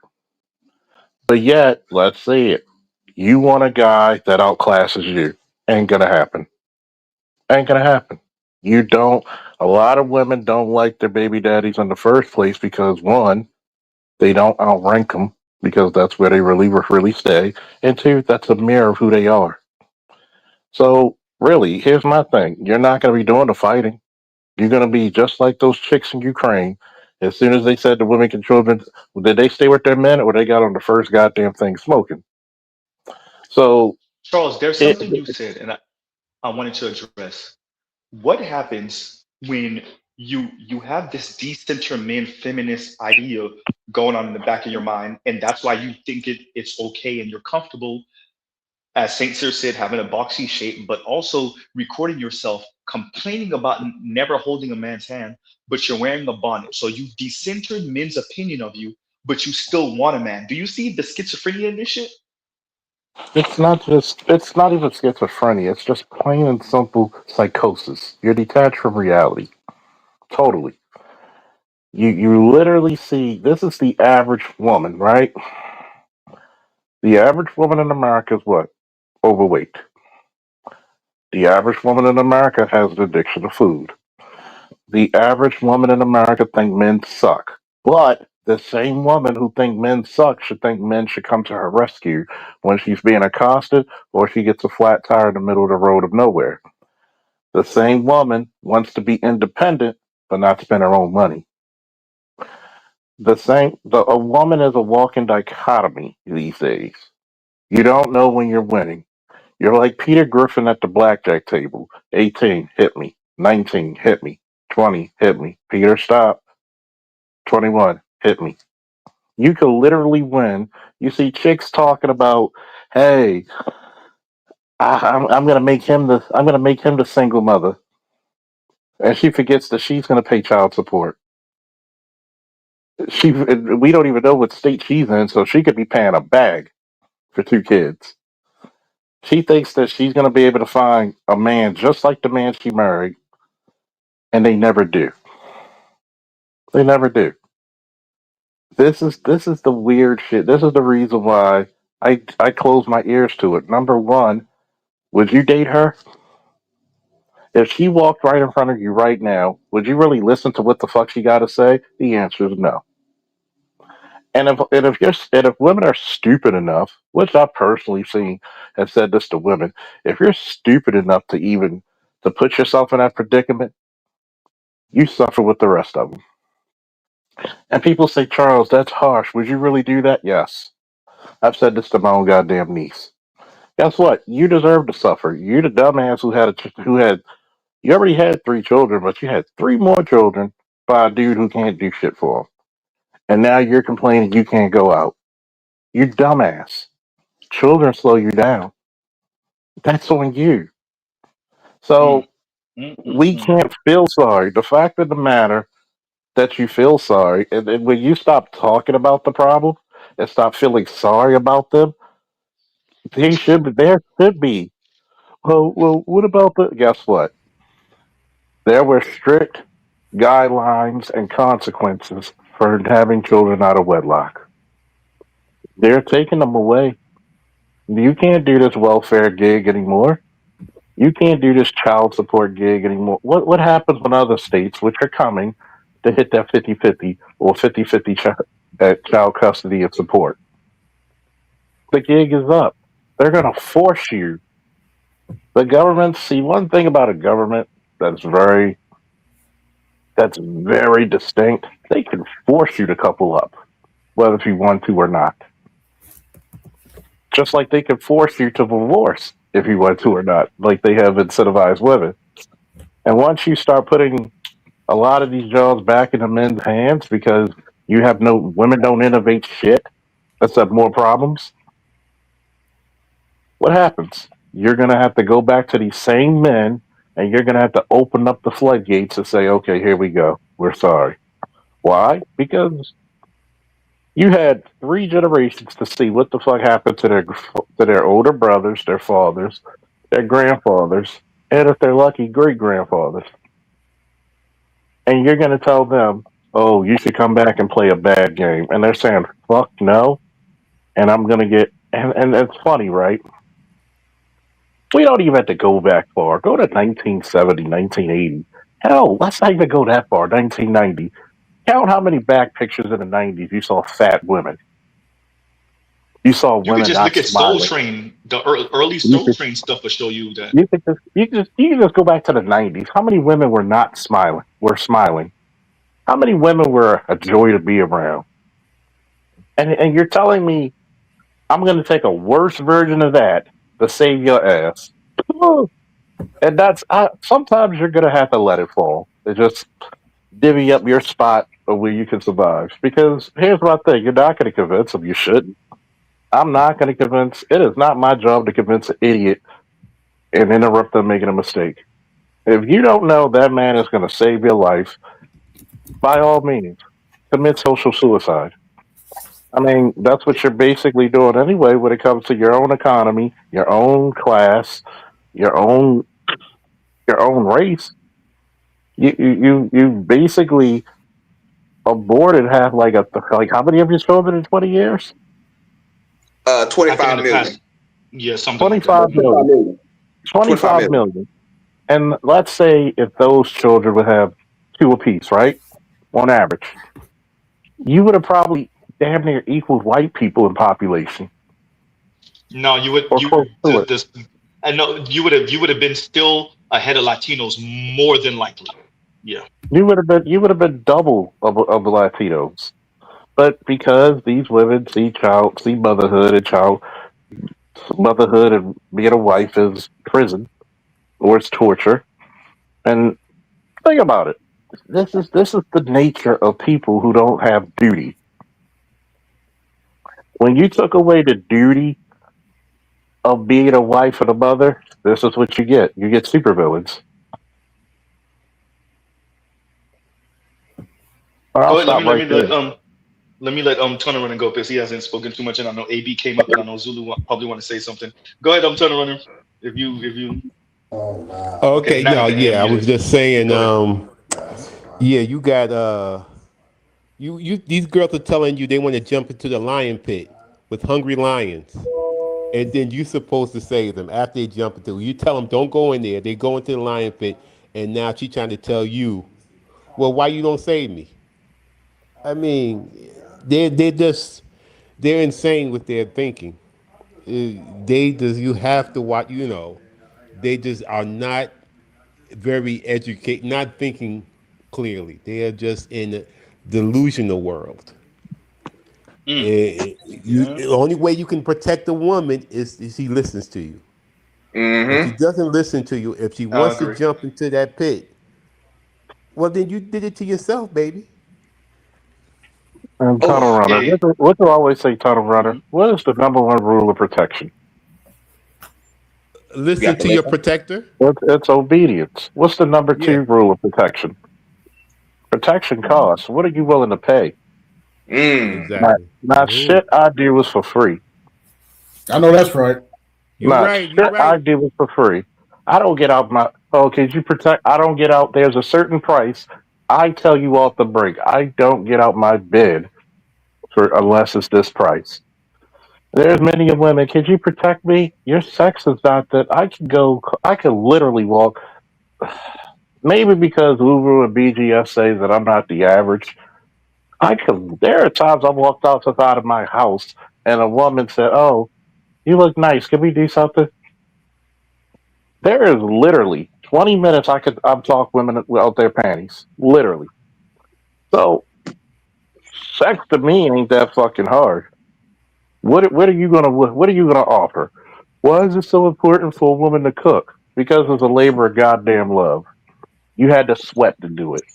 But yet, let's say it. You want a guy that outclasses you. Ain't gonna happen. Ain't gonna happen. You don't. A lot of women don't like their baby daddies in the first place because one, they don't outrank them because that's where they really stay, and two, that's a mirror of who they are. So Really, here's my thing. You're not going to be doing the fighting. You're going to be just like those chicks in Ukraine. As soon as they said the women and children, did they stay with their men or they got on the first goddamn thing smoking? So, Charles, there's it, something you said, and I wanted to address. What happens when you have this decenter man feminist idea going on in the back of your mind, and that's why you think it's okay and you're comfortable, as Saint Cyr said, having a boxy shape, but also recording yourself complaining about never holding a man's hand, but you're wearing a bonnet. So you decentered men's opinion of you, but you still want a man. Do you see the schizophrenia in this shit? it's not even schizophrenia. It's just plain and simple psychosis. You're detached from reality. Totally. You literally see, this is the average woman, right? The average woman in America is what? Overweight. The average woman in America has an addiction to food. The average woman in America think men suck. But the same woman who think men suck should think men should come to her rescue when she's being accosted or she gets a flat tire in the middle of the road of nowhere. The same woman wants to be independent but not spend her own money. A woman is a walking dichotomy these days. You don't know when you're winning. You're like Peter Griffin at the blackjack table. 18, hit me. 19, hit me. 20, hit me. Peter, stop. 21, hit me. You could literally win. You see chicks talking about, hey, I'm gonna make him the single mother, and she forgets that she's gonna pay child support. We don't even know what state she's in, so she could be paying a bag for 2 kids. She thinks that she's gonna be able to find a man just like the man she married, and they never do. They never do. This is the weird shit. This is the reason why I close my ears to it. Number one, would you date her? If she walked right in front of you right now, would you really listen to what the fuck she got to say? The answer is no. And if women are stupid enough, which I've personally seen and said this to women, if you're stupid enough to put yourself in that predicament, you suffer with the rest of them. And people say, Charles, that's harsh. Would you really do that? Yes. I've said this to my own goddamn niece. Guess what? You deserve to suffer. You're the dumbass you already had 3 children, but you had 3 more children by a dude who can't do shit for them. And now you're complaining you can't go out. You dumbass. Children slow you down. That's on you. Mm, So mm, mm, we mm. can't feel sorry. The fact of the matter that you feel sorry, and when you stop talking about the problem and stop feeling sorry about them, there should be. Well, what about the? Guess what? There were strict guidelines and consequences for having children out of wedlock. They're taking them away. You can't do this welfare gig anymore. You can't do this child support gig anymore. What happens when other states, which are coming, to hit that 50-50 or 50-50 child custody and support? The gig is up. They're going to force you. The government, see, one thing about a government that's very distinct, they can force you to couple up, whether you want to or not. Just like they can force you to divorce if you want to or not, like they have incentivized women. And once you start putting a lot of these jobs back into men's hands because you have no women don't innovate shit except more problems, what happens? You're gonna have to go back to these same men and you're gonna have to open up the floodgates and say, okay, here we go. We're sorry. Why? Because you had 3 generations to see what the fuck happened to their older brothers, their fathers, their grandfathers, and if they're lucky, great grandfathers. And you're going to tell them, "Oh, you should come back and play a bad game," and they're saying, "Fuck no," and I'm going to get. And it's funny, right? We don't even have to go back far. Go to 1970, 1980. Hell, let's not even go that far. 1990. Count how many back pictures in the 90s you saw fat women. You saw You could women just not look at Soul smiling. Train. The early You Soul could, Train stuff will show you that. you can just go back to the 90s. How many women were not smiling? Were smiling? How many women were a joy to be around? And you're telling me I'm going to take a worse version of that to save your ass? And sometimes you're going to have to let it fall. It just divvy up your spot of where you can survive. Because here's my thing: you're not going to convince them. You shouldn't. I'm not going to convince. It is not my job to convince an idiot and interrupt them making a mistake. If you don't know that man is going to save your life, by all means, commit social suicide. I mean, that's what you're basically doing anyway when it comes to your own economy, your own class, your own race. You basically aborted half like how many of your children in 20 years? I think in 25 the million. past, yeah, something like that. 25 million. 25 25 million. million. And let's say if those children would have two apiece, right? On average, you would have probably damn near equaled white people in population No, or close to it. I know you would have been still ahead of Latinos more than likely. Yeah. You would have been double of the Latinos. But because these women see motherhood and being a wife is prison or it's torture. And think about it. This is the nature of people who don't have duty. When you took away the duty of being a wife and a mother, this is what you get. You get supervillains. I'll Go ahead. stop right there. Let me let Turner Runner go because he hasn't spoken too much, and I know AB came up, and I know Zulu probably want to say something. Go ahead, Turner Runner. If you. Okay, now he no, can yeah, I unmute was it. just saying, Go yeah, you got you these girls are telling you they want to jump into the lion pit with hungry lions. And then you're supposed to save them after they jump into it. You tell them don't go in there. They go into the lion pit, and now she's trying to tell you, well, why you don't save me? I mean, they're insane with their thinking. They just you have to watch. They just are not very educated, not thinking clearly. They are just in a delusional world. The only way you can protect a woman is she listens to you. If she Mm-hmm. doesn't listen to you, if she I wants to agree. jump into that pit, well, then you did it to yourself, baby. And Oh, tunnel runner. Yeah. What do I always say, tunnel runner? What is the number one rule of protection? you Listen got to to your listen. protector. It's obedience. What's the number Yeah, two rule of protection? Protection costs. What are you willing to pay? Mm. Not, exactly. not Ooh, shit I do is for free. I know that's right. you're Not right. You're shit I right. do is for free. I don't get out my. Oh, could you protect? I don't get out. There's a certain price. I tell you off the break. I don't get out my bed for unless it's this price. There's many of women. Could you protect me? Your sex is not that. I can go. I can literally walk. Maybe because Uru and BGS say that I'm not the average. I could. There are times I've walked outside of my house and a woman said, "Oh, you look nice. Can we do something?" There is literally 20 minutes I'm talking women without their panties. Literally. So sex to me ain't that fucking hard. What are you gonna offer? Why is it so important for a woman to cook? Because it's a labor of goddamn love. You had to sweat to do it.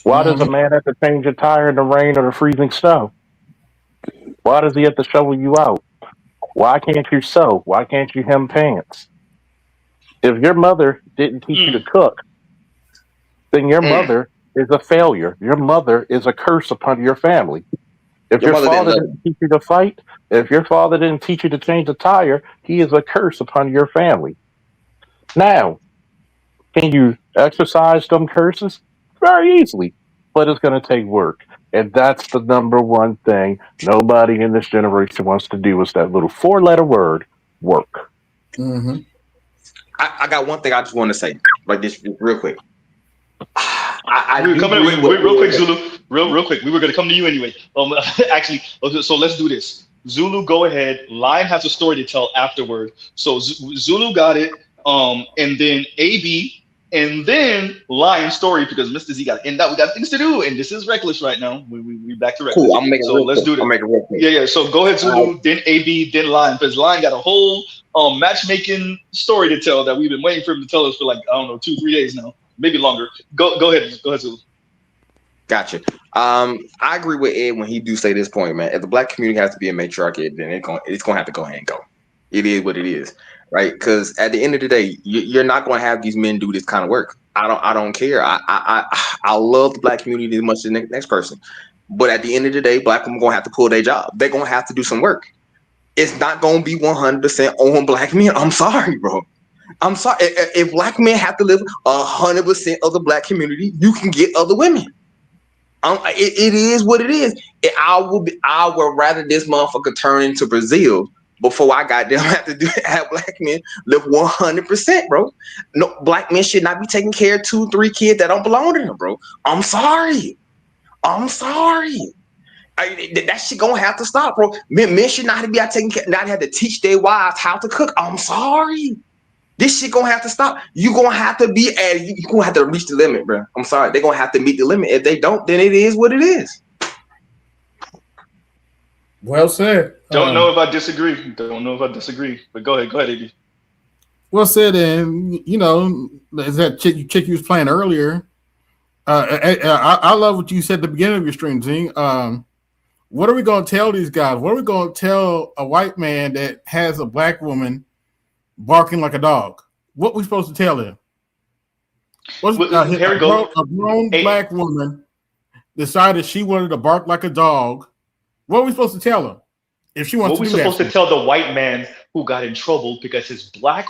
Why does a man have to change a tire in the rain or the freezing snow? Why does he have to shovel you out? Why can't you sew? Why can't you hem pants? If your mother didn't teach you to cook, then your Mm. mother is a failure. Your mother is a curse upon your family. If Your your mother didn't father love didn't teach you to fight, if your father didn't teach you to change a tire, he is a curse upon your family. Now, can you exercise them curses? Very easily, but it's going to take work. And that's the number one thing nobody in this generation wants to do is that little four-letter word, work. Mm-hmm. I got one thing I just want to say, like this, real quick. I We were do coming believe real quick, what. Zulu. Real quick. We were gonna come to you anyway. Actually, okay, so let's do this. Zulu, go ahead. Lion has a story to tell afterward. So Zulu got it. And then AB, and then Lion story because Mr. Z got to end up. We got things to do, and this is reckless right now. We back to reckless. Cool. I'm making it So real let's quick. do this. I'm making it real quick. Yeah. So go ahead, Zulu, then AB, then Lion, because Lion got a whole matchmaking story to tell that we've been waiting for him to tell us for like I don't know 2-3 days now, maybe longer. Go ahead, Zulu. Gotcha. I agree with Ed when he do say this point, man. If the black community has to be a matriarchy, then it's gonna have to go ahead and go. It is what it is, right? Because at the end of the day, you're not gonna have these men do this kind of work. I don't care. I love the black community as much as the next person, but at the end of the day, black women gonna have to pull their job. They're gonna have to do some work. It's not gonna be 100% on black men. I'm sorry, bro. I'm sorry. If black men have to live 100% of the black community, you can get other women. It is what it is. I would rather this motherfucker turn into Brazil before I goddamn have black men live 100%, bro. No, black men should not be taking care of 2-3 kids that don't belong to them, bro. I'm sorry. That shit gonna have to stop, bro. Men should not be out taking care, not have to teach their wives how to cook. I'm sorry. This shit gonna have to stop. You gonna have to you gonna have to reach the limit, bro. I'm sorry. They're gonna have to meet the limit. If they don't, then it is what it is. Well said. Don't know if I disagree. But go ahead, Eddie. Well said, and is that chick you was playing earlier? I love what you said at the beginning of your stream, Zing. What are we going to tell these guys? What are we going to tell a white man that has a black woman barking like a dog? What are we supposed to tell him? A grown black woman decided she wanted to bark like a dog. What are we supposed to tell her if she wants to do that? What are we supposed to tell the white man who got in trouble because his black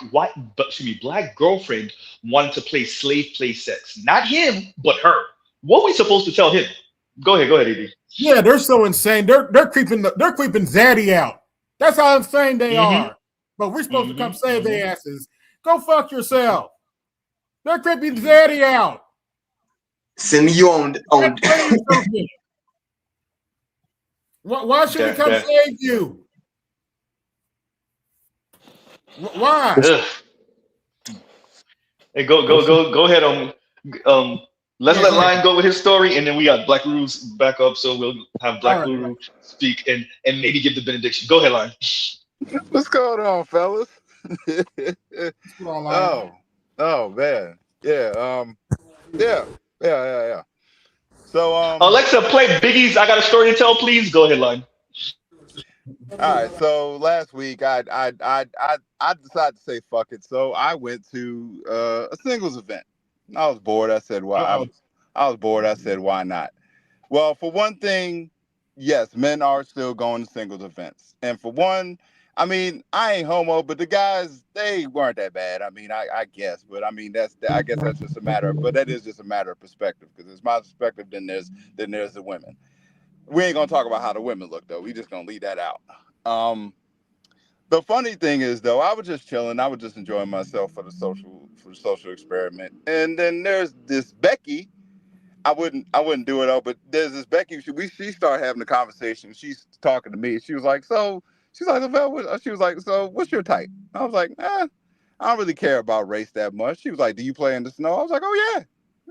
girlfriend wanted to play slave play sex? Not him, but her. What are we supposed to tell him? Go ahead, Edie. Yeah, they're so insane. They're creeping Zaddy out. That's how insane they are. But we're supposed to come save their asses. Go fuck yourself. They're creeping Zaddy out. Send you on. Why should we come save you? Why? Hey, go ahead. Let's let Lion go with his story, and then we got Black Guru's back up, so we'll have Black Guru speak and maybe give the benediction. Go ahead, Lion. What's going on, fellas? Oh man, yeah. So Alexa, play Biggie's "I Got a Story to Tell," please. Go ahead, Lion. All right. So last week, I decided to say fuck it. So I went to a singles event. I was bored. I said, "Why?" I was bored. I said, "Why not?" Well, for one thing, yes, men are still going to singles events, and for one, I mean, I ain't homo, but the guys, they weren't that bad. I mean, I guess, but I mean, I guess that's just a matter of, but that is just a matter of perspective, because it's my perspective, then there's the women. We ain't gonna talk about how the women look though. We just gonna leave that out. The funny thing is though, I was just chilling. I was just enjoying myself for the social experiment. And then there's this Becky. I wouldn't do it though, but there's this Becky. She started having a conversation. She's talking to me. She was like, so what's your type? I was like, I don't really care about race that much. She was like, do you play in the snow? I was like, oh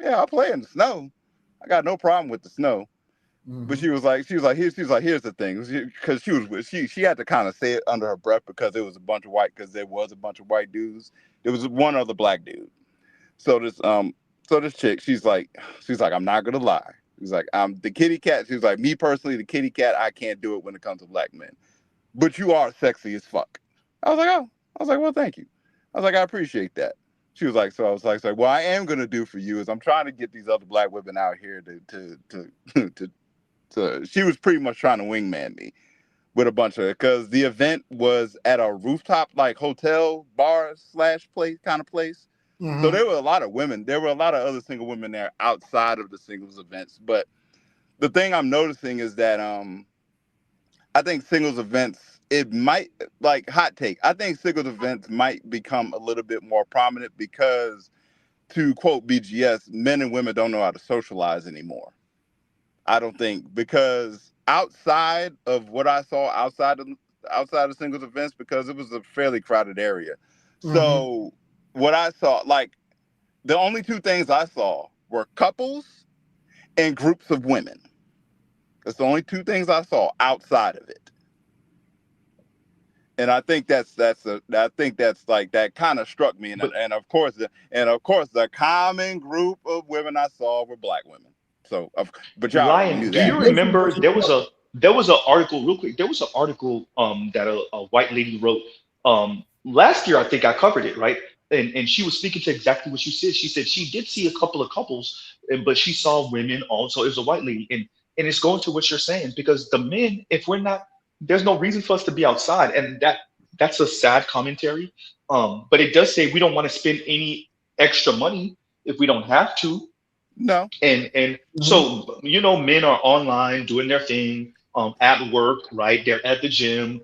yeah, I play in the snow. I got no problem with the snow. But she was like, here's the thing, because she had to kind of say it under her breath because there was a bunch of white dudes. There was one other black dude. So this chick, she's like, I'm not gonna lie. She's like, I'm the kitty cat. She's like, me personally, the kitty cat, I can't do it when it comes to black men. But you are sexy as fuck. I was like, well, thank you. I was like, I appreciate that. She was like, so I was like, what I am gonna do for you is I'm trying to get these other black women out here to she was pretty much trying to wingman me with a bunch of, because the event was at a rooftop like hotel bar / place kind of place. So there were a lot of women. There were a lot of other single women there outside of the singles events. But the thing I'm noticing is that I think singles events, it might, like, hot take, I think singles events might become a little bit more prominent because, to quote BGS, men and women don't know how to socialize anymore. I don't think, because outside of what I saw outside of singles events, because it was a fairly crowded area. So what I saw, like, the only two things I saw were couples and groups of women. That's the only two things I saw outside of it. And I think that's like, that kind of struck me. And of course the common group of women I saw were black women. So, but y'all already Ryan, knew do that. you remember there was an article real quick? There was an article that a white lady wrote last year. I think I covered it, right? And she was speaking to exactly what you said. She said she did see a couple of couples, but she saw women also. It was a white lady, and it's going to what you're saying, because the men, if we're not, there's no reason for us to be outside, and that's a sad commentary. But it does say we don't want to spend any extra money if we don't have to. No. And so, men are online doing their thing, at work, right? They're at the gym,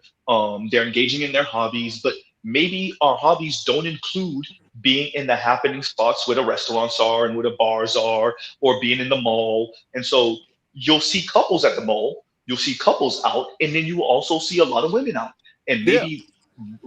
they're engaging in their hobbies, but maybe our hobbies don't include being in the happening spots where the restaurants are and where the bars are, or being in the mall. And so you'll see couples at the mall, you'll see couples out, and then you will also see a lot of women out, and maybe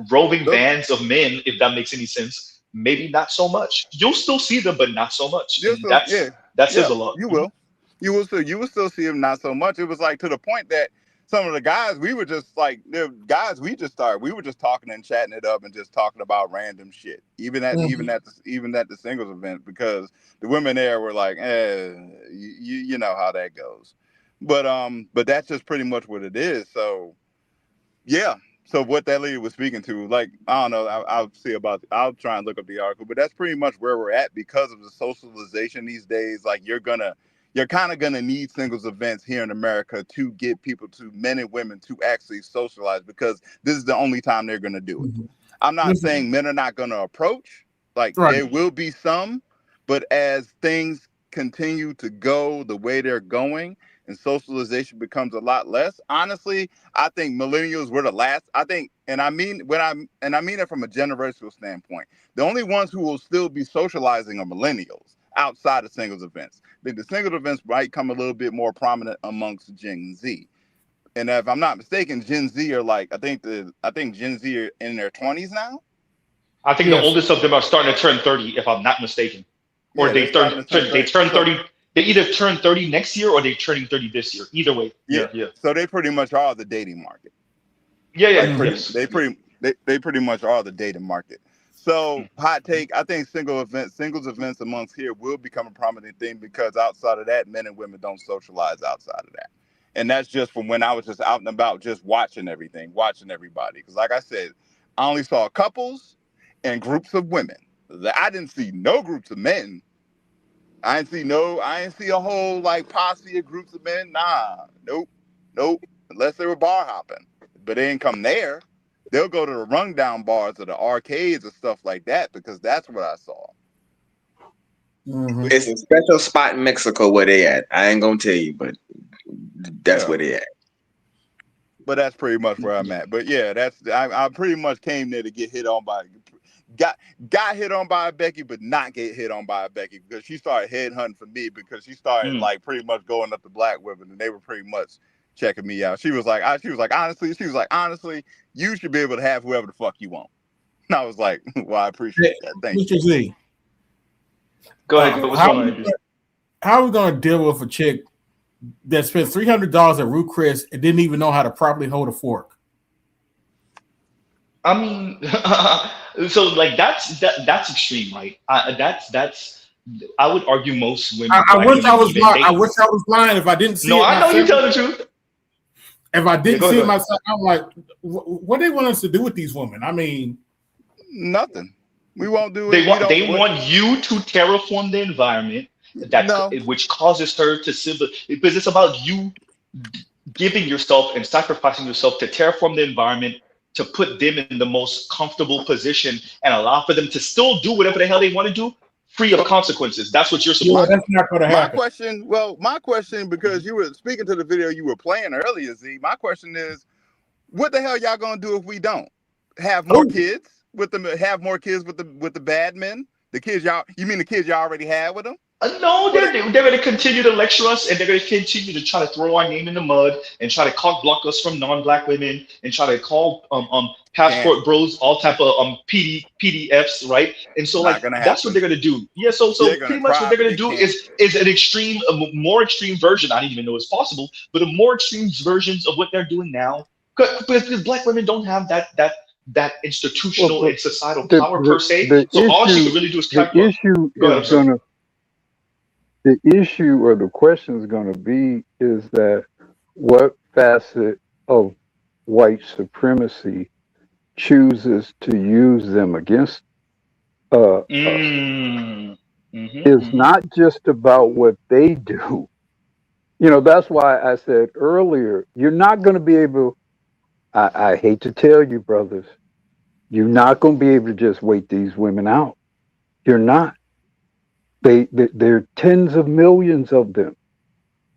roving bands of men, if that makes any sense. Maybe not so much. You'll still see them, but not so much. And that says a lot. You will. You will still see them, not so much. It was like, to the point that some of the guys, we were just like, the guys we were just talking and chatting it up and just talking about random shit. Even at the singles event, because the women there were like, you know how that goes. But that's just pretty much what it is. So yeah. So what that lady was speaking to, like, I don't know, I'll try and look up the article, but that's pretty much where we're at because of the socialization these days. Like, you're kind of gonna need singles events here in America to get men and women to actually socialize, because this is the only time they're gonna do it. I'm not saying men are not gonna approach, like, there will be some, but as things continue to go the way they're going, and socialization becomes a lot less. Honestly, I think millennials were the last. I think, and I mean it from a generational standpoint. The only ones who will still be socializing are millennials outside of singles events. I think the singles events might come a little bit more prominent amongst Gen Z. And if I'm not mistaken, Gen Z are like, I think Gen Z are in their 20s now. I think the oldest of them are starting to turn 30, if I'm not mistaken. Or they turn 30. They either turn 30 next year or they're turning 30 this year. Either way. Yeah. So they pretty much are the dating market. They pretty much are the dating market. So hot take, I think singles events amongst here will become a prominent thing, because outside of that, men and women don't socialize outside of that. And that's just from when I was just out and about, just watching everybody. Because like I said, I only saw couples and groups of women. I didn't see no groups of men. I ain't see a whole like posse of groups of men. Nah, nope. Unless they were bar hopping, but they didn't come there. They'll go to the rundown bars or the arcades or stuff like that, because that's what I saw. It's a special spot in Mexico where they at. I ain't gonna tell you, but that's where they at. But that's pretty much where I'm at. But yeah, I pretty much came there to get hit on by. Got hit on by a Becky, but not get hit on by a Becky, because she started headhunting for me, because she started like pretty much going up to black women, and they were pretty much checking me out. She was like, honestly, you should be able to have whoever the fuck you want. And I was like, well, I appreciate that. Thank you. Mr. Z. Go ahead. How are we going to deal with a chick that spent $300 at Ruth Chris and didn't even know how to properly hold a fork? I mean, so like that's extreme, right? I would argue most women. I wish I was lying if I didn't see it. No, I know you tell the truth. If I didn't see it myself, I'm like, what do they want us to do with these women? I mean, nothing. We won't do it. They want you to terraform the environment which causes her to because it's about you giving yourself and sacrificing yourself to terraform the environment, to put them in the most comfortable position and allow for them to still do whatever the hell they want to do, free of consequences. That's what you're supposed to do. That's not going to happen. My question, because you were speaking to the video you were playing earlier, Z, my question is, what the hell y'all going to do if we don't have more kids with them? Have more kids with the bad men? The kids you mean the kids y'all already had with them? No, they're going to continue to lecture us, and they're going to continue to try to throw our name in the mud and try to cock block us from non-black women and try to call passport bros all type of PDFs, right? And so like Not gonna that's what they're happen. going to do. Yeah, so They're gonna pretty much what try, they're but going to they do can't. is an extreme, a more extreme version. I didn't even know it's possible, but a more extreme versions of what they're doing now. Because black women don't have that institutional Well, and societal the power per se. the So all she issue could really do is the type up. issue Go ahead, is I'm sorry. gonna the issue or the question is gonna be is that what facet of white supremacy chooses to use them against us. It's not just about what they do. You know, that's why I said earlier, you're not going to be able, I hate to tell you, brothers, you're not going to be able to just wait these women out. You're not. There are tens of millions of them.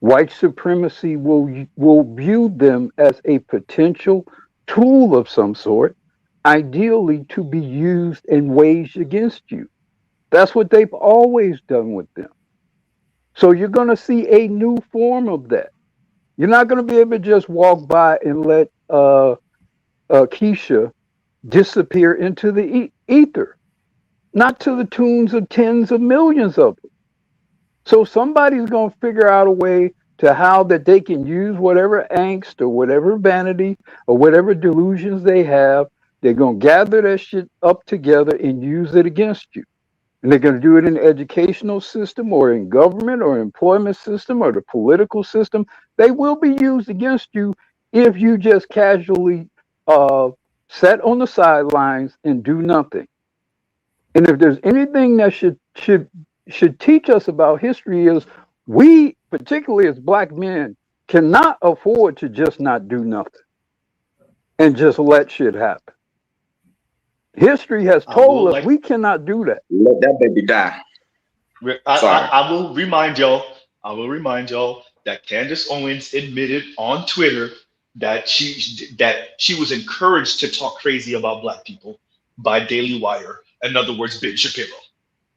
White supremacy will view them as a potential tool of some sort, ideally to be used and waged against you. That's what they've always done with them. So you're going to see a new form of that. You're not going to be able to just walk by and let Keisha disappear into the ether, not to the tunes of tens of millions of them. So somebody's going to figure out a way to how that they can use whatever angst or whatever vanity or whatever delusions they have. They're going to gather that shit up together and use it against you. And they're going to do it in the educational system or in government or employment system or the political system. They will be used against you if you just casually sit on the sidelines and do nothing. And if there's anything that should teach us about history is we, particularly as black men, cannot afford to just not do nothing and just let shit happen. History has told us we cannot do that. Let that baby die. I will remind y'all. I will remind y'all that Candace Owens admitted on Twitter that she was encouraged to talk crazy about black people by Daily Wire. In other words, Ben Shapiro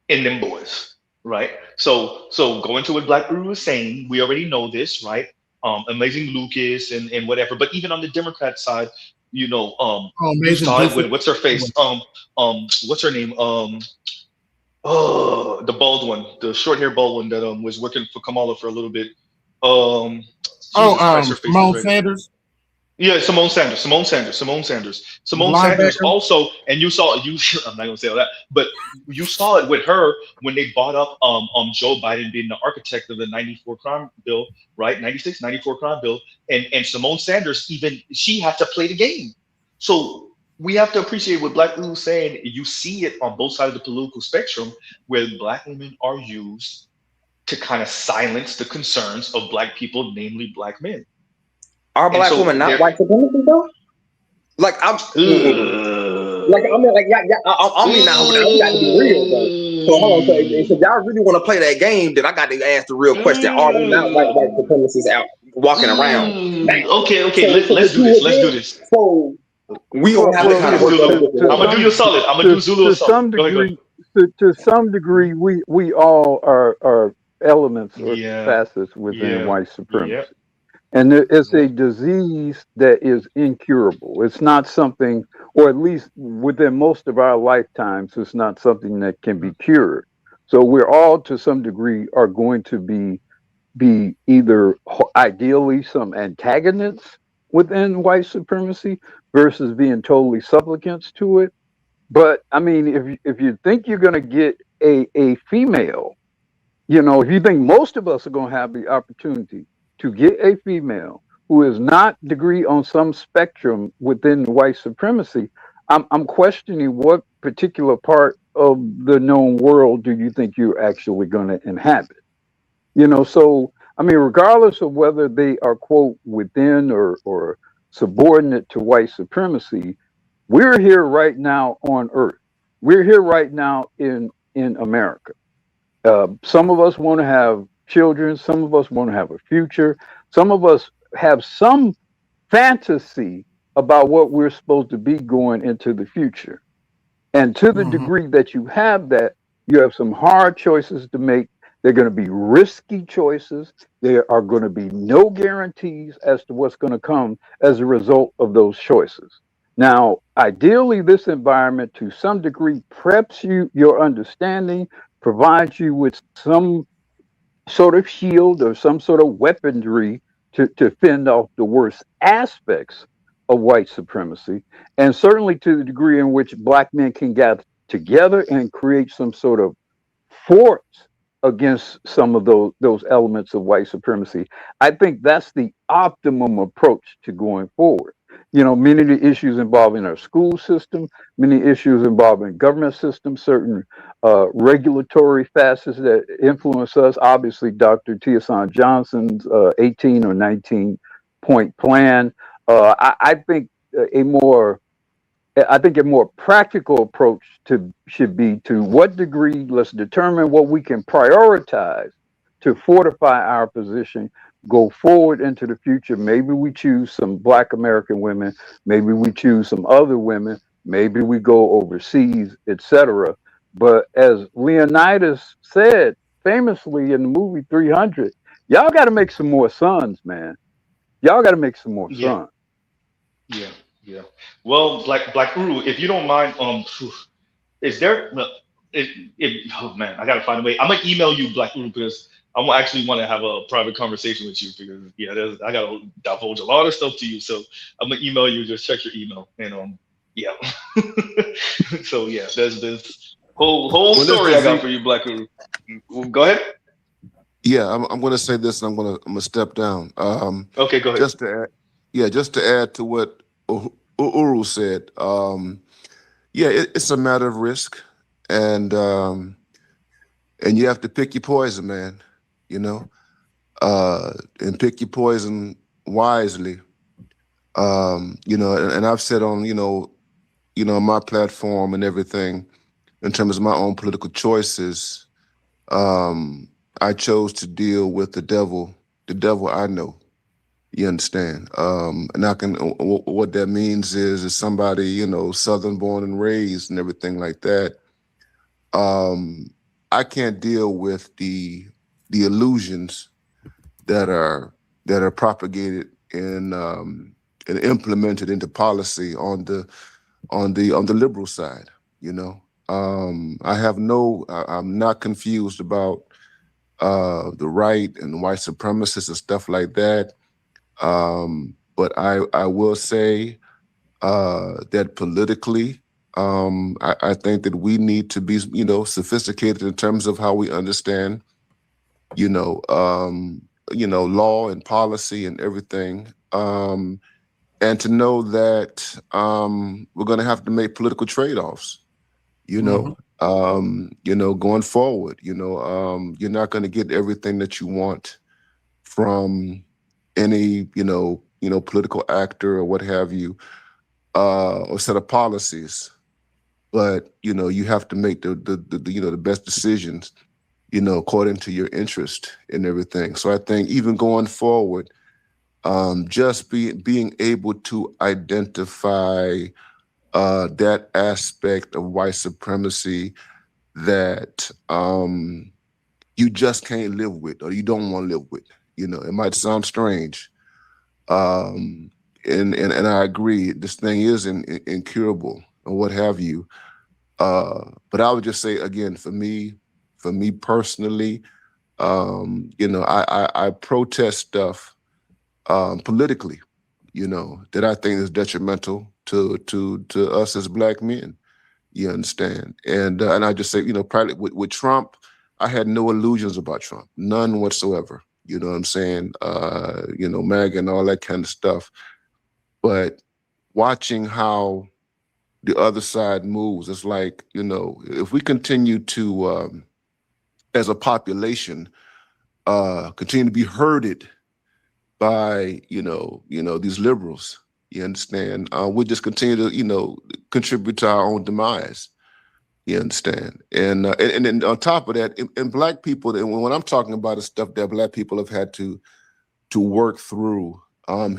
and them boys, right? So going to what Black Guru was saying, we already know this, right? Amazing Lucas and whatever. But even on the Democrat side, you know, you saw it with what's her face? What's her name? Oh, the bald one, the short hair bald one that was working for Kamala for a little bit. Jesus Christ, her face is Simone red. Sanders. Yeah, Simone Sanders also, and you saw I'm not gonna say all that, but you saw it with her when they brought up Joe Biden being the architect of the 94 crime bill, right? 96, 94 crime bill, and Simone Sanders, even she had to play the game. So we have to appreciate what Black Lou is saying. You see it on both sides of the political spectrum where black women are used to kind of silence the concerns of black people, namely black men. Are black women not white supremacists though? Like I'm, like I mean, like yeah, I mean now we got to be real though. So hold on, so if y'all really want to play that game, then I got to ask the real question: are they not white supremacists out walking around? Okay, let's do this. So we don't have to kind of work on. I'm gonna do you a solid. I'm gonna do Zulu a solid. To some degree, we all are elements or facets within white supremacy. And it's a disease that is incurable. It's not something, or at least within most of our lifetimes, it's not something that can be cured. So we're all, to some degree, are going to be either ideally some antagonists within white supremacy versus being totally supplicants to it. But I mean, if you think you're going to get a female, you know, if you think most of us are going to have the opportunity to get a female who is not degree on some spectrum within white supremacy, I'm questioning what particular part of the known world do you think you're actually going to inhabit? You know, so I mean, regardless of whether they are quote within or subordinate to white supremacy, we're here right now on Earth. We're here right now in America. Some of us want to have children. Some of us want to have a future. Some of us have some fantasy about what we're supposed to be going into the future. And to the degree that you have that, you have some hard choices to make They're going to be risky choices. There are going to be no guarantees as to what's going to come as a result of those choices. Now, ideally, this environment to some degree preps you, your understanding, provides you with some sort of shield or some sort of weaponry to fend off the worst aspects of white supremacy. And certainly to the degree in which black men can gather together and create some sort of force against some of those elements of white supremacy. I think that's the optimum approach to going forward. You know, many of the issues involving our school system, many issues involving government system, certain regulatory facets that influence us. Obviously, Dr. Tiason Johnson's 18 or 19 point plan. I think a more I think a more practical approach should be to what degree let's determine what we can prioritize to fortify our position, go forward into the future. Maybe we choose some Black American women, maybe we choose some other women, maybe we go overseas, etc. But as Leonidas said famously in the movie 300, y'all got to make some more sons, man. Y'all got to make some more sons. Yeah, yeah. Well, Black Uru, if you don't mind, is there? Oh man, I gotta find a way. I'm gonna email you, Black Uru, because actually want to have a private conversation with you because I gotta divulge a lot of stuff to you. So I'm gonna email you. Just check your email, and yeah. So yeah, there's this whole story I got for you, Black Uru. Go ahead. Yeah, I'm going to say this, and I'm going to step down. Okay, go ahead. Just to add to what Uru said. It's a matter of risk, and you have to pick your poison, man. You know, and pick your poison wisely. And I've said on my platform and everything, in terms of my own political choices, I chose to deal with the devil I know. You understand? And I can, what that means is somebody, Southern born and raised and everything like that. I can't deal with the illusions that are propagated and implemented into policy on the liberal side. I'm not confused about the right and white supremacists and stuff like that. But I will say that politically, I think that we need to be, sophisticated in terms of how we understand, law and policy and everything. And to know that we're going to have to make political trade-offs, going forward. You're not going to get everything that you want from any, political actor or what have you, or set of policies. But, you have to make the best decisions, according to your interest and everything. So I think even going forward, just being able to identify that aspect of white supremacy that you just can't live with, or you don't want to live with. It might sound strange, and I agree. This thing is incurable, or what have you. But I would just say again, for me personally, I protest stuff politically, that I think is detrimental to us as Black men. You understand? And I just say, probably with Trump, I had no illusions about Trump, none whatsoever. You know what I'm saying? MAGA and all that kind of stuff. But watching how the other side moves, it's like, if we continue to, as a population, continue to be herded by, these liberals, you understand? We'll just continue to, contribute to our own demise. You understand? And then on top of that, and Black people, and when I'm talking about the stuff that Black people have had to work through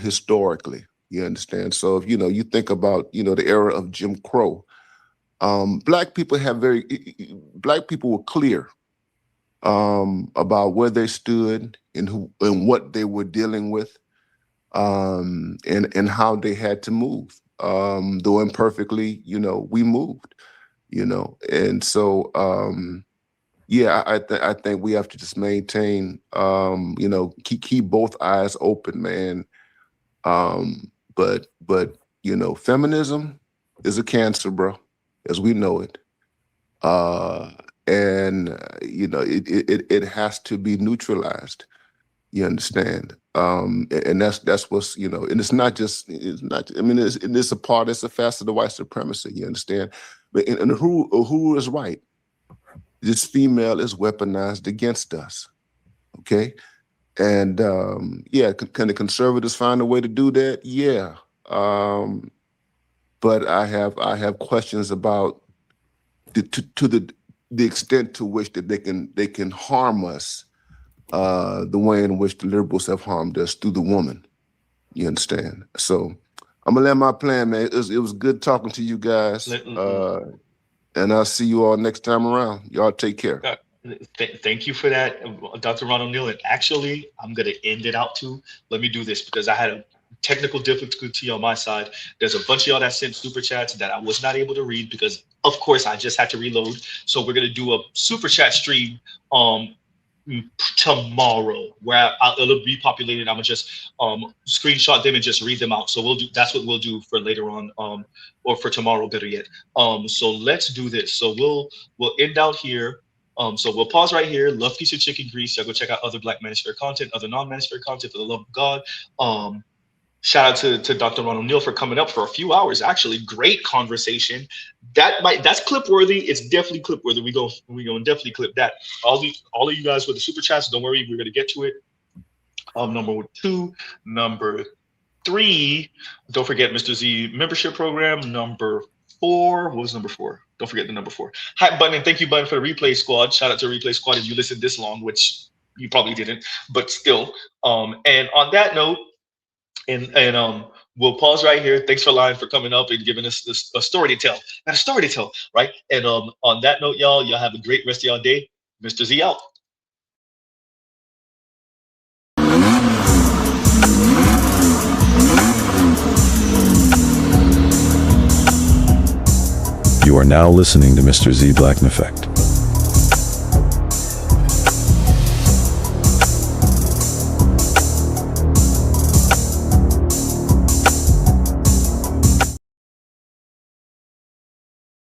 historically, you understand? So if you think about the era of Jim Crow, Black people were clear about where they stood and what they were dealing with, and how they had to move. Though imperfectly, we moved, and so I think we have to just maintain, keep both eyes open, man. But feminism is a cancer, bro, as we know it. It has to be neutralized. You understand? And that's what's, and it's not. I mean, it's a facet of white supremacy. You understand? But and who is right? This female is weaponized against us. Okay. And can the conservatives find a way to do that? Yeah. But I have questions about the extent to which that they can harm us, the way in which the liberals have harmed us through the woman. You understand? So I'm gonna land my plan, man. It was good talking to you guys, and I'll see you all next time around. Y'all take care. Thank you for that, Dr. Ronald Neal. And actually, I'm going to end it out too. Let me do this because I had a technical difficulty on my side. There's a bunch of y'all that sent super chats that I was not able to read because, of course, I just had to reload. So we're going to do a super chat stream tomorrow where it'll be populated. I'm going to just screenshot them and just read them out. So that's what we'll do for later on, or for tomorrow, better yet. So let's do this. So we'll end out here. So we'll pause right here. Love, Peace, and Chicken Grease. Y'all go check out other Black Manosphere content, other non-Manosphere content, for the love of God. Shout out to Dr. Ronald Neal for coming up for a few hours. Actually, great conversation. That's clip worthy. It's definitely clip worthy. We go and definitely clip that. All of you guys with the super chats, don't worry, we're gonna get to it. Number 2, number 3. Don't forget Mr. Z membership program. Number 4. What was number 4? Don't forget the number 4. Hi, Button, and thank you, Button, for the Replay Squad. Shout out to Replay Squad if you listened this long, which you probably didn't, but still. And on that note, and we'll pause right here. Thanks for Lion for coming up and giving us a story to tell. Got a story to tell, right? And on that note, y'all have a great rest of y'all day. Mr. Z out. You are now listening to Mr. Z Blackneffect.